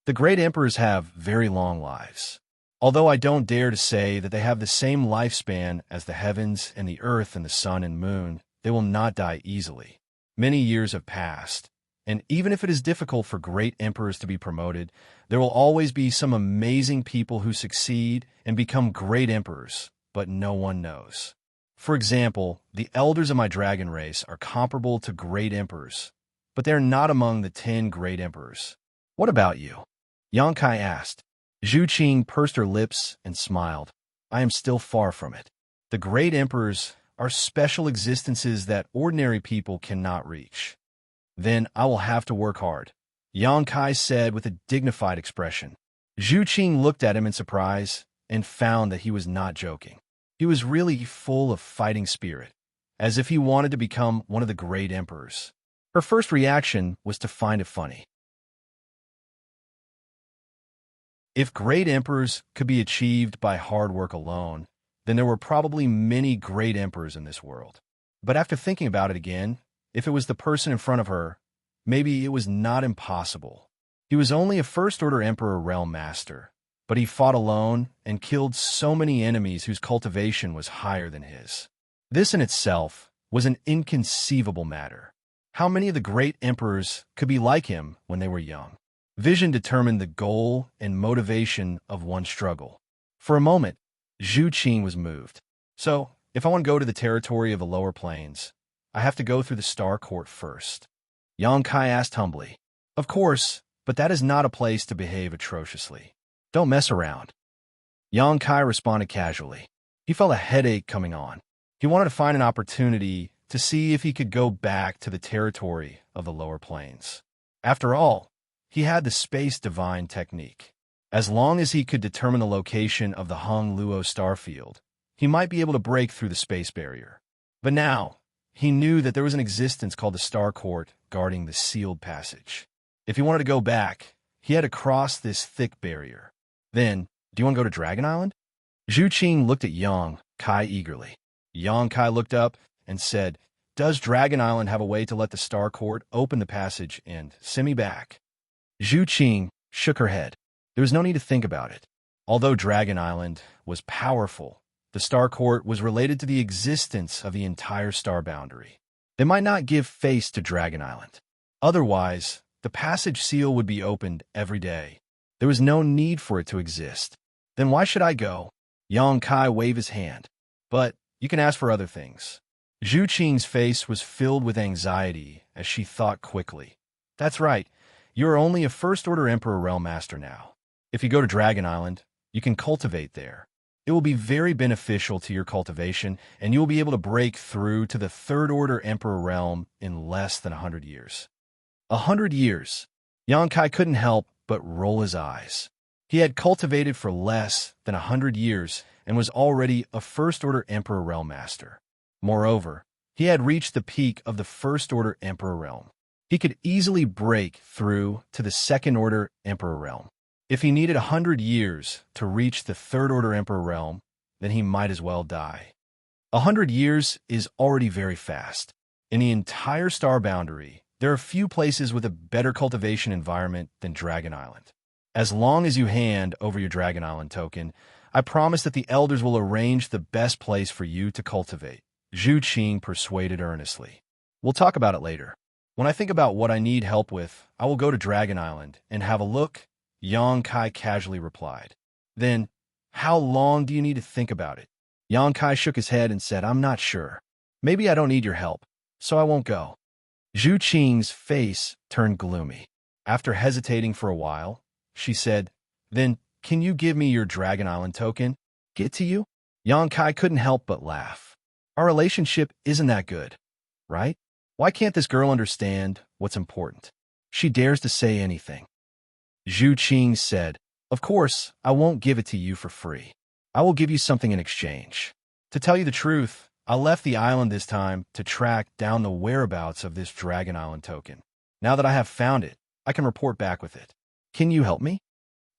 The great emperors have very long lives. Although I don't dare to say that they have the same lifespan as the heavens and the earth and the sun and moon, they will not die easily. Many years have passed, and even if it is difficult for great emperors to be promoted, there will always be some amazing people who succeed and become great emperors, but no one knows. For example, the elders of my dragon race are comparable to great emperors, but they are not among the 10 great emperors. What about you? Yang Kai asked. Zhu Qing pursed her lips and smiled. I am still far from it. The great emperors are special existences that ordinary people cannot reach. Then I will have to work hard, Yang Kai said with a dignified expression. Zhu Qing looked at him in surprise and found that he was not joking. He was really full of fighting spirit, as if he wanted to become one of the great emperors. Her first reaction was to find it funny. If great emperors could be achieved by hard work alone, then there were probably many great emperors in this world. But after thinking about it again, if it was the person in front of her, maybe it was not impossible. He was only a first-order emperor realm master, but he fought alone and killed so many enemies whose cultivation was higher than his. This in itself was an inconceivable matter. How many of the great emperors could be like him when they were young? Vision determined the goal and motivation of one's struggle. For a moment, Zhu Qing was moved. So, if I want to go to the territory of the lower plains, I have to go through the Star Court first. Yang Kai asked humbly. Of course, but that is not a place to behave atrociously. Don't mess around. Yang Kai responded casually. He felt a headache coming on. He wanted to find an opportunity to see if he could go back to the territory of the lower plains. After all, he had the space divine technique. As long as he could determine the location of the Hung Luo starfield, he might be able to break through the space barrier. But now, he knew that there was an existence called the Star Court guarding the sealed passage. If he wanted to go back, he had to cross this thick barrier. Then, do you want to go to Dragon Island? Zhu Qing looked at Yang Kai eagerly. Yang Kai looked up and said, Does Dragon Island have a way to let the Star Court open the passage and send me back? Zhu Qing shook her head. There was no need to think about it. Although Dragon Island was powerful, the Star Court was related to the existence of the entire star boundary. They might not give face to Dragon Island. Otherwise, the passage seal would be opened every day. There was no need for it to exist. Then why should I go? Yang Kai waved his hand. But you can ask for other things. Zhu Qing's face was filled with anxiety as she thought quickly. That's right. You are only a First-Order Emperor Realm Master now. If you go to Dragon Island, you can cultivate there. It will be very beneficial to your cultivation, and you will be able to break through to the Third-Order Emperor Realm in less than 100 years. 100 years. Yang Kai couldn't help but roll his eyes. He had cultivated for less than 100 years and was already a First-Order Emperor Realm Master. Moreover, he had reached the peak of the First-Order Emperor Realm. He could easily break through to the Second-Order Emperor Realm. If he needed 100 years to reach the Third-Order Emperor Realm, then he might as well die. 100 years is already very fast. In the entire star boundary, there are few places with a better cultivation environment than Dragon Island. As long as you hand over your Dragon Island token, I promise that the elders will arrange the best place for you to cultivate. Zhu Qing persuaded earnestly. We'll talk about it later. When I think about what I need help with, I will go to Dragon Island and have a look, Yang Kai casually replied. Then, how long do you need to think about it? Yang Kai shook his head and said, I'm not sure. Maybe I don't need your help, so I won't go. Zhu Qing's face turned gloomy. After hesitating for a while, she said, Then, can you give me your Dragon Island token? Get to you? Yang Kai couldn't help but laugh. Our relationship isn't that good, right? Why can't this girl understand what's important? She dares to say anything. Zhu Qing said, Of course, I won't give it to you for free. I will give you something in exchange. To tell you the truth, I left the island this time to track down the whereabouts of this Dragon Island token. Now that I have found it, I can report back with it. Can you help me?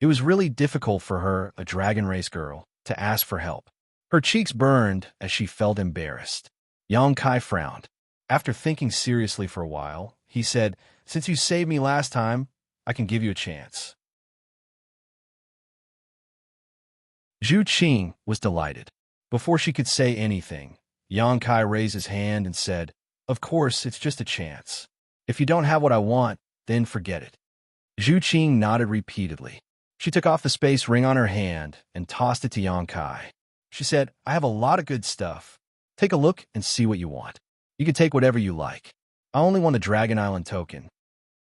It was really difficult for her, a dragon race girl, to ask for help. Her cheeks burned as she felt embarrassed. Yang Kai frowned. After thinking seriously for a while, he said, Since you saved me last time, I can give you a chance. Zhu Qing was delighted. Before she could say anything, Yang Kai raised his hand and said, Of course, it's just a chance. If you don't have what I want, then forget it. Zhu Qing nodded repeatedly. She took off the space ring on her hand and tossed it to Yang Kai. She said, I have a lot of good stuff. Take a look and see what you want. You can take whatever you like. I only want the Dragon Island token.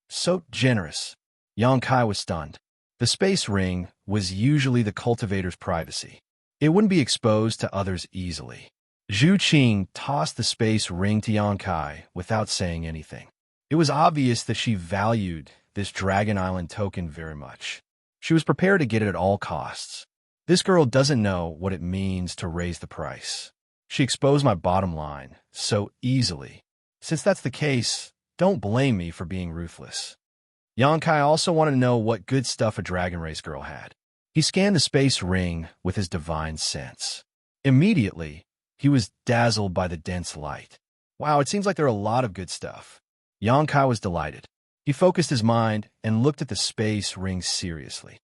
So generous. Yang Kai was stunned. The space ring was usually the cultivator's privacy. It wouldn't be exposed to others easily. Zhu Qing tossed the space ring to Yang Kai without saying anything. It was obvious that she valued this Dragon Island token very much. She was prepared to get it at all costs. This girl doesn't know what it means to raise the price. She exposed my bottom line so easily. Since that's the case, don't blame me for being ruthless. Yang Kai also wanted to know what good stuff a dragon race girl had. He scanned the space ring with his divine sense. Immediately, he was dazzled by the dense light. Wow, it seems like there are a lot of good stuff. Yang Kai was delighted. He focused his mind and looked at the space ring seriously.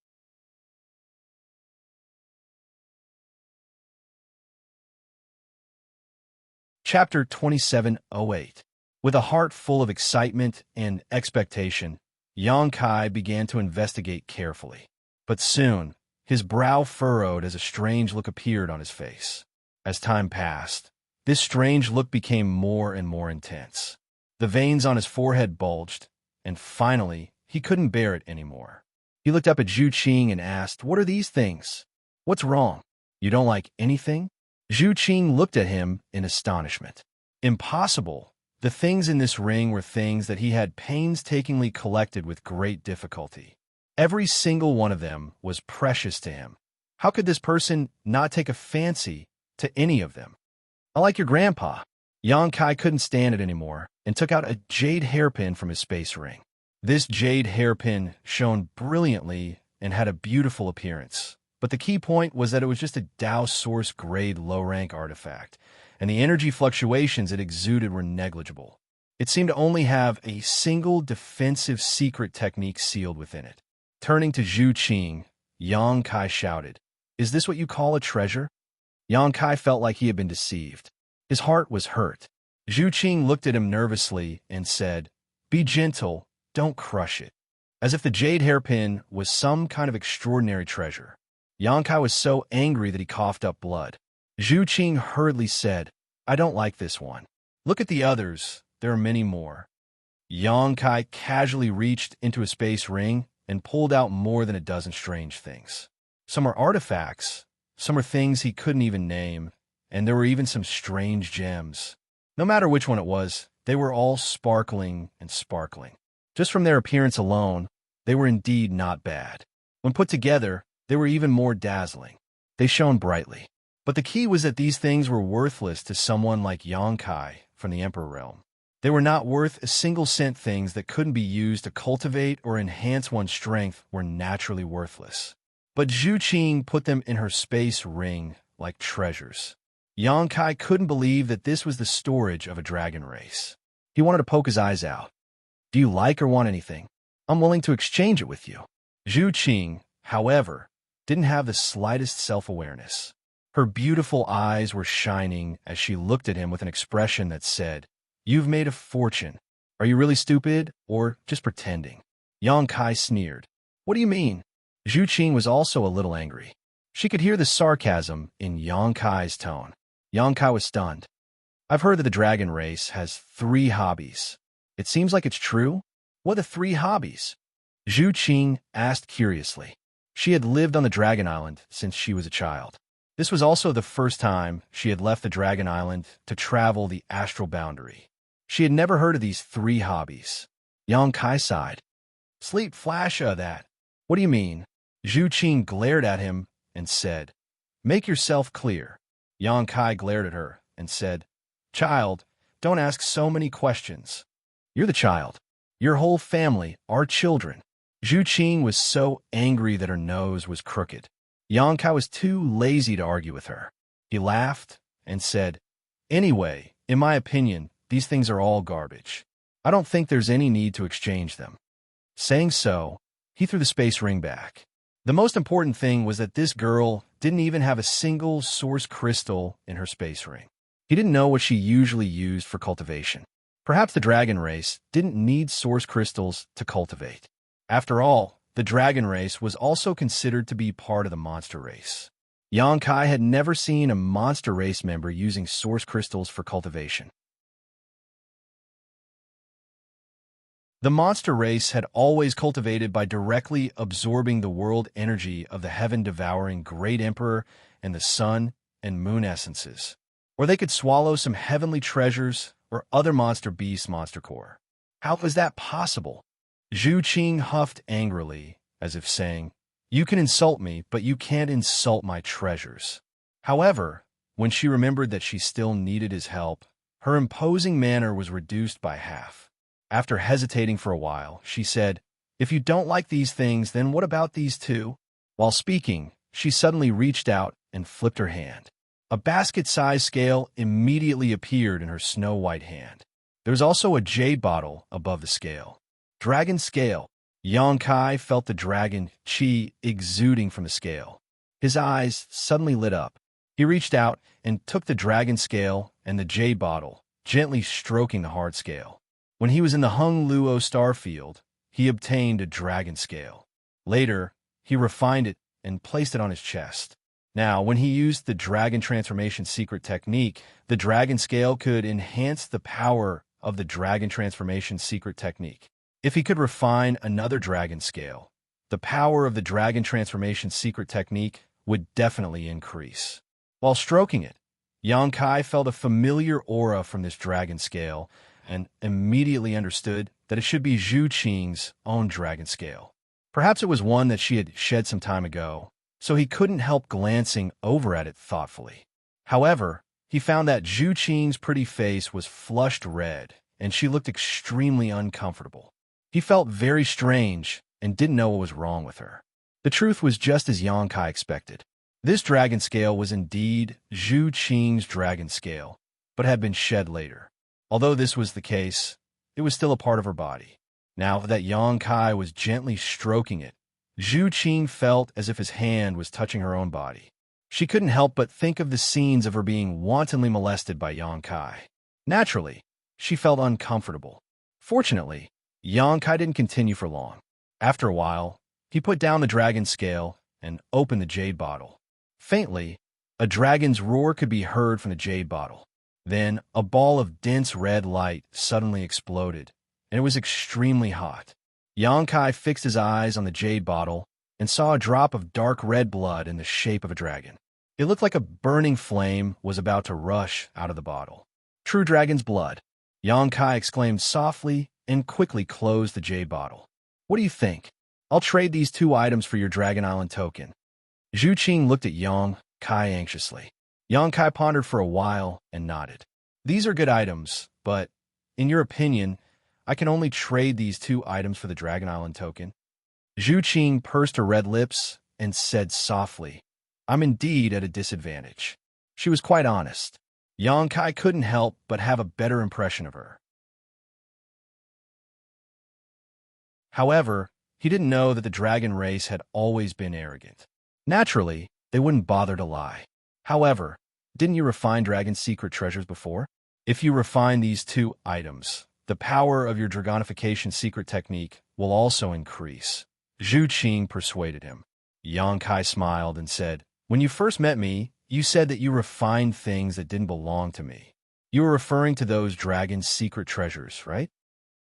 Chapter 2708. With a heart full of excitement and expectation, Yang Kai began to investigate carefully. But soon, his brow furrowed as a strange look appeared on his face. As time passed, this strange look became more and more intense. The veins on his forehead bulged, and finally, he couldn't bear it anymore. He looked up at Zhu Qing and asked, What are these things? What's wrong? You don't like anything? Zhu Qing looked at him in astonishment. Impossible. The things in this ring were things that he had painstakingly collected with great difficulty. Every single one of them was precious to him. How could this person not take a fancy to any of them? I like your grandpa. Yang Kai couldn't stand it anymore and took out a jade hairpin from his space ring. This jade hairpin shone brilliantly and had a beautiful appearance. But the key point was that it was just a Dao Source grade low-rank artifact, and the energy fluctuations it exuded were negligible. It seemed to only have a single defensive secret technique sealed within it. Turning to Zhu Qing, Yang Kai shouted, Is this what you call a treasure? Yang Kai felt like he had been deceived. His heart was hurt. Zhu Qing looked at him nervously and said, Be gentle, don't crush it. As if the jade hairpin was some kind of extraordinary treasure. Yang Kai was so angry that he coughed up blood. Zhu Qing hurriedly said, I don't like this one. Look at the others. There are many more. Xianxia casually reached into a space ring and pulled out more than a dozen strange things. Some are artifacts, some are things he couldn't even name, and there were even some strange gems. No matter which one it was, they were all sparkling and sparkling. Just from their appearance alone, they were indeed not bad. When put together, they were even more dazzling. They shone brightly. But the key was that these things were worthless to someone like Xianxia from the Emperor realm. They were not worth a single cent. Things that couldn't be used to cultivate or enhance one's strength were naturally worthless. But Zhu Qing put them in her space ring like treasures. Xianxia couldn't believe that this was the storage of a dragon race. He wanted to poke his eyes out. Do you like or want anything? I'm willing to exchange it with you. Zhu Qing, however, didn't have the slightest self-awareness. Her beautiful eyes were shining as she looked at him with an expression that said, "You've made a fortune. Are you really stupid or just pretending?" Xianxia sneered. "What do you mean?" Zhu Qing was also a little angry. She could hear the sarcasm in Xianxia's tone. Xianxia was stunned. "I've heard that the dragon race has 3 hobbies. It seems like it's true? What are the 3 hobbies?" Zhu Qing asked curiously. She had lived on the Dragon Island since she was a child. This was also the first time she had left the Dragon Island to travel the astral boundary. She had never heard of these 3 hobbies. Xianxia sighed. "Sleep flash that. What do you mean?" Zhu Qing glared at him and said, "Make yourself clear." Xianxia glared at her and said, "Child, don't ask so many questions. You're the child. Your whole family are children." Zhu Qing was so angry that her nose was crooked. Xianxia was too lazy to argue with her. He laughed and said, "Anyway, in my opinion, these things are all garbage. I don't think there's any need to exchange them." Saying so, he threw the space ring back. The most important thing was that this girl didn't even have a single source crystal in her space ring. He didn't know what she usually used for cultivation. Perhaps the dragon race didn't need source crystals to cultivate. After all, the dragon race was also considered to be part of the monster race. Xianxia had never seen a monster race member using source crystals for cultivation. The monster race had always cultivated by directly absorbing the world energy of the heaven-devouring Great Emperor and the sun and moon essences. Or they could swallow some heavenly treasures or other monster beasts' monster core. How was that possible? Zhu Qing huffed angrily, as if saying, "You can insult me, but you can't insult my treasures." However, when she remembered that she still needed his help, her imposing manner was reduced by half. After hesitating for a while, she said, "If you don't like these things, then what about these 2? While speaking, she suddenly reached out and flipped her hand. A basket-sized scale immediately appeared in her snow-white hand. There was also a jade bottle above the scale. Dragon scale. Xianxia felt the dragon qi exuding from the scale. His eyes suddenly lit up. He reached out and took the dragon scale and the jade bottle, gently stroking the hard scale. When he was in the Hung Luo star field, he obtained a dragon scale. Later, he refined it and placed it on his chest. Now, when he used the dragon transformation secret technique, the dragon scale could enhance the power of the dragon transformation secret technique. If he could refine another dragon scale, the power of the dragon transformation secret technique would definitely increase. While stroking it, Xianxia felt a familiar aura from this dragon scale and immediately understood that it should be Zhu Qing's own dragon scale. Perhaps it was one that she had shed some time ago, so he couldn't help glancing over at it thoughtfully. However, he found that Zhu Qing's pretty face was flushed red, and she looked extremely uncomfortable. He felt very strange and didn't know what was wrong with her. The truth was just as Xianxia expected. This dragon scale was indeed Zhu Qing's dragon scale, but had been shed later. Although this was the case, it was still a part of her body. Now that Xianxia was gently stroking it, Zhu Qing felt as if his hand was touching her own body. She couldn't help but think of the scenes of her being wantonly molested by Xianxia. Naturally, she felt uncomfortable. Fortunately, Xianxia didn't continue for long. After a while, he put down the dragon scale and opened the jade bottle. Faintly, a dragon's roar could be heard from the jade bottle. Then a ball of dense red light suddenly exploded, and it was extremely hot. Xianxia fixed his eyes on the jade bottle and saw a drop of dark red blood in the shape of a dragon. It looked like a burning flame was about to rush out of the bottle. True dragon's blood, Xianxia exclaimed softly and quickly closed the jade bottle. What do you think? I'll trade these 2 items for your Dragon Island token. Zhu Qing looked at Xianxia anxiously. Xianxia pondered for a while and nodded. These are good items, but, in your opinion, I can only trade these 2 items for the Dragon Island token. Zhu Qing pursed her red lips and said softly, I'm indeed at a disadvantage. She was quite honest. Xianxia couldn't help but have a better impression of her. However, he didn't know that the dragon race had always been arrogant. Naturally, they wouldn't bother to lie. However, didn't you refine dragon secret treasures before? If you refine these 2 items, the power of your dragonification secret technique will also increase. Zhu Qing persuaded him. Xianxia smiled and said, When you first met me, you said that you refined things that didn't belong to me. You were referring to those dragon's secret treasures, right?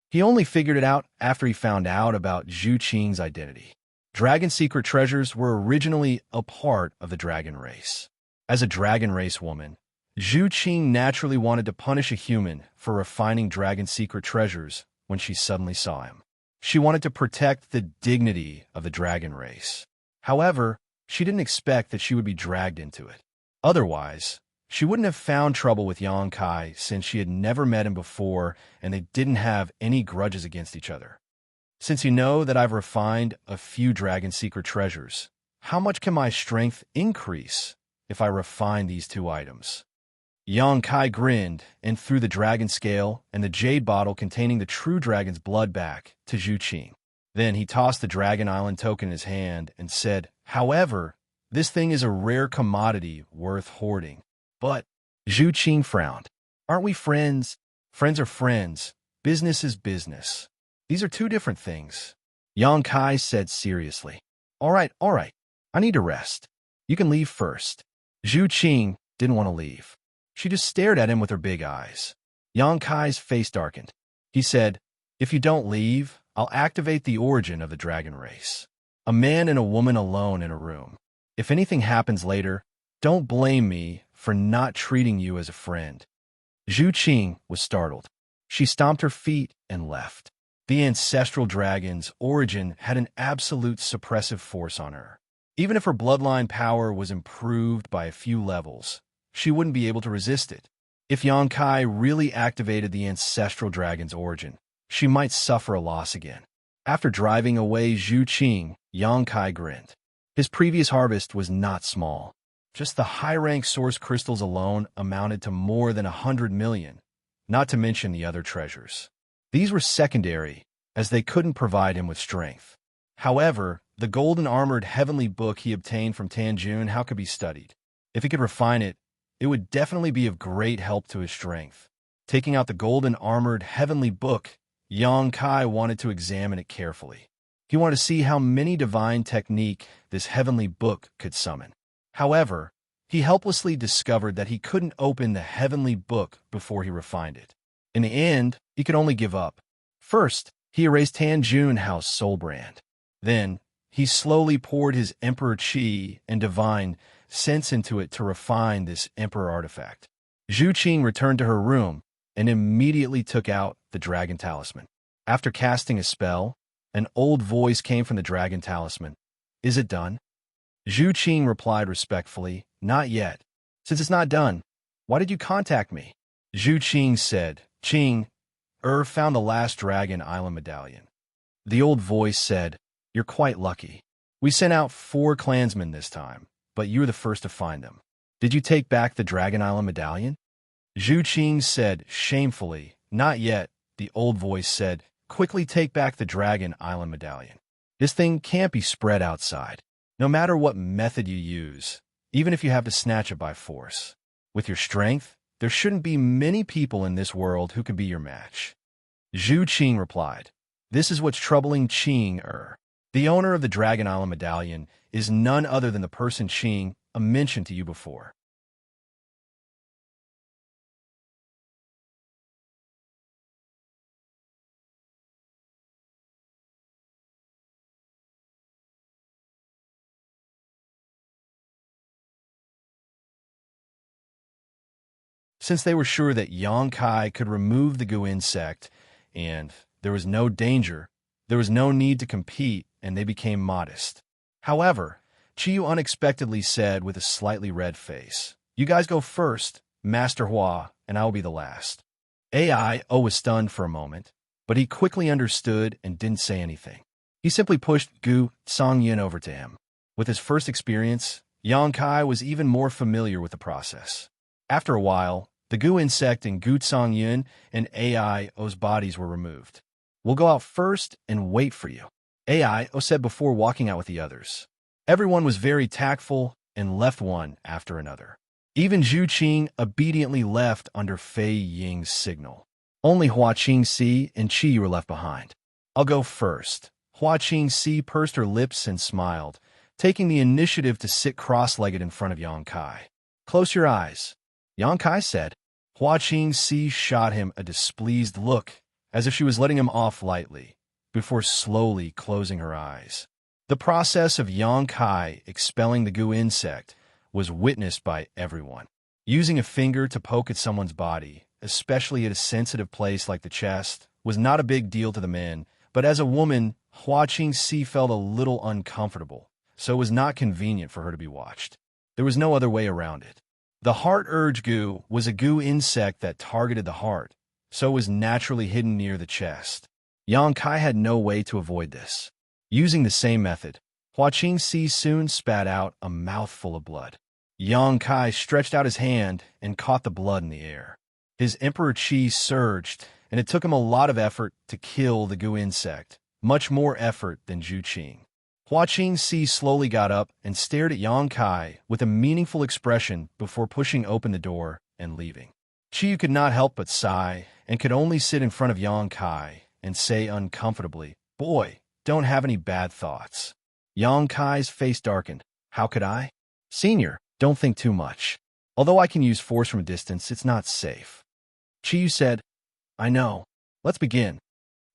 He only figured it out after he found out about Zhu Qing's identity. Dragon secret treasures were originally a part of the dragon race. As a dragon race woman, Zhu Qing naturally wanted to punish a human for refining dragon secret treasures when she suddenly saw him. She wanted to protect the dignity of the dragon race. However, she didn't expect that she would be dragged into it. Otherwise, she wouldn't have found trouble with Xianxia since she had never met him before and they didn't have any grudges against each other. Since you know that I've refined a few dragon secret treasures, how much can my strength increase if I refine these 2 items? Xianxia grinned and threw the dragon scale and the jade bottle containing the true dragon's blood back to Zhu Qing. Then he tossed the Dragon Island token in his hand and said, However, this thing is a rare commodity worth hoarding. But Zhu Qing frowned. Aren't we friends? Friends are friends. Business is business. These are 2 different things. Xianxia said seriously. All right. I need to rest. You can leave first. Zhu Qing didn't want to leave. She just stared at him with her big eyes. Xianxia's face darkened. He said, If you don't leave, I'll activate the origin of the dragon race. A man and a woman alone in a room. If anything happens later, don't blame me for not treating you as a friend. Zhu Qing was startled. She stomped her feet and left. The ancestral dragon's origin had an absolute suppressive force on her. Even if her bloodline power was improved by a few levels, she wouldn't be able to resist it. If Xianxia really activated the ancestral dragon's origin, she might suffer a loss again. After driving away Zhu Qing, Xianxia grinned. His previous harvest was not small. Just the high-rank source crystals alone amounted to more than 100 million, not to mention the other treasures. These were secondary, as they couldn't provide him with strength. However, the golden armored heavenly book he obtained from Tanjun How could be studied. If he could refine it, it would definitely be of great help to his strength. Taking out the golden armored heavenly book, Xianxia wanted to examine it carefully. He wanted to see how many divine technique this heavenly book could summon. However, he helplessly discovered that he couldn't open the heavenly book before he refined it. In the end, he could only give up. First, he erased Tanjun Hao's soul brand. Then, he slowly poured his emperor qi and divine sense into it to refine this emperor artifact. Zhu Qing returned to her room and immediately took out the dragon talisman. After casting a spell, an old voice came from the dragon talisman. Is it done? Zhu Qing replied respectfully, Not yet. Since it's not done, why did you contact me? Zhu Qing said, Qing, found the last Dragon Island medallion. The old voice said, You're quite lucky. We sent out 4 clansmen this time, but you were the first to find them. Did you take back the Dragon Island medallion? Zhu Qing said, shamefully, Not yet. The old voice said, Quickly take back the Dragon Island medallion. This thing can't be spread outside. No matter what method you use, even if you have to snatch it by force. With your strength, there shouldn't be many people in this world who could be your match. Zhu Qing replied, This is what's troubling Qing. The owner of the Dragon Island medallion is none other than the person Qing mentioned to you before. Since they were sure that Xianxia could remove the goo insect, and there was no danger, there was no need to compete, and they became modest. However, Chiyu unexpectedly said with a slightly red face, "You guys go first, Master Hua, and I will be the last." Ai-O was stunned for a moment, but he quickly understood and didn't say anything. He simply pushed Gu Songyin over to him. With his first experience, Xianxia was even more familiar with the process. After a while, the goo insect in Gu Songyin and Ai-O's bodies were removed. "We'll go out first and wait for you," Ai-O said before walking out with the others. Everyone was very tactful and left one after another. Even Zhu Qing obediently left under Fei Ying's signal. Only Hua Qingxi and Qi were left behind. "I'll go first." Hua Qingxi pursed her lips and smiled, taking the initiative to sit cross-legged in front of Xianxia. "Close your eyes," Xianxia said. Hua Qingxi shot him a displeased look, as if she was letting him off lightly, before slowly closing her eyes. The process of Xianxia expelling the goo insect was witnessed by everyone. Using a finger to poke at someone's body, especially at a sensitive place like the chest, was not a big deal to the men, but as a woman, Hua Qingxi felt a little uncomfortable, so it was not convenient for her to be watched. There was no other way around it. The heart urge goo was a goo insect that targeted the heart, so it was naturally hidden near the chest. Xianxia had no way to avoid this. Using the same method, Hua Qingxi soon spat out a mouthful of blood. Xianxia stretched out his hand and caught the blood in the air. His emperor qi surged, and it took him a lot of effort to kill the goo insect, much more effort than Zhu Qing. Hua Qingxi slowly got up and stared at Xianxia with a meaningful expression before pushing open the door and leaving. Qi could not help but sigh and could only sit in front of Xianxia and say uncomfortably, "Boy, don't have any bad thoughts." Xianxia's face darkened. "How could I?" "Senior, don't think too much. Although I can use force from a distance, it's not safe." Chiyu said, "I know. Let's begin."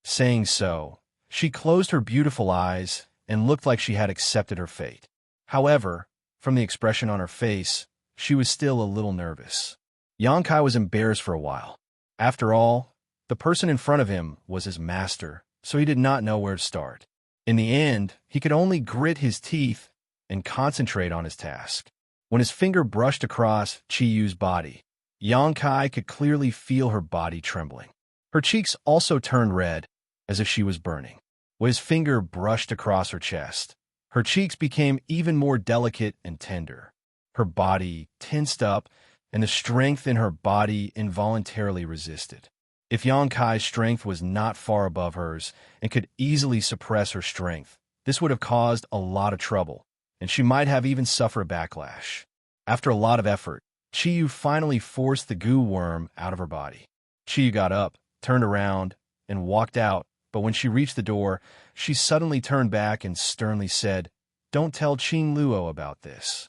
Saying so, she closed her beautiful eyes and looked like she had accepted her fate. However, from the expression on her face, she was still a little nervous. Xianxia was embarrassed for a while. After all, the person in front of him was his master, so he did not know where to start. In the end, he could only grit his teeth and concentrate on his task. When his finger brushed across Chiyu's body, Xianxia could clearly feel her body trembling. Her cheeks also turned red, as if she was burning. When his finger brushed across her chest, her cheeks became even more delicate and tender. Her body tensed up, and the strength in her body involuntarily resisted. If Xianxia's strength was not far above hers and could easily suppress her strength, this would have caused a lot of trouble, and she might have even suffered a backlash. After a lot of effort, Chiyu finally forced the goo worm out of her body. Chiyu got up, turned around, and walked out, but when she reached the door, she suddenly turned back and sternly said, "Don't tell Qing Luo about this."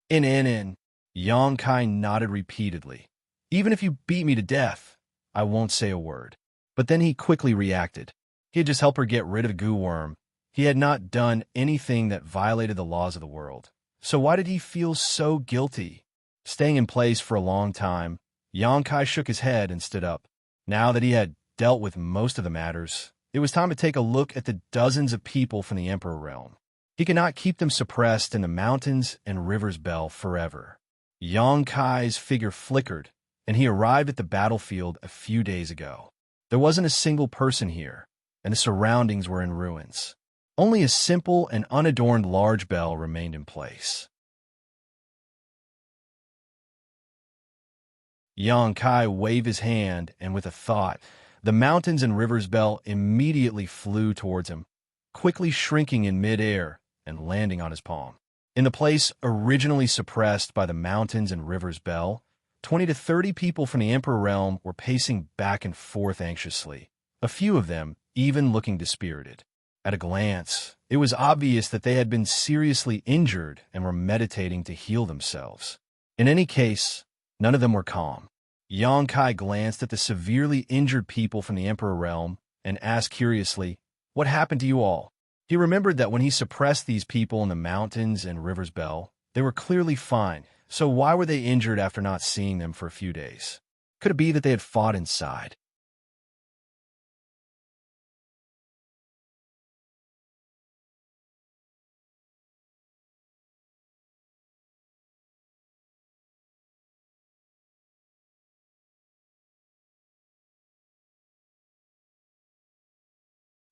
In. Xianxia nodded repeatedly. "Even if you beat me to death, I won't say a word." But then he quickly reacted. He had just helped her get rid of the goo worm. He had not done anything that violated the laws of the world. So why did he feel so guilty? Staying in place for a long time, Xianxia shook his head and stood up. Now that he had dealt with most of the matters, it was time to take a look at the dozens of people from the Emperor realm. He could not keep them suppressed in the mountains and rivers Bell forever. Xianxia's figure flickered, and he arrived at the battlefield a few days ago. There wasn't a single person here, and the surroundings were in ruins. Only a simple and unadorned large bell remained in place. Xianxia waved his hand, and with a thought, the mountains and rivers Bell immediately flew towards him, quickly shrinking in mid-air and landing on his palm. In the place originally suppressed by the mountains and rivers Bell, 20 to 30 people from the Emperor realm were pacing back and forth anxiously, a few of them even looking dispirited. At a glance, it was obvious that they had been seriously injured and were meditating to heal themselves. In any case, none of them were calm. Xianxia glanced at the severely injured people from the Emperor realm and asked curiously, "What happened to you all?" He remembered that when he suppressed these people in the mountains and rivers Bell, they were clearly fine, So why were they injured after not seeing them for a few days? Could it be that they had fought inside?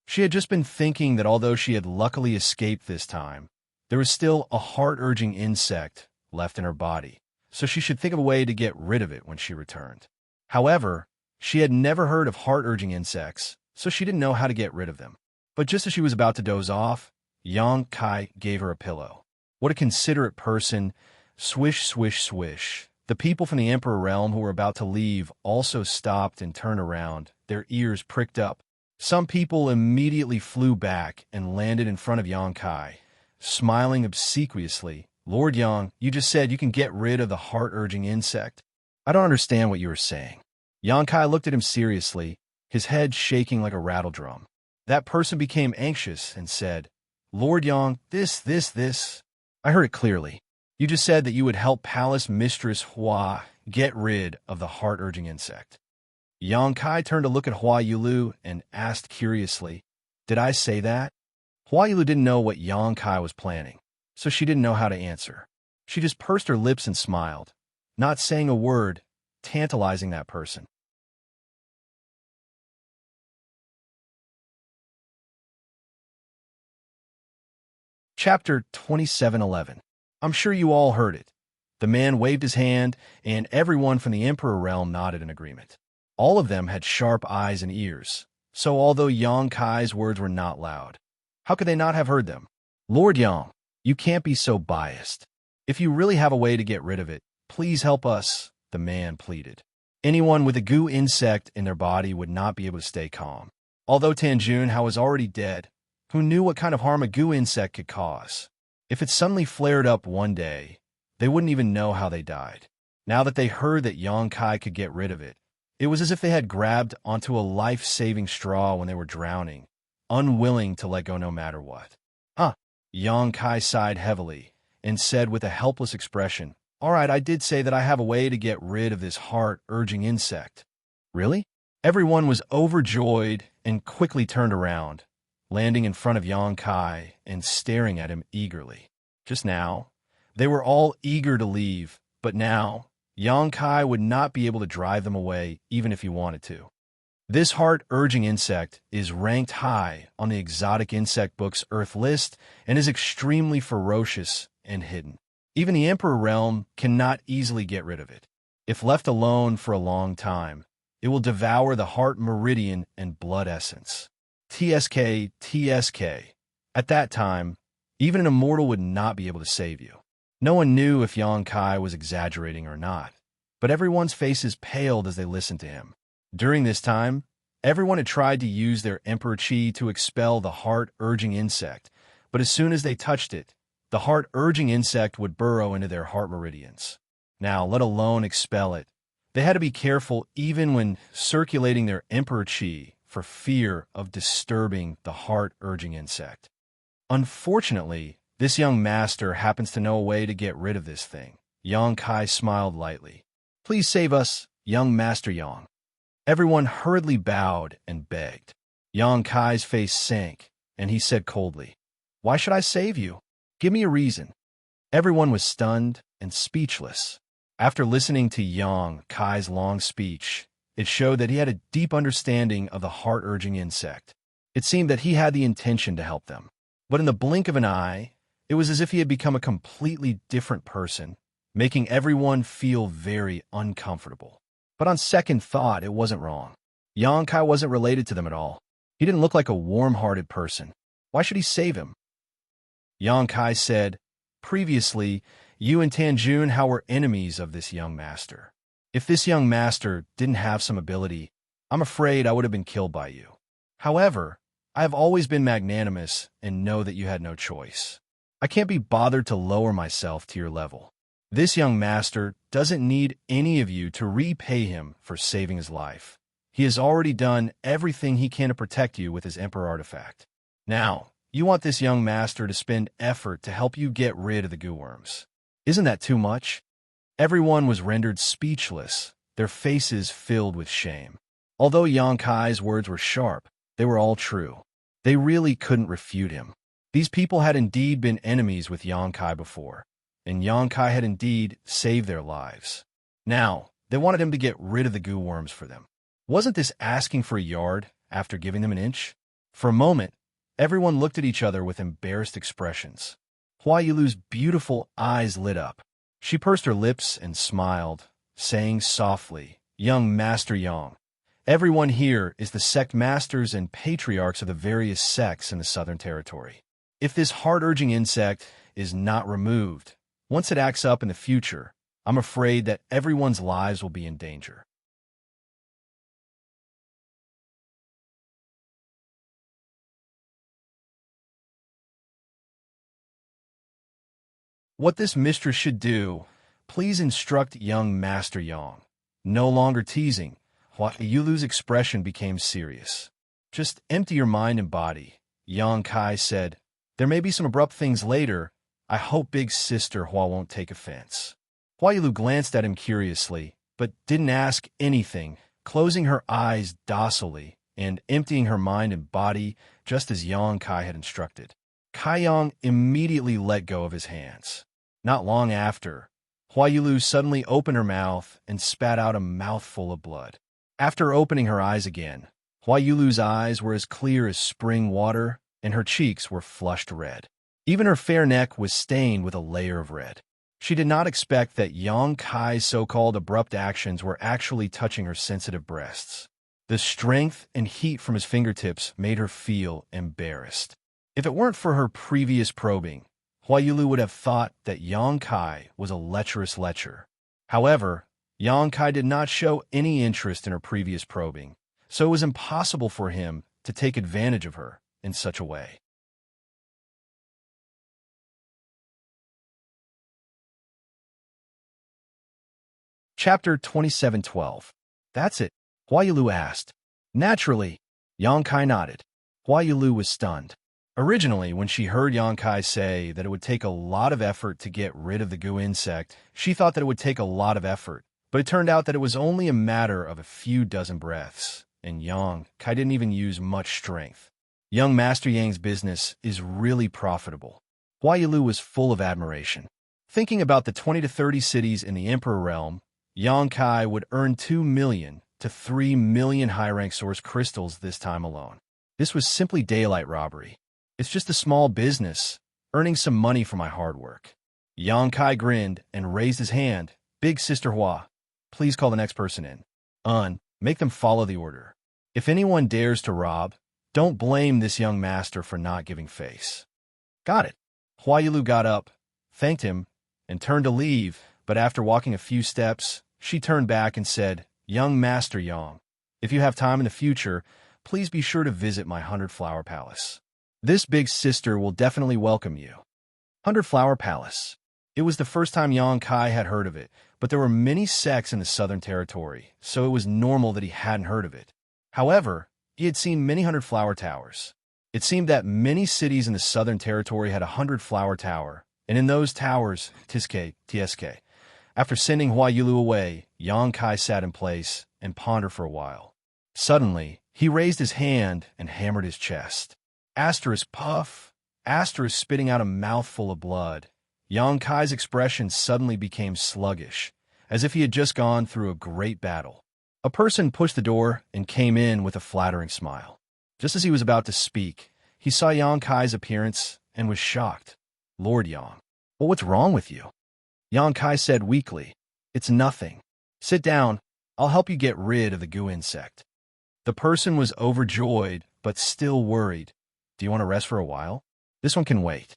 She had just been thinking that although she had luckily escaped this time, there was still a heart-urging insect left in her body, so she should think of a way to get rid of it when she returned. However, she had never heard of heart-urging insects, so she didn't know how to get rid of them. But just as she was about to doze off, Xianxia gave her a pillow. What a considerate person. Swish, swish, swish. The people from the Emperor realm who were about to leave also stopped and turned around, their ears pricked up. Some people immediately flew back and landed in front of Xianxia, smiling obsequiously. Lord Yang, you just said you can get rid of the heart-urging insect? I don't understand what you were saying. Xianxia looked at him seriously, his head shaking like a rattledrum. That person became anxious and said, Lord Yang, this. I heard it clearly. You just said that you would help Palace Mistress Hua get rid of the heart-urging insect. Xianxia turned to look at Hua Yulu and asked curiously, Did I say that? Hua Yulu didn't know what Xianxia was planning, so she didn't know how to answer. She just pursed her lips and smiled, not saying a word, tantalizing that person. Chapter 27:11. I'm sure you all heard it. The man waved his hand, and everyone from the Emperor realm nodded in agreement. All of them had sharp eyes and ears, so although Xianxia's words were not loud, how could they not have heard them? Lord Yang, you can't be so biased. If you really have a way to get rid of it, please help us, the man pleaded. Anyone with a goo insect in their body would not be able to stay calm. Although Tanjun was already dead, who knew what kind of harm a goo insect could cause? If it suddenly flared up one day, they wouldn't even know how they died. Now that they heard that Xianxia could get rid of it, it was as if they had grabbed onto a life-saving straw when they were drowning, unwilling to let go no matter what. Xianxia sighed heavily and said with a helpless expression, All right, I did say that I have a way to get rid of this heart-urging insect. Really? Everyone was overjoyed and quickly turned around, landing in front of Xianxia and staring at him eagerly. Just now, they were all eager to leave, but now, Xianxia would not be able to drive them away even if he wanted to. This heart-urging insect is ranked high on the exotic insect book's Earth list and is extremely ferocious and hidden. Even the Emperor realm cannot easily get rid of it. If left alone for a long time, it will devour the heart meridian and blood essence. TSK. At that time, even an immortal would not be able to save you. No one knew if Xianxia was exaggerating or not, but everyone's faces paled as they listened to him. During this time, everyone had tried to use their Emperor Qi to expel the heart-urging insect, but as soon as they touched it, the heart-urging insect would burrow into their heart meridians. Now, let alone expel it, they had to be careful even when circulating their Emperor Qi for fear of disturbing the heart-urging insect. Unfortunately, this young master happens to know a way to get rid of this thing. Xianxia smiled lightly. Please save us, young Master Yang. Everyone hurriedly bowed and begged. Xianxia's face sank, and he said coldly, Why should I save you? Give me a reason. Everyone was stunned and speechless. After listening to Xianxia's long speech, it showed that he had a deep understanding of the heart-urging insect. It seemed that he had the intention to help them. But in the blink of an eye, it was as if he had become a completely different person, making everyone feel very uncomfortable. But on second thought, it wasn't wrong. Xianxia wasn't related to them at all. He didn't look like a warm-hearted person. Why should he save him? Xianxia said, Previously, you and Tanjun were enemies of this young master. If this young master didn't have some ability, I'm afraid I would have been killed by you. However, I have always been magnanimous and know that you had no choice. I can't be bothered to lower myself to your level. This young master doesn't need any of you to repay him for saving his life. He has already done everything he can to protect you with his Emperor artifact. Now, you want this young master to spend effort to help you get rid of the goo worms. Isn't that too much? Everyone was rendered speechless, their faces filled with shame. Although Xianxia's words were sharp, they were all true. They really couldn't refute him. These people had indeed been enemies with Xianxia before, and Xianxia had indeed saved their lives. Now, they wanted him to get rid of the goo worms for them. Wasn't this asking for a yard after giving them an inch? For a moment, everyone looked at each other with embarrassed expressions. Hua Yulu's beautiful eyes lit up. She pursed her lips and smiled, saying softly, "Young Master Yang, everyone here is the sect masters and patriarchs of the various sects in the Southern Territory. If this heart-urging insect is not removed, once it acts up in the future, I'm afraid that everyone's lives will be in danger." What this mistress should do, please instruct young Master Yang. No longer teasing, Hua Yulu's expression became serious. Just empty your mind and body, Yang Kai said. There may be some abrupt things later. I hope big sister Hua won't take offense. Hua Yulu glanced at him curiously, but didn't ask anything, closing her eyes docilely and emptying her mind and body just as Yang Kai had instructed. Kai Yang immediately let go of his hands. Not long after, Hua Yulu suddenly opened her mouth and spat out a mouthful of blood. After opening her eyes again, Hua Yulu's eyes were as clear as spring water, and her cheeks were flushed red. Even her fair neck was stained with a layer of red. She did not expect that Yang Kai's so-called abrupt actions were actually touching her sensitive breasts. The strength and heat from his fingertips made her feel embarrassed. If it weren't for her previous probing, Hua Yulu would have thought that Yang Kai was a lecherous lecher. However, Yang Kai did not show any interest in her previous probing, so it was impossible for him to take advantage of her in such a way. Chapter 27:12. That's it, Hua Yulu asked. Naturally, Yang Kai nodded. Hua Yulu was stunned. Originally, when she heard Yang Kai say that it would take a lot of effort to get rid of the goo insect, she thought that it would take a lot of effort, but it turned out that it was only a matter of a few dozen breaths, and Yang Kai didn't even use much strength. Young Master Yang's business is really profitable. Hua Yulu was full of admiration. Thinking about the 20 to 30 cities in the Emperor Realm, Yang Kai would earn 2 million to 3 million high-rank source crystals this time alone. This was simply daylight robbery. It's just a small business, earning some money for my hard work. Yang Kai grinned and raised his hand. Big Sister Hua, please call the next person in. Make them follow the order. If anyone dares to rob, don't blame this young master for not giving face. Got it. Hua Yulu got up, thanked him, and turned to leave, but after walking a few steps, she turned back and said, Young Master Yang, if you have time in the future, please be sure to visit my 100-Flower Palace. This big sister will definitely welcome you. 100-Flower Palace. It was the first time Yang Kai had heard of it, but there were many sects in the Southern Territory, so it was normal that he hadn't heard of it. However, he had seen many 100-flower towers. It seemed that many cities in the Southern Territory had a 100-flower tower, and in those towers, TSK. After sending Hua Yulu away, Yang Kai sat in place and pondered for a while. Suddenly, he raised his hand and hammered his chest. Asterisk puff, asterisk spitting out a mouthful of blood. Yang Kai's expression suddenly became sluggish, as if he had just gone through a great battle. A person pushed the door and came in with a flattering smile. Just as he was about to speak, he saw Yang Kai's appearance and was shocked. Lord Yang, well, what's wrong with you? Yang Kai said weakly, It's nothing. Sit down, I'll help you get rid of the goo insect. The person was overjoyed, but still worried. Do you want to rest for a while? This one can wait.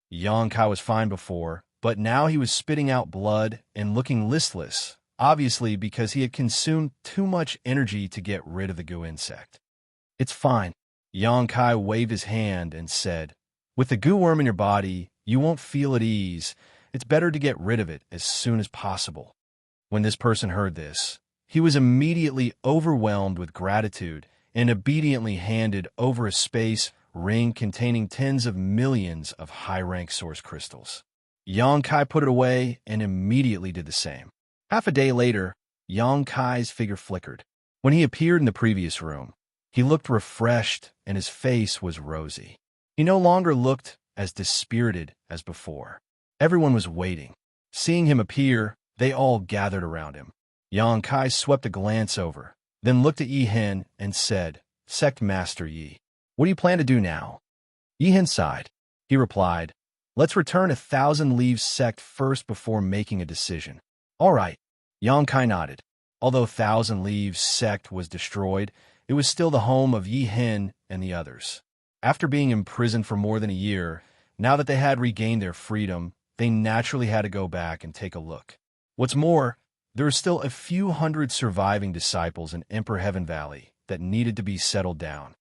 Yang Kai was fine before, but now he was spitting out blood and looking listless, obviously because he had consumed too much energy to get rid of the goo insect. It's fine. Yang Kai waved his hand and said, With the goo worm in your body, you won't feel at ease. It's better to get rid of it as soon as possible. When this person heard this, he was immediately overwhelmed with gratitude and obediently handed over a space ring containing tens of millions of high-rank source crystals. Yang Kai put it away and immediately did the same. Half a day later, Yang Kai's figure flickered. When he appeared in the previous room, he looked refreshed and his face was rosy. He no longer looked as dispirited as before. Everyone was waiting. Seeing him appear, they all gathered around him. Yang Kai swept a glance over, then looked at Yi Hen and said, "Sect Master Yi, what do you plan to do now?" Yi Hen sighed. He replied, "Let's return 1,000 Leaves sect first before making a decision." "All right." Yang Kai nodded. Although 1,000 Leaves sect was destroyed, it was still the home of Yi Hen and the others. After being imprisoned for more than a year, now that they had regained their freedom, they naturally had to go back and take a look. What's more, there were still a few hundred surviving disciples in Emperor Heaven Valley that needed to be settled down.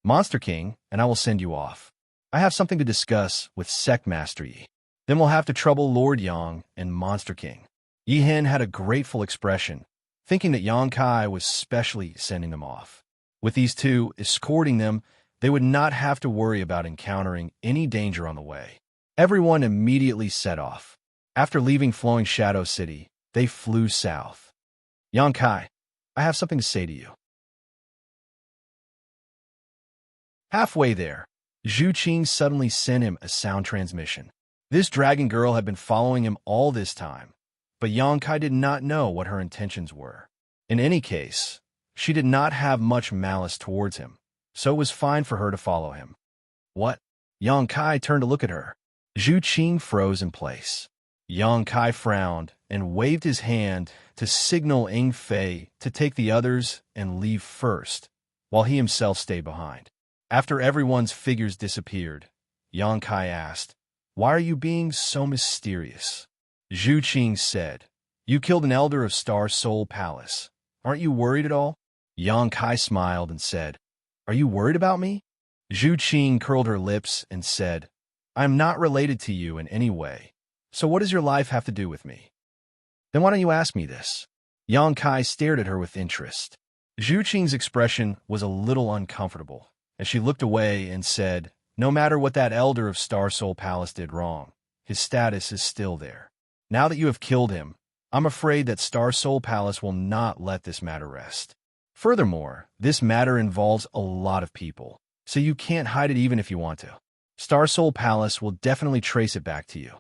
"Monster King, and I will send you off. I have something to discuss with Sect Master Yi. Then we'll have to trouble Lord Yang and Monster King." Yi Hen had a grateful expression, thinking that Yang Kai was specially sending them off. With these two escorting them, they would not have to worry about encountering any danger on the way. Everyone immediately set off. After leaving Flowing Shadow City, they flew south. "Yang Kai, I have something to say to you." Halfway there, Zhu Qing suddenly sent him a sound transmission. This dragon girl had been following him all this time, but Yang Kai did not know what her intentions were. In any case, she did not have much malice towards him, so it was fine for her to follow him. "What?" Yang Kai turned to look at her. Zhu Qing froze in place. Yang Kai frowned and waved his hand to signal Eng Fei to take the others and leave first, while he himself stayed behind. After everyone's figures disappeared, Yang Kai asked, "Why are you being so mysterious?" Zhu Qing said, "You killed an elder of Star Soul Palace. Aren't you worried at all?" Yang Kai smiled and said, "Are you worried about me?" Zhu Qing curled her lips and said, "I am not related to you in any way, so what does your life have to do with me?" "Then why don't you ask me this?" Yang Kai stared at her with interest. Zhu Qing's expression was a little uncomfortable, as she looked away and said, "No matter what that elder of Star Soul Palace did wrong, his status is still there. Now that you have killed him, I'm afraid that Star Soul Palace will not let this matter rest. Furthermore, this matter involves a lot of people, so you can't hide it even if you want to. Star Soul Palace will definitely trace it back to you."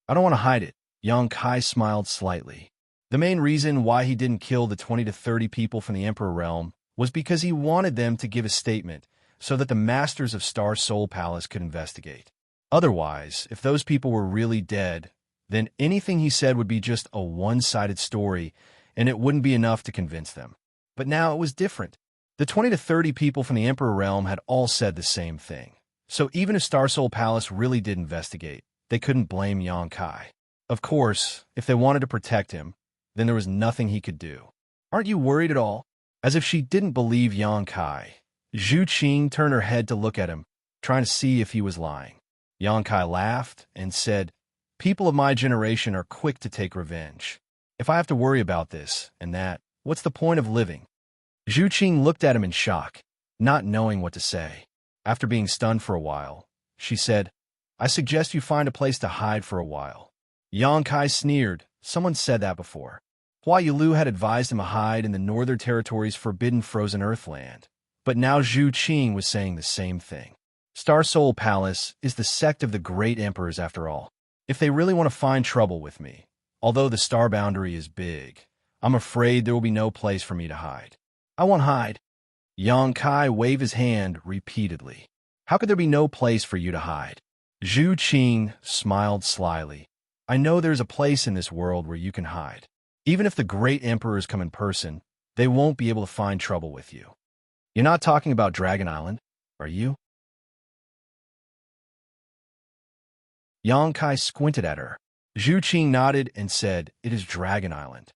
"I don't want to hide it." Yang Kai smiled slightly. The main reason why he didn't kill the 20 to 30 people from the Emperor Realm was because he wanted them to give a statement so that the masters of Star Soul Palace could investigate. Otherwise, if those people were really dead, then anything he said would be just a one-sided story, and it wouldn't be enough to convince them. But now it was different. The 20 to 30 people from the Emperor Realm had all said the same thing. So even if Star Soul Palace really did investigate, they couldn't blame Yang Kai. Of course, if they wanted to protect him, then there was nothing he could do. "Aren't you worried at all?" As if she didn't believe Yang Kai, Zhu Qing turned her head to look at him, trying to see if he was lying. Yang Kai laughed and said, "People of my generation are quick to take revenge. If I have to worry about this and that, what's the point of living?" Zhu Qing looked at him in shock, not knowing what to say. After being stunned for a while, she said, "I suggest you find a place to hide for a while." Yang Kai sneered. Someone said that before. Hua Yulu had advised him to hide in the Northern Territory's forbidden frozen earthland, but now Zhu Qing was saying the same thing. Star Soul Palace is the sect of the great emperors after all. If they really want to find trouble with me, although the star boundary is big, I'm afraid there will be no place for me to hide. "I won't hide." Yang Kai waved his hand repeatedly. "How could there be no place for you to hide?" Zhu Qing smiled slyly. "I know there's a place in this world where you can hide. Even if the great emperors come in person, they won't be able to find trouble with you. You're not talking about Dragon Island, are you?" Yang Kai squinted at her. Zhu Qing nodded and said, "It is Dragon Island."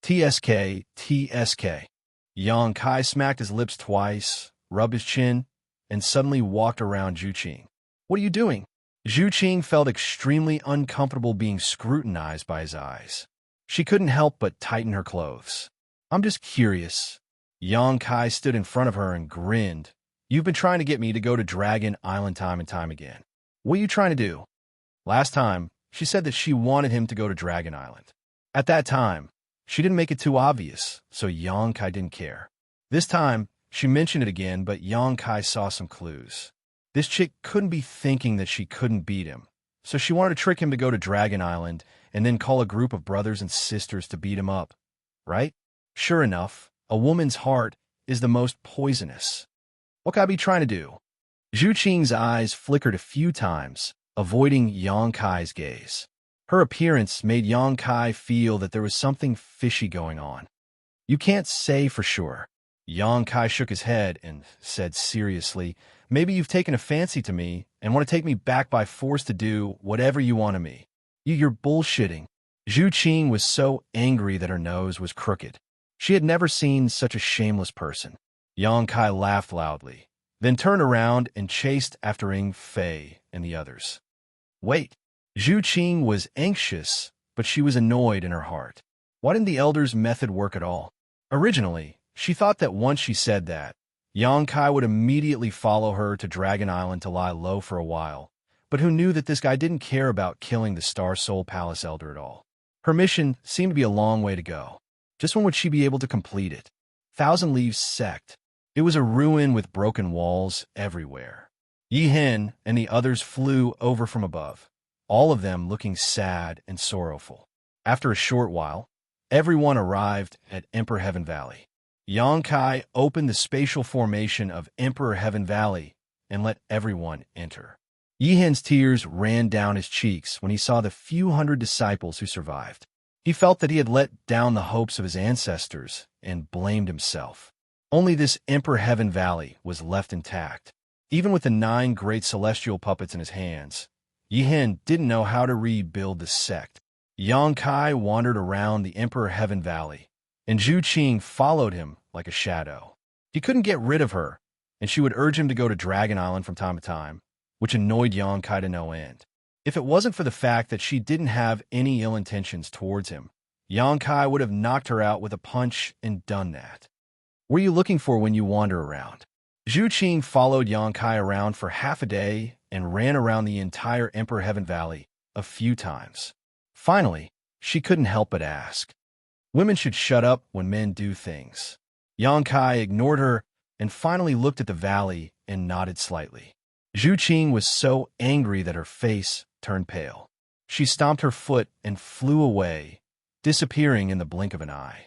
"TSK, TSK. Yang Kai smacked his lips twice, rubbed his chin, and suddenly walked around Zhu Qing. "What are you doing?" Zhu Qing felt extremely uncomfortable being scrutinized by his eyes. She couldn't help but tighten her clothes. "I'm just curious." Yang Kai stood in front of her and grinned. "You've been trying to get me to go to Dragon Island time and time again. What are you trying to do?" "Last time, she said that she wanted him to go to Dragon Island. At that time, she didn't make it too obvious, so Xianxia didn't care. This time, she mentioned it again, but Xianxia saw some clues. This chick couldn't be thinking that she couldn't beat him, so she wanted to trick him to go to Dragon Island and then call a group of brothers and sisters to beat him up, right? Sure enough, a woman's heart is the most poisonous. What could I be trying to do? Zhu Qing's eyes flickered a few times, avoiding Xianxia's gaze. Her appearance made Xianxia feel that there was something fishy going on. You can't say for sure. Xianxia shook his head and said seriously, maybe you've taken a fancy to me and want to take me back by force to do whatever you want of me. You're bullshitting. Zhu Qing was so angry that her nose was crooked. She had never seen such a shameless person. Xianxia laughed loudly, then turned around and chased after Ying Fei and the others. Wait. Zhu Qing was anxious, but she was annoyed in her heart. Why didn't the elder's method work at all? Originally, she thought that once she said that, Xianxia would immediately follow her to Dragon Island to lie low for a while, but who knew that this guy didn't care about killing the Star Soul Palace Elder at all? Her mission seemed to be a long way to go. Just when would she be able to complete it? Thousand Leaves Sect. It was a ruin with broken walls everywhere. Yi Hen and the others flew over from above, all of them looking sad and sorrowful. After a short while, everyone arrived at Emperor Heaven Valley. Xianxia opened the spatial formation of Emperor Heaven Valley and let everyone enter. Yi Hen's tears ran down his cheeks when he saw the few hundred disciples who survived. He felt that he had let down the hopes of his ancestors and blamed himself. Only this Emperor Heaven Valley was left intact. Even with the 9 great celestial puppets in his hands, Yi Hen didn't know how to rebuild the sect. Xianxia wandered around the Emperor Heaven Valley, and Zhu Qing followed him like a shadow. He couldn't get rid of her, and she would urge him to go to Dragon Island from time to time, which annoyed Xianxia to no end. If it wasn't for the fact that she didn't have any ill intentions towards him, Xianxia would have knocked her out with a punch and done that. What are you looking for when you wander around? Zhu Qing followed Xianxia around for half a day and ran around the entire Emperor Heaven Valley a few times. Finally, she couldn't help but ask. Women should shut up when men do things. Xianxia ignored her and finally looked at the valley and nodded slightly. Zhu Qing was so angry that her face turned pale. She stomped her foot and flew away, disappearing in the blink of an eye.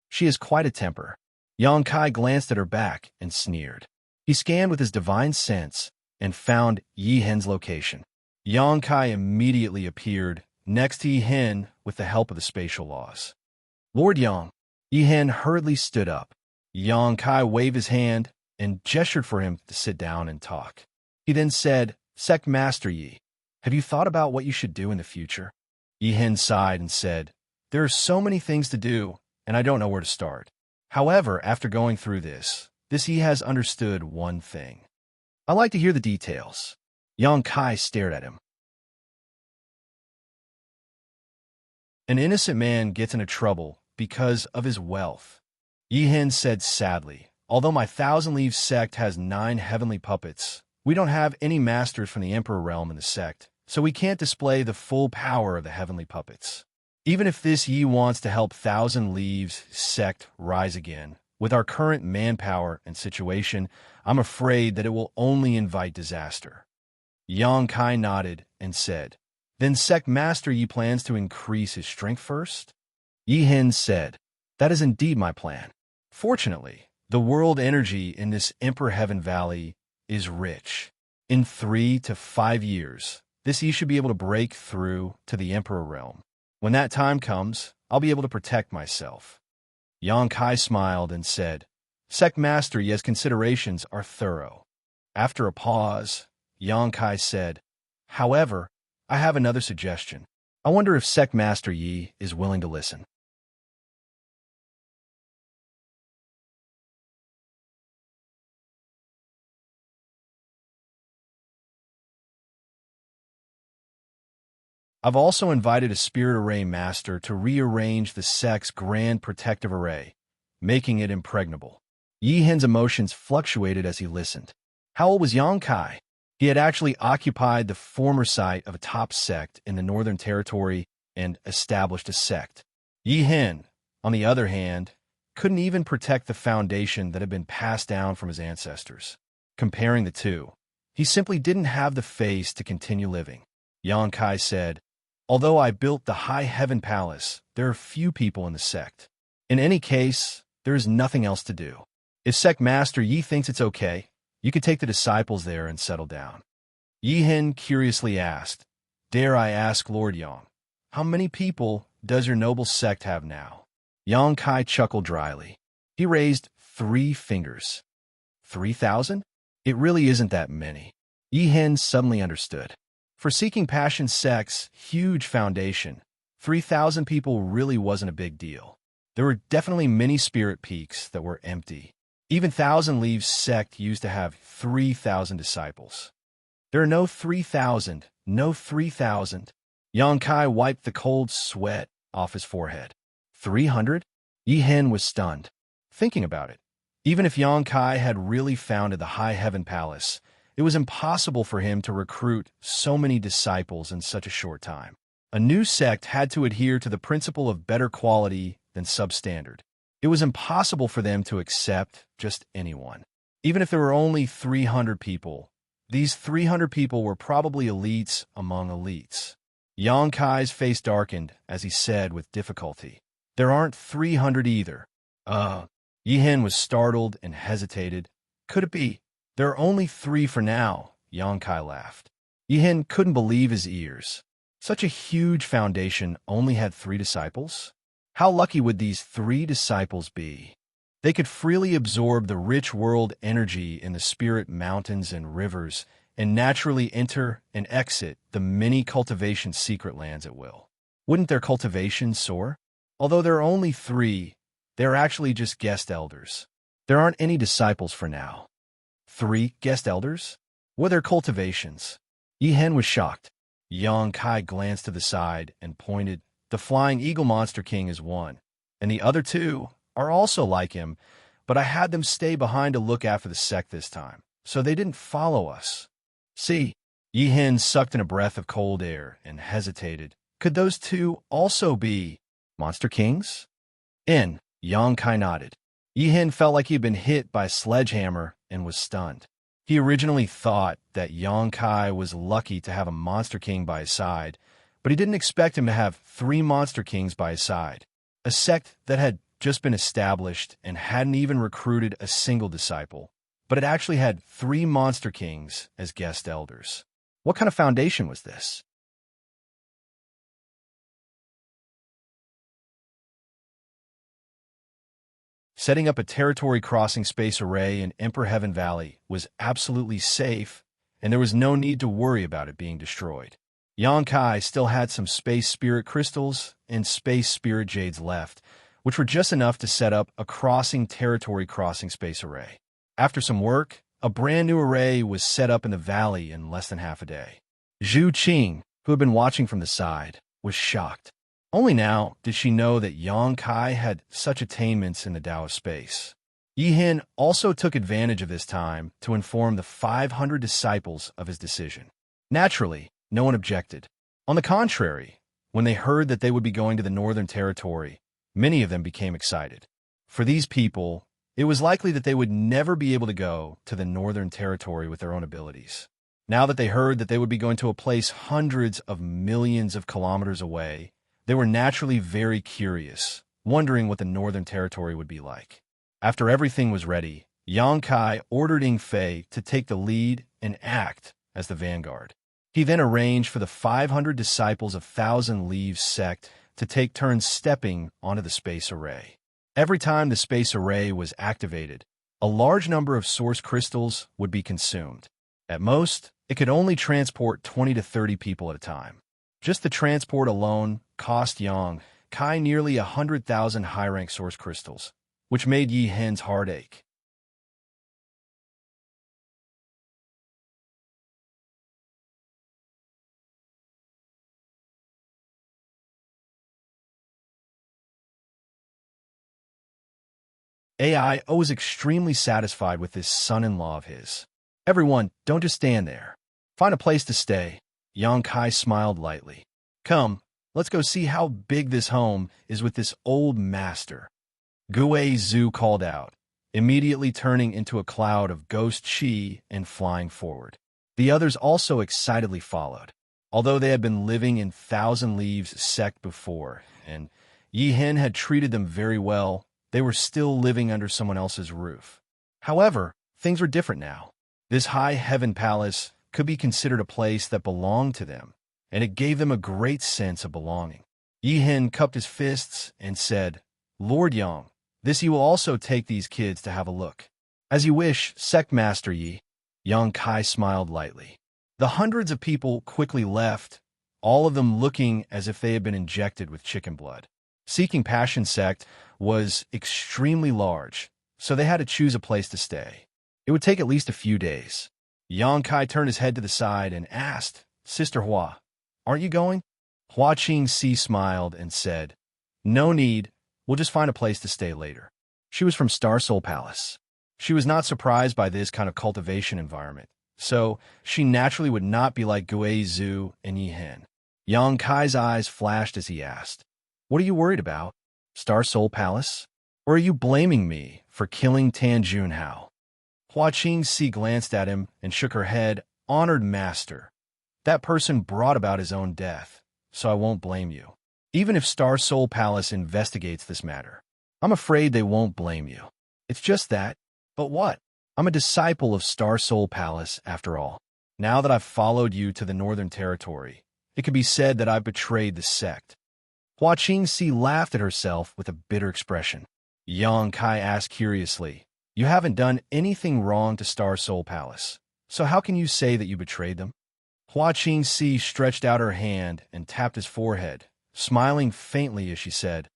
She has quite a temper. Xianxia glanced at her back and sneered. He scanned with his divine sense and found Yi Hen's location. Xianxia immediately appeared next to Yi Hen with the help of the spatial laws. Lord Yang. Yi Hen hurriedly stood up. Xianxia waved his hand and gestured for him to sit down and talk. He then said, Sect Master Yi, have you thought about what you should do in the future? Yi Hen sighed and said, there are so many things to do, and I don't know where to start. However, after going through this he has understood one thing. I'd like to hear the details. Xianxia stared at him. An innocent man gets into trouble because of his wealth. Yi Hen said sadly, although my Thousand Leaves sect has 9 heavenly puppets, we don't have any masters from the Emperor realm in the sect, so we can't display the full power of the heavenly puppets. Even if this Yi wants to help Thousand Leaves sect rise again, with our current manpower and situation, I'm afraid that it will only invite disaster. Xianxia nodded and said, then Sect Master Yi plans to increase his strength first? Yi Hen said, that is indeed my plan. Fortunately, the world energy in this Emperor Heaven Valley is rich. In 3 to 5 years, this Yi should be able to break through to the Emperor realm. When that time comes, I'll be able to protect myself. Xianxia smiled and said, Sect Master Yi's considerations are thorough. After a pause, Xianxia said, however, I have another suggestion. I wonder if Sect Master Yi is willing to listen. I've also invited a Spirit Array Master to rearrange the sect's Grand Protective Array, making it impregnable. Yi Hen's emotions fluctuated as he listened. How old was Xianxia? He had actually occupied the former site of a top sect in the Northern Territory and established a sect. Yi Hin, on the other hand, couldn't even protect the foundation that had been passed down from his ancestors. Comparing the two, he simply didn't have the face to continue living. Xianxia said, "Although I built the High Heaven Palace, there are few people in the sect. In any case, there is nothing else to do. If Sect Master Yi thinks it's okay, you could take the disciples there and settle down." Yi Hin curiously asked, "Dare I ask, Lord Yang, how many people does your noble sect have now?" Xianxia chuckled dryly. He raised 3 fingers. 3,000? It really isn't that many. Yi Hin suddenly understood. For Seeking Passion sect's huge foundation, 3,000 people really wasn't a big deal. There were definitely many spirit peaks that were empty. Even Thousand Leaves sect used to have 3,000 disciples. There are no 3,000, no 3,000. Xianxia wiped the cold sweat off his forehead. 300? Yi Hin was stunned. Thinking about it, even if Xianxia had really founded the High Heaven Palace, it was impossible for him to recruit so many disciples in such a short time. A new sect had to adhere to the principle of better quality than substandard. It was impossible for them to accept just anyone. Even if there were only 300 people, these 300 people were probably elites among elites. Xianxia's face darkened as he said with difficulty, "There aren't 300 either." Yi Hin was startled and hesitated. "Could it be? There are only 3 for now," Xianxia laughed. Yi Hin couldn't believe his ears. Such a huge foundation only had 3 disciples? How lucky would these 3 disciples be? They could freely absorb the rich world energy in the spirit mountains and rivers and naturally enter and exit the many cultivation secret lands at will. Wouldn't their cultivation soar? Although there are only 3, they are actually just guest elders. There aren't any disciples for now. 3 guest elders? What are their cultivations? Yi Hin was shocked. Xianxia glanced to the side and pointed. "The Flying Eagle Monster King is one, and the other 2 are also like him, but I had them stay behind to look after the sect this time, so they didn't follow us." "See?" Yi Hin sucked in a breath of cold air and hesitated. "Could those 2 also be Monster Kings?" Xianxia nodded. Yi Hin felt like he had been hit by a sledgehammer and was stunned. He originally thought that Xianxia was lucky to have a Monster King by his side, but he didn't expect him to have 3 Monster Kings by his side. A sect that had just been established and hadn't even recruited a single disciple, but it actually had 3 Monster Kings as guest elders. What kind of foundation was this? Setting up a territory crossing space array in Emperor Heaven Valley was absolutely safe, and there was no need to worry about it being destroyed. Xianxia still had some space spirit crystals and space spirit jades left, which were just enough to set up a territory crossing space array. After some work, a brand new array was set up in the valley in less than half a day. Zhu Qing, who had been watching from the side, was shocked. Only now did she know that Xianxia had such attainments in the Tao of space. Yi Hin also took advantage of this time to inform the 500 disciples of his decision. Naturally, no one objected. On the contrary, when they heard that they would be going to the Northern Territory, many of them became excited. For these people, it was likely that they would never be able to go to the Northern Territory with their own abilities. Now that they heard that they would be going to a place hundreds of millions of kilometers away, they were naturally very curious, wondering what the Northern Territory would be like. After everything was ready, Xianxia ordered Ying Fei to take the lead and act as the vanguard. He then arranged for the 500 disciples of Thousand Leaves sect to take turns stepping onto the space array. Every time the space array was activated, a large number of source crystals would be consumed. At most, it could only transport 20 to 30 people at a time. Just the transport alone cost Xianxia nearly 100,000 high-rank source crystals, which made Yi Hin's heart ache. AI was extremely satisfied with this son-in-law of his. "Everyone, don't just stand there. Find a place to stay. Yang Kai smiled lightly. Come, let's go see how big this home is with this old master. Gui Zhu called out, immediately turning into a cloud of ghost chi and flying forward. The others also excitedly followed. Although they had been living in Thousand Leaves sect before, and Yi Hen had treated them very well, they were still living under someone else's roof. However, things were different now. This high heaven palace could be considered a place that belonged to them, and it gave them a great sense of belonging. Yi Hen cupped his fists and said, Lord Yang, this you will also take these kids to have a look. As you wish, Sect Master Yi. Yang Kai smiled lightly. The hundreds of people quickly left, all of them looking as if they had been injected with chicken blood. Seeking Passion Sect was extremely large, so they had to choose a place to stay. It would take at least a few days. Yang Kai turned his head to the side and asked, Sister Hua, aren't you going? Hua Qingxi smiled and said, No need, we'll just find a place to stay later. She was from Star Soul Palace. She was not surprised by this kind of cultivation environment, so she naturally would not be like Gui Zhu and Yi Hen. Yang Kai's eyes flashed as he asked, What are you worried about? Star Soul Palace? Or are you blaming me for killing Tan Junhao? Hua Qingxi glanced at him and shook her head. Honored master, that person brought about his own death, so I won't blame you. Even if Star Soul Palace investigates this matter, I'm afraid they won't blame you. It's just that. But what? I'm a disciple of Star Soul Palace, after all. Now that I've followed you to the Northern Territory, it can be said that I've betrayed the sect. Hua Qingxi laughed at herself with a bitter expression. Yang Kai asked curiously, You haven't done anything wrong to Star Soul Palace, so how can you say that you betrayed them? Hua Qingxi stretched out her hand and tapped his forehead, smiling faintly as she said,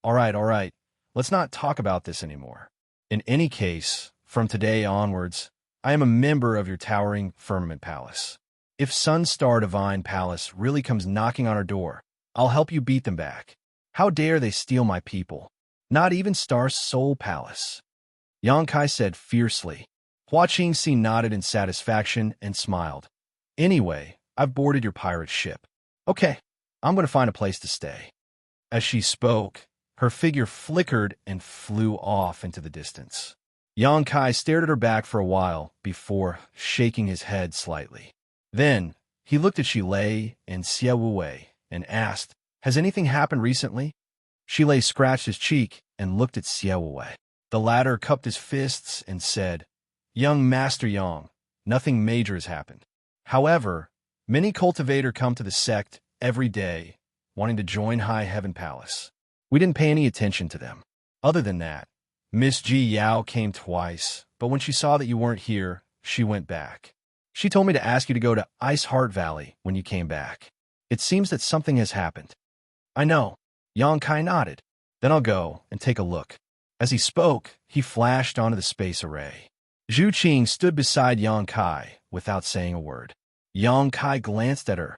all right, let's not talk about this anymore. In any case, from today onwards, I am a member of your towering Firmament Palace. If Sunstar Divine Palace really comes knocking on our door, I'll help you beat them back. How dare they steal my people? Not even Star Soul Palace. Yang Kai said fiercely. Hua Qingxi nodded in satisfaction and smiled. Anyway, I've boarded your pirate ship. Okay, I'm going to find a place to stay. As she spoke, her figure flickered and flew off into the distance. Yang Kai stared at her back for a while before shaking his head slightly. Then, he looked at Shilei and Xie Wuwei and asked, Has anything happened recently? Shilei scratched his cheek and looked at Xie Wuwei. The latter cupped his fists and said, Young Master Yang, nothing major has happened. However, many cultivators come to the sect every day, wanting to join High Heaven Palace. We didn't pay any attention to them. Other than that, Miss Ji Yao came twice, but when she saw that you weren't here, she went back. She told me to ask you to go to Ice Heart Valley when you came back. It seems that something has happened. I know. Yang Kai nodded. Then I'll go and take a look. As he spoke, he flashed onto the space array. Zhu Qing stood beside Yang Kai without saying a word. Yang Kai glanced at her.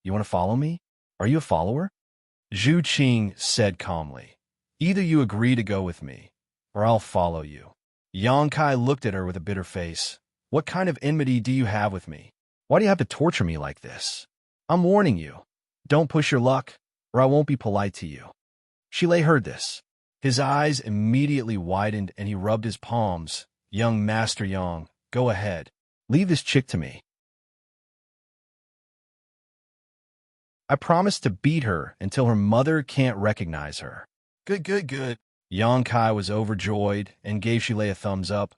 You want to follow me? Are you a follower? Zhu Qing said calmly. Either you agree to go with me, or I'll follow you. Yang Kai looked at her with a bitter face. What kind of enmity do you have with me? Why do you have to torture me like this? I'm warning you. Don't push your luck, or I won't be polite to you. Shilei heard this. His eyes immediately widened and he rubbed his palms. Young Master Yang, go ahead. Leave this chick to me. I promise to beat her until her mother can't recognize her. Good. Yang Kai was overjoyed and gave Shilei a thumbs up.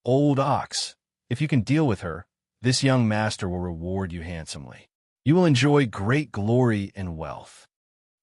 Old ox, if you can deal with her, this young master will reward you handsomely. You will enjoy great glory and wealth.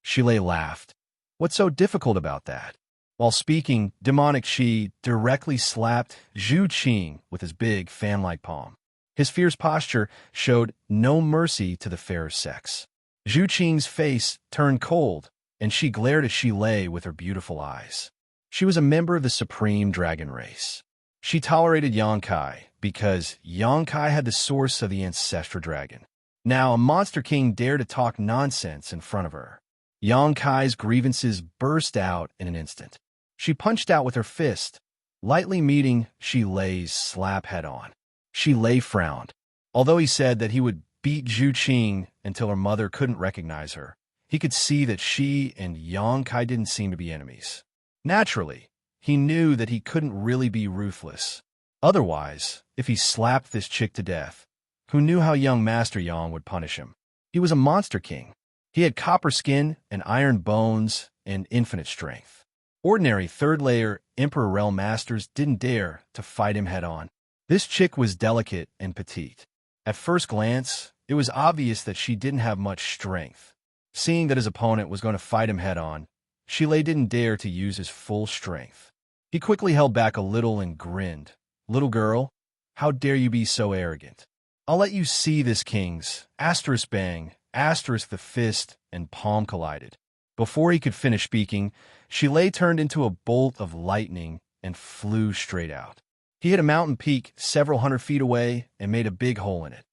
Shilei laughed. What's so difficult about that? While speaking, demonic Shi directly slapped Zhu Qing with his big fan-like palm. His fierce posture showed no mercy to the fairer sex. Zhu Qing's face turned cold, and she glared at Shilei with her beautiful eyes. She was a member of the Supreme Dragon race. She tolerated Yang Kai because Yang Kai had the source of the ancestral dragon. Now a monster king dared to talk nonsense in front of her. Yang Kai's grievances burst out in an instant. She punched out with her fist, lightly meeting Shilei's slap head-on. Shilei frowned. Although he said that he would beat Zhu Qing until her mother couldn't recognize her, he could see that she and Yang Kai didn't seem to be enemies. Naturally, he knew that he couldn't really be ruthless. Otherwise, if he slapped this chick to death, who knew how young Master Yang would punish him? He was a monster king. He had copper skin and iron bones and infinite strength. Ordinary third-layer Emperor Realm Masters didn't dare to fight him head-on. This chick was delicate and petite. At first glance, it was obvious that she didn't have much strength. Seeing that his opponent was going to fight him head-on, Shilei didn't dare to use his full strength. He quickly held back a little and grinned. "Little girl, how dare you be so arrogant? I'll let you see this king's." Asterisk bang, asterisk the fist and palm collided. Before he could finish speaking, Shilei turned into a bolt of lightning and flew straight out. He hit a mountain peak several hundred feet away and made a big hole in it.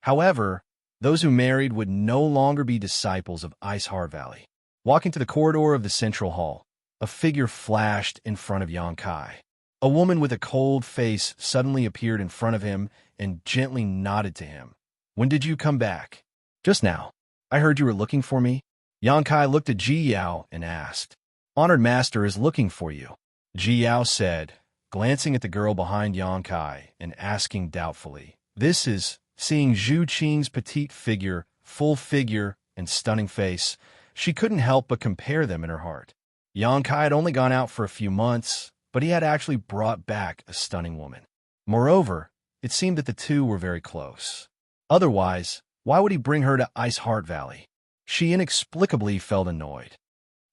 However, those who married would no longer be disciples of Ice Heart Valley. Walking to the corridor of the central hall, a figure flashed in front of Yang Kai. A woman with a cold face suddenly appeared in front of him and gently nodded to him. "When did you come back?" "Just now. I heard you were looking for me." Yang Kai looked at Ji Yao and asked. "Honored Master is looking for you," Ji Yao said, glancing at the girl behind Yang Kai and asking doubtfully. This is, seeing Zhu Qing's petite figure, full figure, and stunning face, she couldn't help but compare them in her heart. Yang Kai had only gone out for a few months, but he had actually brought back a stunning woman. Moreover, it seemed that the two were very close. Otherwise, why would he bring her to Ice Heart Valley? She inexplicably felt annoyed.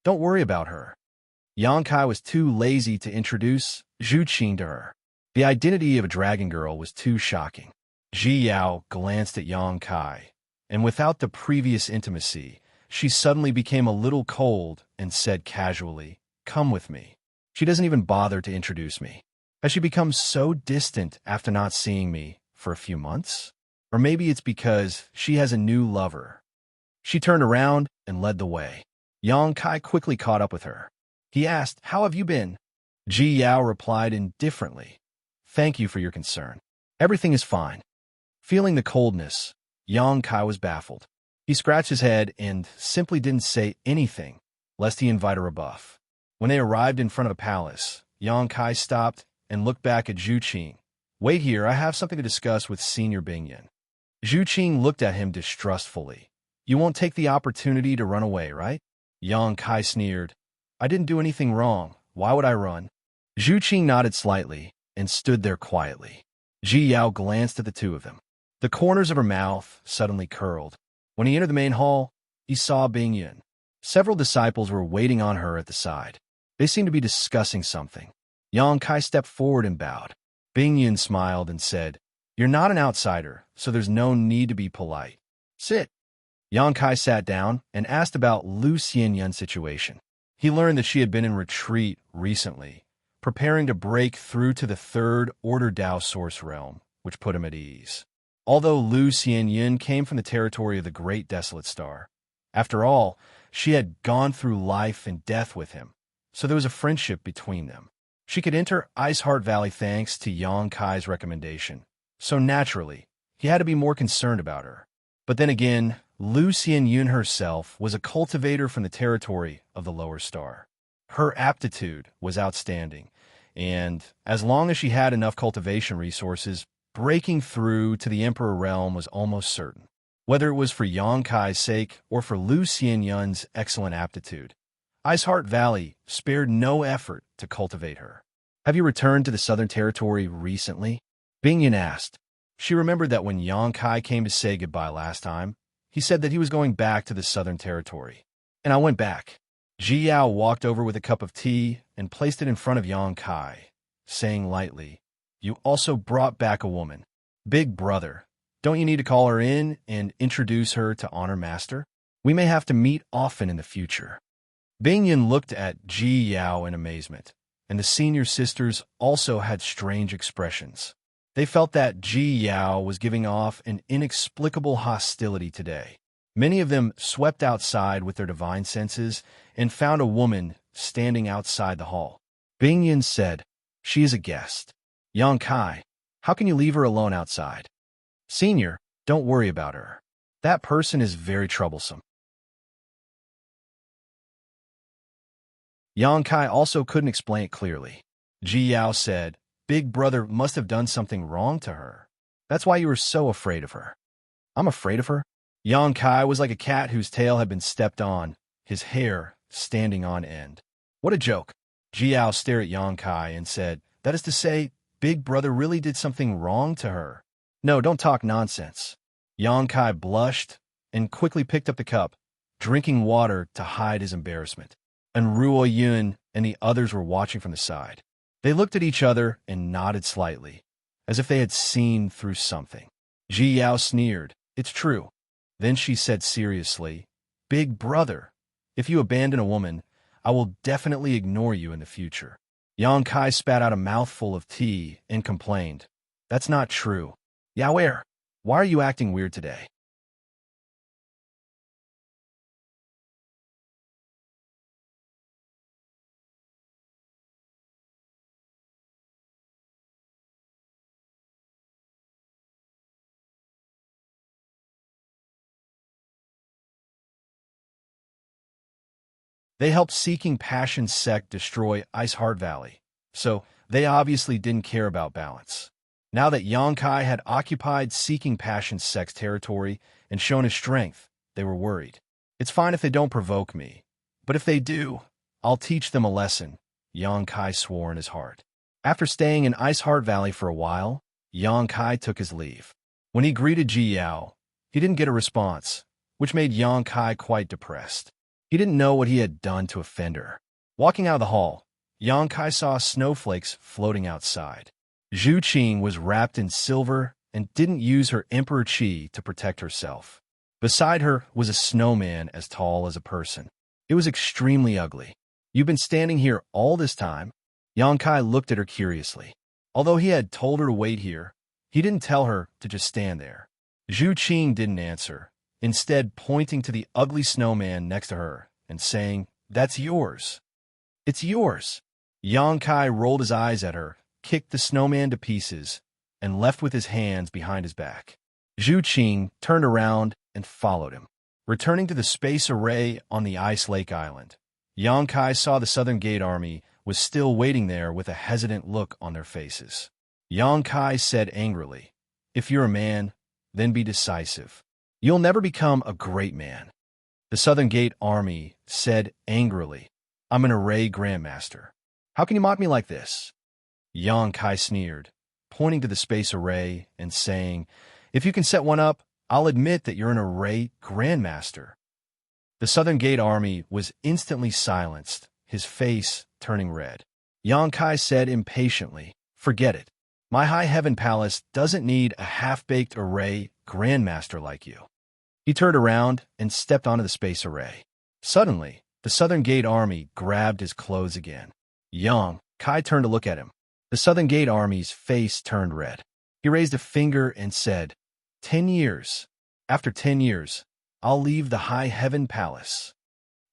"Don't worry about her." Yang Kai was too lazy to introduce Zhu Qing to her. The identity of a dragon girl was too shocking. Ji Yao glanced at Yang Kai, and without the previous intimacy, she suddenly became a little cold and said casually, "Come with me." She doesn't even bother to introduce me. Has she become so distant after not seeing me for a few months? Or maybe it's because she has a new lover. She turned around and led the way. Yang Kai quickly caught up with her. He asked, "How have you been?" Ji Yao replied indifferently, "Thank you for your concern. Everything is fine." Feeling the coldness, Yang Kai was baffled. He scratched his head and simply didn't say anything, lest he invite a rebuff. When they arrived in front of a palace, Yang Kai stopped and looked back at Zhu Qing. "Wait here, I have something to discuss with Senior Bingyan." Zhu Qing looked at him distrustfully. "You won't take the opportunity to run away, right?" Yang Kai sneered. "I didn't do anything wrong. Why would I run?" Zhu Qing nodded slightly and stood there quietly. Ji Yao glanced at the two of them. The corners of her mouth suddenly curled. When he entered the main hall, he saw Bingyan. Several disciples were waiting on her at the side. They seemed to be discussing something. Yang Kai stepped forward and bowed. Bingyan smiled and said, "You're not an outsider, so there's no need to be polite. Sit." Yang Kai sat down and asked about Lu Xianyun's situation. He learned that she had been in retreat recently, preparing to break through to the Third Order Dao Source Realm, which put him at ease. Although Lu Xianyun came from the territory of the Great Desolate Star, after all, she had gone through life and death with him, so there was a friendship between them. She could enter Ice Heart Valley thanks to Yang Kai's recommendation, so naturally, he had to be more concerned about her. But then again, Lu Xianyun herself was a cultivator from the territory of the Lower Star. Her aptitude was outstanding, and as long as she had enough cultivation resources, breaking through to the Emperor Realm was almost certain. Whether it was for Yang Kai's sake or for Lu Xianyun's excellent aptitude, Ice Heart Valley spared no effort to cultivate her. "Have you returned to the Southern Territory recently?" Bingyan asked. She remembered that when Yang Kai came to say goodbye last time, he said that he was going back to the Southern Territory. "And I went back." Ji Yao walked over with a cup of tea and placed it in front of Yang Kai, saying lightly, "You also brought back a woman. Big brother, don't you need to call her in and introduce her to Honor Master? We may have to meet often in the future." Bingyan looked at Ji Yao in amazement, and the senior sisters also had strange expressions. They felt that Ji Yao was giving off an inexplicable hostility today. Many of them swept outside with their divine senses and found a woman standing outside the hall. Bing Yin said, "She is a guest. Yang Kai, how can you leave her alone outside? Senior, don't worry about her. That person is very troublesome." Yang Kai also couldn't explain it clearly. Ji Yao said, "Big brother must have done something wrong to her. That's why you were so afraid of her." "I'm afraid of her?" Yang Kai was like a cat whose tail had been stepped on, his hair standing on end. "What a joke." Ji Yao stared at Yang Kai and said, "That is to say, Big brother really did something wrong to her." "No, don't talk nonsense." Yang Kai blushed and quickly picked up the cup, drinking water to hide his embarrassment. And Ruo Yun and the others were watching from the side. They looked at each other and nodded slightly, as if they had seen through something. Ji Yao sneered, "It's true." Then she said seriously, "Big brother, if you abandon a woman, I will definitely ignore you in the future." Yang Kai spat out a mouthful of tea and complained, "That's not true. Yao, why are you acting weird today?" They helped Seeking Passion sect destroy Ice Heart Valley, so they obviously didn't care about balance. Now that Yang Kai had occupied Seeking Passion sect's territory and shown his strength, they were worried. "It's fine if they don't provoke me, but if they do, I'll teach them a lesson," Yang Kai swore in his heart. After staying in Ice Heart Valley for a while, Yang Kai took his leave. When he greeted Ji Yao, he didn't get a response, which made Yang Kai quite depressed. He didn't know what he had done to offend her. Walking out of the hall, Yang Kai saw snowflakes floating outside. Zhu Qing was wrapped in silver and didn't use her Emperor Qi to protect herself. Beside her was a snowman as tall as a person. It was extremely ugly. "You've been standing here all this time?" Yang Kai looked at her curiously. Although he had told her to wait here, he didn't tell her to just stand there. Zhu Qing didn't answer, instead pointing to the ugly snowman next to her and saying, "That's yours." "It's yours." Yang Kai rolled his eyes at her, kicked the snowman to pieces, and left with his hands behind his back. Zhu Qing turned around and followed him. Returning to the space array on the Ice Lake Island, Yang Kai saw the Southern Gate Army was still waiting there with a hesitant look on their faces. Yang Kai said angrily, "If you're a man, then be decisive. You'll never become a great man." The Southern Gate Army said angrily, "I'm an array grandmaster. How can you mock me like this?" Yang Kai sneered, pointing to the space array and saying, "If you can set one up, I'll admit that you're an array grandmaster." The Southern Gate Army was instantly silenced, his face turning red. Yang Kai said impatiently, "Forget it. My High Heaven Palace doesn't need a half-baked array grandmaster like you." He turned around and stepped onto the space array. Suddenly, the Southern Gate Army grabbed his clothes again. Yang Kai turned to look at him. The Southern Gate Army's face turned red. He raised a finger and said, 10 years. After 10 years, I'll leave the High Heaven Palace."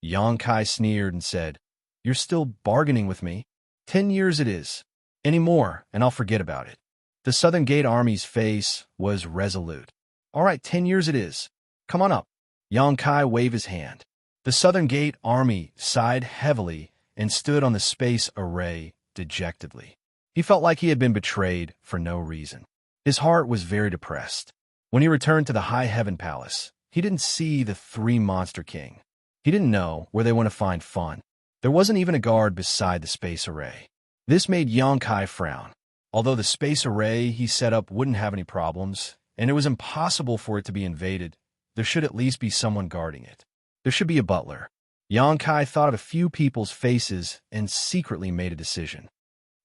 Yang Kai sneered and said, "You're still bargaining with me? 10 years it is. Any more, and I'll forget about it." The Southern Gate Army's face was resolute. "All right, 10 years it is. Come on up." Yang Kai waved his hand. The Southern Gate Army sighed heavily and stood on the space array dejectedly. He felt like he had been betrayed for no reason. His heart was very depressed. When he returned to the High Heaven Palace, he didn't see the three Monster King. He didn't know where they went to find fun. There wasn't even a guard beside the space array. This made Yang Kai frown. Although the space array he set up wouldn't have any problems, and it was impossible for it to be invaded, there should at least be someone guarding it. There should be a butler. Yang Kai thought of a few people's faces and secretly made a decision.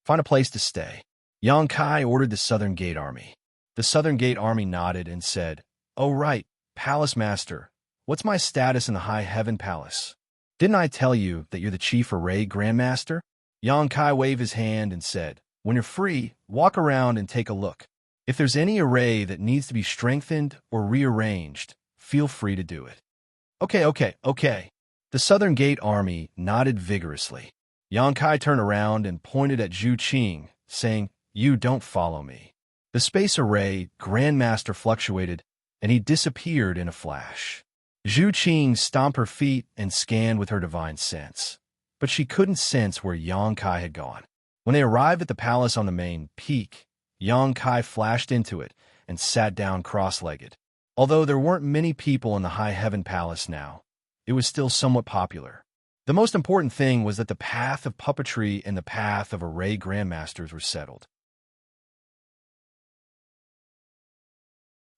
Find a place to stay. Yang Kai ordered the Southern Gate Army. The Southern Gate Army nodded and said, "Oh right, Palace Master. What's my status in the High Heaven Palace? Didn't I tell you that you're the Chief Array Grandmaster?" Yang Kai waved his hand and said, "When you're free, walk around and take a look. If there's any array that needs to be strengthened or rearranged, feel free to do it. Okay. The Southern Gate army nodded vigorously. Yang Kai turned around and pointed at Zhu Qing, saying, "You don't follow me." The space array Grandmaster fluctuated, and he disappeared in a flash. Zhu Qing stomped her feet and scanned with her divine sense, but she couldn't sense where Yang Kai had gone. When they arrived at the palace on the main peak, Yang Kai flashed into it and sat down cross-legged. Although there weren't many people in the High Heaven Palace now, it was still somewhat popular. The most important thing was that the path of puppetry and the path of array grandmasters were settled.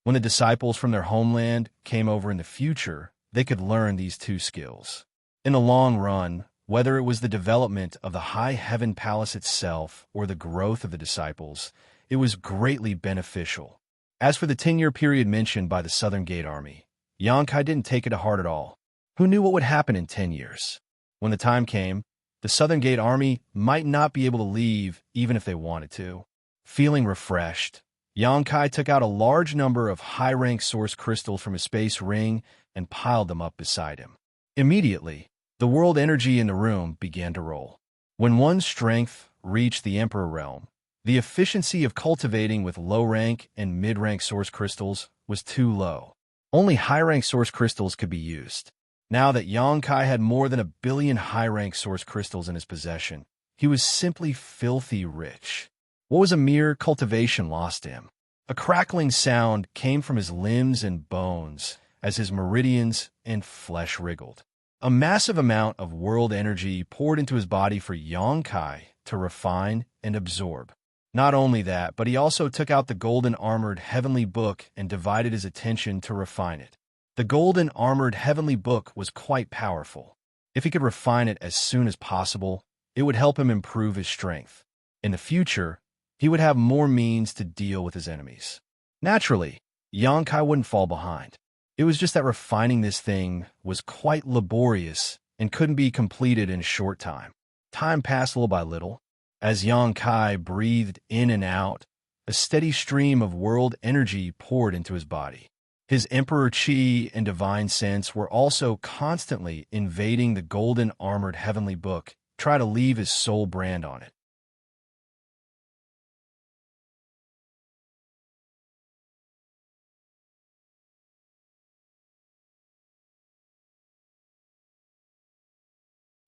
When the disciples from their homeland came over in the future, they could learn these two skills. In the long run, whether it was the development of the High Heaven Palace itself or the growth of the disciples, it was greatly beneficial. As for the 10-year period mentioned by the Southern Gate Army, Yang Kai didn't take it to heart at all. Who knew what would happen in 10 years? When the time came, the Southern Gate Army might not be able to leave even if they wanted to. Feeling refreshed, Yang Kai took out a large number of high-rank source crystals from his space ring and piled them up beside him. Immediately, the world energy in the room began to roll. When one's strength reached the Emperor realm, the efficiency of cultivating with low-rank and mid-rank source crystals was too low. Only high-rank source crystals could be used. Now that Yang Kai had more than 1 billion high-rank source crystals in his possession, he was simply filthy rich. What was a mere cultivation lost to him? A crackling sound came from his limbs and bones as his meridians and flesh wriggled. A massive amount of world energy poured into his body for Yang Kai to refine and absorb. Not only that, but he also took out the golden armored heavenly book and divided his attention to refine it. The golden armored heavenly book was quite powerful. If he could refine it as soon as possible, it would help him improve his strength. In the future, he would have more means to deal with his enemies. Naturally, Yang Kai wouldn't fall behind. It was just that refining this thing was quite laborious and couldn't be completed in a short time. Time passed little by little. As Yang Kai breathed in and out, a steady stream of world energy poured into his body. His Emperor Qi and Divine Sense were also constantly invading the golden armored heavenly book, try to leave his soul brand on it.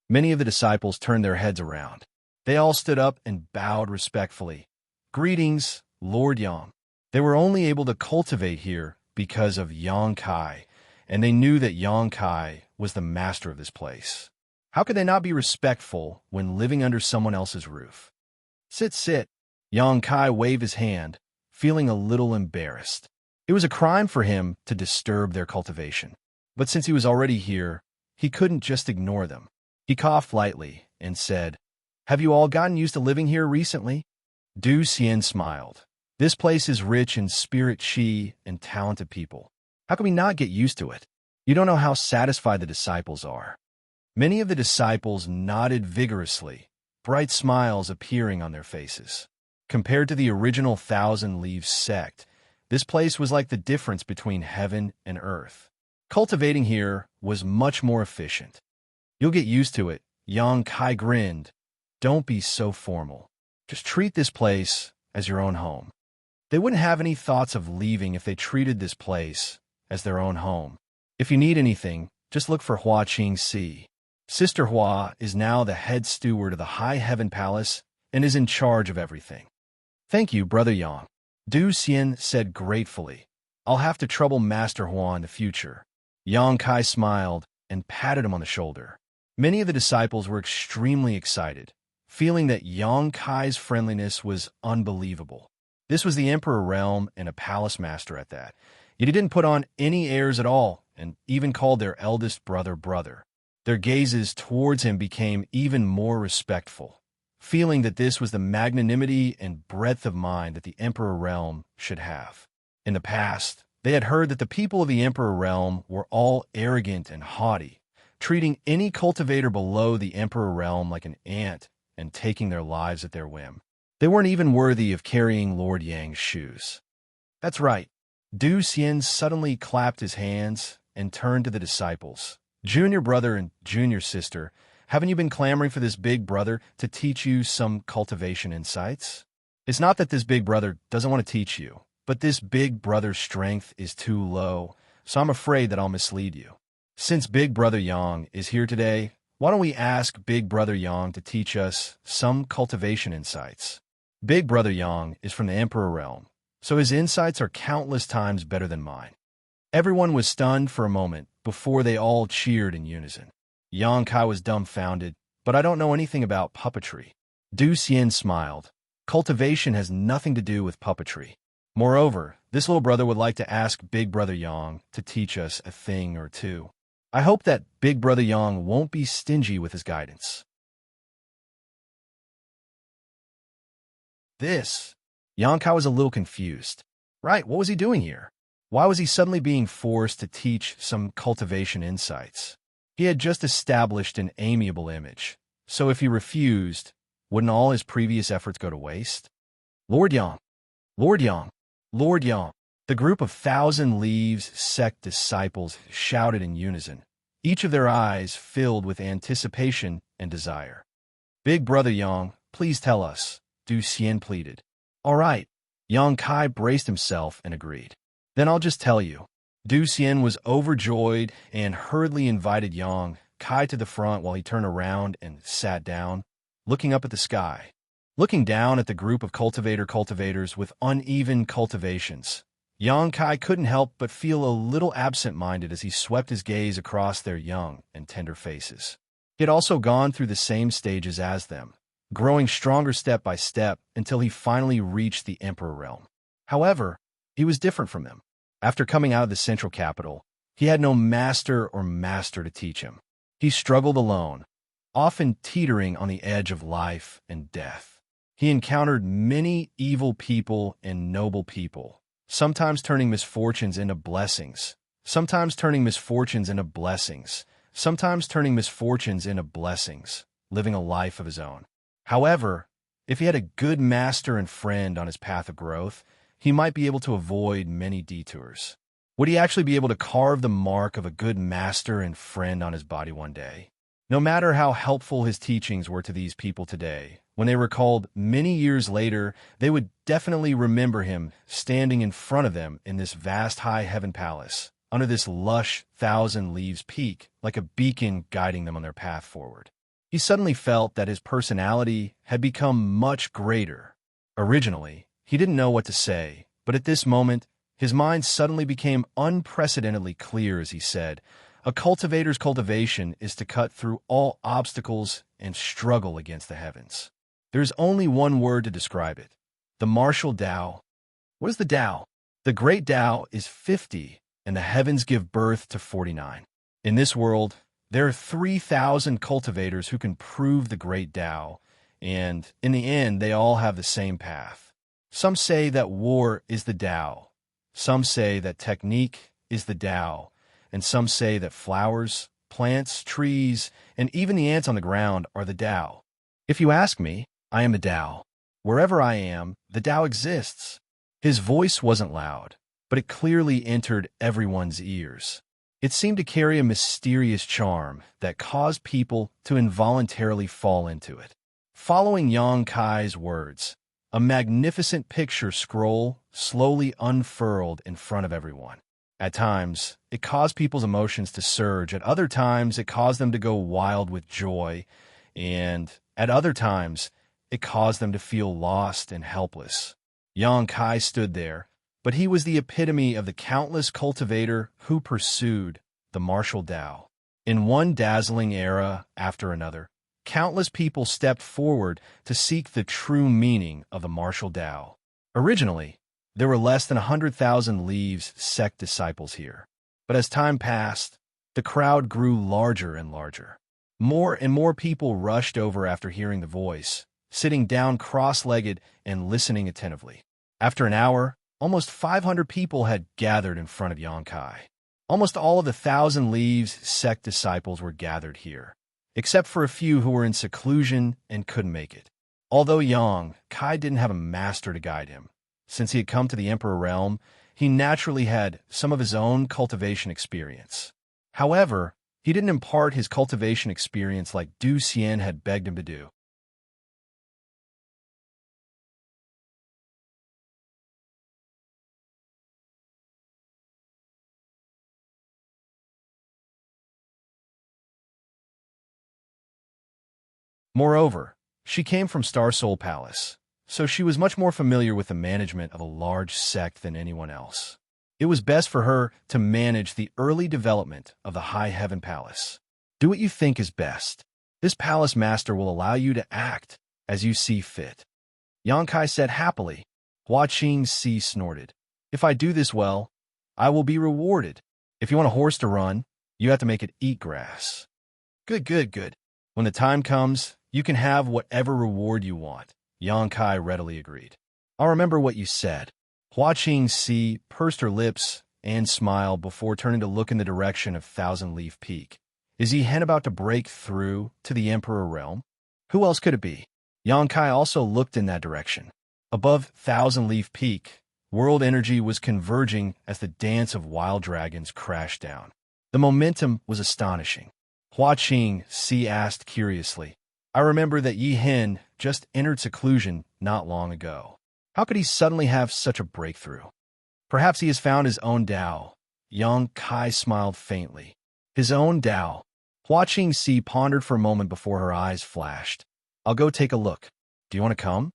Many of the disciples turned their heads around. They all stood up and bowed respectfully. "Greetings, Lord Yang." They were only able to cultivate here because of Yang Kai, and they knew that Yang Kai was the master of this place. How could they not be respectful when living under someone else's roof? Sit. Yang Kai waved his hand, feeling a little embarrassed. It was a crime for him to disturb their cultivation. But since he was already here, he couldn't just ignore them. He coughed lightly and said, "Have you all gotten used to living here recently?" Du Xian smiled. "This place is rich in spirit qi and talented people. How can we not get used to it? You don't know how satisfied the disciples are." Many of the disciples nodded vigorously, bright smiles appearing on their faces. Compared to the original Thousand Leaves sect, this place was like the difference between heaven and earth. Cultivating here was much more efficient. "You'll get used to it," Yang Kai grinned. "Don't be so formal. Just treat this place as your own home." They wouldn't have any thoughts of leaving if they treated this place as their own home. "If you need anything, just look for Hua Qingxi. Sister Hua is now the head steward of the High Heaven Palace and is in charge of everything." "Thank you, Brother Yang," Du Xian said gratefully. "I'll have to trouble Master Hua in the future." Yang Kai smiled and patted him on the shoulder. Many of the disciples were extremely excited, feeling that Yang Kai's friendliness was unbelievable. This was the Emperor realm and a palace master at that. Yet he didn't put on any airs at all and even called their eldest brother. Their gazes towards him became even more respectful, feeling that this was the magnanimity and breadth of mind that the Emperor realm should have. In the past, they had heard that the people of the Emperor realm were all arrogant and haughty, treating any cultivator below the Emperor realm like an ant and taking their lives at their whim. They weren't even worthy of carrying Lord Yang's shoes. That's right. Du Xian suddenly clapped his hands and turned to the disciples. Junior brother and junior sister, haven't you been clamoring for this big brother to teach you some cultivation insights? It's not that this big brother doesn't want to teach you, but this big brother's strength is too low, so I'm afraid that I'll mislead you. Since Big Brother Yang is here today, why don't we ask Big Brother Yang to teach us some cultivation insights? Big Brother Yang is from the Emperor realm, so his insights are countless times better than mine. Everyone was stunned for a moment before they all cheered in unison. Yang Kai was dumbfounded, but I don't know anything about puppetry. Du Xian smiled. Cultivation has nothing to do with puppetry. Moreover, this little brother would like to ask Big Brother Yang to teach us a thing or two. I hope that Big Brother Yang won't be stingy with his guidance. Yang Kai was a little confused. Right, what was he doing here? Why was he suddenly being forced to teach some cultivation insights? He had just established an amiable image, so if he refused, wouldn't all his previous efforts go to waste? Lord Yang, Lord Yang, Lord Yang. The group of Thousand Leaves sect disciples shouted in unison, each of their eyes filled with anticipation and desire. Big Brother Yang, please tell us, Du Xian pleaded. All right. Yang Kai braced himself and agreed. Then I'll just tell you. Du Xian was overjoyed and hurriedly invited Yang Kai to the front while he turned around and sat down, looking up at the sky. Looking down at the group of cultivators with uneven cultivations, Yang Kai couldn't help but feel a little absent-minded as he swept his gaze across their young and tender faces. He had also gone through the same stages as them, growing stronger step by step until he finally reached the Emperor realm. However, he was different from them. After coming out of the central capital, he had no master or master to teach him. He struggled alone, often teetering on the edge of life and death. He encountered many evil people and noble people, sometimes turning misfortunes into blessings, sometimes turning misfortunes into blessings, sometimes turning misfortunes into blessings, living a life of his own. However, if he had a good master and friend on his path of growth, he might be able to avoid many detours. Would he actually be able to carve the mark of a good master and friend on his body one day? No matter how helpful his teachings were to these people today, when they recalled many years later, they would definitely remember him standing in front of them in this vast high heaven palace, under this lush Thousand Leaves peak, like a beacon guiding them on their path forward. He suddenly felt that his personality had become much greater. Originally, he didn't know what to say, but at this moment, his mind suddenly became unprecedentedly clear as he said, "A cultivator's cultivation is to cut through all obstacles and struggle against the heavens." There's only one word to describe it: the martial Tao. What is the Tao? The great Tao is 50, and the heavens give birth to 49. In this world, there are 3,000 cultivators who can prove the great Tao, and in the end, they all have the same path. Some say that war is the Tao. Some say that technique is the Tao. And some say that flowers, plants, trees, and even the ants on the ground are the Tao. If you ask me, I am the Tao. Wherever I am, the Tao exists. His voice wasn't loud, but it clearly entered everyone's ears. It seemed to carry a mysterious charm that caused people to involuntarily fall into it. Following Yang Kai's words, a magnificent picture scroll slowly unfurled in front of everyone. At times, it caused people's emotions to surge. At other times, it caused them to go wild with joy. And at other times, it caused them to feel lost and helpless. Yang Kai stood there, but he was the epitome of the countless cultivator who pursued the martial Tao. In one dazzling era after another, countless people stepped forward to seek the true meaning of the martial Tao. Originally, there were less than 100,000 Leaves sect disciples here. But as time passed, the crowd grew larger and larger. More and more people rushed over after hearing the voice, sitting down cross-legged and listening attentively. After an hour, almost 500 people had gathered in front of Yang Kai. Almost all of the Thousand Leaves sect disciples were gathered here, except for a few who were in seclusion and couldn't make it. Although Yang Kai didn't have a master to guide him, Since he had come to the Emperor realm, he naturally had some of his own cultivation experience. However, he didn't impart his cultivation experience like Du Xian had begged him to do. Moreover, she came from Star Soul Palace, so she was much more familiar with the management of a large sect than anyone else. It was best for her to manage the early development of the High Heaven Palace. Do what you think is best. This palace master will allow you to act as you see fit. Xianxia said happily. Hua Qingxi snorted. If I do this well, I will be rewarded. If you want a horse to run, you have to make it eat grass. Good. When the time comes, you can have whatever reward you want. Xianxia readily agreed. I'll remember what you said. Hua Qingxi pursed her lips and smiled before turning to look in the direction of Thousand Leaf Peak. Is Yi Hen about to break through to the Emperor realm? Who else could it be? Xianxia also looked in that direction. Above Thousand Leaf Peak, world energy was converging as the dance of wild dragons crashed down. The momentum was astonishing. Hua Qingxi asked curiously, I remember that Yi Hen just entered seclusion not long ago. How could he suddenly have such a breakthrough? Perhaps he has found his own Tao. Xianxia smiled faintly. His own Tao. Hua Qingxi pondered for a moment before her eyes flashed. I'll go take a look. Do you want to come?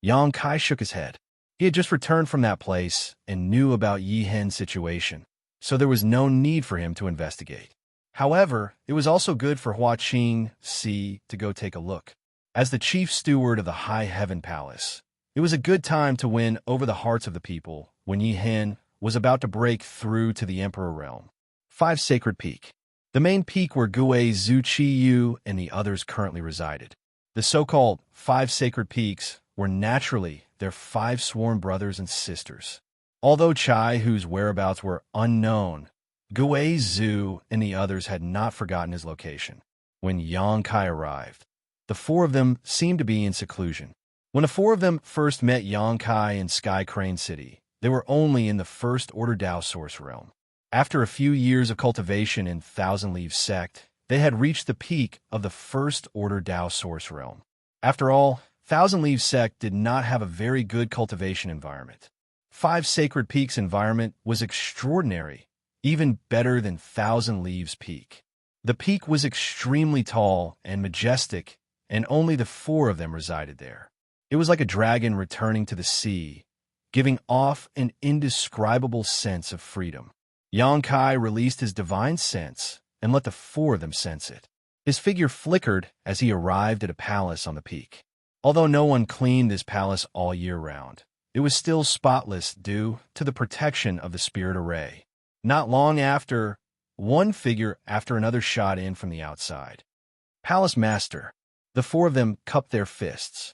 Xianxia shook his head. He had just returned from that place and knew about Yi Hen's situation, so there was no need for him to investigate. However, it was also good for Hua Qingxi to go take a look. As the chief steward of the High Heaven Palace, it was a good time to win over the hearts of the people when Yi Hen was about to break through to the Emperor realm. 5 Sacred Peak. The main peak where Gui Zuqiyu and the others currently resided. The so-called 5 Sacred Peaks were naturally their 5 sworn brothers and sisters. Although Chai, whose whereabouts were unknown, Gui Zu and the others had not forgotten his location. When Xianxia arrived, the 4 of them seemed to be in seclusion. When the 4 of them first met Xianxia in Sky Crane City, they were only in the First Order Tao Source realm. After a few years of cultivation in Thousand Leaves Sect, they had reached the peak of the First Order Tao Source realm. After all, Thousand Leaves Sect did not have a very good cultivation environment. 5 Sacred Peaks environment was extraordinary, even better than Thousand Leaves Peak. The peak was extremely tall and majestic, and only the 4 of them resided there. It was like a dragon returning to the sea, giving off an indescribable sense of freedom. Xianxia released his divine sense and let the 4 of them sense it. His figure flickered as he arrived at a palace on the peak. Although no one cleaned this palace all year round, it was still spotless due to the protection of the spirit array. Not long after, one figure after another shot in from the outside. Palace Master. The 4 of them cupped their fists.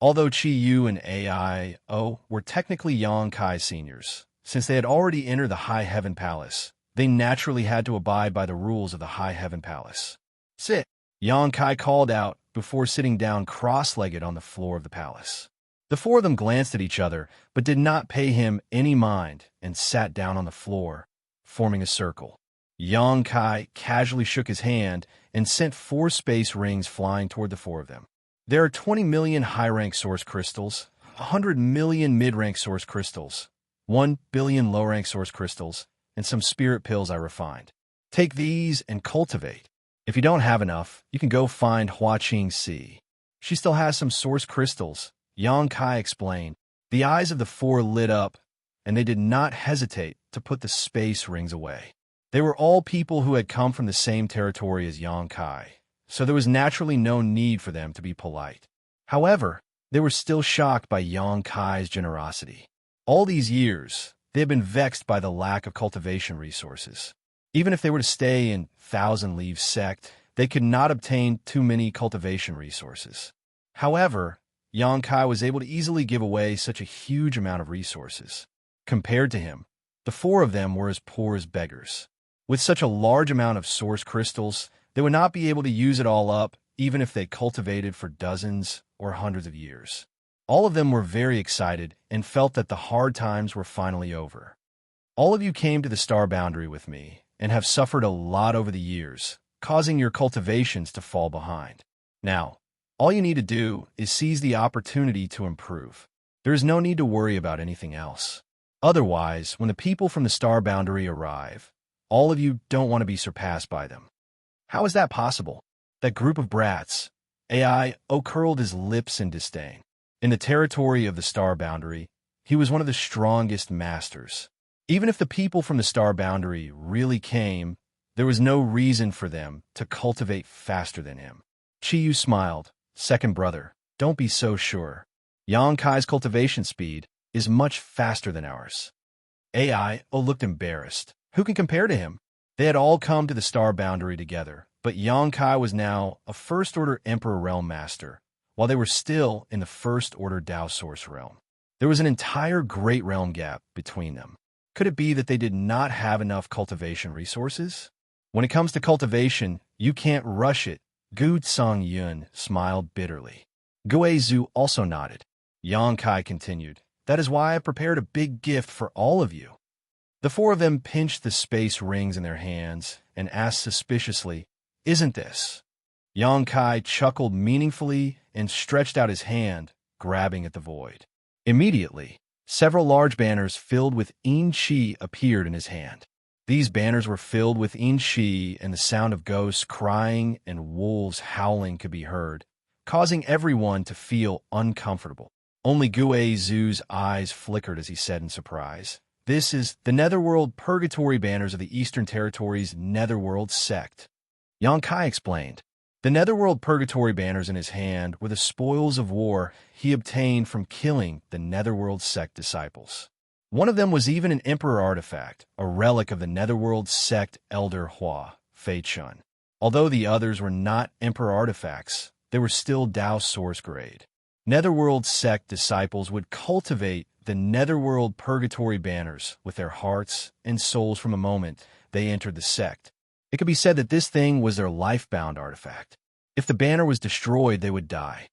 Although Chi Yu and Aio were technically Xianxia seniors, since they had already entered the High Heaven Palace, they naturally had to abide by the rules of the High Heaven Palace. Sit, Xianxia called out before sitting down cross-legged on the floor of the palace. The 4 of them glanced at each other, but did not pay him any mind and sat down on the floor, forming a circle. Xianxia casually shook his hand and sent 4 space rings flying toward the 4 of them. There are 20 million high-rank source crystals, 100 million mid-rank source crystals, 1 billion low-rank source crystals, and some spirit pills I refined. Take these and cultivate. If you don't have enough, you can go find Hua Qingxi. She still has some source crystals, Xianxia explained. The eyes of the 4 lit up, and they did not hesitate to put the space rings away. They were all people who had come from the same territory as Xianxia, so there was naturally no need for them to be polite. However, they were still shocked by Xianxia's generosity. All these years, they had been vexed by the lack of cultivation resources. Even if they were to stay in Thousand Leaves Sect, they could not obtain too many cultivation resources. However, Xianxia was able to easily give away such a huge amount of resources. Compared to him, the 4 of them were as poor as beggars. With such a large amount of source crystals, they would not be able to use it all up, even if they cultivated for dozens or hundreds of years. All of them were very excited and felt that the hard times were finally over. All of you came to the star boundary with me and have suffered a lot over the years, causing your cultivations to fall behind. Now, all you need to do is seize the opportunity to improve. There is no need to worry about anything else. Otherwise, when the people from the star boundary arrive, all of you don't want to be surpassed by them. How is that possible? That group of brats. AI curled his lips in disdain. In the territory of the star boundary, he was one of the strongest masters. Even if the people from the star boundary really came, there was no reason for them to cultivate faster than him. Qiyu smiled. Second brother, don't be so sure. Xianxia's cultivation speed is much faster than ours. AI looked embarrassed. Who can compare to him? They had all come to the star boundary together, but Xianxia was now a first-order Emperor Realm Master, while they were still in the first-order Dao Source Realm. There was an entire Great Realm gap between them. Could it be that they did not have enough cultivation resources? When it comes to cultivation, you can't rush it. Gu Yun smiled bitterly. Gue Zhu also nodded. Xianxia continued, that is why I prepared a big gift for all of you. The four of them pinched the space rings in their hands and asked suspiciously, isn't this? Xianxia chuckled meaningfully and stretched out his hand, grabbing at the void. Immediately, several large banners filled with yin qi appeared in his hand. These banners were filled with yin qi, and the sound of ghosts crying and wolves howling could be heard, causing everyone to feel uncomfortable. Only Gue Zhu's eyes flickered as he said in surprise, this is the Netherworld Purgatory banners of the Eastern Territory's Netherworld sect. Xianxia explained. The Netherworld Purgatory banners in his hand were the spoils of war he obtained from killing the Netherworld sect disciples. One of them was even an Emperor artifact, a relic of the Netherworld sect Elder Hua, Fei Chun. Although the others were not Emperor artifacts, they were still Dao Source grade. Netherworld sect disciples would cultivate the Netherworld Purgatory banners with their hearts and souls from the moment they entered the sect. It could be said that this thing was their life-bound artifact. If the banner was destroyed, they would die.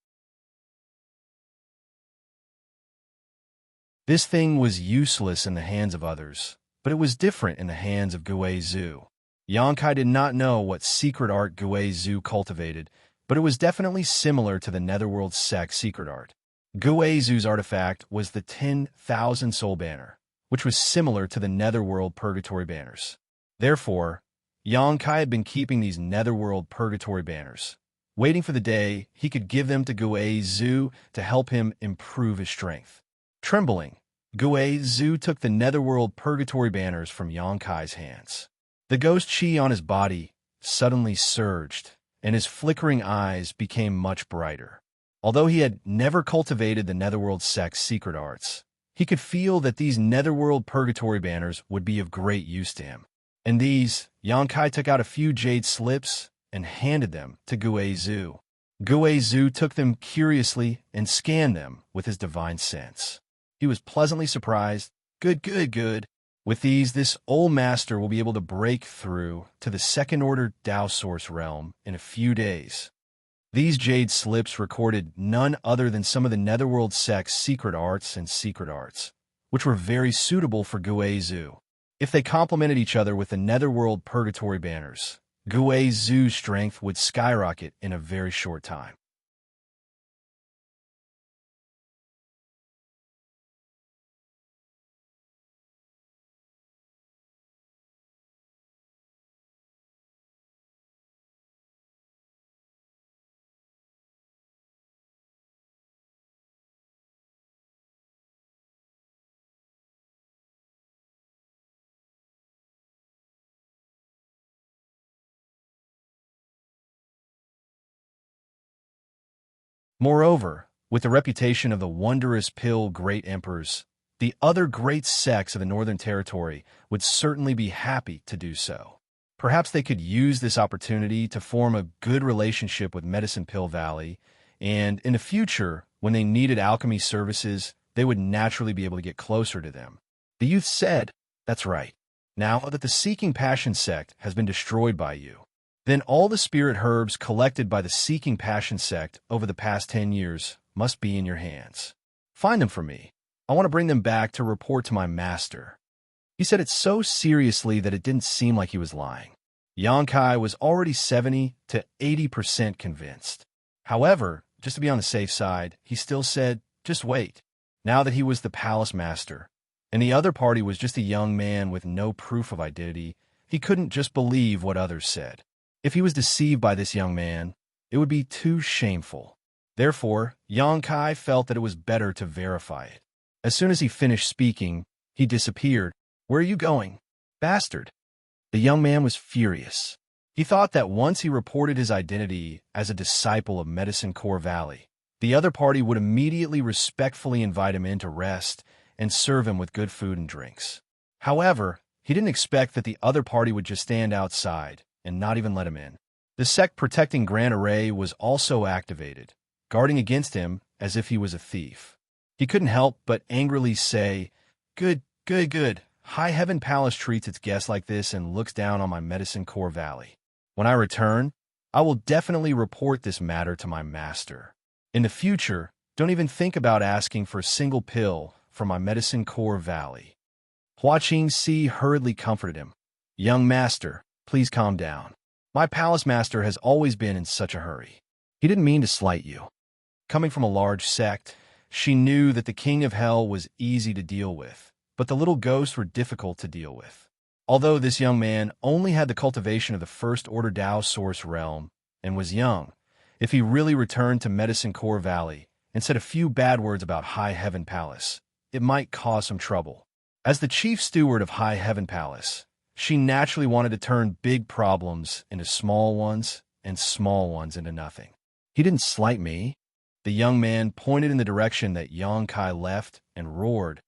This thing was useless in the hands of others, but it was different in the hands of Gue Zhu. Xianxia did not know what secret art Gue Zhu cultivated, but it was definitely similar to the Netherworld sect secret art. Gue Zhu's artifact was the 10,000 soul banner, which was similar to the Netherworld Purgatory banners. Therefore, Xianxia had been keeping these Netherworld Purgatory banners, waiting for the day he could give them to Gue Zhu to help him improve his strength. Trembling, Gue Zhu took the Netherworld Purgatory banners from Xianxia's hands. The ghost qi on his body suddenly surged, and his flickering eyes became much brighter. Although he had never cultivated the Netherworld sect's secret arts, he could feel that these Netherworld Purgatory banners would be of great use to him. And these, Xianxia took out a few jade slips and handed them to Gue Zhu. Gue Zhu took them curiously and scanned them with his divine sense. He was pleasantly surprised. Good. With these, this old master will be able to break through to the second-order Dao Source realm in a few days. These jade slips recorded none other than some of the Netherworld sect's secret arts, which were very suitable for Gue Zhu. If they complemented each other with the Netherworld Purgatory banners, Gue Zhu's strength would skyrocket in a very short time. Moreover, with the reputation of the wondrous pill great emperors, the other great sects of the Northern Territory would certainly be happy to do so. Perhaps they could use this opportunity to form a good relationship with Medicine Pill Valley, and in the future, when they needed alchemy services, they would naturally be able to get closer to them. The youth said, that's right. Now that the Seeking Passion sect has been destroyed by you, Then all the spirit herbs collected by the Seeking Passion sect over the past 10 years must be in your hands. Find them for me. I want to bring them back to report to my master." He said it so seriously that it didn't seem like he was lying. Xianxia was already 70 to 80% convinced. However, just to be on the safe side, he still said, "Just wait." Now that he was the palace master, and the other party was just a young man with no proof of identity, he couldn't just believe what others said. If he was deceived by this young man, it would be too shameful. Therefore, Xianxia felt that it was better to verify it. As soon as he finished speaking, he disappeared. "Where are you going, bastard?" The young man was furious. He thought that once he reported his identity as a disciple of Medicine Core Valley, the other party would immediately respectfully invite him in to rest and serve him with good food and drinks. However, he didn't expect that the other party would just stand outside and not even let him in. The sect protecting Grand Array was also activated, guarding against him as if he was a thief. He couldn't help but angrily say, Good. High Heaven Palace treats its guests like this and looks down on my Medicine Core Valley. When I return, I will definitely report this matter to my master. In the future, don't even think about asking for a single pill from my Medicine Core Valley." Xianxia hurriedly comforted him. "Young master, please calm down. My palace master has always been in such a hurry. He didn't mean to slight you." Coming from a large sect, she knew that the King of Hell was easy to deal with, but the little ghosts were difficult to deal with. Although this young man only had the cultivation of the First Order Tao Source realm and was young, if he really returned to Medicine Core Valley and said a few bad words about High Heaven Palace, it might cause some trouble. As the chief steward of High Heaven Palace, she naturally wanted to turn big problems into small ones and small ones into nothing. "He didn't slight me." The young man pointed in the direction that Xianxia left and roared,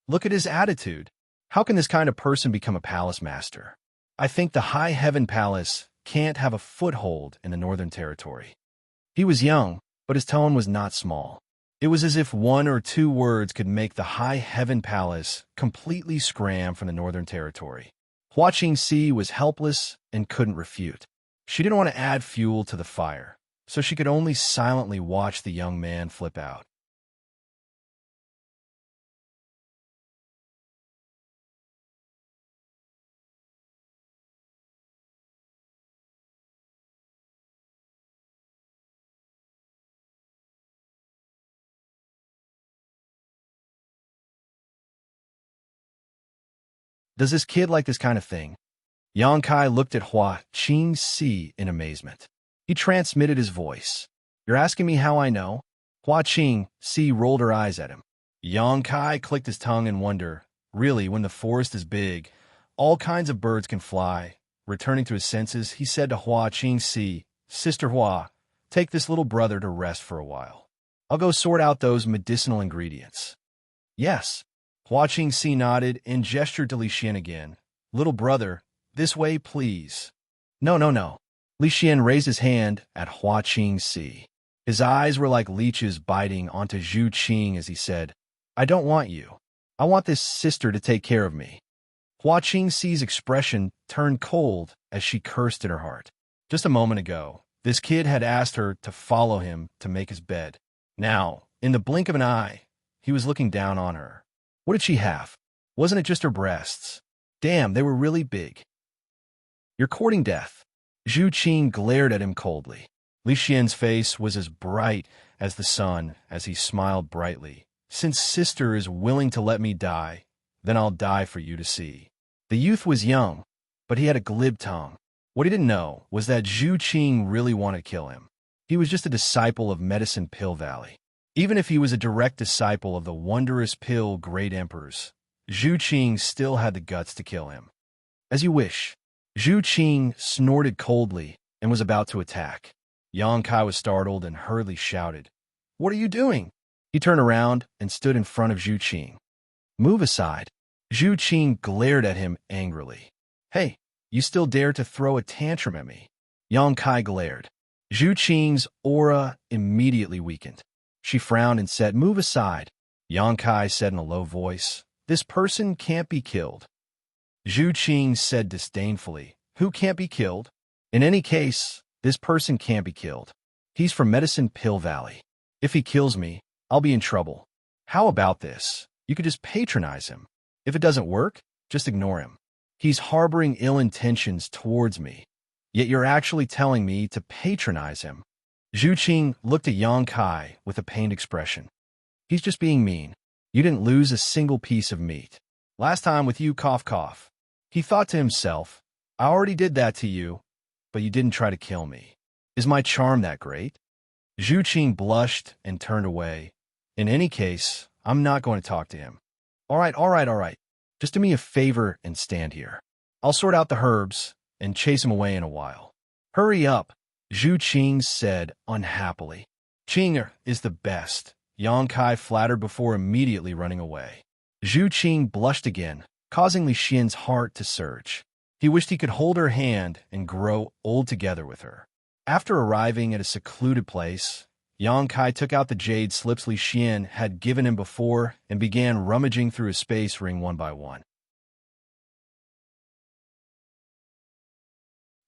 "Look at his attitude. How can this kind of person become a palace master? I think the High Heaven Palace can't have a foothold in the Northern Territory." He was young, but his tone was not small. It was as if 1 or 2 words could make the High Heaven Palace completely scram from the Northern Territory. Xianxia was helpless and couldn't refute. She didn't want to add fuel to the fire, so she could only silently watch the young man flip out. "Does this kid like this kind of thing?" Xianxia looked at Xianxia in amazement. He transmitted his voice. "You're asking me how I know?" Xianxia rolled her eyes at him. Xianxia clicked his tongue in wonder. Really, when the forest is big, all kinds of birds can fly. Returning to his senses, he said to Xianxia, "Sister Hua, take this little brother to rest for a while. I'll go sort out those medicinal ingredients." "Yes." Xianxia nodded and gestured to Li Xian again. "Little brother, this way, please." No. Li Xian raised his hand at Xianxia. His eyes were like leeches biting onto Zhu Qing as he said, "I don't want you. I want this sister to take care of me." Xiaxia's expression turned cold as she cursed in her heart. Just a moment ago, this kid had asked her to follow him to make his bed. Now, in the blink of an eye, he was looking down on her. What did she have? Wasn't it just her breasts? Damn, they were really big. "You're courting death." Zhu Qing glared at him coldly. Li Xian's face was as bright as the sun as he smiled brightly. "Since sister is willing to let me die, then I'll die for you to see." The youth was young, but he had a glib tongue. What he didn't know was that Zhu Qing really wanted to kill him. He was just a disciple of Medicine Pill Valley. Even if he was a direct disciple of the wondrous pill Great Emperors, Zhu Qing still had the guts to kill him. "As you wish." Zhu Qing snorted coldly and was about to attack. Xianxia was startled and hurriedly shouted, "What are you doing?" He turned around and stood in front of Zhu Qing. "Move aside." Zhu Qing glared at him angrily. "Hey, you still dare to throw a tantrum at me?" Xianxia glared. Zhu Qing's aura immediately weakened. She frowned and said, "Move aside." Xianxia said in a low voice, "This person can't be killed." Zhu Qing said disdainfully, "Who can't be killed?" In any case, this person can't be killed. He's from Medicine Pill Valley. If he kills me, I'll be in trouble. How about this? You could just patronize him. If it doesn't work, just ignore him. He's harboring ill intentions towards me, yet you're actually telling me to patronize him. Zhu Qing looked at Yang Kai with a pained expression. He's just being mean. You didn't lose a single piece of meat. Last time with you, cough cough. He thought to himself, I already did that to you, but you didn't try to kill me. Is my charm that great? Zhu Qing blushed and turned away. In any case, I'm not going to talk to him. All right. Just do me a favor and stand here. I'll sort out the herbs and chase him away in a while. Hurry up, Zhu Qing said unhappily. Qing is the best, Yang Kai flattered before immediately running away. Zhu Qing blushed again, causing Li Xian's heart to surge. He wished he could hold her hand and grow old together with her. After arriving at a secluded place, Yang Kai took out the jade slips Li Xian had given him before and began rummaging through his space ring one by one.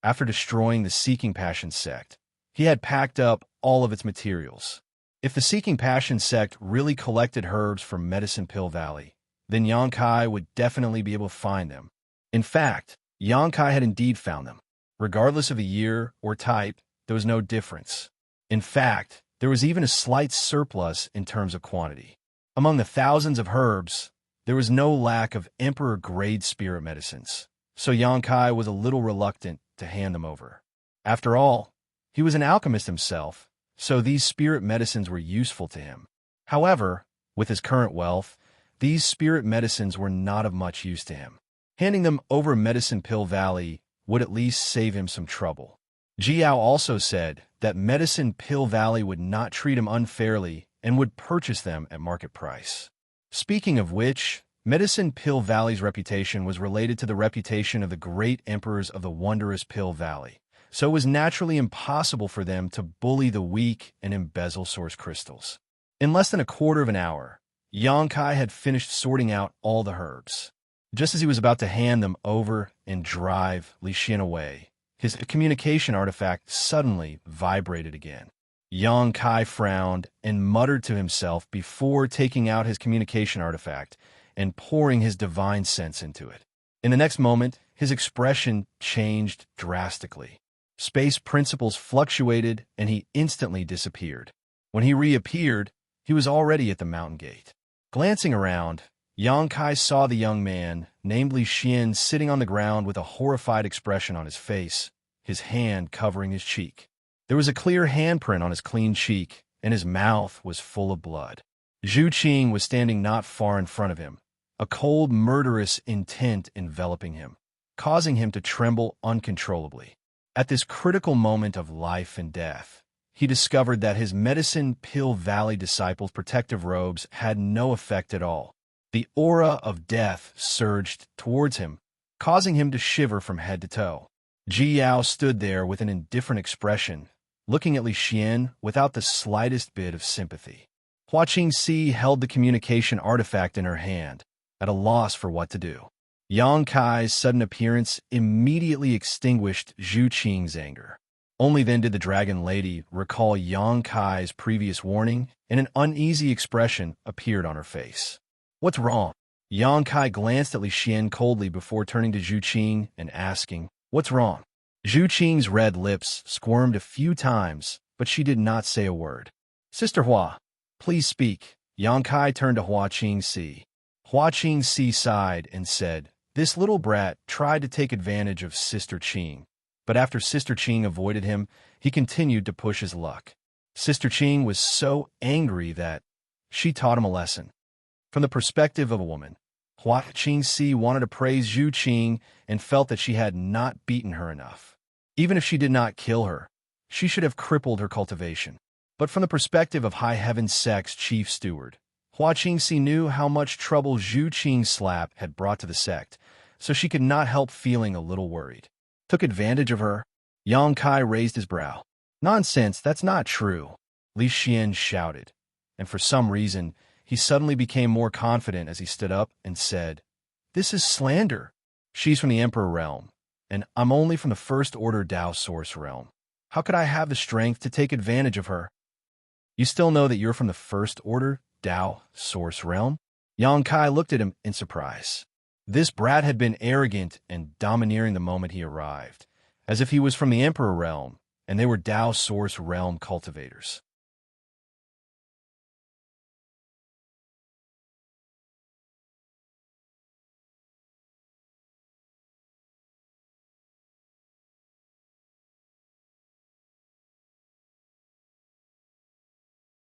After destroying the Seeking Passion sect, he had packed up all of its materials. If the Seeking Passion sect really collected herbs from Medicine Pill Valley, then Yang Kai would definitely be able to find them. In fact, Yang Kai had indeed found them. Regardless of the year or type, there was no difference. In fact, there was even a slight surplus in terms of quantity. Among the thousands of herbs, there was no lack of emperor-grade spirit medicines, so Yang Kai was a little reluctant to hand them over. After all, he was an alchemist himself, so these spirit medicines were useful to him. However, with his current wealth, these spirit medicines were not of much use to him. Handing them over Medicine Pill Valley would at least save him some trouble. Jiao also said that Medicine Pill Valley would not treat him unfairly and would purchase them at market price. Speaking of which, Medicine Pill Valley's reputation was related to the reputation of the great emperors of the wondrous Pill Valley, so it was naturally impossible for them to bully the weak and embezzle source crystals. In less than a quarter of an hour, Yang Kai had finished sorting out all the herbs. Just as he was about to hand them over and drive Li Xian away, his communication artifact suddenly vibrated again. Yang Kai frowned and muttered to himself before taking out his communication artifact and pouring his divine sense into it. In the next moment, his expression changed drastically. Space principles fluctuated and he instantly disappeared. When he reappeared, he was already at the mountain gate. Glancing around, Yang Kai saw the young man, named Li Xian, sitting on the ground with a horrified expression on his face, his hand covering his cheek. There was a clear handprint on his clean cheek, and his mouth was full of blood. Zhu Qing was standing not far in front of him, a cold, murderous intent enveloping him, causing him to tremble uncontrollably. At this critical moment of life and death, he discovered that his Medicine Pill Valley disciples' protective robes had no effect at all. The aura of death surged towards him, causing him to shiver from head to toe. Ji Yao stood there with an indifferent expression, looking at Li Xian without the slightest bit of sympathy. Hua Qingxi held the communication artifact in her hand, at a loss for what to do. Yang Kai's sudden appearance immediately extinguished Zhu Qing's anger. Only then did the Dragon Lady recall Yang Kai's previous warning, and an uneasy expression appeared on her face. What's wrong? Yang Kai glanced at Li Xian coldly before turning to Zhu Qing and asking, What's wrong? Zhu Qing's red lips squirmed a few times, but she did not say a word. Sister Hua, please speak. Yang Kai turned to Hua Qingxi. Hua Qingxi sighed and said, This little brat tried to take advantage of Sister Qing, but after Sister Qing avoided him, he continued to push his luck. Sister Qing was so angry that she taught him a lesson. From the perspective of a woman, Hua Qingxi wanted to praise Zhu Qing and felt that she had not beaten her enough. Even if she did not kill her, she should have crippled her cultivation. But from the perspective of High Heaven Sect's chief steward, Hua Qingxi knew how much trouble Zhu Qing's slap had brought to the sect, so she could not help feeling a little worried. Took advantage of her? Yang Kai raised his brow. Nonsense, that's not true, Li Xian shouted, and for some reason, he suddenly became more confident as he stood up and said, This is slander. She's from the Emperor realm, and I'm only from the First Order Tao Source Realm. How could I have the strength to take advantage of her? You still know that you're from the First Order Tao Source Realm? Yang Kai looked at him in surprise. This brat had been arrogant and domineering the moment he arrived, as if he was from the Emperor Realm, and they were Tao Source Realm cultivators.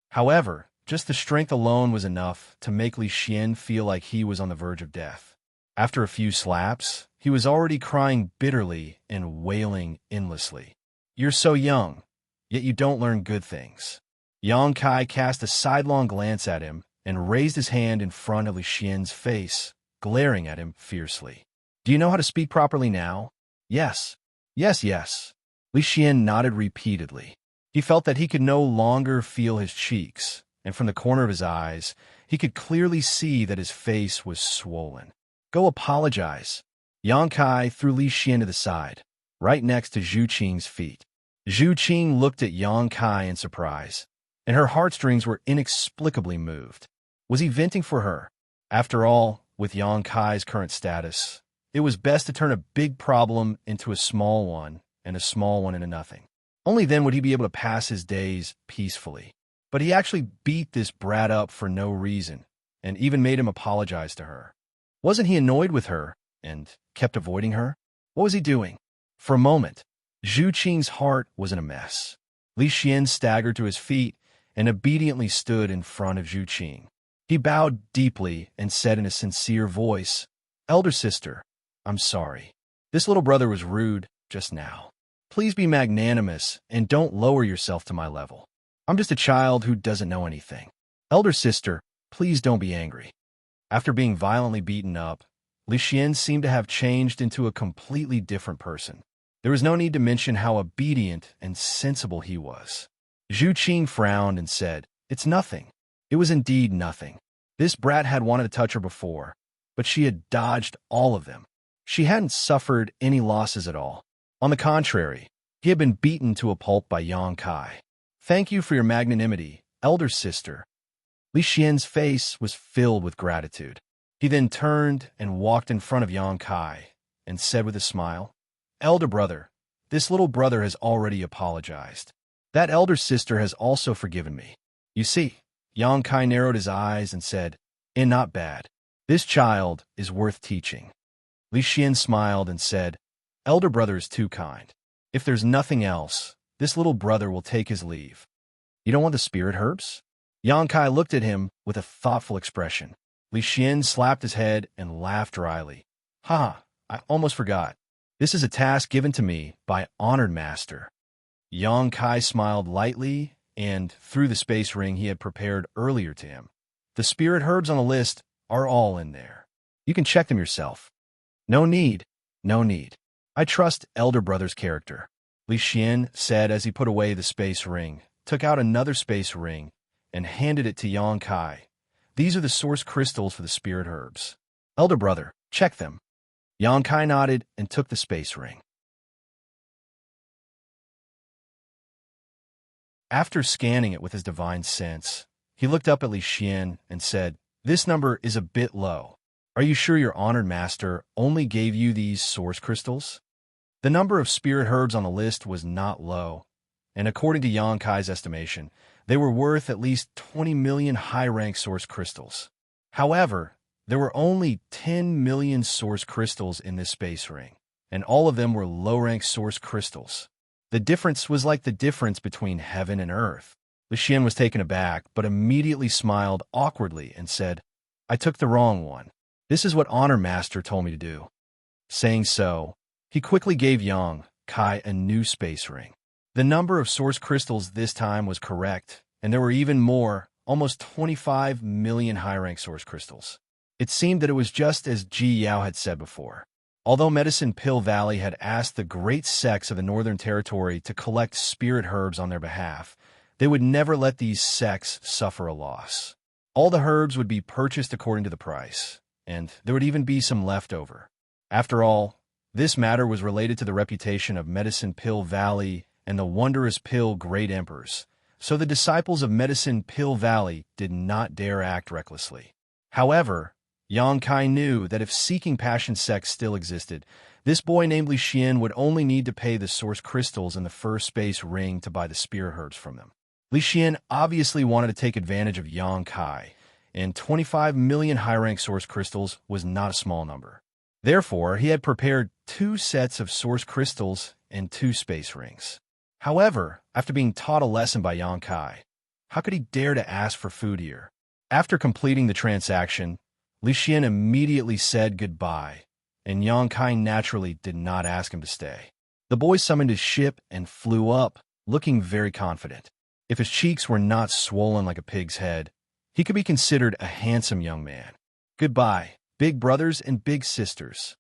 However, just the strength alone was enough to make Li Xian feel like he was on the verge of death. After a few slaps, he was already crying bitterly and wailing endlessly. You're so young, yet you don't learn good things. Yang Kai cast a sidelong glance at him and raised his hand in front of Li Xian's face, glaring at him fiercely. Do you know how to speak properly now? Yes. Yes, yes. Li Xian nodded repeatedly. He felt that he could no longer feel his cheeks, and from the corner of his eyes, he could clearly see that his face was swollen. Go apologize. Yang Kai threw Li Xian to the side, right next to Zhu Qing's feet. Zhu Qing looked at Yang Kai in surprise, and her heartstrings were inexplicably moved. Was he venting for her? After all, with Yang Kai's current status, it was best to turn a big problem into a small one, and a small one into nothing. Only then would he be able to pass his days peacefully. But he actually beat this brat up for no reason, and even made him apologize to her. Wasn't he annoyed with her, and kept avoiding her? What was he doing? For a moment, Zhu Qing's heart was in a mess. Li Xian staggered to his feet and obediently stood in front of Zhu Qing. He bowed deeply and said in a sincere voice, "Elder sister, I'm sorry. This little brother was rude just now. Please be magnanimous and don't lower yourself to my level. I'm just a child who doesn't know anything. Elder sister, please don't be angry." After being violently beaten up, Li Xian seemed to have changed into a completely different person. There was no need to mention how obedient and sensible he was. Zhu Qing frowned and said, "It's nothing." It was indeed nothing. This brat had wanted to touch her before, but she had dodged all of them. She hadn't suffered any losses at all. On the contrary, he had been beaten to a pulp by Yang Kai. "Thank you for your magnanimity, elder sister." Li Xian's face was filled with gratitude. He then turned and walked in front of Yang Kai and said with a smile, "Elder brother, this little brother has already apologized. That elder sister has also forgiven me. You see," Yang Kai narrowed his eyes and said, "And not bad. This child is worth teaching." Li Xian smiled and said, "Elder brother is too kind. If there's nothing else, this little brother will take his leave." "You don't want the spirit herbs?" Yang Kai looked at him with a thoughtful expression. Li Xian slapped his head and laughed dryly. "Ha, I almost forgot. This is a task given to me by Honored Master." Yang Kai smiled lightly and threw the space ring he had prepared earlier to him. "The spirit herbs on the list are all in there. You can check them yourself." No need. I trust elder brother's character," Li Xian said as he put away the space ring, took out another space ring, and handed it to Yang Kai. "These are the source crystals for the spirit herbs. Elder brother, check them." Yang Kai nodded and took the space ring. After scanning it with his divine sense, he looked up at Li Xian and said, "This number is a bit low. Are you sure your honored master only gave you these source crystals?" The number of spirit herbs on the list was not low, and according to Yang Kai's estimation, they were worth at least 20 million high-rank source crystals. However, there were only 10 million source crystals in this space ring, and all of them were low-rank source crystals. The difference was like the difference between heaven and earth. Li Xian was taken aback, but immediately smiled awkwardly and said, "I took the wrong one. This is what Honor Master told me to do." Saying so, he quickly gave Yang Kai a new space ring. The number of source crystals this time was correct, and there were even more, almost 25 million high-rank source crystals. It seemed that it was just as Ji Yao had said before. Although Medicine Pill Valley had asked the great sects of the Northern Territory to collect spirit herbs on their behalf, they would never let these sects suffer a loss. All the herbs would be purchased according to the price, and there would even be some left over. After all, This matter was related to the reputation of Medicine Pill Valley and the wondrous pill Great Emperors, so the disciples of Medicine Pill Valley did not dare act recklessly. However, Xianxia knew that if seeking passion sex still existed, this boy named Li Xian would only need to pay the source crystals in the first space ring to buy the spear herbs from them. Li Xian obviously wanted to take advantage of Xianxia, and 25 million high-rank source crystals was not a small number. Therefore, he had prepared 2 sets of source crystals and 2 space rings. However, after being taught a lesson by Xianxia, how could he dare to ask for food here? After completing the transaction, Li Xian immediately said goodbye, and Xianxia naturally did not ask him to stay. The boy summoned his ship and flew up, looking very confident. If his cheeks were not swollen like a pig's head, he could be considered a handsome young man. Goodbye, big brothers and big sisters.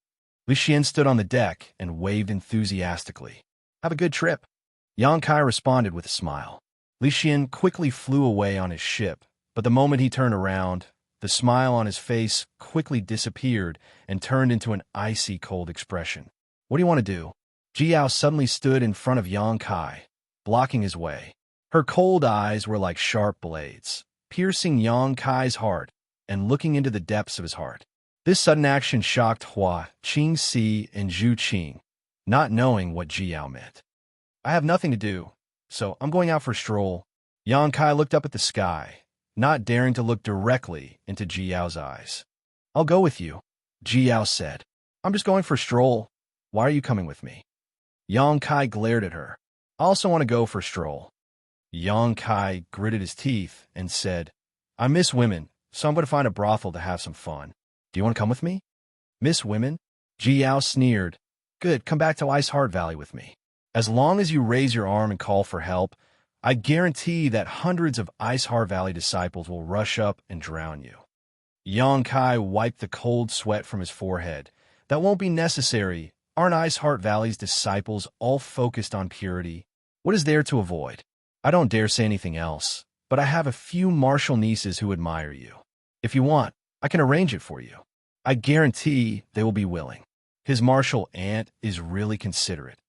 Li Xian stood on the deck and waved enthusiastically. Have a good trip. Xianxia responded with a smile. Li Xian quickly flew away on his ship, but the moment he turned around, the smile on his face quickly disappeared and turned into an icy cold expression. What do you want to do? Jiao suddenly stood in front of Xianxia, blocking his way. Her cold eyes were like sharp blades, piercing Xianxia's heart and looking into the depths of his heart. This sudden action shocked Hua, Qingxi, and Zhu Qing, not knowing what Jiao meant. I have nothing to do, so I'm going out for a stroll. Xianxia looked up at the sky, not daring to look directly into Jiao's eyes. I'll go with you, Jiao said. I'm just going for a stroll. Why are you coming with me? Xianxia glared at her. I also want to go for a stroll. Xianxia gritted his teeth and said, I miss women, so I'm going to find a brothel to have some fun. Do you want to come with me? Miss women? Jiao sneered. Good, come back to Ice Heart Valley with me. As long as you raise your arm and call for help, I guarantee that hundreds of Ice Heart Valley disciples will rush up and drown you. Xianxia wiped the cold sweat from his forehead. That won't be necessary. Aren't Ice Heart Valley's disciples all focused on purity? What is there to avoid? I don't dare say anything else, but I have a few martial nieces who admire you. If you want, I can arrange it for you. I guarantee they will be willing. His martial aunt is really considerate.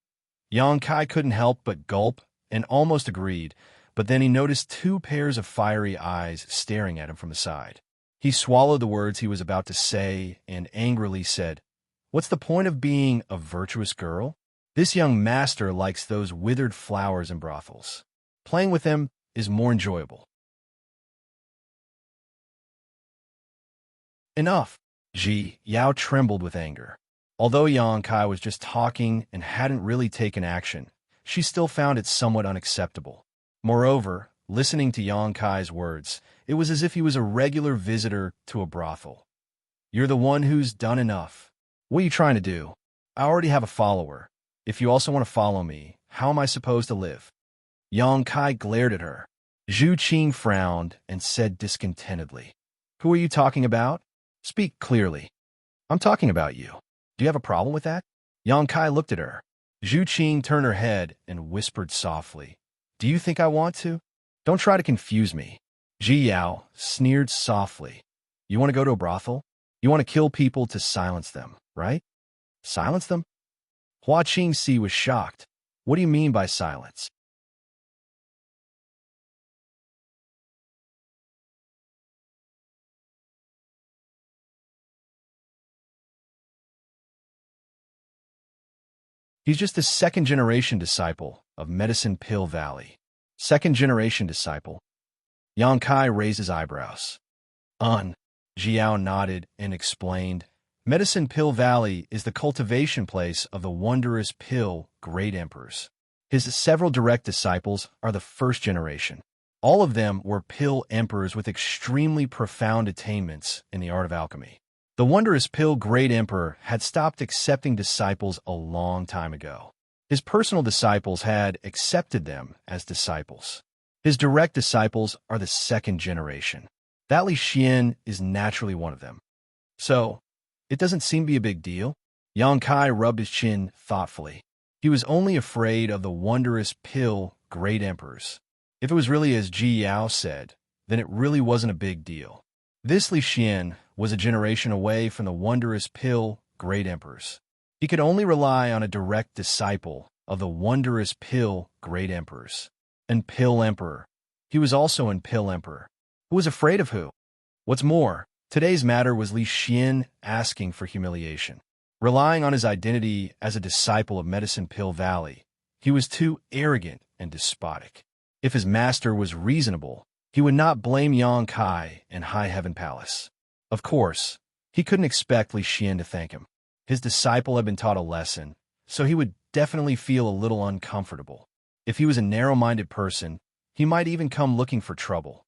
Xianxia couldn't help but gulp and almost agreed, but then he noticed 2 pairs of fiery eyes staring at him from the side. He swallowed the words he was about to say and angrily said, What's the point of being a virtuous girl? This young master likes those withered flowers in brothels. Playing with them is more enjoyable. Enough. Ji Yao trembled with anger. Although Xianxia was just talking and hadn't really taken action, she still found it somewhat unacceptable. Moreover, listening to Xianxia's words, it was as if he was a regular visitor to a brothel. You're the one who's done enough. What are you trying to do? I already have a follower. If you also want to follow me, how am I supposed to live? Xianxia glared at her. Zhu Qing frowned and said discontentedly, Who are you talking about? Speak clearly. I'm talking about you. Do you have a problem with that? Xianxia looked at her. Zhu Qing turned her head and whispered softly, Do you think I want to? Don't try to confuse me. Ji Yao sneered softly. You want to go to a brothel? You want to kill people to silence them, right? Silence them? Hua Qingxi was shocked. What do you mean by silence? He's just a second-generation disciple of Medicine Pill Valley. Second-generation disciple. Xianxia raised his eyebrows. Jiao nodded and explained, Medicine Pill Valley is the cultivation place of the wondrous pill Great Emperors. His several direct disciples are the first generation. All of them were pill emperors with extremely profound attainments in the art of alchemy. The wondrous pill Great Emperor had stopped accepting disciples a long time ago. His personal disciples had accepted them as disciples. His direct disciples are the second generation. That Li Xian is naturally one of them. So, it doesn't seem to be a big deal. Xianxia rubbed his chin thoughtfully. He was only afraid of the wondrous pill Great Emperors. If it was really as Ji Yao said, then it really wasn't a big deal. This Li Xian was a generation away from the wondrous pill Great Emperors. He could only rely on a direct disciple of the wondrous Pill Great Emperors. And Pill Emperor. He was also an Pill Emperor. Who was afraid of who? What's more, today's matter was Li Xian asking for humiliation. Relying on his identity as a disciple of Medicine Pill Valley, he was too arrogant and despotic. If his master was reasonable, he would not blame Yang Kai and High Heaven Palace. Of course, he couldn't expect Li Xian to thank him. His disciple had been taught a lesson, so he would definitely feel a little uncomfortable. If he was a narrow-minded person, he might even come looking for trouble.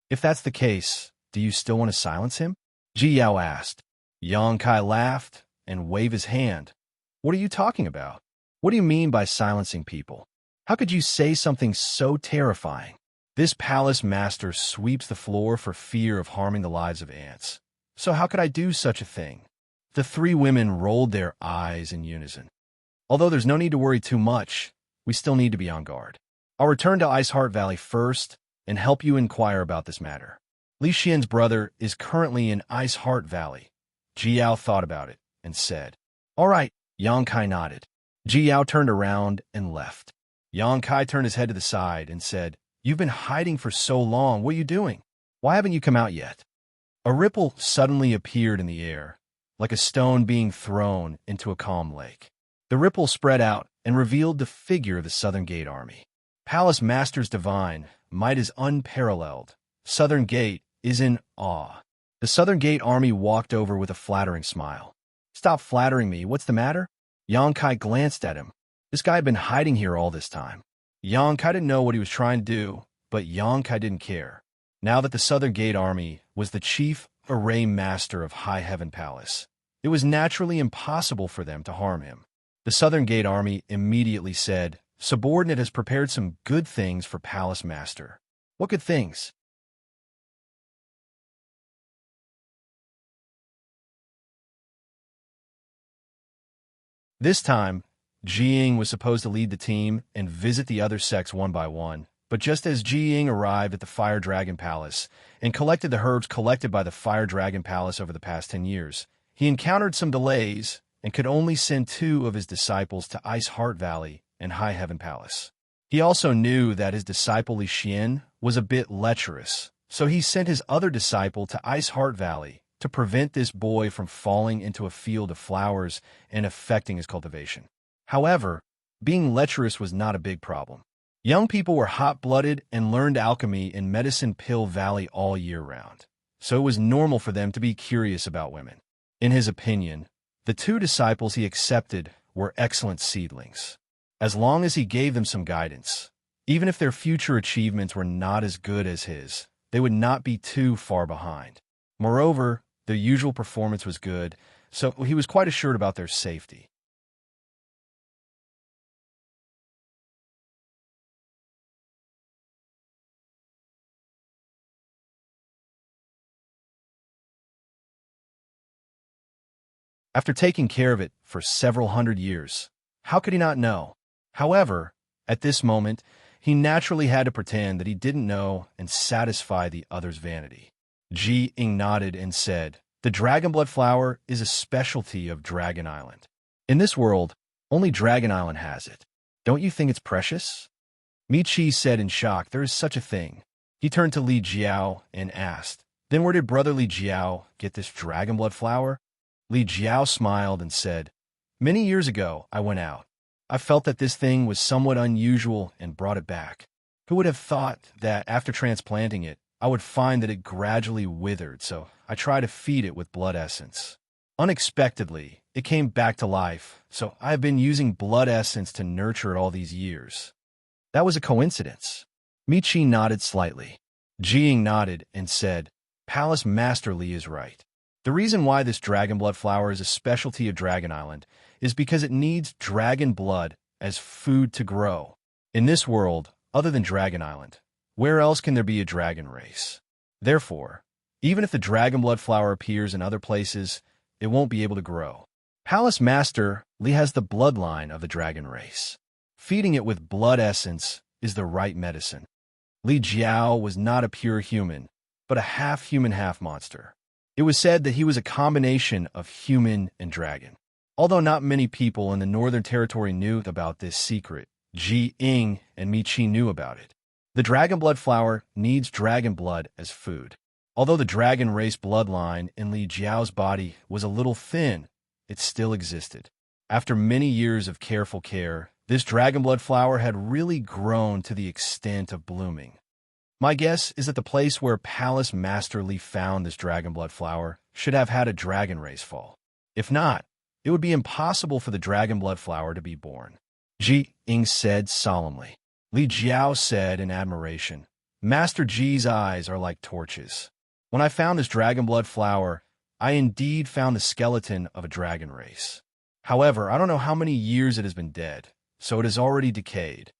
If that's the case, do you still want to silence him? Ji Yao asked. Yang Kai laughed and waved his hand. What are you talking about? What do you mean by silencing people? How could you say something so terrifying? This palace master sweeps the floor for fear of harming the lives of ants. So how could I do such a thing? The three women rolled their eyes in unison. Although there's no need to worry too much, we still need to be on guard. I'll return to Ice Heart Valley first and help you inquire about this matter. Li Xian's brother is currently in Ice Heart Valley. Ji Yao thought about it and said, All right, Yang Kai nodded. Ji Yao turned around and left. Yang Kai turned his head to the side and said, You've been hiding for so long. What are you doing? Why haven't you come out yet? A ripple suddenly appeared in the air, like a stone being thrown into a calm lake. The ripple spread out and revealed the figure of the Southern Gate Army. Palace Masters Divine, might is unparalleled. Southern Gate is in awe. The Southern Gate Army walked over with a flattering smile. Stop flattering me, what's the matter? Yang Kai glanced at him. This guy had been hiding here all this time. Yang Kai didn't know what he was trying to do, but Yang Kai didn't care. Now that the Southern Gate Army was the chief array master of High Heaven Palace, it was naturally impossible for them to harm him. The Southern Gate Army immediately said, Subordinate has prepared some good things for Palace Master. What good things? This time, Jiying was supposed to lead the team and visit the other sects one by one, but just as Jiying arrived at the Fire Dragon Palace and collected the herbs collected by the Fire Dragon Palace over the past 10 years, he encountered some delays and could only send 2 of his disciples to Ice Heart Valley and High Heaven Palace. He also knew that his disciple Li Xian was a bit lecherous, so he sent his other disciple to Ice Heart Valley to prevent this boy from falling into a field of flowers and affecting his cultivation. However, being lecherous was not a big problem. Young people were hot-blooded and learned alchemy in Medicine Pill Valley all year round, so it was normal for them to be curious about women. In his opinion, the 2 disciples he accepted were excellent seedlings. As long as he gave them some guidance, even if their future achievements were not as good as his, they would not be too far behind. Moreover, their usual performance was good, so he was quite assured about their safety. After taking care of it for several hundred years, how could he not know? However, at this moment, he naturally had to pretend that he didn't know and satisfy the other's vanity. Ji Ying nodded and said, The Dragon Blood Flower is a specialty of Dragon Island. In this world, only Dragon Island has it. Don't you think it's precious? Mi Chi said in shock, There is such a thing. He turned to Li Jiao and asked, Then where did Brother Li Jiao get this Dragon Blood Flower? Li Jiao smiled and said, Many years ago, I went out. I felt that this thing was somewhat unusual and brought it back. Who would have thought that after transplanting it, I would find that it gradually withered, so I tried to feed it with blood essence. Unexpectedly, it came back to life, so I have been using blood essence to nurture it all these years. That was a coincidence. Mi Chi nodded slightly. Jiying nodded and said, Palace Master Li is right. The reason why this dragon blood flower is a specialty of Dragon Island is because it needs dragon blood as food to grow. In this world, other than Dragon Island, where else can there be a dragon race? Therefore, even if the dragon blood flower appears in other places, it won't be able to grow. Palace Master Li has the bloodline of the dragon race. Feeding it with blood essence is the right medicine. Li Jiao was not a pure human, but a half-human, half-monster. It was said that he was a combination of human and dragon. Although not many people in the Northern Territory knew about this secret, Ji Ying and Mi Qi knew about it. The dragon blood flower needs dragon blood as food. Although the dragon race bloodline in Li Jiao's body was a little thin, it still existed. After many years of careful care, this dragon blood flower had really grown to the extent of blooming. My guess is that the place where Palace Master Li found this dragon blood flower should have had a dragon race fall. If not, it would be impossible for the dragon blood flower to be born. Ji Ying said solemnly. Li Jiao said in admiration, Master Ji's eyes are like torches. When I found this dragon blood flower, I indeed found the skeleton of a dragon race. However, I don't know how many years it has been dead, so it has already decayed.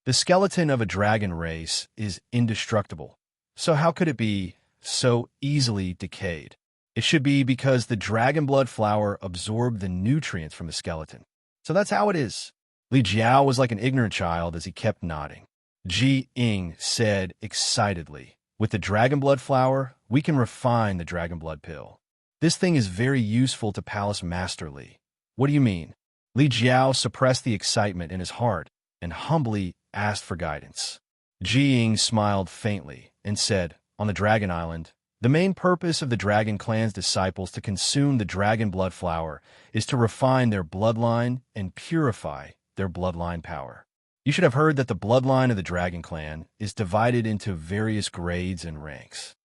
The skeleton of a dragon race is indestructible, so how could it be so easily decayed? It should be because the dragon blood flower absorbed the nutrients from the skeleton. So that's how it is. Li Jiao was like an ignorant child as he kept nodding. Ji Ying said excitedly, with the dragon blood flower, we can refine the dragon blood pill. This thing is very useful to Palace Master Li. What do you mean? Li Jiao suppressed the excitement in his heart and humbly asked for guidance. Ji Ying smiled faintly and said, on the Dragon Island, the main purpose of the Dragon Clan's disciples to consume the dragon blood flower is to refine their bloodline and purify their bloodline power. You should have heard that the bloodline of the Dragon Clan is divided into various grades and ranks.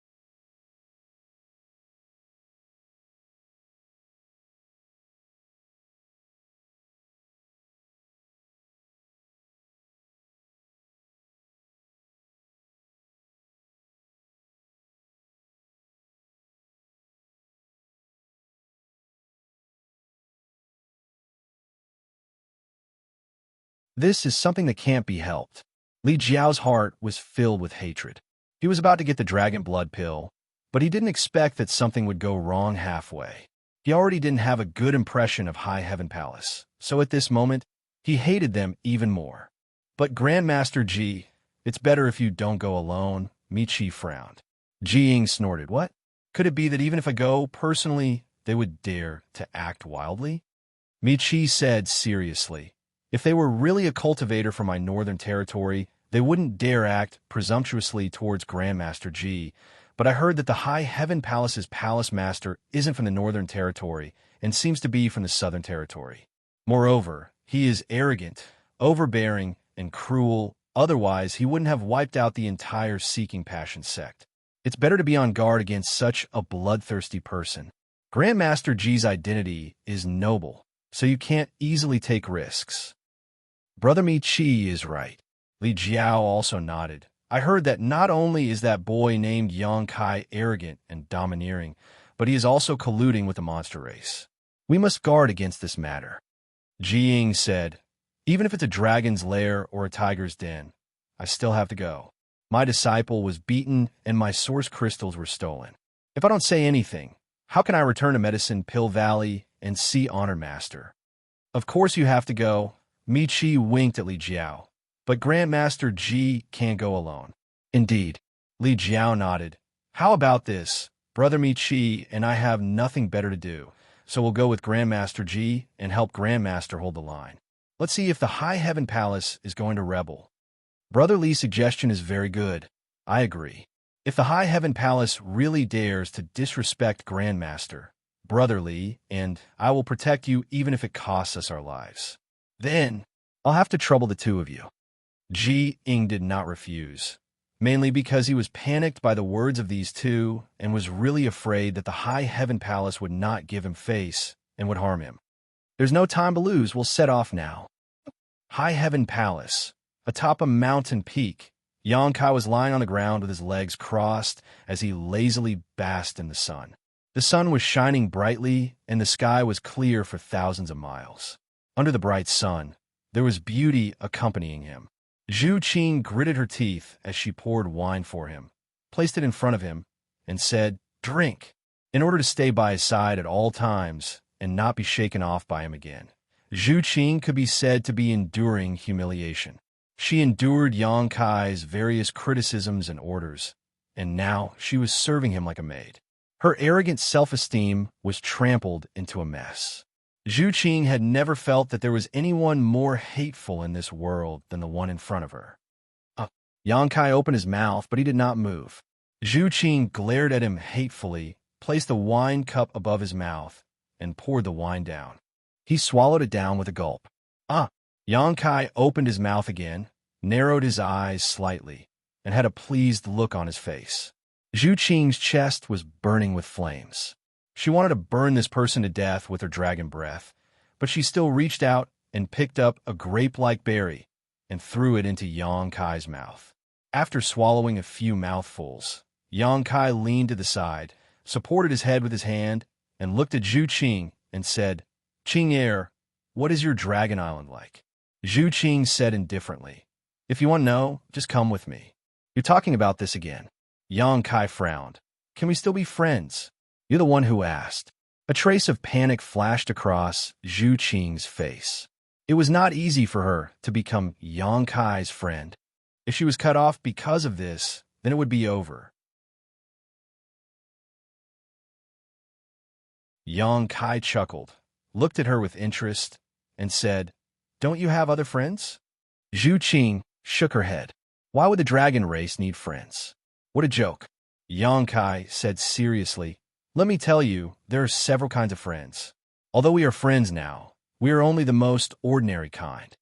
This is something that can't be helped. Li Jiao's heart was filled with hatred. He was about to get the dragon blood pill, but he didn't expect that something would go wrong halfway. He already didn't have a good impression of High Heaven Palace, so at this moment, he hated them even more. But Grandmaster Ji, it's better if you don't go alone, Mi Qi frowned. Ji Ying snorted, what? Could it be that even if I go, personally, they would dare to act wildly? Mi Qi said seriously, if they were really a cultivator from my northern territory, they wouldn't dare act presumptuously towards Grandmaster Ji, but I heard that the High Heaven Palace's palace master isn't from the northern territory and seems to be from the southern territory. Moreover, he is arrogant, overbearing, and cruel, otherwise he wouldn't have wiped out the entire Seeking Passion sect. It's better to be on guard against such a bloodthirsty person. Grandmaster Ji's identity is noble, so you can't easily take risks. Brother Mi Qi is right. Li Jiao also nodded. I heard that not only is that boy named Yang Kai arrogant and domineering, but he is also colluding with the monster race. We must guard against this matter. Ji Ying said, even if it's a dragon's lair or a tiger's den, I still have to go. My disciple was beaten and my source crystals were stolen. If I don't say anything, how can I return to Medicine Pill Valley and see Honored Master? Of course you have to go. Mi Qi winked at Li Jiao. But Grandmaster Ji can't go alone. Indeed. Li Jiao nodded. How about this? Brother Mi Qi and I have nothing better to do, so we'll go with Grandmaster Ji and help Grandmaster hold the line. Let's see if the High Heaven Palace is going to rebel. Brother Li's suggestion is very good. I agree. If the High Heaven Palace really dares to disrespect Grandmaster, Brother Li, and I will protect you even if it costs us our lives. Then, I'll have to trouble the two of you. Ji Ying did not refuse, mainly because he was panicked by the words of these two and was really afraid that the High Heaven Palace would not give him face and would harm him. There's no time to lose, we'll set off now. High Heaven Palace, atop a mountain peak, Yang Kai was lying on the ground with his legs crossed as he lazily basked in the sun. The sun was shining brightly and the sky was clear for thousands of miles. Under the bright sun, there was beauty accompanying him. Zhu Qing gritted her teeth as she poured wine for him, placed it in front of him, and said, drink, in order to stay by his side at all times and not be shaken off by him again. Zhu Qing could be said to be enduring humiliation. She endured Yang Kai's various criticisms and orders, and now she was serving him like a maid. Her arrogant self-esteem was trampled into a mess. Zhu Qing had never felt that there was anyone more hateful in this world than the one in front of her. Yang Kai opened his mouth, but he did not move. Zhu Qing glared at him hatefully, placed the wine cup above his mouth, and poured the wine down. He swallowed it down with a gulp. Yang Kai opened his mouth again, narrowed his eyes slightly, and had a pleased look on his face. Zhu Qing's chest was burning with flames. She wanted to burn this person to death with her dragon breath, but she still reached out and picked up a grape-like berry and threw it into Yang Kai's mouth. After swallowing a few mouthfuls, Yang Kai leaned to the side, supported his head with his hand, and looked at Zhu Qing and said, "Qing, what is your dragon island like?" Zhu Qing said indifferently, "If you want to know, just come with me." "You're talking about this again." Yang Kai frowned. "Can we still be friends?" "You're the one who asked." A trace of panic flashed across Zhu Qing's face. It was not easy for her to become Yang Kai's friend. If she was cut off because of this, then it would be over. Yang Kai chuckled, looked at her with interest, and said, "Don't you have other friends?" Zhu Qing shook her head. "Why would the dragon race need friends?" "What a joke." Yang Kai said seriously, "Let me tell you, there are several kinds of friends. Although we are friends now, we are only the most ordinary kind."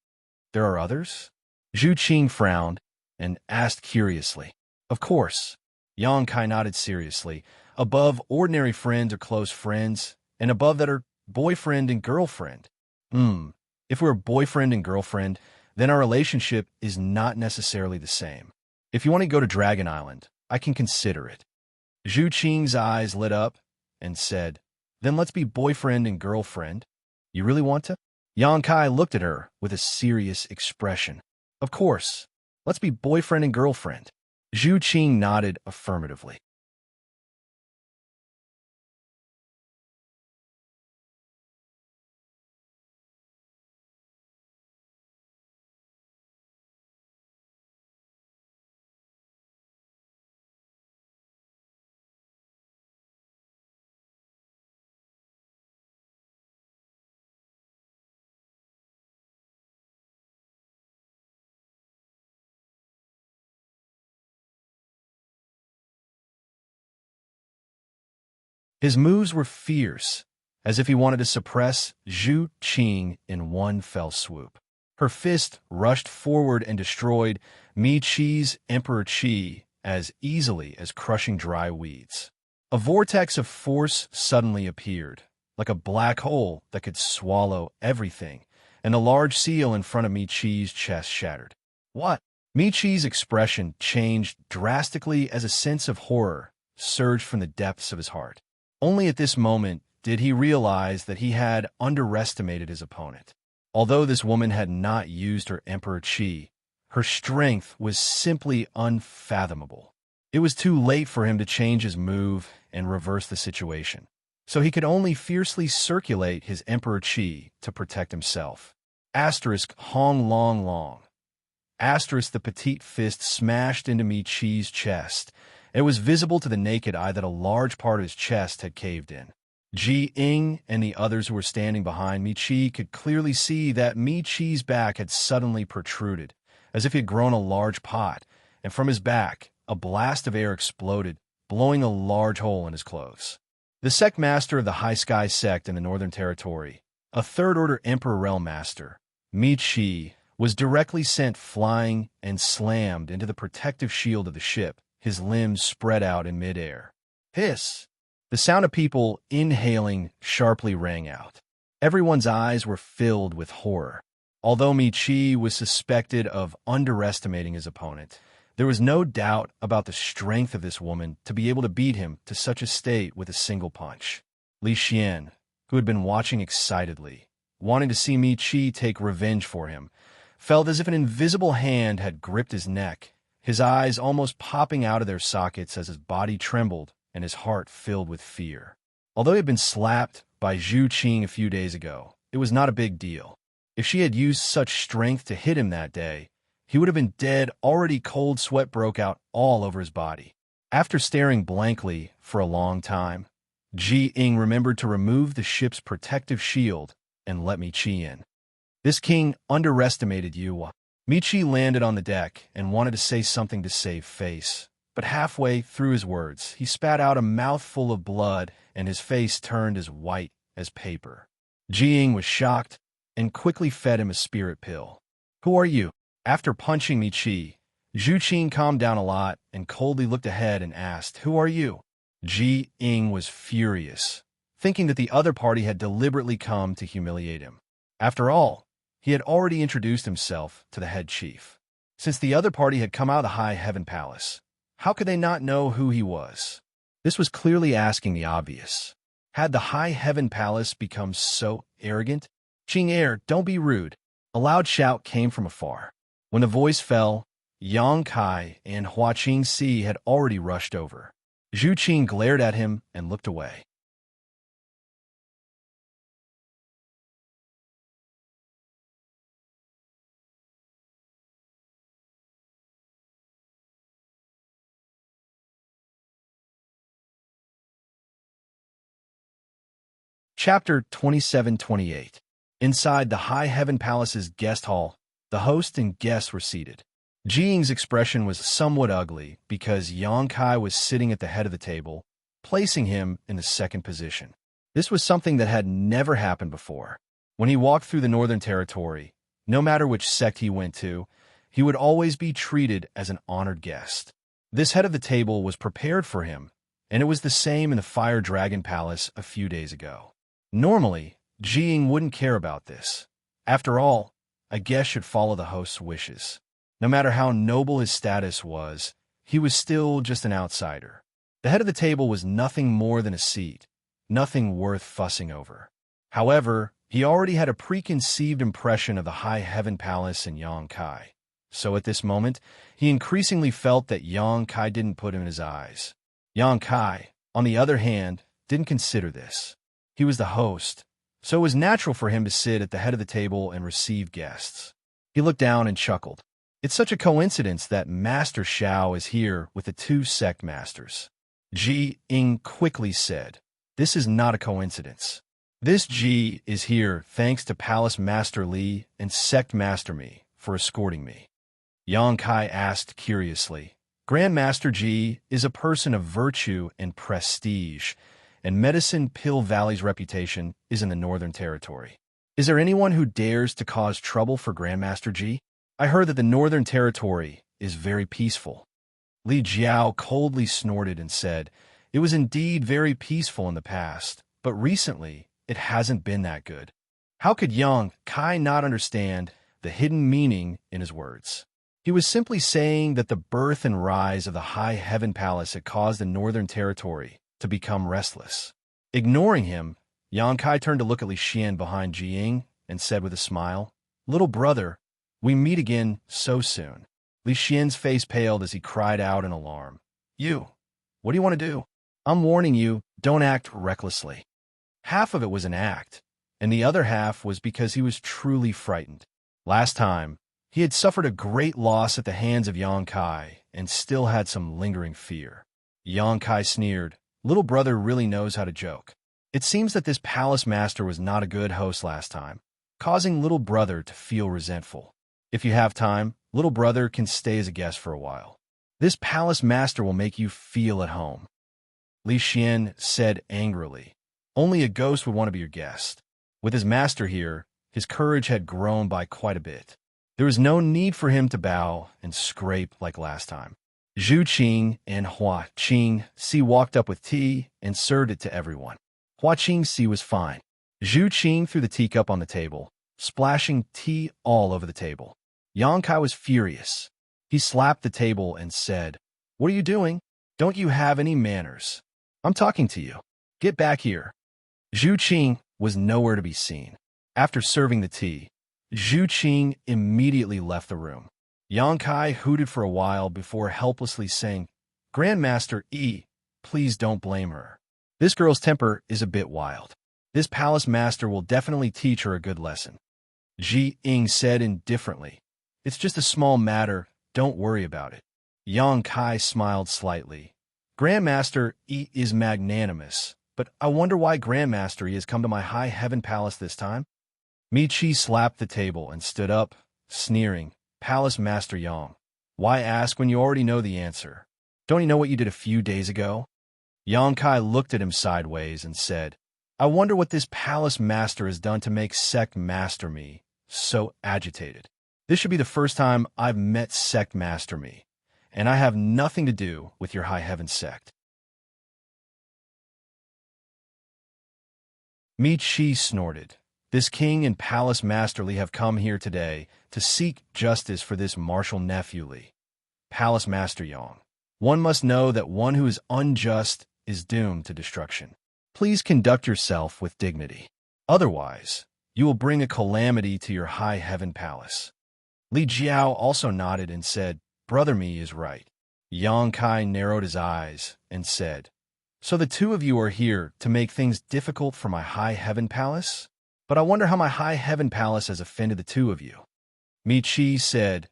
"There are others?" Zhu Qing frowned and asked curiously. "Of course." Yang Kai nodded seriously. "Above ordinary friends are close friends, and above that are boyfriend and girlfriend." If we're boyfriend and girlfriend, then our relationship is not necessarily the same. If you want to go to Dragon Island, I can consider it." Zhu Qing's eyes lit up and said, "Then let's be boyfriend and girlfriend." "You really want to?" Yang Kai looked at her with a serious expression. "Of course. Let's be boyfriend and girlfriend." Zhu Qing nodded affirmatively. His moves were fierce, as if he wanted to suppress Zhu Qing in one fell swoop. Her fist rushed forward and destroyed Mi Qi's Emperor Qi as easily as crushing dry weeds. A vortex of force suddenly appeared, like a black hole that could swallow everything, and the large seal in front of Mi Qi's chest shattered. "What?" Mi Qi's expression changed drastically as a sense of horror surged from the depths of his heart. Only at this moment did he realize that he had underestimated his opponent. Although this woman had not used her Emperor Qi, her strength was simply unfathomable. It was too late for him to change his move and reverse the situation, so he could only fiercely circulate his Emperor Qi to protect himself. Hong Long Long. The petite fist smashed into Mi Qi's chest. It was visible to the naked eye that a large part of his chest had caved in. Ji Ying and the others who were standing behind Mi Qi could clearly see that Mi Qi's back had suddenly protruded, as if he had grown a large pot, and from his back, a blast of air exploded, blowing a large hole in his clothes. The sect master of the High Sky sect in the Northern Territory, a third-order Emperor Realm Master, Mi Qi, was directly sent flying and slammed into the protective shield of the ship, his limbs spread out in midair. Hiss! The sound of people inhaling sharply rang out. Everyone's eyes were filled with horror. Although Mi Qi was suspected of underestimating his opponent, there was no doubt about the strength of this woman to be able to beat him to such a state with a single punch. Li Xian, who had been watching excitedly, wanting to see Mi Qi take revenge for him, felt as if an invisible hand had gripped his neck, his eyes almost popping out of their sockets as his body trembled and his heart filled with fear. Although he had been slapped by Zhu Qing a few days ago, it was not a big deal. If she had used such strength to hit him that day, he would have been dead. Already cold sweat broke out all over his body. After staring blankly for a long time, Ji Ying remembered to remove the ship's protective shield and let Michi in. This king underestimated you. Michi landed on the deck and wanted to say something to save face, but halfway through his words, he spat out a mouthful of blood and his face turned as white as paper. Jiying was shocked and quickly fed him a spirit pill. Who are you? After punching Michi, Zhu Qing calmed down a lot and coldly looked ahead and asked, Who are you? Ji Ying was furious, thinking that the other party had deliberately come to humiliate him. After all, he had already introduced himself to the head chief. Since the other party had come out of the High Heaven Palace, how could they not know who he was? This was clearly asking the obvious. Had the High Heaven Palace become so arrogant? Qing Er, don't be rude. A loud shout came from afar. When the voice fell, Yang Kai and Hua Qingxi had already rushed over. Zhu Qing glared at him and looked away. Chapter 27-28. Inside the High Heaven Palace's guest hall, the host and guests were seated. Jiying's expression was somewhat ugly because Yang Kai was sitting at the head of the table, placing him in the second position. This was something that had never happened before. When he walked through the Northern Territory, no matter which sect he went to, he would always be treated as an honored guest. This head of the table was prepared for him, and it was the same in the Fire Dragon Palace a few days ago. Normally, Jiying wouldn't care about this. After all, a guest should follow the host's wishes. No matter how noble his status was, he was still just an outsider. The head of the table was nothing more than a seat, nothing worth fussing over. However, he already had a preconceived impression of the High Heaven Palace and Yang Kai. So at this moment, he increasingly felt that Yang Kai didn't put him in his eyes. Yang Kai, on the other hand, didn't consider this. He was the host, so it was natural for him to sit at the head of the table and receive guests. He looked down and chuckled. It's such a coincidence that Master Xiao is here with the two sect masters. Ji Ying quickly said, This is not a coincidence. This Ji is here thanks to Palace Master Li and Sect Master Mi for escorting me. Yang Kai asked curiously. Grandmaster Ji is a person of virtue and prestige, and Medicine Pill Valley's reputation is in the Northern Territory. Is there anyone who dares to cause trouble for Grandmaster Ji? I heard that the Northern Territory is very peaceful. Li Jiao coldly snorted and said, It was indeed very peaceful in the past, but recently it hasn't been that good. How could Yang Kai not understand the hidden meaning in his words? He was simply saying that the birth and rise of the High Heaven Palace had caused the Northern Territory to become restless. Ignoring him, Yang Kai turned to look at Li Xian behind Jiying and said with a smile, Little brother, we meet again so soon. Li Xian's face paled as he cried out in alarm. You, what do you want to do? I'm warning you, don't act recklessly. Half of it was an act, and the other half was because he was truly frightened. Last time, he had suffered a great loss at the hands of Yang Kai and still had some lingering fear. Yang Kai sneered, Little brother really knows how to joke. It seems that this palace master was not a good host last time, causing little brother to feel resentful. If you have time, little brother can stay as a guest for a while. This palace master will make you feel at home. Li Xian said angrily, Only a ghost would want to be your guest. With his master here, his courage had grown by quite a bit. There was no need for him to bow and scrape like last time. Zhu Qing and Hua Qingxi walked up with tea and served it to everyone. Hua Qingxi was fine. Zhu Qing threw the teacup on the table, splashing tea all over the table. Yang Kai was furious. He slapped the table and said, What are you doing? Don't you have any manners? I'm talking to you. Get back here. Zhu Qing was nowhere to be seen. After serving the tea, Zhu Qing immediately left the room. Yang Kai hooted for a while before helplessly saying, Grandmaster Yi, please don't blame her. This girl's temper is a bit wild. This palace master will definitely teach her a good lesson. Ji Ying said indifferently, It's just a small matter, don't worry about it. Yang Kai smiled slightly. Grandmaster Yi is magnanimous, but I wonder why Grandmaster Yi has come to my High Heaven Palace this time? Chi slapped the table and stood up, sneering. Palace Master Yang, why ask when you already know the answer? Don't you know what you did a few days ago? Kai looked at him sideways and said, I wonder what this palace master has done to make Sect Master Me so agitated. This should be the first time I've met Sect Master Me, and I have nothing to do with your High Heaven sect. Chi snorted. This king and palace masterly have come here today to seek justice for this martial nephew Li. Palace Master Yang, one must know that one who is unjust is doomed to destruction. Please conduct yourself with dignity. Otherwise, you will bring a calamity to your high heaven palace. Li Jiao also nodded and said, Brother Mi is right. Kai narrowed his eyes and said, So the two of you are here to make things difficult for my high heaven palace? But I wonder how my high heaven palace has offended the two of you. Chi said,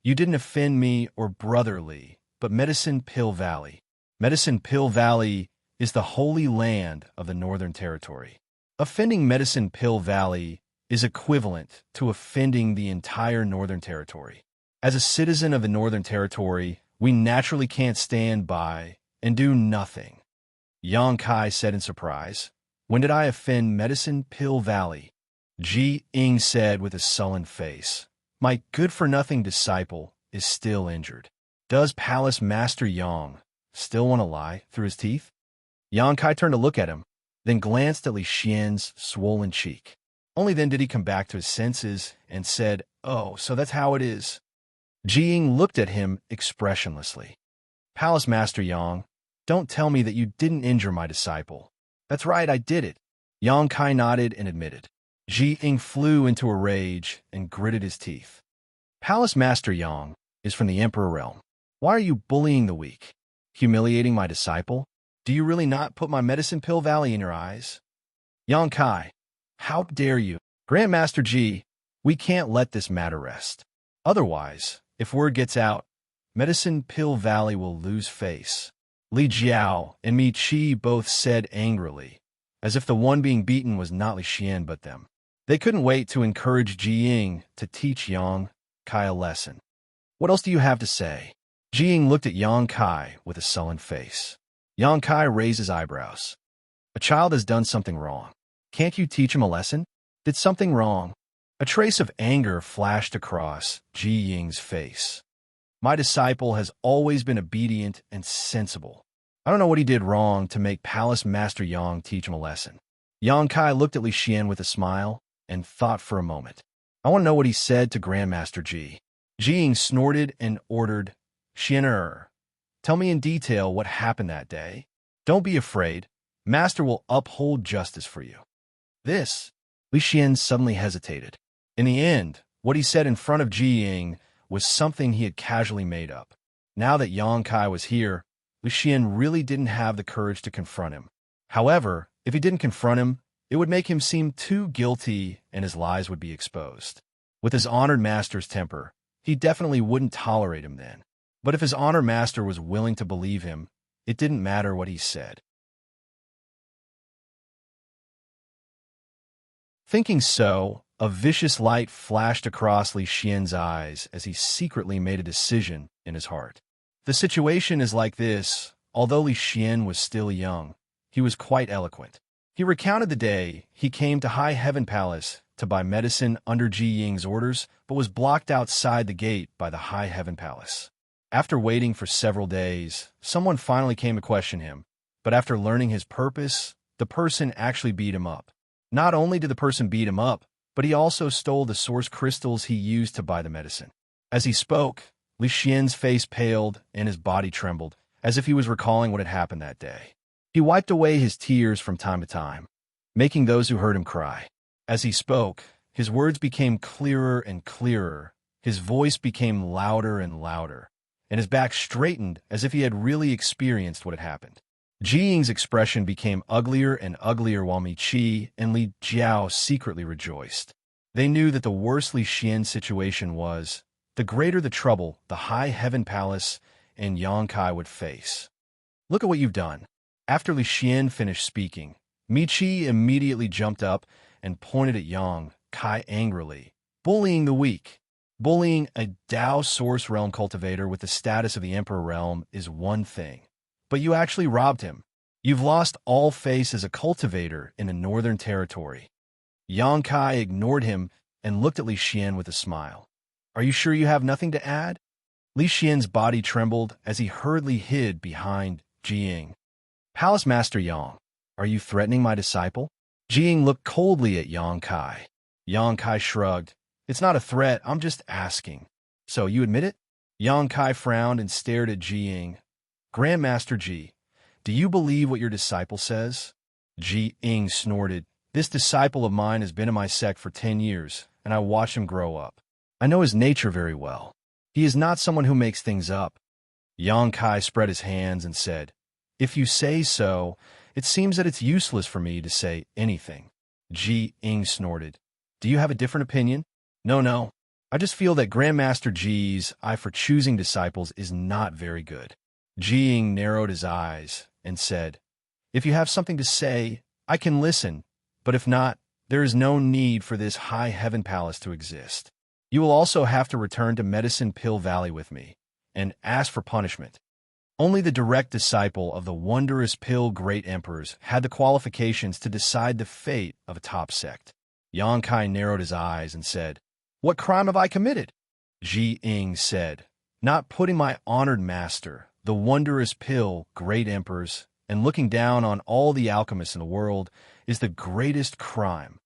You didn't offend me or Brother Li, but Medicine Pill Valley. Medicine Pill Valley is the holy land of the Northern Territory. Offending Medicine Pill Valley is equivalent to offending the entire Northern Territory. As a citizen of the Northern Territory, we naturally can't stand by and do nothing. Kai said in surprise, When did I offend Medicine Pill Valley? Ji Ying said with a sullen face, My good-for-nothing disciple is still injured. Does Palace Master Yang still want to lie through his teeth? Kai turned to look at him, then glanced at Li Xian's swollen cheek. Only then did he come back to his senses and said, Oh, so that's how it is. Ji Ying looked at him expressionlessly. Palace Master Yang, don't tell me that you didn't injure my disciple. That's right, I did it. Kai nodded and admitted. Ji Ying flew into a rage and gritted his teeth. Palace Master Yang is from the Emperor realm. Why are you bullying the weak? Humiliating my disciple? Do you really not put my Medicine Pill Valley in your eyes? Kai, how dare you? Grandmaster Ji, we can't let this matter rest. Otherwise, if word gets out, Medicine Pill Valley will lose face. Li Jiao and Chi both said angrily, as if the one being beaten was not Li Xian but them. They couldn't wait to encourage Ji Ying to teach Kai a lesson. What else do you have to say? Ji Ying looked at Kai with a sullen face. Kai raised his eyebrows. A child has done something wrong. Can't you teach him a lesson? Did something wrong? A trace of anger flashed across Ji Ying's face. My disciple has always been obedient and sensible. I don't know what he did wrong to make Palace Master Yang teach him a lesson. Kai looked at Li Xian with a smile and thought for a moment. I want to know what he said to Grandmaster Ji. Ji Ying snorted and ordered, Xian, tell me in detail what happened that day. Don't be afraid. Master will uphold justice for you. This, Li Xian suddenly hesitated. In the end, what he said in front of Ji Ying was something he had casually made up. Now that Kai was here, Li Xian really didn't have the courage to confront him. However, if he didn't confront him, it would make him seem too guilty and his lies would be exposed. With his honored master's temper, he definitely wouldn't tolerate him then. But if his honored master was willing to believe him, it didn't matter what he said. Thinking so, a vicious light flashed across Li Xian's eyes as he secretly made a decision in his heart. The situation is like this. Although Li Xian was still young, he was quite eloquent. He recounted the day he came to High Heaven Palace to buy medicine under Ji Ying's orders, but was blocked outside the gate by the High Heaven Palace. After waiting for several days, someone finally came to question him, but after learning his purpose, the person actually beat him up. Not only did the person beat him up, but he also stole the source crystals he used to buy the medicine. As he spoke, Li Xian's face paled and his body trembled, as if he was recalling what had happened that day. He wiped away his tears from time to time, making those who heard him cry. As he spoke, his words became clearer and clearer, his voice became louder and louder, and his back straightened as if he had really experienced what had happened. Ji Ying's expression became uglier and uglier while Chi and Li Jiao secretly rejoiced. They knew that the worse Li Xian's situation was, the greater the trouble the High Heaven Palace and Kai would face. Look at what you've done. After Li Xian finished speaking, Chi immediately jumped up and pointed at Kai angrily. Bullying the weak. Bullying a Dao Source Realm cultivator with the status of the Emperor Realm is one thing. But you actually robbed him. You've lost all face as a cultivator in a northern territory. Xianxia ignored him and looked at Li Xian with a smile. Are you sure you have nothing to add? Li Xian's body trembled as he hurriedly hid behind Jiying. Palace Master Yang, are you threatening my disciple? Jiying looked coldly at Xianxia. Xianxia shrugged. It's not a threat, I'm just asking. So, you admit it? Xianxia frowned and stared at Jiying. Grandmaster Ji, do you believe what your disciple says? Jiying snorted. This disciple of mine has been in my sect for 10 years, and I watched him grow up. I know his nature very well. He is not someone who makes things up. Xianxia spread his hands and said, If you say so, it seems that it's useless for me to say anything. Jiying snorted. Do you have a different opinion? No. I just feel that Grandmaster Ji's eye for choosing disciples is not very good. Jiying narrowed his eyes and said, If you have something to say, I can listen, but if not, there is no need for this high heaven palace to exist. You will also have to return to Medicine Pill Valley with me and ask for punishment. Only the direct disciple of the wondrous Pill Great Emperors had the qualifications to decide the fate of a top sect. Xianxia narrowed his eyes and said, What crime have I committed? Jiying said, Not putting my honored master, the wondrous Pill Great Emperors, and looking down on all the alchemists in the world is the greatest crime.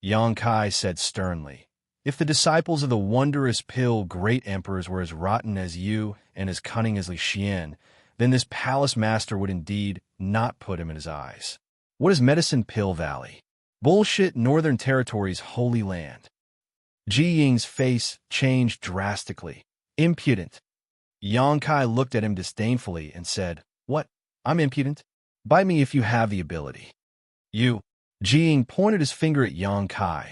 Xianxia said sternly, If the disciples of the wondrous Pill Great Emperors were as rotten as you and as cunning as Li Xian, then this palace master would indeed not put him in his eyes. What is Medicine Pill Valley? Bullshit Northern Territory's holy land. Jiying's face changed drastically. Impudent. Xianxia looked at him disdainfully and said, What? I'm impudent? Bite me if you have the ability. You. Jiying pointed his finger at Xianxia,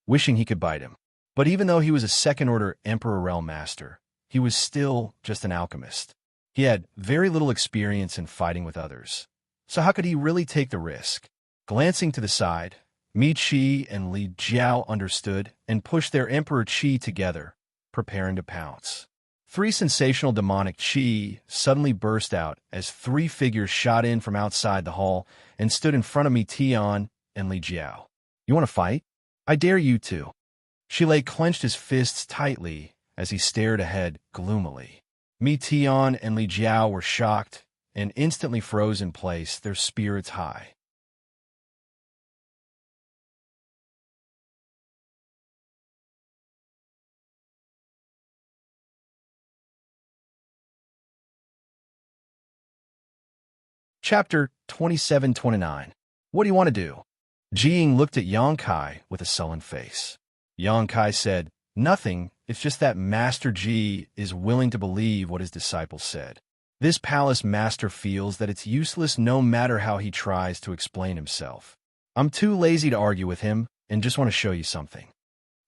wishing he could bite him. But even though he was a second-order Emperor Realm Master, he was still just an alchemist. He had very little experience in fighting with others. So how could he really take the risk? Glancing to the side, Mi Qi and Li Jiao understood and pushed their Emperor Qi together, preparing to pounce. 3 sensational demonic Qi suddenly burst out as 3 figures shot in from outside the hall and stood in front of Mi Tian and Li Jiao. You want to fight? I dare you to. Shilei clenched his fists tightly as he stared ahead gloomily. Mi Tian and Li Jiao were shocked and instantly froze in place, their spirits high. Chapter 27-29. What do you want to do? Jiying looked at Xianxia with a sullen face. Xianxia said, Nothing, it's just that Master Ji is willing to believe what his disciple said. This palace master feels that it's useless no matter how he tries to explain himself. I'm too lazy to argue with him and just want to show you something.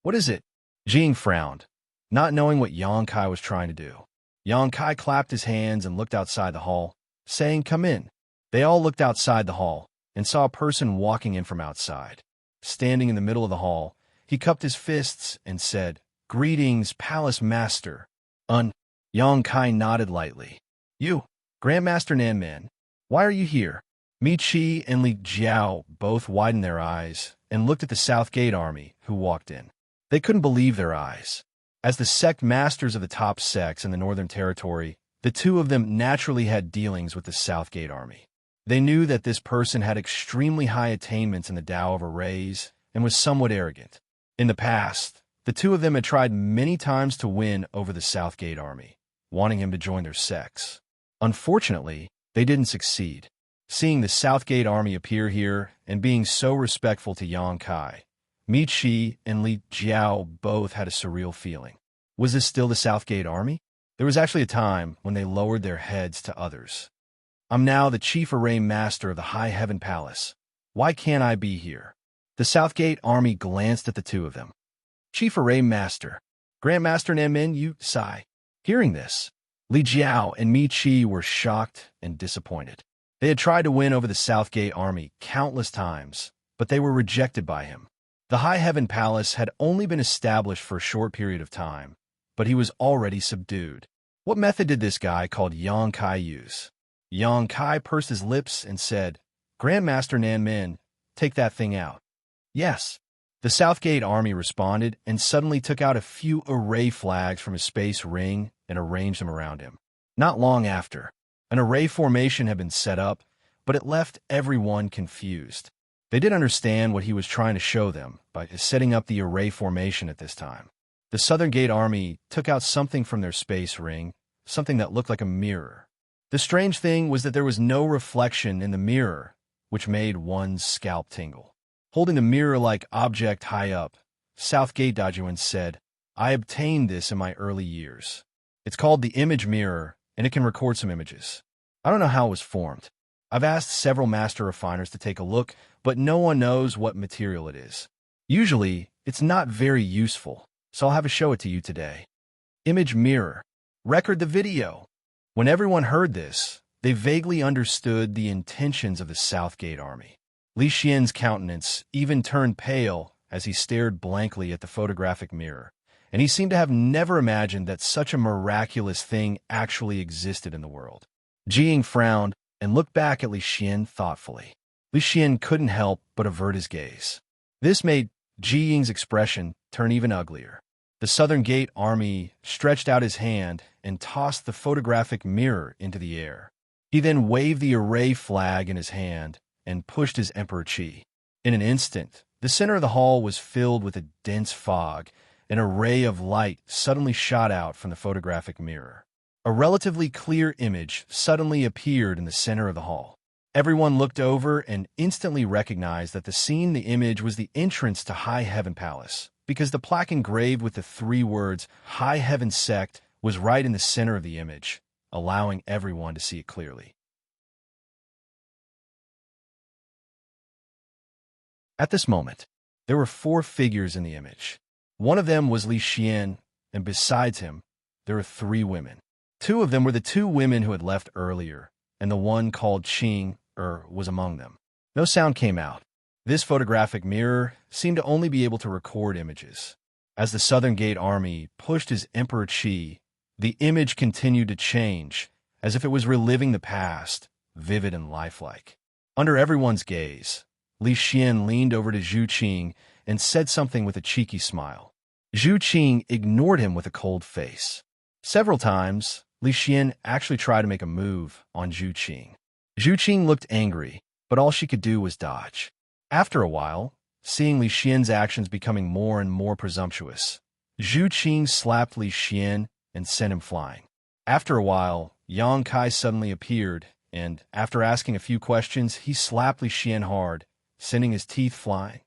What is it? Jiying frowned, not knowing what Xianxia was trying to do. Xianxia clapped his hands and looked outside the hall, saying, Come in. They all looked outside the hall and saw a person walking in from outside. Standing in the middle of the hall, he cupped his fists and said, Greetings, Palace Master. Xianxia nodded lightly. You, Grandmaster Nanman, why are you here? Mi Qi and Li Jiao both widened their eyes and looked at the South Gate army who walked in. They couldn't believe their eyes. As the sect masters of the top sects in the Northern Territory, the two of them naturally had dealings with the South Gate army. They knew that this person had extremely high attainments in the Tao of Arrays and was somewhat arrogant. In the past, the two of them had tried many times to win over the South Gate army, wanting him to join their sects. Unfortunately, they didn't succeed. Seeing the South Gate army appear here and being so respectful to Xianxia, Mi Qi and Li Jiao both had a surreal feeling. Was this still the South Gate army? There was actually a time when they lowered their heads to others. I'm now the Chief Array Master of the High Heaven Palace. Why can't I be here? The Southgate army glanced at the two of them. Chief Array Master, Grandmaster Nanmin, you sigh. Hearing this, Li Jiao and Mi Qi were shocked and disappointed. They had tried to win over the Southgate army countless times, but they were rejected by him. The High Heaven Palace had only been established for a short period of time, but he was already subdued. What method did this guy called Xianxia use? Xianxia pursed his lips and said, "Grandmaster Nanmin, take that thing out." "Yes." The Southgate army responded and suddenly took out a few array flags from his space ring and arranged them around him. Not long after, an array formation had been set up, but it left everyone confused. They didn't understand what he was trying to show them by setting up the array formation at this time. The Southern Gate army took out something from their space ring, something that looked like a mirror. The strange thing was that there was no reflection in the mirror, which made one's scalp tingle. Holding the mirror-like object high up, Southgate Dajuan said, "I obtained this in my early years. It's called the image mirror, and it can record some images. I don't know how it was formed. I've asked several master refiners to take a look, but no one knows what material it is. Usually, it's not very useful, so I'll have to show it to you today." Image mirror. Record the video. When everyone heard this, they vaguely understood the intentions of the Southgate army. Li Xian's countenance even turned pale as he stared blankly at the photographic mirror, and he seemed to have never imagined that such a miraculous thing actually existed in the world. Jiying frowned and looked back at Li Xian thoughtfully. Li Xian couldn't help but avert his gaze. This made Jiying's expression turn even uglier. The Southern Gate army stretched out his hand and tossed the photographic mirror into the air. He then waved the array flag in his hand and pushed his Emperor Qi. In an instant, the center of the hall was filled with a dense fog. An array of light suddenly shot out from the photographic mirror. A relatively clear image suddenly appeared in the center of the hall. Everyone looked over and instantly recognized that the scene in the image was the entrance to High Heaven Palace, because the plaque engraved with the 3 words High Heaven Sect was right in the center of the image, allowing everyone to see it clearly. At this moment, there were 4 figures in the image. One of them was Li Xian, and besides him, there were 3 women. 2 of them were the 2 women who had left earlier, and the one called Qing was among them. No sound came out. This photographic mirror seemed to only be able to record images. As the Southern Gate army pushed his Emperor Qi, the image continued to change, as if it was reliving the past, vivid and lifelike. Under everyone's gaze, Li Xian leaned over to Zhu Qing and said something with a cheeky smile. Zhu Qing ignored him with a cold face. Several times, Li Xian actually tried to make a move on Zhu Qing. Zhu Qing looked angry, but all she could do was dodge. After a while, seeing Li Xian's actions becoming more and more presumptuous, Zhu Qing slapped Li Xian and sent him flying. After a while, Yang Kai suddenly appeared, and after asking a few questions, he slapped Li Xian hard, sending his teeth flying.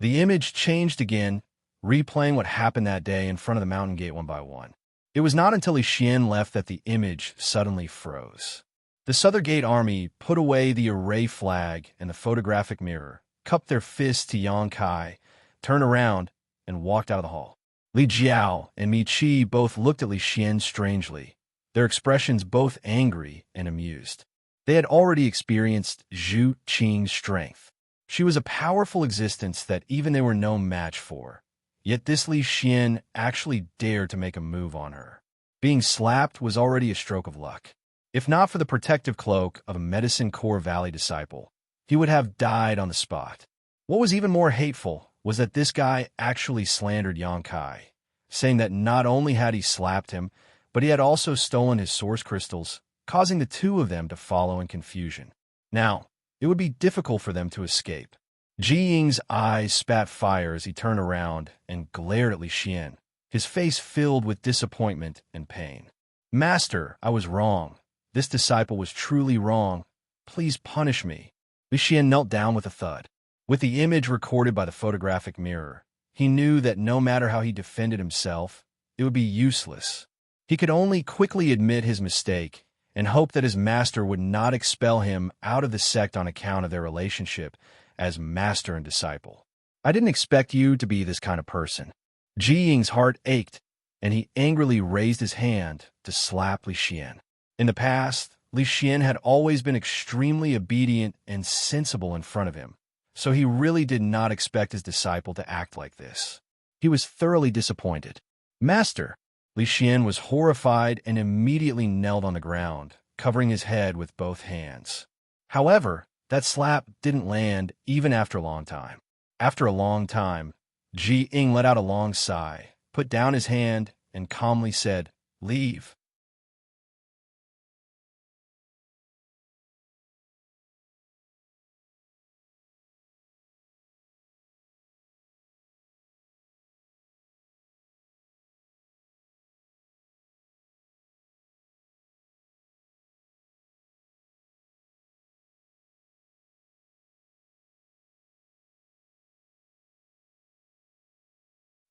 The image changed again, replaying what happened that day in front of the mountain gate one by one. It was not until Li Xian left that the image suddenly froze. The Southern Gate army put away the array flag and the photographic mirror, cupped their fists to Yang Kai, turned around, and walked out of the hall. Li Jiao and Mi Qi both looked at Li Xian strangely, their expressions both angry and amused. They had already experienced Zhu Qing's strength. She was a powerful existence that even they were no match for. Yet this Li Xian actually dared to make a move on her. Being slapped was already a stroke of luck. If not for the protective cloak of a Medicine Core Valley disciple, he would have died on the spot. What was even more hateful was that this guy actually slandered Yang Kai, saying that not only had he slapped him, but he had also stolen his source crystals, causing the 2 of them to follow in confusion. Now, it would be difficult for them to escape. Jiying's eyes spat fire as he turned around and glared at Li Xian, his face filled with disappointment and pain. "Master, I was wrong. This disciple was truly wrong. Please punish me." Li Xian knelt down with a thud. With the image recorded by the photographic mirror, he knew that no matter how he defended himself, it would be useless. He could only quickly admit his mistake and hope that his master would not expel him out of the sect on account of their relationship as master and disciple. "I didn't expect you to be this kind of person." Jiying's heart ached, and he angrily raised his hand to slap Li Xian. In the past, Li Xian had always been extremely obedient and sensible in front of him, so he really did not expect his disciple to act like this. He was thoroughly disappointed. Master, Li Xian was horrified and immediately knelt on the ground, covering his head with both hands. However, that slap didn't land even after a long time. After a long time, Ji Ying let out a long sigh, put down his hand, and calmly said, "Leave."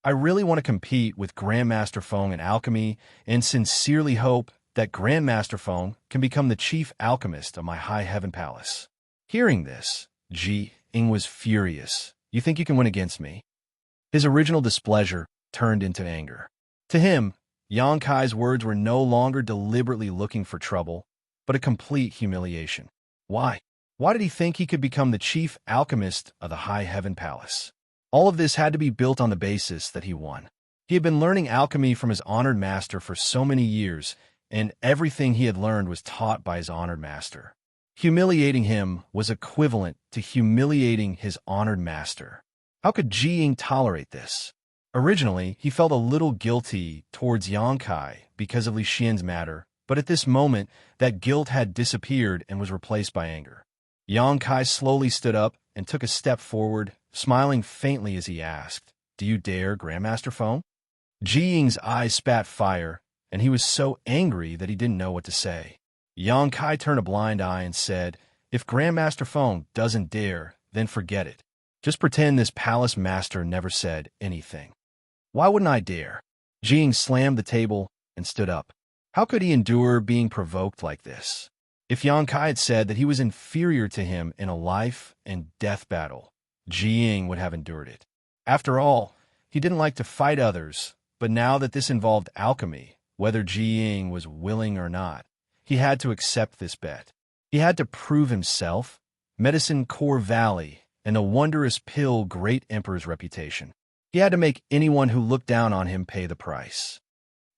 I really want to compete with Grandmaster Feng in alchemy and sincerely hope that Grandmaster Feng can become the chief alchemist of my High Heaven Palace. Hearing this, Ji Ying was furious. You think you can win against me? His original displeasure turned into anger. To him, Yang Kai's words were no longer deliberately looking for trouble, but a complete humiliation. Why? Why did he think he could become the chief alchemist of the High Heaven Palace? All of this had to be built on the basis that he won. He had been learning alchemy from his honored master for so many years, and everything he had learned was taught by his honored master. Humiliating him was equivalent to humiliating his honored master. How could Ji Ying tolerate this? Originally, he felt a little guilty towards Yang Kai because of Li Xian's matter, but at this moment, that guilt had disappeared and was replaced by anger. Yang Kai slowly stood up and took a step forward, smiling faintly as he asked, "Do you dare, Grandmaster Feng?" Ji Ying's eyes spat fire, and he was so angry that he didn't know what to say. Yang Kai turned a blind eye and said, "If Grandmaster Feng doesn't dare, then forget it. Just pretend this palace master never said anything." "Why wouldn't I dare?" Ji Ying slammed the table and stood up. How could he endure being provoked like this? If Yang Kai had said that he was inferior to him in a life and death battle, Ji Ying would have endured it. After all, he didn't like to fight others, but now that this involved alchemy, whether Ji Ying was willing or not, he had to accept this bet. He had to prove himself, Medicine Core Valley, and the wondrous pill Great Emperor's reputation. He had to make anyone who looked down on him pay the price.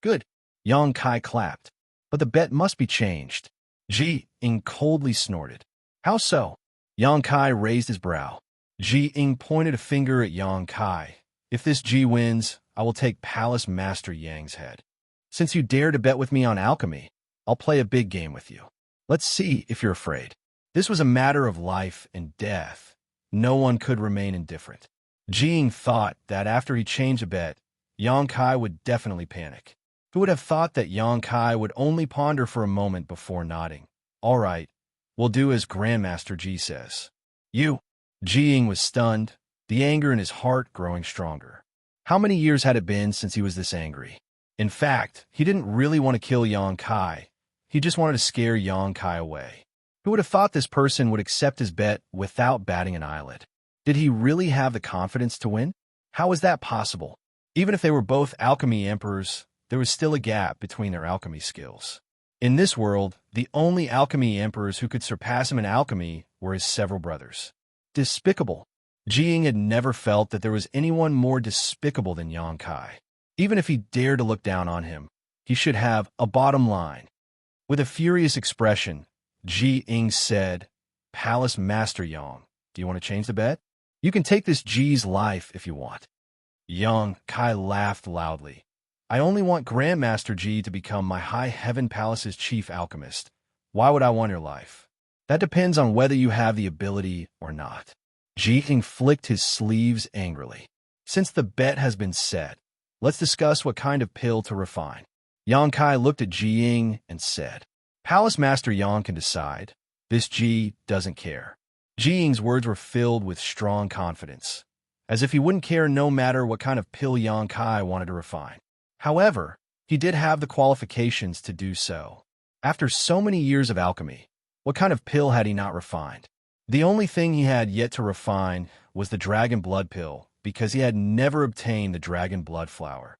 Good. Yang Kai clapped. But the bet must be changed. Ji Ying coldly snorted. How so? Yang Kai raised his brow. Ji Ying pointed a finger at Yang Kai. If this Ji wins, I will take Palace Master Yang's head. Since you dare to bet with me on alchemy, I'll play a big game with you. Let's see if you're afraid. This was a matter of life and death. No one could remain indifferent. Ji Ying thought that after he changed a bet, Yang Kai would definitely panic. Who would have thought that Yang Kai would only ponder for a moment before nodding? All right, we'll do as Grandmaster Ji says. You. Ji Ying was stunned, the anger in his heart growing stronger. How many years had it been since he was this angry? In fact, he didn't really want to kill Yang Kai. He just wanted to scare Yang Kai away. Who would have thought this person would accept his bet without batting an eyelid? Did he really have the confidence to win? How was that possible? Even if they were both alchemy emperors, there was still a gap between their alchemy skills. In this world, the only alchemy emperors who could surpass him in alchemy were his several brothers. Despicable. Ji Ying had never felt that there was anyone more despicable than Yang Kai. Even if he dared to look down on him, he should have a bottom line. With a furious expression, Ji Ying said, "Palace Master Yang, do you want to change the bet? You can take this Ji's life if you want." Yang Kai laughed loudly. "I only want Grandmaster Ji to become my High Heaven Palace's chief alchemist. Why would I want your life? That depends on whether you have the ability or not." Ji Ying flicked his sleeves angrily. "Since the bet has been set, let's discuss what kind of pill to refine." Yang Kai looked at Ji Ying and said, "Palace Master Yang can decide. This Ji doesn't care." Ji Ying's words were filled with strong confidence, as if he wouldn't care no matter what kind of pill Yang Kai wanted to refine. However, he did have the qualifications to do so. After so many years of alchemy, what kind of pill had he not refined? The only thing he had yet to refine was the dragon blood pill, because he had never obtained the dragon blood flower.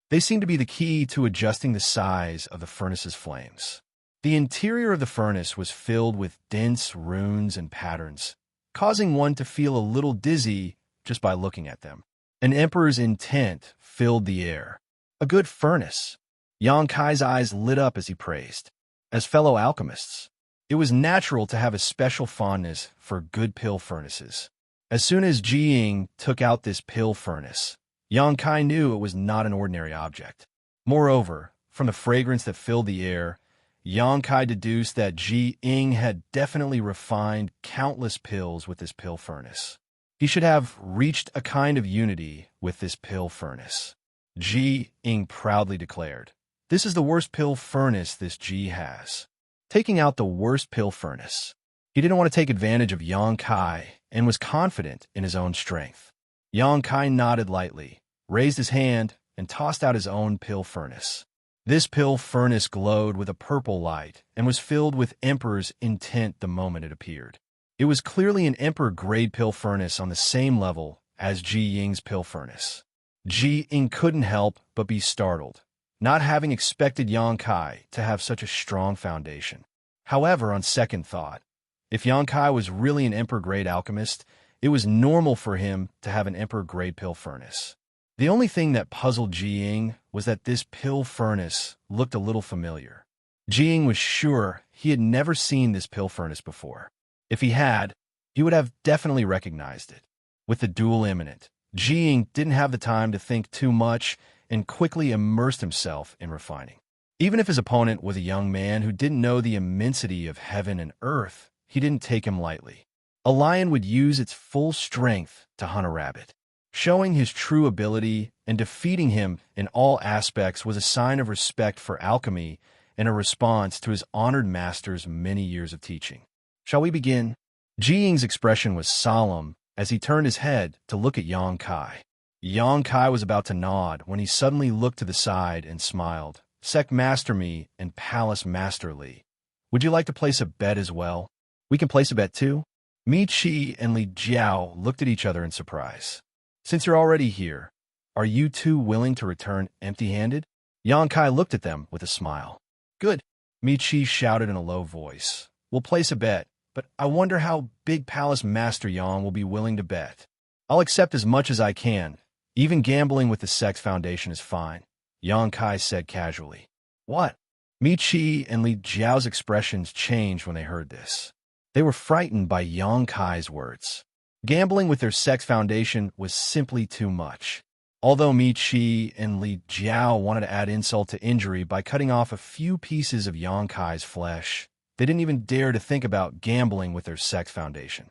They seemed to be the key to adjusting the size of the furnace's flames. The interior of the furnace was filled with dense runes and patterns, causing one to feel a little dizzy just by looking at them. An emperor's intent filled the air. A good furnace. Yang Kai's eyes lit up as he praised. As fellow alchemists, it was natural to have a special fondness for good pill furnaces. As soon as Jiying took out this pill furnace, Yang Kai knew it was not an ordinary object. Moreover, from the fragrance that filled the air, Yang Kai deduced that Jiying had definitely refined countless pills with this pill furnace. He should have reached a kind of unity with this pill furnace. Jiying proudly declared, "This is the worst pill furnace this Ji has." Taking out the worst pill furnace. He didn't want to take advantage of Yang Kai and was confident in his own strength. Yang Kai nodded lightly, raised his hand, and tossed out his own pill furnace. This pill furnace glowed with a purple light and was filled with Emperor's intent the moment it appeared. It was clearly an Emperor-grade pill furnace on the same level as Jiying's pill furnace. Jiying couldn't help but be startled, not having expected Yang Kai to have such a strong foundation. However, on second thought, if Yang Kai was really an Emperor-grade alchemist, it was normal for him to have an Emperor-grade pill furnace. The only thing that puzzled Jiying was that this pill furnace looked a little familiar. Jiying was sure he had never seen this pill furnace before. If he had, he would have definitely recognized it. With the duel imminent, Jiying didn't have the time to think too much and quickly immersed himself in refining. Even if his opponent was a young man who didn't know the immensity of heaven and earth, he didn't take him lightly. A lion would use its full strength to hunt a rabbit. Showing his true ability and defeating him in all aspects was a sign of respect for alchemy and a response to his honored master's many years of teaching. Shall we begin? Jiying's expression was solemn as he turned his head to look at Yang Kai. Yang Kai was about to nod when he suddenly looked to the side and smiled. "Sect Master Me and Palace Master Li, would you like to place a bet as well?" "We can place a bet too?" Mi Qi and Li Jiao looked at each other in surprise. "Since you're already here, are you two willing to return empty-handed?" Yang Kai looked at them with a smile. "Good," Mi Qi shouted in a low voice. "We'll place a bet, but I wonder how big Palace Master Yang will be willing to bet." "I'll accept as much as I can. Even gambling with the Sex Foundation is fine," Yang Kai said casually. "What?" Mi Qi and Li Jiao's expressions changed when they heard this. They were frightened by Yang Kai's words. Gambling with their Sex Foundation was simply too much. Although Mi Qi and Li Jiao wanted to add insult to injury by cutting off a few pieces of Yang Kai's flesh, they didn't even dare to think about gambling with their Sex Foundation.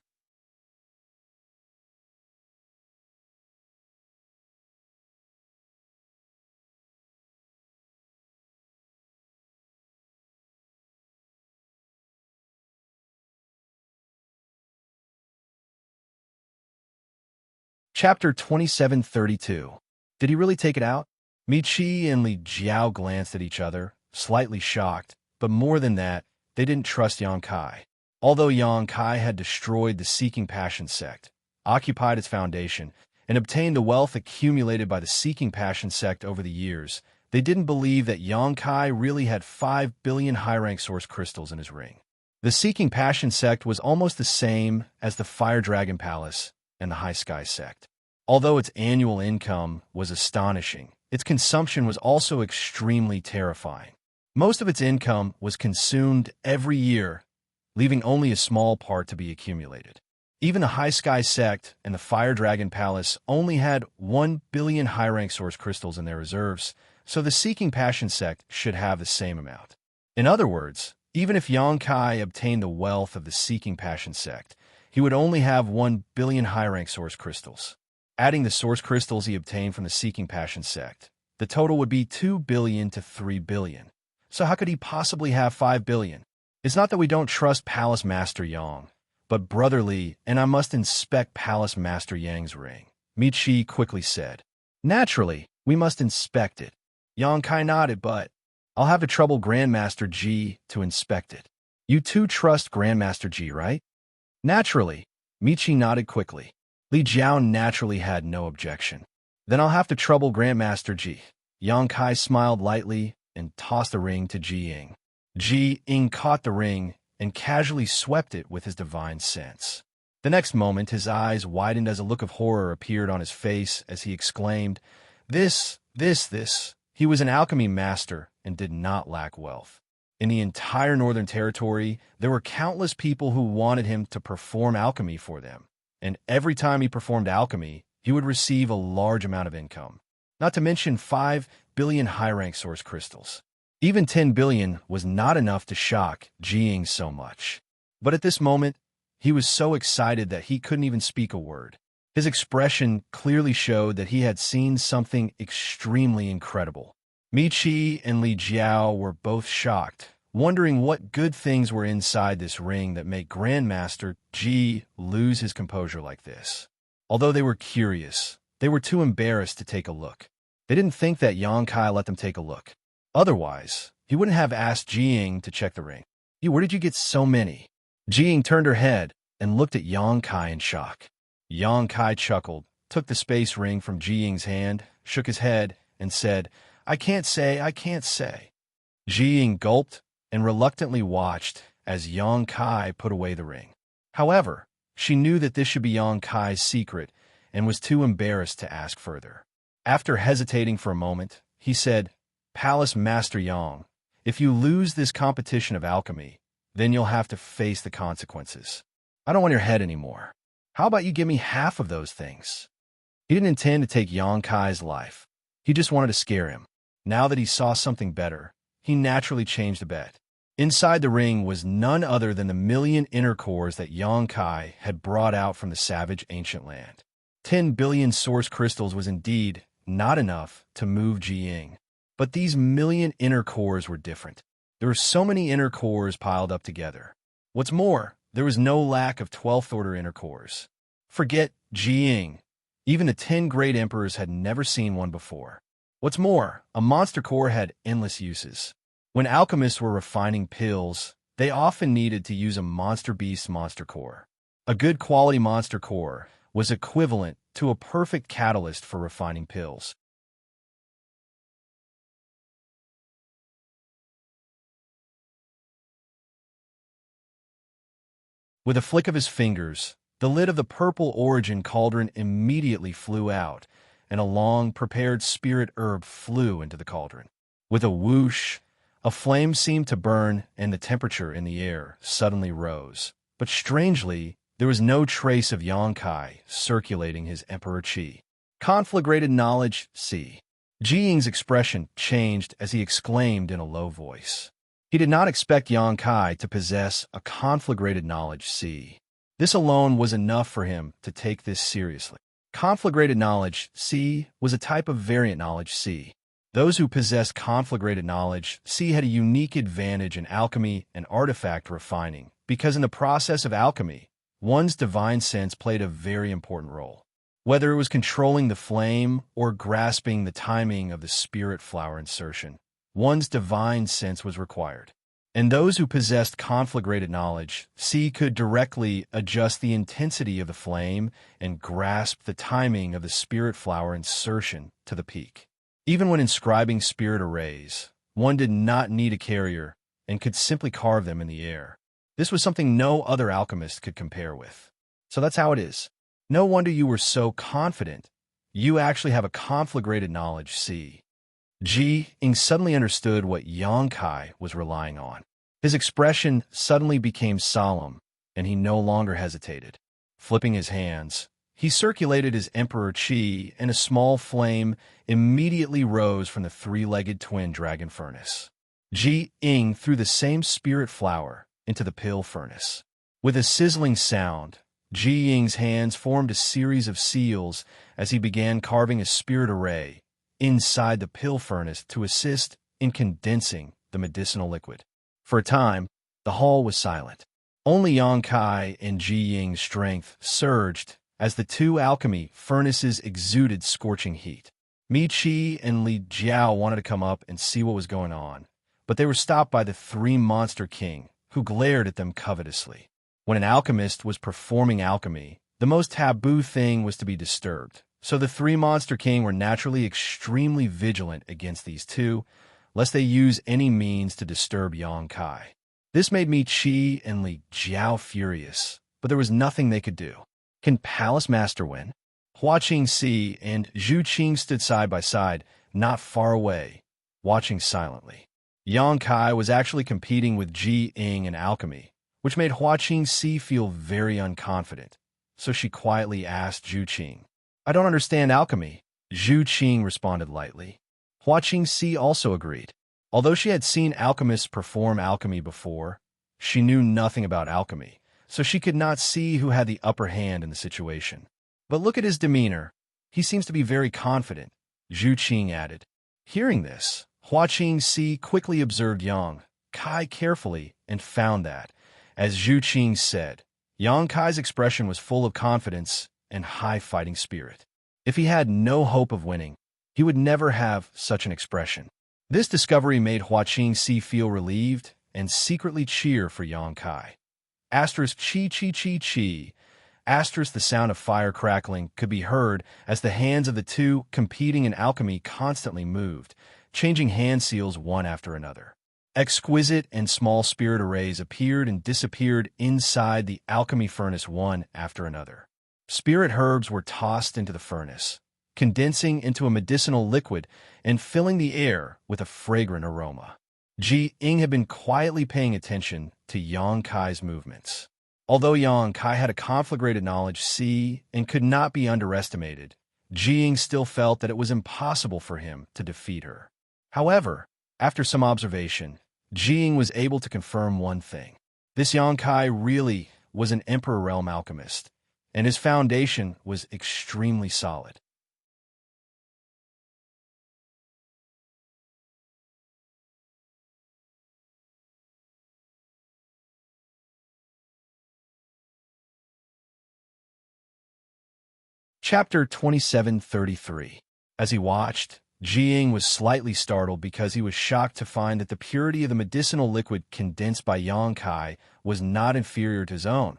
Chapter 2732. Did he really take it out? Mi Qi and Li Jiao glanced at each other, slightly shocked, but more than that, they didn't trust Yang Kai. Although Yang Kai had destroyed the Seeking Passion sect, occupied its foundation, and obtained the wealth accumulated by the Seeking Passion sect over the years, they didn't believe that Yang Kai really had 5 billion high-rank source crystals in his ring. The Seeking Passion sect was almost the same as the Fire Dragon Palace and the High Sky sect. Although its annual income was astonishing, its consumption was also extremely terrifying. Most of its income was consumed every year, leaving only a small part to be accumulated. Even the High Sky sect and the Fire Dragon Palace only had 1 billion high-rank source crystals in their reserves, so the Seeking Passion sect should have the same amount. In other words, even if Yang Kai obtained the wealth of the Seeking Passion sect, he would only have 1 billion high-rank source crystals. Adding the source crystals he obtained from the Seeking Passion sect, the total would be 2 billion to 3 billion. So how could he possibly have 5 billion? It's not that we don't trust Palace Master Yang, but brotherly, and I must inspect Palace Master Yang's ring, Mi Qi quickly said. Naturally, we must inspect it. Yang Kai nodded, but I'll have to trouble Grandmaster Ji to inspect it. You two trust Grandmaster Ji, right? Naturally, Mi Qi nodded quickly. Li Jiao naturally had no objection. Then I'll have to trouble Grandmaster Ji. Yang Kai smiled lightly and tossed the ring to Ji Ying. Ji Ying caught the ring and casually swept it with his divine sense. The next moment, his eyes widened as a look of horror appeared on his face as he exclaimed, This. He was an alchemy master and did not lack wealth. In the entire Northern Territory, there were countless people who wanted him to perform alchemy for them, and every time he performed alchemy, he would receive a large amount of income. Not to mention 5 billion high-rank source crystals. Even 10 billion was not enough to shock Ji Ying so much. But at this moment, he was so excited that he couldn't even speak a word. His expression clearly showed that he had seen something extremely incredible. Mi Qi and Li Jiao were both shocked, wondering what good things were inside this ring that made Grandmaster Ji lose his composure like this. Although they were curious, they were too embarrassed to take a look. They didn't think that Yang Kai let them take a look. Otherwise, he wouldn't have asked Ji Ying to check the ring. Where did you get so many? Ji Ying turned her head and looked at Yang Kai in shock. Yang Kai chuckled, took the space ring from Ji Ying's hand, shook his head, and said, I can't say. Ji Ying gulped and reluctantly watched as Yang Kai put away the ring. However, she knew that this should be Yang Kai's secret and was too embarrassed to ask further. After hesitating for a moment, he said, Palace Master Yang, if you lose this competition of alchemy, then you'll have to face the consequences. I don't want your head anymore. How about you give me half of those things? He didn't intend to take Yang Kai's life. He just wanted to scare him. Now that he saw something better, he naturally changed the bet. Inside the ring was none other than the 1,000,000 inner cores that Yang Kai had brought out from the savage ancient land. 10 billion source crystals was indeed not enough to move Ji Ying. But these 1,000,000 inner cores were different. There were so many inner cores piled up together. What's more, there was no lack of 12th order inner cores. Forget Ji Ying. Even the 10 great emperors had never seen one before. What's more, a monster core had endless uses. When alchemists were refining pills, they often needed to use a monster beast monster core. A good quality monster core was equivalent to a perfect catalyst for refining pills. With a flick of his fingers, the lid of the purple origin cauldron immediately flew out, and a long, prepared spirit herb flew into the cauldron. With a whoosh, a flame seemed to burn, and the temperature in the air suddenly rose. But strangely, there was no trace of Yang Kai circulating his emperor qi. Conflagrated knowledge, see. Ji Ying's expression changed as he exclaimed in a low voice. He did not expect Yang Kai to possess a conflagrated knowledge C. This alone was enough for him to take this seriously. Conflagrated knowledge C was a type of variant knowledge C. Those who possessed conflagrated knowledge C had a unique advantage in alchemy and artifact refining, because in the process of alchemy, one's divine sense played a very important role. Whether it was controlling the flame or grasping the timing of the spirit flower insertion, one's divine sense was required. And those who possessed conflagrated knowledge, C could directly adjust the intensity of the flame and grasp the timing of the spirit flower insertion to the peak. Even when inscribing spirit arrays, one did not need a carrier and could simply carve them in the air. This was something no other alchemist could compare with. So that's how it is. No wonder you were so confident. You actually have a conflagrated knowledge C. Ji Ying suddenly understood what Yang Kai was relying on. His expression suddenly became solemn, and he no longer hesitated. Flipping his hands, he circulated his emperor qi, and a small flame immediately rose from the three-legged twin dragon furnace. Ji Ying threw the same spirit flower into the pill furnace. With a sizzling sound, Ji Ying's hands formed a series of seals as he began carving a spirit array inside the pill furnace to assist in condensing the medicinal liquid. For a time, the hall was silent. Only Yang Kai and Ji Ying's strength surged as the two alchemy furnaces exuded scorching heat. Mi Qi and Li Jiao wanted to come up and see what was going on, but they were stopped by the three monster king, who glared at them covetously. When an alchemist was performing alchemy, the most taboo thing was to be disturbed, So the three Monster King were naturally extremely vigilant against these two, lest they use any means to disturb Yang Kai. This made Mi Qi and Li Jiao furious, but there was nothing they could do. Can Palace Master win? Hua Qingxi and Zhu Qing stood side by side, not far away, watching silently. Yang Kai was actually competing with Ji Ying in alchemy, which made Hua Qingxi feel very unconfident, so she quietly asked Zhu Qing. I don't understand alchemy, Zhu Qing responded lightly. Hua Qingxi also agreed. Although she had seen alchemists perform alchemy before, she knew nothing about alchemy, so she could not see who had the upper hand in the situation. But look at his demeanor. He seems to be very confident, Zhu Qing added. Hearing this, Hua Qingxi quickly observed Yang Kai carefully and found that, as Zhu Qing said, Yang Kai's expression was full of confidence and high fighting spirit. If he had no hope of winning, he would never have such an expression. This discovery made Hua Qingxi feel relieved and secretly cheer for Yang Kai. Asterisk chi chi chi chi. Asterisk the sound of fire crackling could be heard as the hands of the two competing in alchemy constantly moved, changing hand seals one after another. Exquisite and small spirit arrays appeared and disappeared inside the alchemy furnace one after another. Spirit herbs were tossed into the furnace, condensing into a medicinal liquid and filling the air with a fragrant aroma. Ji Ying had been quietly paying attention to Yang Kai's movements. Although Yang Kai had a conflagrated knowledge and could not be underestimated, Ji Ying still felt that it was impossible for him to defeat her. However, after some observation, Ji Ying was able to confirm one thing. This Yang Kai really was an Emperor Realm alchemist, and his foundation was extremely solid. Chapter 2733. As he watched, Ji Ying was slightly startled because he was shocked to find that the purity of the medicinal liquid condensed by Yang Kai was not inferior to his own.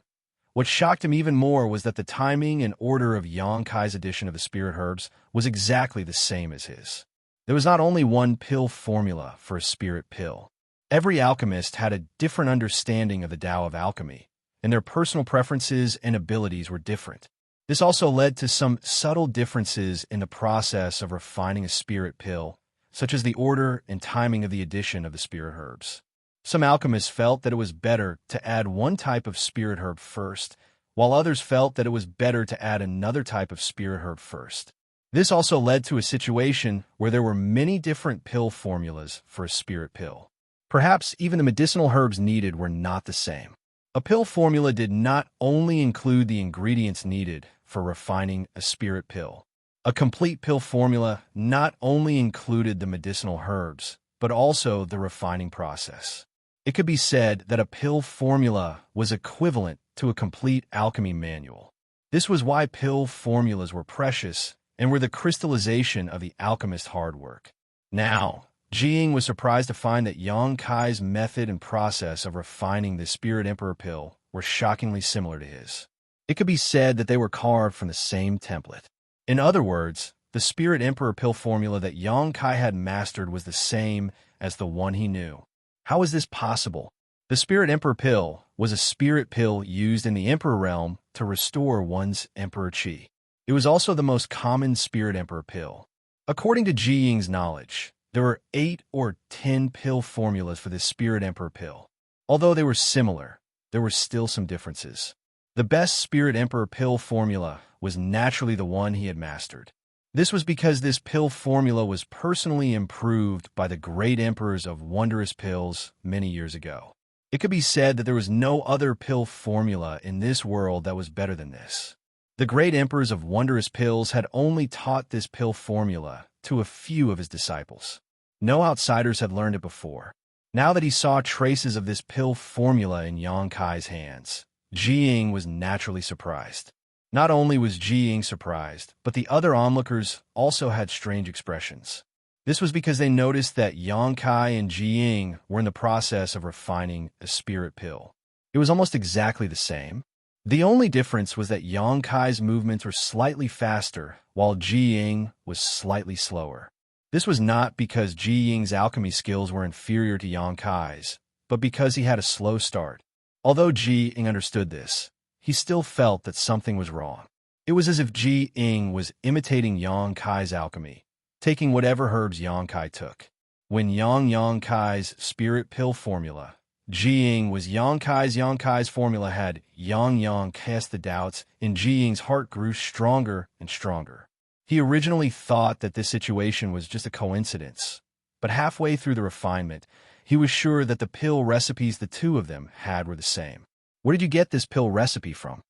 What shocked him even more was that the timing and order of Yang Kai's addition of the spirit herbs was exactly the same as his. There was not only one pill formula for a spirit pill. Every alchemist had a different understanding of the Tao of alchemy, and their personal preferences and abilities were different. This also led to some subtle differences in the process of refining a spirit pill, such as the order and timing of the addition of the spirit herbs. Some alchemists felt that it was better to add one type of spirit herb first, while others felt that it was better to add another type of spirit herb first. This also led to a situation where there were many different pill formulas for a spirit pill. Perhaps even the medicinal herbs needed were not the same. A pill formula did not only include the ingredients needed for refining a spirit pill. A complete pill formula not only included the medicinal herbs, but also the refining process. It could be said that a pill formula was equivalent to a complete alchemy manual. This was why pill formulas were precious and were the crystallization of the alchemist's hard work. Now, Ji Ying was surprised to find that Yang Kai's method and process of refining the Spirit Emperor pill were shockingly similar to his. It could be said that they were carved from the same template. In other words, the Spirit Emperor pill formula that Yang Kai had mastered was the same as the one he knew. How is this possible? The Spirit Emperor pill was a spirit pill used in the Emperor realm to restore one's Emperor Qi. It was also the most common Spirit Emperor pill. According to Ji Ying's knowledge, there were 8 or 10 pill formulas for this Spirit Emperor pill. Although they were similar, there were still some differences. The best Spirit Emperor pill formula was naturally the one he had mastered. This was because this pill formula was personally improved by the great emperors of wondrous pills many years ago. It could be said that there was no other pill formula in this world that was better than this. The great emperors of wondrous pills had only taught this pill formula to a few of his disciples. No outsiders had learned it before. Now that he saw traces of this pill formula in Yang Kai's hands, Ji Ying was naturally surprised. Not only was Ji Ying surprised, but the other onlookers also had strange expressions. This was because they noticed that Yang Kai and Ji Ying were in the process of refining a spirit pill. It was almost exactly the same. The only difference was that Yang Kai's movements were slightly faster, while Ji Ying was slightly slower. This was not because Ji Ying's alchemy skills were inferior to Yang Kai's, but because he had a slow start. Although Ji Ying understood this, he still felt that something was wrong. It was as if Ji Ying was imitating Yang Kai's alchemy, taking whatever herbs Yang Kai took. When Yang Kai's spirit pill formula, Ji Ying was Yang Kai's formula had Yang cast the doubts, and Ji Ying's heart grew stronger and stronger. He originally thought that this situation was just a coincidence, but halfway through the refinement, he was sure that the pill recipes the two of them had were the same. Where did you get this pill recipe from?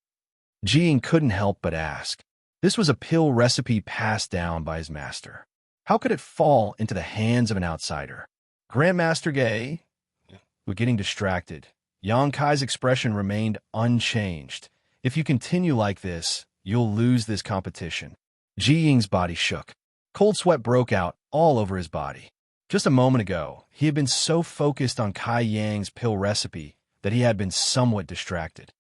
Ji Ying couldn't help but ask. This was a pill recipe passed down by his master. How could it fall into the hands of an outsider? Grandmaster Gay was getting distracted. Yang Kai's expression remained unchanged. If you continue like this, you'll lose this competition. Ji Ying's body shook. Cold sweat broke out all over his body. Just a moment ago, he had been so focused on Kai Yang's pill recipe that he had been somewhat distracted.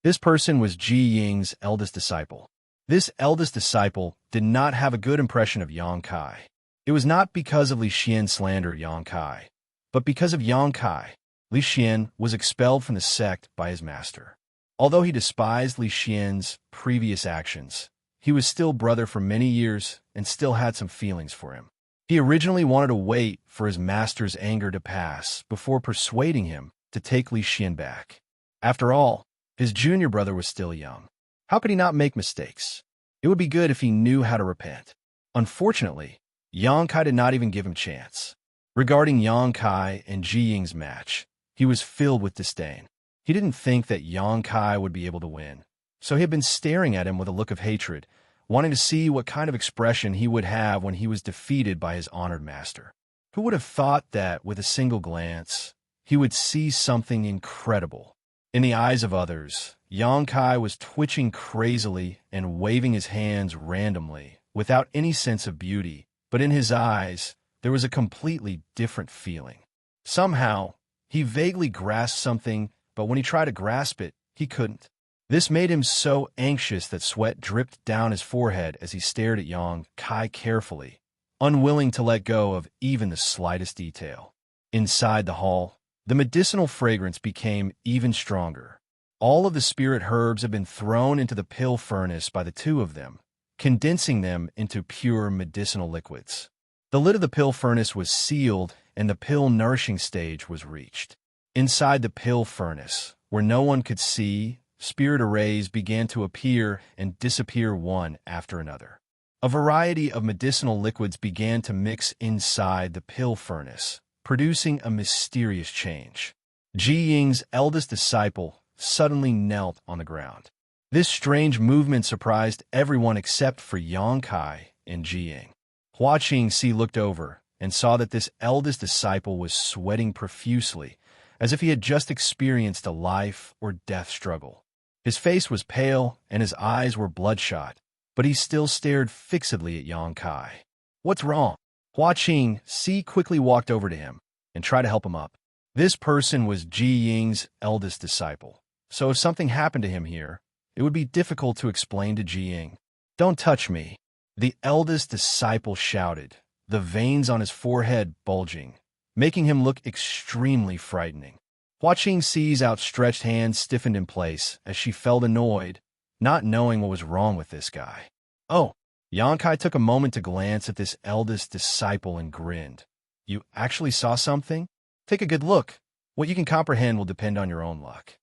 This person was Ji Ying's eldest disciple. This eldest disciple did not have a good impression of Yang Kai. It was not because of Li Xian slandered Yang Kai, but because of Yang Kai. Li Xian was expelled from the sect by his master. Although he despised Li Xian's previous actions, he was still brother for many years and still had some feelings for him. He originally wanted to wait for his master's anger to pass before persuading him to take Li Xian back. After all, his junior brother was still young. How could he not make mistakes? It would be good if he knew how to repent. Unfortunately, Yang Kai did not even give him a chance. Regarding Yang Kai and Ji Ying's match, he was filled with disdain. He didn't think that Yang Kai would be able to win, so he had been staring at him with a look of hatred, wanting to see what kind of expression he would have when he was defeated by his honored master. Who would have thought that, with a single glance, he would see something incredible? In the eyes of others, Yang Kai was twitching crazily and waving his hands randomly, without any sense of beauty, but in his eyes, there was a completely different feeling. Somehow, he vaguely grasped something, but when he tried to grasp it, he couldn't. This made him so anxious that sweat dripped down his forehead as he stared at Yang Kai carefully, unwilling to let go of even the slightest detail. Inside the hall, the medicinal fragrance became even stronger. All of the spirit herbs had been thrown into the pill furnace by the two of them, condensing them into pure medicinal liquids. The lid of the pill furnace was sealed, and the pill nourishing stage was reached. Inside the pill furnace, where no one could see, spirit arrays began to appear and disappear one after another. A variety of medicinal liquids began to mix inside the pill furnace, producing a mysterious change. Ji Ying's eldest disciple suddenly knelt on the ground. This strange movement surprised everyone except for Yang Kai and Ji Ying. Hua Qingxi looked over and saw that this eldest disciple was sweating profusely, as if he had just experienced a life or death struggle. His face was pale and his eyes were bloodshot, but he still stared fixedly at Yang Kai. "What's wrong?" Hua Qingxi quickly walked over to him and tried to help him up. This person was Ji Ying's eldest disciple, so if something happened to him here, it would be difficult to explain to Ji Ying. "Don't touch me," the eldest disciple shouted, the veins on his forehead bulging, making him look extremely frightening. Hua Qingxi's outstretched hand stiffened in place as she felt annoyed, not knowing what was wrong with this guy. "Oh." Yang Kai took a moment to glance at this eldest disciple and grinned. "You actually saw something? Take a good look. What you can comprehend will depend on your own luck."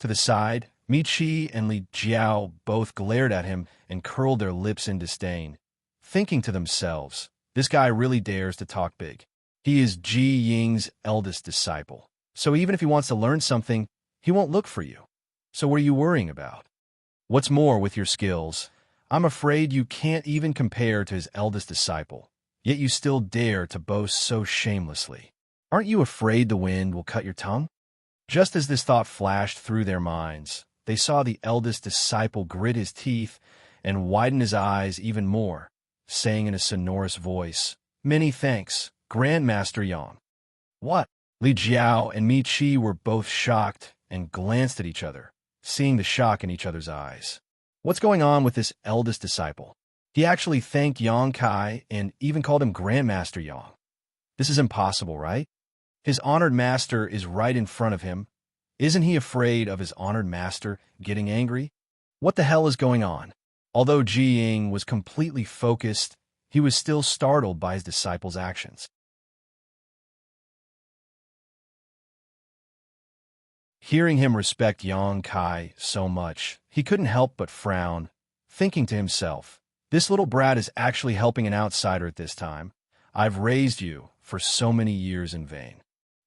To the side, Mi Qi and Li Jiao both glared at him and curled their lips in disdain, thinking to themselves, this guy really dares to talk big. He is Ji Ying's eldest disciple, so even if he wants to learn something, he won't look for you. So what are you worrying about? What's more, with your skills, I'm afraid you can't even compare to his eldest disciple, yet you still dare to boast so shamelessly. Aren't you afraid the wind will cut your tongue? Just as this thought flashed through their minds, they saw the eldest disciple grit his teeth and widen his eyes even more, saying in a sonorous voice, Many thanks, Grandmaster Yang. What? Li Jiao and Mi Qi were both shocked and glanced at each other, seeing the shock in each other's eyes. What's going on with this eldest disciple? He actually thanked Yang Kai and even called him Grandmaster Yang. This is impossible, right? His honored master is right in front of him. Isn't he afraid of his honored master getting angry? What the hell is going on? Although Ji Ying was completely focused, he was still startled by his disciple's actions. Hearing him respect Yang Kai so much, he couldn't help but frown, thinking to himself, this little brat is actually helping an outsider at this time. I've raised you for so many years in vain.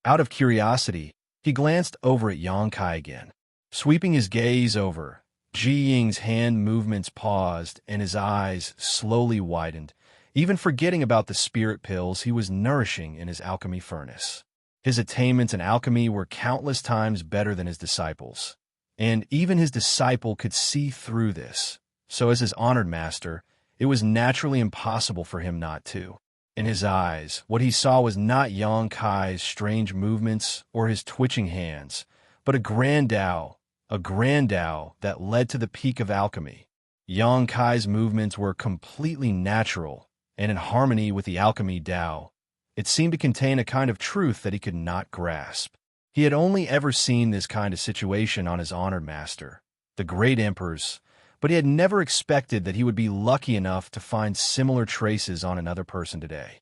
Out of curiosity, he glanced over at Yang Kai again. Sweeping his gaze over, Ji Ying's hand movements paused and his eyes slowly widened, even forgetting about the spirit pills he was nourishing in his alchemy furnace. His attainments in alchemy were countless times better than his disciples, and even his disciple could see through this. So as his honored master, it was naturally impossible for him not to. In his eyes, what he saw was not Yang Kai's strange movements or his twitching hands, but a grand Tao that led to the peak of alchemy. Yang Kai's movements were completely natural and in harmony with the alchemy Tao. It seemed to contain a kind of truth that he could not grasp. He had only ever seen this kind of situation on his honored master, the great emperors, but he had never expected that he would be lucky enough to find similar traces on another person today.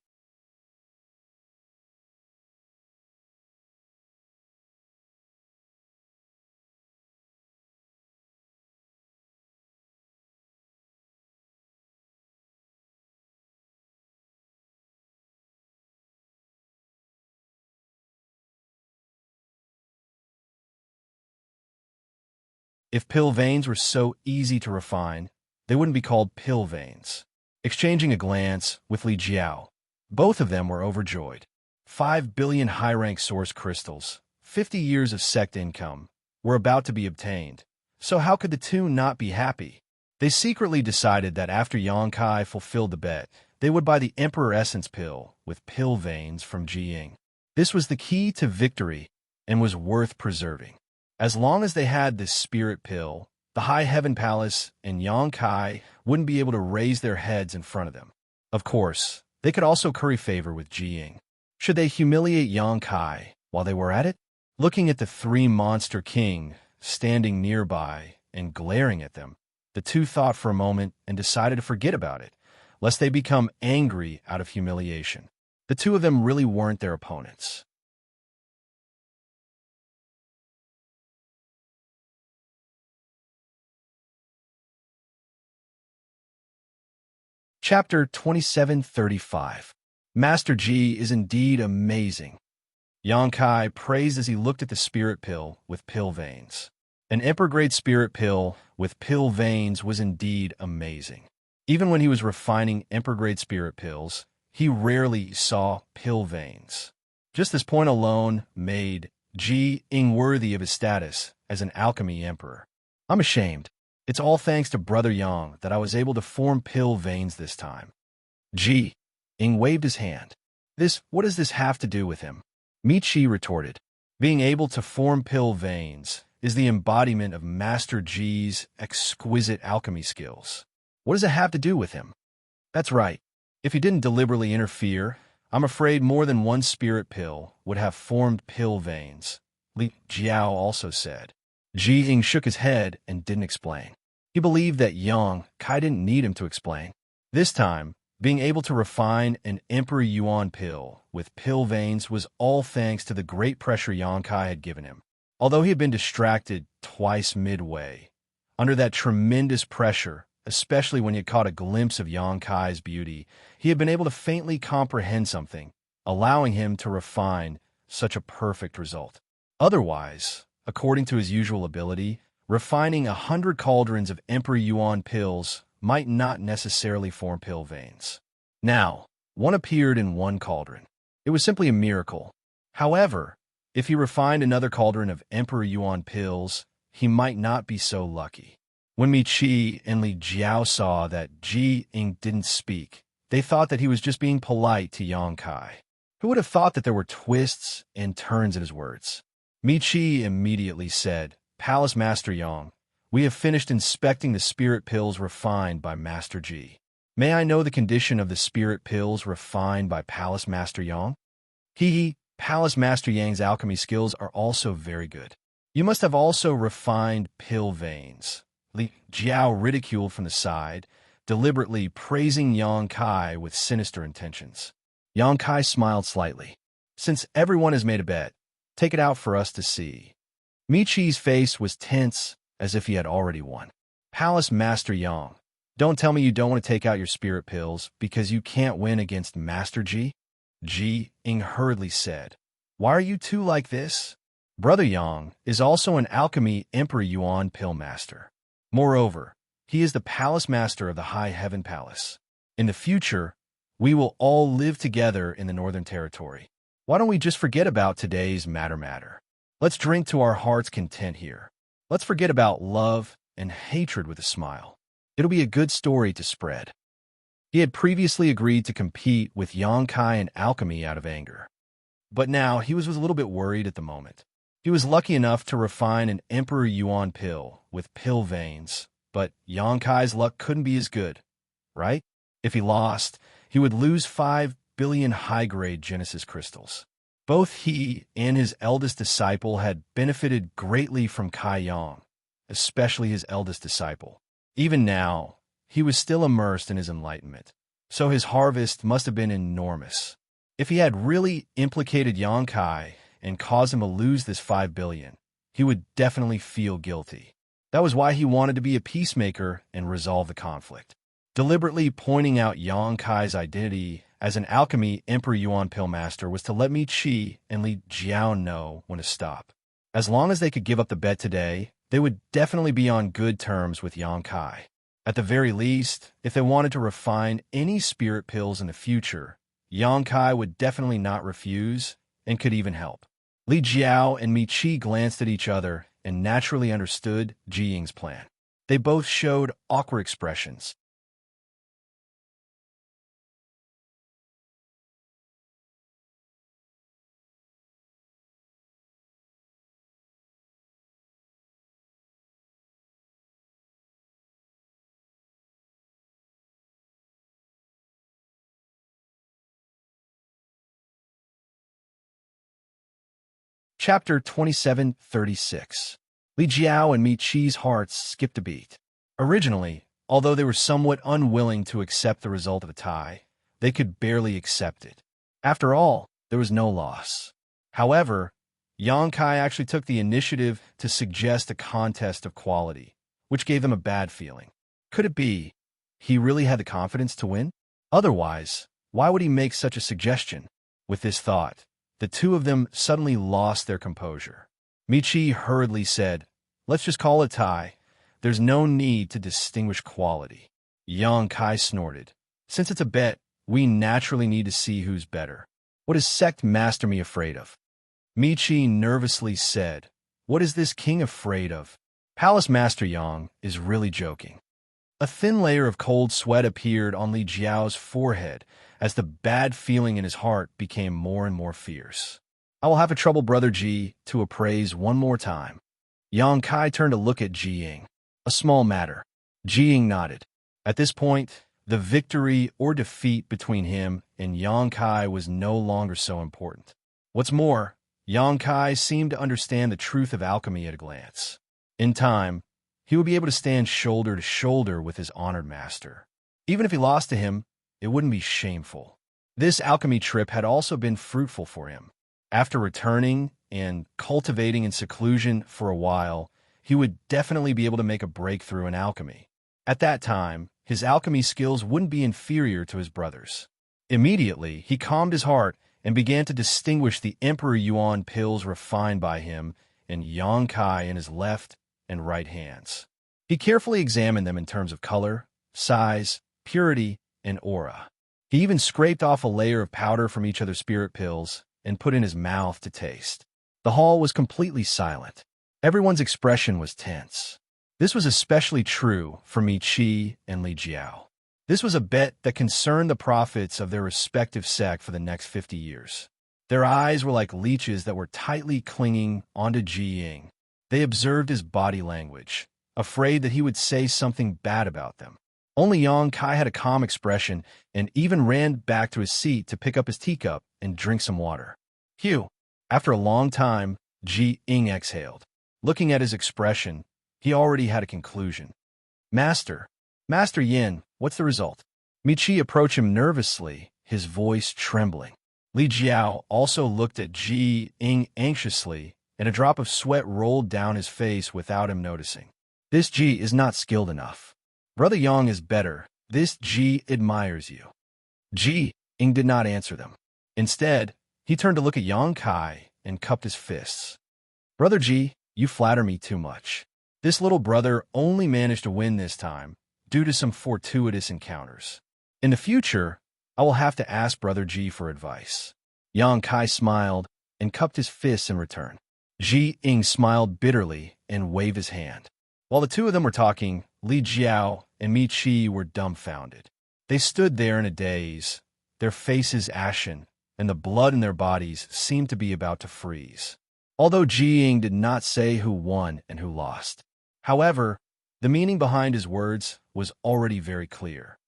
If pill veins were so easy to refine, they wouldn't be called pill veins. Exchanging a glance with Li Jiao, both of them were overjoyed. 5 billion high-rank source crystals, 50 years of sect income, were about to be obtained. So how could the two not be happy? They secretly decided that after Yang Kai fulfilled the bet, they would buy the Emperor Essence pill with pill veins from Ji Ying. This was the key to victory and was worth preserving. As long as they had this spirit pill, the High Heaven Palace and Yang Kai wouldn't be able to raise their heads in front of them. Of course, they could also curry favor with Ji Ying. Should they humiliate Yang Kai while they were at it? Looking at the three-monster king standing nearby and glaring at them, the two thought for a moment and decided to forget about it, lest they become angry out of humiliation. The two of them really weren't their opponents. Chapter 2735. Master Ji is indeed amazing. Yang Kai praised as he looked at the spirit pill with pill veins. An emperor-grade spirit pill with pill veins was indeed amazing. Even when he was refining emperor-grade spirit pills, he rarely saw pill veins. Just this point alone made Ji Ying worthy of his status as an alchemy emperor. I'm ashamed. It's all thanks to Brother Yang that I was able to form pill veins this time. Ji Ying waved his hand. What does this have to do with him? Mi Qi retorted. Being able to form pill veins is the embodiment of Master Ji's exquisite alchemy skills. What does it have to do with him? That's right. If he didn't deliberately interfere, I'm afraid more than one spirit pill would have formed pill veins, Li Jiao also said. Ji Ying shook his head and didn't explain. He believed that Yang Kai didn't need him to explain. This time, being able to refine an Emperor Yuan pill with pill veins was all thanks to the great pressure Yang Kai had given him. Although he had been distracted twice midway, under that tremendous pressure, especially when he had caught a glimpse of Yang Kai's beauty, he had been able to faintly comprehend something, allowing him to refine such a perfect result. Otherwise, according to his usual ability, refining 100 cauldrons of Emperor Yuan pills might not necessarily form pill veins. Now, one appeared in one cauldron. It was simply a miracle. However, if he refined another cauldron of Emperor Yuan pills, he might not be so lucky. When Mi Qi and Li Jiao saw that Ji Ying didn't speak, They thought that he was just being polite to Yang Kai. Who would have thought that there were twists and turns in his words? Michi immediately said, "Palace Master Yang, we have finished inspecting the spirit pills refined by Master Ji. May I know the condition of the spirit pills refined by Palace Master Yang?" Hee, Palace Master Yang's alchemy skills are also very good. You must have also refined pill veins. Li Jiao ridiculed from the side, deliberately praising Yang Kai with sinister intentions. Yang Kai smiled slightly. "Since everyone has made a bet, take it out for us to see." Michi's face was tense, as if he had already won. "Palace Master Yang, don't tell me you don't want to take out your spirit pills because you can't win against Master Ji?" Ji Ying hurriedly said, "Why are you two like this? Brother Yang is also an alchemy Emperor Yuan pill master. Moreover, he is the palace master of the High Heaven Palace. In the future, we will all live together in the Northern Territory. Why don't we just forget about today's matter? Let's drink to our heart's content here. Let's forget about love and hatred with a smile. It'll be a good story to spread." He had previously agreed to compete with Yang Kai in alchemy out of anger. But now he was a little bit worried at the moment. He was lucky enough to refine an Emperor Yuan pill with pill veins, but Yang Kai's luck couldn't be as good, right? If he lost, he would lose 5 billion high-grade Genesis crystals. Both he and his eldest disciple had benefited greatly from Kai Yang, especially his eldest disciple. Even now, he was still immersed in his enlightenment, so his harvest must have been enormous. If he had really implicated Yang Kai and caused him to lose this 5 billion, he would definitely feel guilty. That was why he wanted to be a peacemaker and resolve the conflict. Deliberately pointing out Yang Kai's identity as an alchemy Emperor Yuan pill master was to let Mi Qi and Li Jiao know when to stop. As long as they could give up the bet today, they would definitely be on good terms with Yang Kai. At the very least, if they wanted to refine any spirit pills in the future, Yang Kai would definitely not refuse and could even help. Li Jiao and Mi Qi glanced at each other and naturally understood Ji Ying's plan. They both showed awkward expressions. Chapter 2736. Li Jiao and Mi Qi's hearts skipped a beat. Originally, although they were somewhat unwilling to accept the result of a tie, they could barely accept it. After all, there was no loss. However, Yang Kai actually took the initiative to suggest a contest of quality, which gave them a bad feeling. Could it be he really had the confidence to win? Otherwise, why would he make such a suggestion? With this thought, the two of them suddenly lost their composure. Mi Qi hurriedly said, "Let's just call it a tie. There's no need to distinguish quality." Yang Kai snorted. "Since it's a bet, we naturally need to see who's better. What is Sect Master Me afraid of?" Mi Qi nervously said, "What is this king afraid of?" Palace Master Yang is really joking. A thin layer of cold sweat appeared on Li Jiao's forehead as the bad feeling in his heart became more and more fierce. "I will have a trouble Brother Ji to appraise one more time." Yang Kai turned to look at Ji Ying. "A small matter." Ji Ying nodded. At this point, the victory or defeat between him and Yang Kai was no longer so important. What's more, Yang Kai seemed to understand the truth of alchemy at a glance. In time, he would be able to stand shoulder to shoulder with his honored master. Even if he lost to him, it wouldn't be shameful. This alchemy trip had also been fruitful for him. After returning and cultivating in seclusion for a while, he would definitely be able to make a breakthrough in alchemy. At that time, his alchemy skills wouldn't be inferior to his brother's. Immediately, he calmed his heart and began to distinguish the Emperor Yuan pills refined by him and Yang Kai in his left and right hands. He carefully examined them in terms of color, size, purity, and aura. He even scraped off a layer of powder from each other's spirit pills and put in his mouth to taste. The hall was completely silent. Everyone's expression was tense. This was especially true for Mi Qi and Li Jiao. This was a bet that concerned the prophets of their respective sect for the next 50 years. Their eyes were like leeches that were tightly clinging onto Ji Ying. They observed his body language, afraid that he would say something bad about them. Only Yang Kai had a calm expression and even ran back to his seat to pick up his teacup and drink some water. Phew! After a long time, Ji Ying exhaled. Looking at his expression, he already had a conclusion. Master Yin, what's the result? Michi approached him nervously, his voice trembling. Li Jiao also looked at Ji Ying anxiously, and a drop of sweat rolled down his face without him noticing. This Ji is not skilled enough. Brother Yang is better. This Ji admires you. Ji Ying did not answer them. Instead, he turned to look at Yang Kai and cupped his fists. Brother Ji, you flatter me too much. This little brother only managed to win this time due to some fortuitous encounters. In the future, I will have to ask Brother Ji for advice. Yang Kai smiled and cupped his fists in return. Ji Ying smiled bitterly and waved his hand. While the two of them were talking, Li Jiao and Mi Qi were dumbfounded. They stood there in a daze, their faces ashen, and the blood in their bodies seemed to be about to freeze. Although Ji Ying did not say who won and who lost. However, the meaning behind his words was already very clear.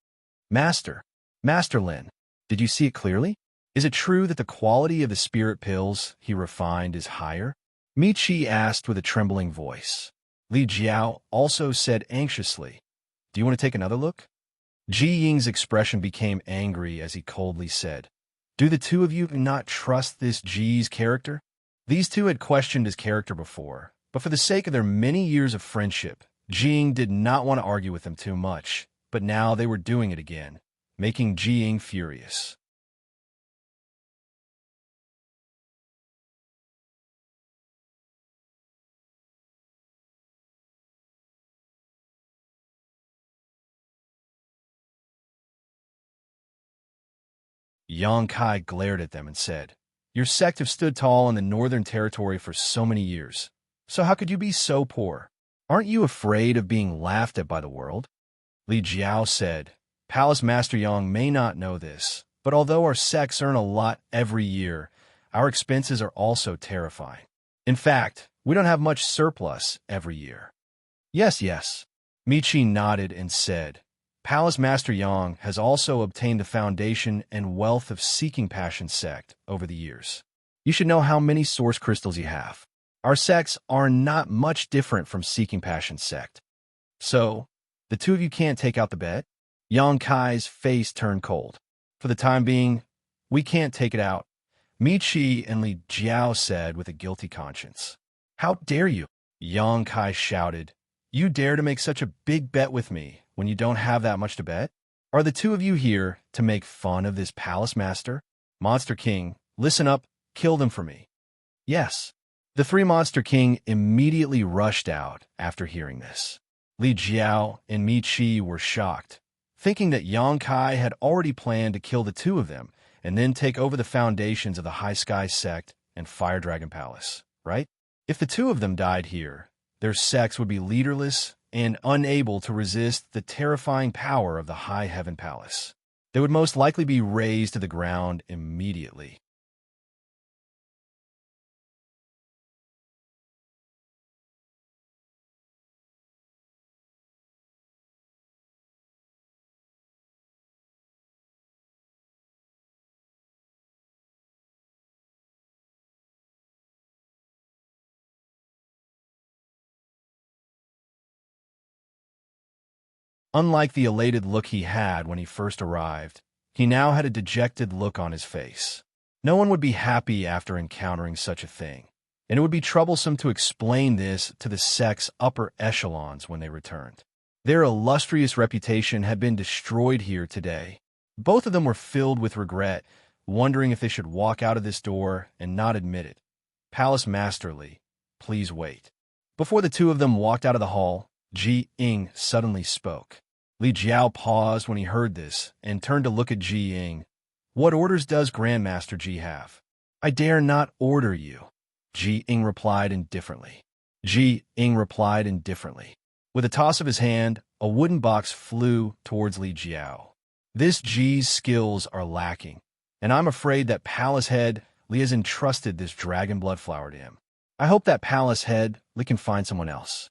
Master Lin, did you see it clearly? Is it true that the quality of the spirit pills he refined is higher? Mi Qi asked with a trembling voice. Li Jiao also said anxiously, Do you want to take another look? Ji Ying's expression became angry as he coldly said, Do the two of you not trust this Ji's character? These two had questioned his character before, but for the sake of their many years of friendship, Ji Ying did not want to argue with them too much, but now they were doing it again, making Ji Ying furious. Yang Kai glared at them and said, Your sect have stood tall in the northern territory for so many years. So how could you be so poor? Aren't you afraid of being laughed at by the world? Li Jiao said, Palace Master Yang may not know this, but although our sects earn a lot every year, our expenses are also terrifying. In fact, we don't have much surplus every year. Yes. Michi nodded and said, Palace Master Yang has also obtained the foundation and wealth of Seeking Passion sect over the years. You should know how many source crystals you have. Our sects are not much different from Seeking Passion sect. So, the two of you can't take out the bet? Yang Kai's face turned cold. For the time being, we can't take it out, Mi Qi and Li Jiao said with a guilty conscience. How dare you? Yang Kai shouted. You dare to make such a big bet with me when you don't have that much to bet? Are the two of you here to make fun of this palace master? Monster King, listen up, kill them for me. Yes. The three Monster King immediately rushed out after hearing this. Li Jiao and Mi Qi were shocked, thinking that Yang Kai had already planned to kill the two of them and then take over the foundations of the High Sky sect and Fire Dragon Palace, right? If the two of them died here, their sects would be leaderless and unable to resist the terrifying power of the High Heaven Palace. They would most likely be razed to the ground immediately. Unlike the elated look he had when he first arrived, he now had a dejected look on his face. No one would be happy after encountering such a thing, and it would be troublesome to explain this to the sect's upper echelons when they returned. Their illustrious reputation had been destroyed here today. Both of them were filled with regret, wondering if they should walk out of this door and not admit it. Palace Masterly, please wait. Before the two of them walked out of the hall, Ji Ying suddenly spoke. Li Jiao paused when he heard this and turned to look at Ji Ying. What orders does Grandmaster Ji have? I dare not order you, Ji Ying replied indifferently. With a toss of his hand, a wooden box flew towards Li Jiao. This G's skills are lacking, and I'm afraid that Palace Head Li has entrusted this dragon blood flower to him. I hope that Palace Head Li can find someone else.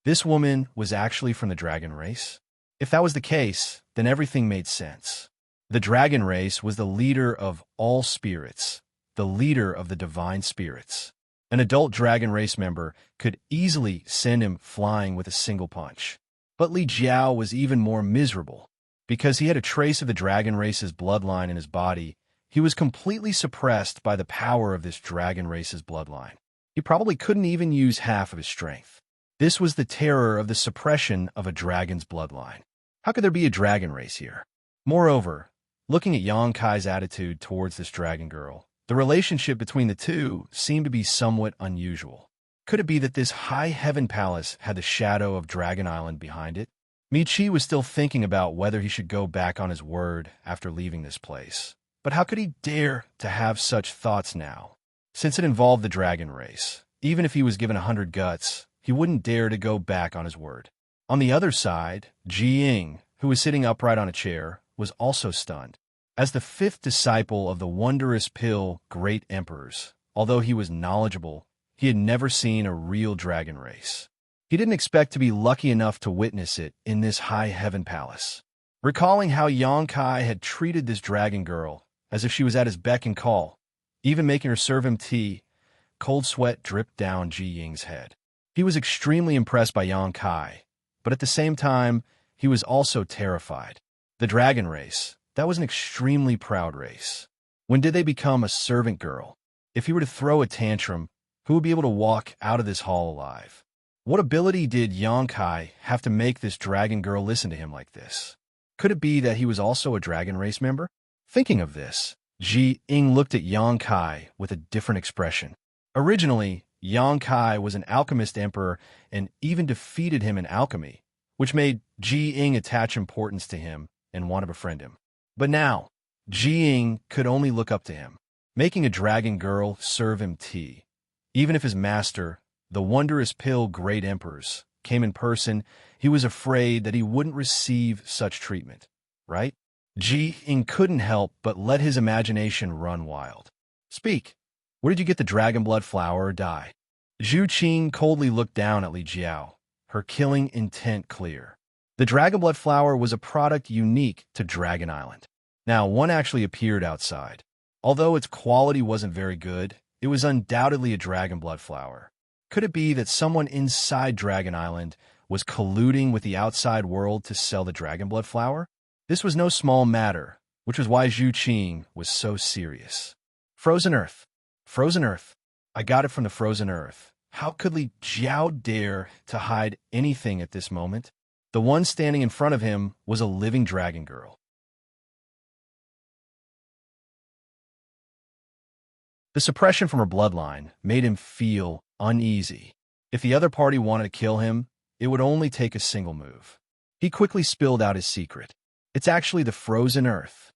This woman was actually from the dragon race? If that was the case, then everything made sense. The dragon race was the leader of all spirits, the leader of the divine spirits. An adult dragon race member could easily send him flying with a single punch. But Li Jiao was even more miserable. Because he had a trace of the dragon race's bloodline in his body, he was completely suppressed by the power of this dragon race's bloodline. He probably couldn't even use half of his strength. This was the terror of the suppression of a dragon's bloodline. How could there be a dragon race here? Moreover, looking at Xianxia's attitude towards this dragon girl, the relationship between the two seemed to be somewhat unusual. Could it be that this high heaven palace had the shadow of Dragon Island behind it? Michi was still thinking about whether he should go back on his word after leaving this place. But how could he dare to have such thoughts now? Since it involved the dragon race, even if he was given 100 guts, he wouldn't dare to go back on his word. On the other side, Ji Ying, who was sitting upright on a chair, was also stunned. As the fifth disciple of the wondrous pill Great Emperors, although he was knowledgeable, he had never seen a real dragon race. He didn't expect to be lucky enough to witness it in this high heaven palace. Recalling how Xianxia had treated this dragon girl as if she was at his beck and call, even making her serve him tea, cold sweat dripped down Ji Ying's head. He was extremely impressed by Xianxia, but at the same time, he was also terrified. The dragon race, that was an extremely proud race. When did they become a servant girl? If he were to throw a tantrum, who would be able to walk out of this hall alive? What ability did Xianxia have to make this dragon girl listen to him like this? Could it be that he was also a dragon race member? Thinking of this, Ji Ying looked at Xianxia with a different expression. Originally, Xianxia was an alchemist emperor and even defeated him in alchemy, which made Ji Ying attach importance to him and want to befriend him. But now, Ji Ying could only look up to him, making a dragon girl serve him tea. Even if his master, the wondrous pill Great Emperors, came in person, he was afraid that he wouldn't receive such treatment, right? Ji Ying couldn't help but let his imagination run wild. Speak. Where did you get the dragon blood flower or dye? Zhu Qing coldly looked down at Li Jiao, her killing intent clear. The dragon blood flower was a product unique to Dragon Island. Now, one actually appeared outside. Although its quality wasn't very good, it was undoubtedly a dragon blood flower. Could it be that someone inside Dragon Island was colluding with the outside world to sell the dragon blood flower? This was no small matter, which was why Zhu Qing was so serious. Frozen Earth. Frozen Earth. I got it from the Frozen Earth. How could Li Jiao dare to hide anything at this moment? The one standing in front of him was a living dragon girl. The suppression from her bloodline made him feel uneasy. If the other party wanted to kill him, it would only take a single move. He quickly spilled out his secret. It's actually the Frozen Earth.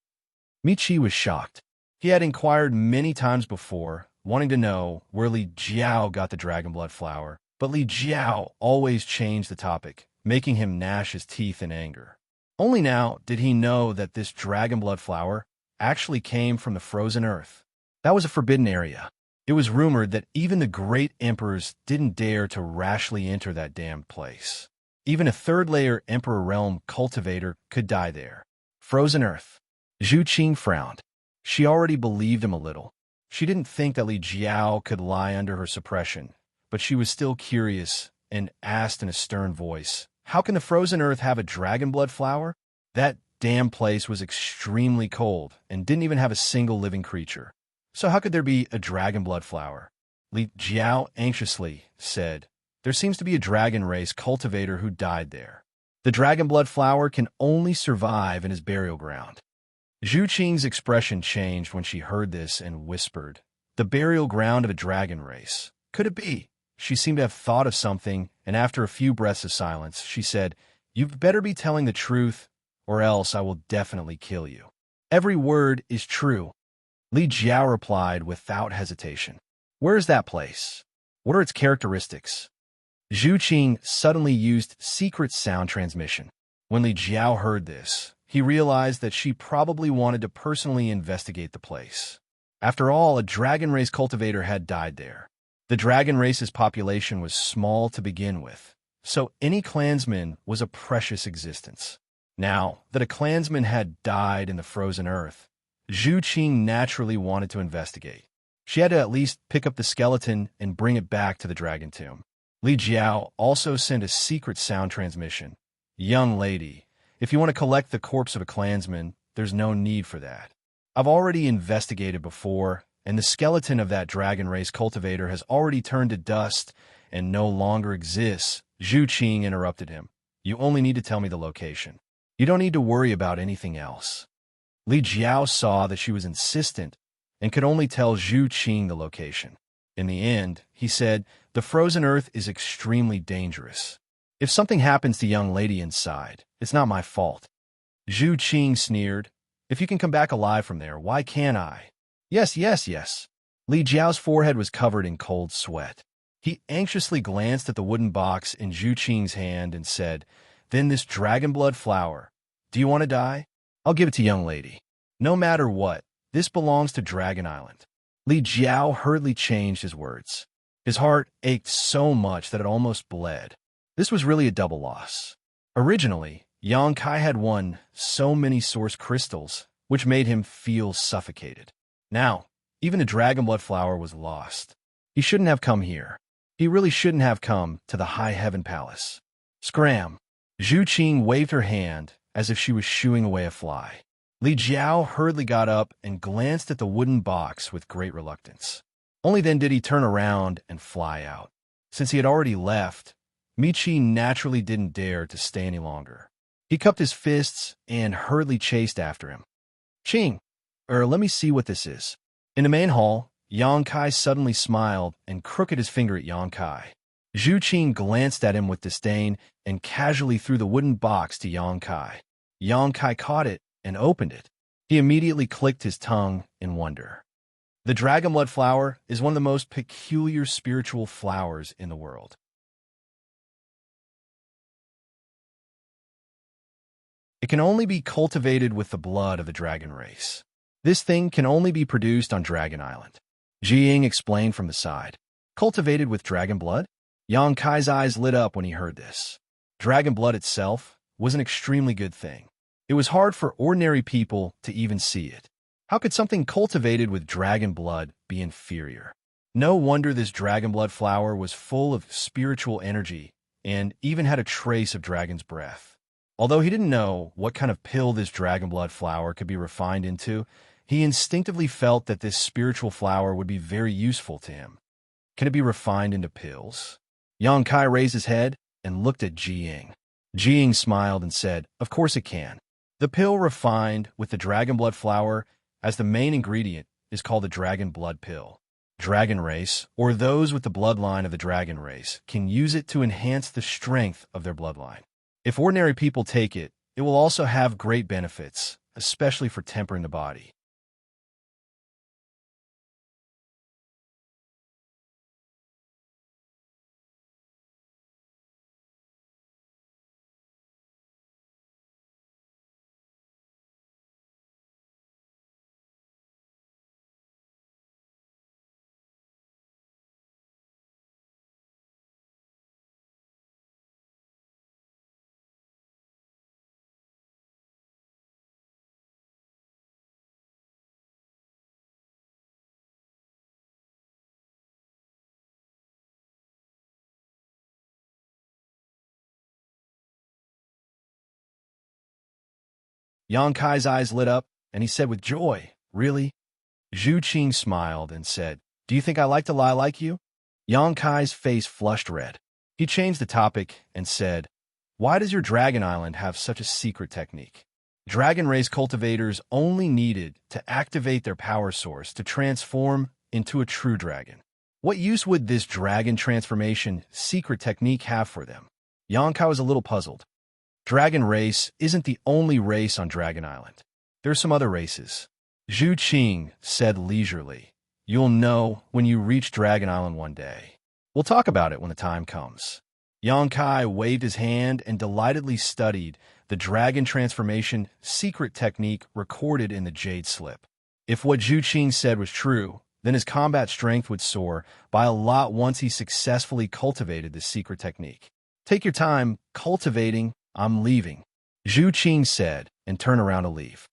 Michi was shocked. He had inquired many times before, wanting to know where Li Jiao got the dragon blood flower, but Li Jiao always changed the topic, making him gnash his teeth in anger. Only now did he know that this dragon blood flower actually came from the Frozen Earth. That was a forbidden area. It was rumored that even the great emperors didn't dare to rashly enter that damned place. Even a third-layer Emperor Realm cultivator could die there. Frozen Earth. Zhu Qing frowned. She already believed him a little. She didn't think that Li Jiao could lie under her suppression, but she was still curious and asked in a stern voice, "How can the Frozen Earth have a dragon blood flower?" That damn place was extremely cold and didn't even have a single living creature. So how could there be a dragon blood flower? Li Jiao anxiously said, "There seems to be a dragon race cultivator who died there. The dragon blood flower can only survive in his burial ground." Zhu Qing's expression changed when she heard this and whispered, "The burial ground of a dragon race. Could it be?" She seemed to have thought of something, and after a few breaths of silence, she said, "You'd better be telling the truth, or else I will definitely kill you. Every word is true. Li Jiao replied without hesitation. Where is that place? What are its characteristics? Zhu Qing suddenly used secret sound transmission. When Li Jiao heard this, he realized that she probably wanted to personally investigate the place. After all, a dragon race cultivator had died there. The dragon race's population was small to begin with, so any clansman was a precious existence. Now that a clansman had died in the frozen earth, Zhu Qing naturally wanted to investigate. She had to at least pick up the skeleton and bring it back to the dragon tomb. Li Jiao also sent a secret sound transmission. Young lady, if you want to collect the corpse of a clansman, there's no need for that. I've already investigated before, and the skeleton of that dragon race cultivator has already turned to dust and no longer exists. Zhu Qing interrupted him. You only need to tell me the location. You don't need to worry about anything else. Li Jiao saw that she was insistent and could only tell Zhu Qing the location. In the end, he said, the frozen earth is extremely dangerous. If something happens to young lady inside, it's not my fault. Zhu Qing sneered. If you can come back alive from there, why can't I? Yes. Li Jiao's forehead was covered in cold sweat. He anxiously glanced at the wooden box in Zhu Qing's hand and said, then this dragon blood flower. Do you want to die? I'll give it to young lady. No matter what, this belongs to Dragon Island. Li Jiao hurriedly changed his words. His heart ached so much that it almost bled. This was really a double loss. Originally, Xianxia had won so many source crystals, which made him feel suffocated. Now, even the dragon blood flower was lost. He shouldn't have come here. He really shouldn't have come to the High Heaven Palace. Scram! Zhu Qing waved her hand as if she was shooing away a fly. Li Jiao hurriedly got up and glanced at the wooden box with great reluctance. Only then did he turn around and fly out. Since he had already left, Miqi naturally didn't dare to stay any longer. He cupped his fists and hurriedly chased after him. Qing, let me see what this is. In the main hall, Xianxia suddenly smiled and crooked his finger at Xianxia. Zhu Qing glanced at him with disdain and casually threw the wooden box to Xianxia. Xianxia caught it and opened it. He immediately clicked his tongue in wonder. The dragon blood flower is one of the most peculiar spiritual flowers in the world. It can only be cultivated with the blood of the dragon race. This thing can only be produced on Dragon Island. Jiying explained from the side. Cultivated with dragon blood? Xianxia's eyes lit up when he heard this. Dragon blood itself was an extremely good thing. It was hard for ordinary people to even see it. How could something cultivated with dragon blood be inferior? No wonder this dragon blood flower was full of spiritual energy and even had a trace of dragon's breath. Although he didn't know what kind of pill this dragon blood flower could be refined into, he instinctively felt that this spiritual flower would be very useful to him. Can it be refined into pills? Xianxia raised his head and looked at Jiying. Jiying smiled and said, of course it can. The pill refined with the dragon blood flower as the main ingredient is called the dragon blood pill. Dragon race, or those with the bloodline of the dragon race, can use it to enhance the strength of their bloodline. If ordinary people take it, it will also have great benefits, especially for tempering the body. Xianxia's eyes lit up, and he said with joy, really? Zhu Qing smiled and said, do you think I like to lie like you? Xianxia's face flushed red. He changed the topic and said, why does your Dragon Island have such a secret technique? Dragon race cultivators only needed to activate their power source to transform into a true dragon. What use would this dragon transformation secret technique have for them? Xianxia was a little puzzled. Dragon race isn't the only race on Dragon Island. There are some other races. Zhu Qing said leisurely. You'll know when you reach Dragon Island one day. We'll talk about it when the time comes. Yang Kai waved his hand and delightedly studied the dragon transformation secret technique recorded in the jade slip. If what Zhu Qing said was true, then his combat strength would soar by a lot once he successfully cultivated this secret technique. Take your time cultivating. I'm leaving, Zhu Qing said, and turned around to leave.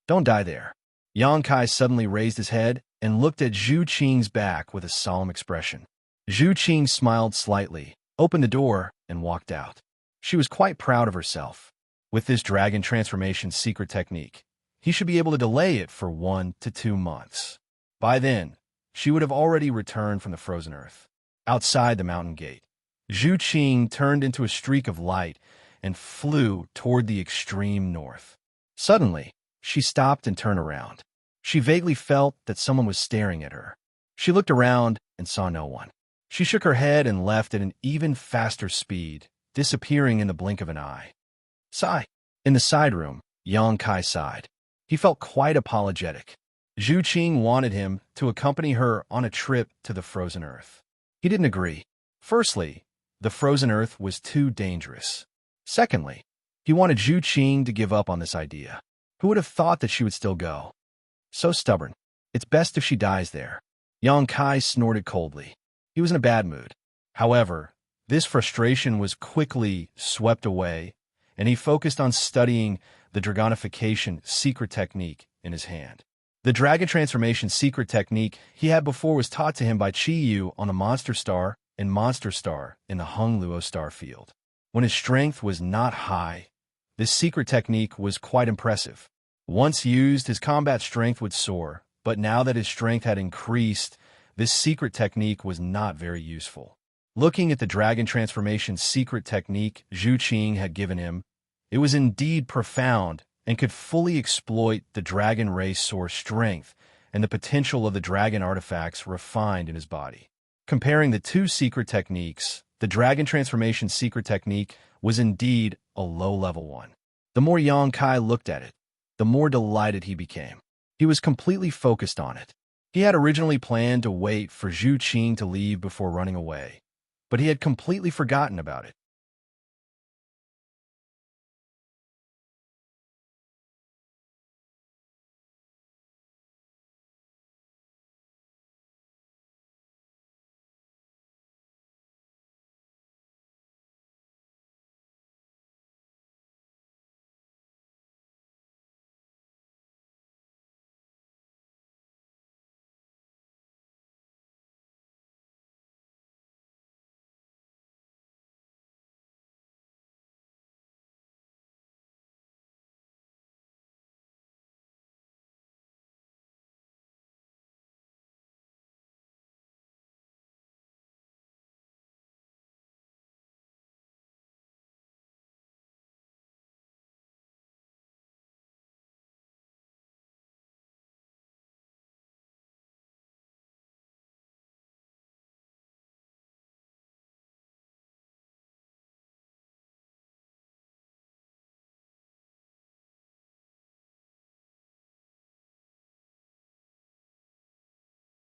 Don't die there. Yang Kai suddenly raised his head and looked at Zhu Qing's back with a solemn expression. Zhu Qing smiled slightly, opened the door, and walked out. She was quite proud of herself. With this dragon transformation secret technique, he should be able to delay it for 1 to 2 months. By then, she would have already returned from the frozen earth. Outside the mountain gate, Zhu Qing turned into a streak of light and flew toward the extreme north. Suddenly, she stopped and turned around. She vaguely felt that someone was staring at her. She looked around and saw no one. She shook her head and left at an even faster speed, disappearing in the blink of an eye. Sigh. In the side room, Yang Kai sighed. He felt quite apologetic. Zhu Qing wanted him to accompany her on a trip to the frozen earth. He didn't agree. Firstly, the frozen earth was too dangerous. Secondly, he wanted Zhu Qing to give up on this idea. Who would have thought that she would still go? So stubborn. It's best if she dies there. Yang Kai snorted coldly. He was in a bad mood. However, this frustration was quickly swept away, and he focused on studying the dragonification secret technique in his hand. The dragon transformation secret technique he had before was taught to him by Qi Yu on the Monster Star and Monster Star in the Hung Luo star field. When his strength was not high, this secret technique was quite impressive. Once used, his combat strength would soar, but now that his strength had increased, this secret technique was not very useful. Looking at the dragon transformation secret technique Zhu Qing had given him, it was indeed profound and could fully exploit the dragon race source strength and the potential of the dragon artifacts refined in his body. Comparing the two secret techniques, the dragon transformation secret technique was indeed a low-level one. The more Yang Kai looked at it, the more delighted he became. He was completely focused on it. He had originally planned to wait for Zhu Qing to leave before running away, but he had completely forgotten about it.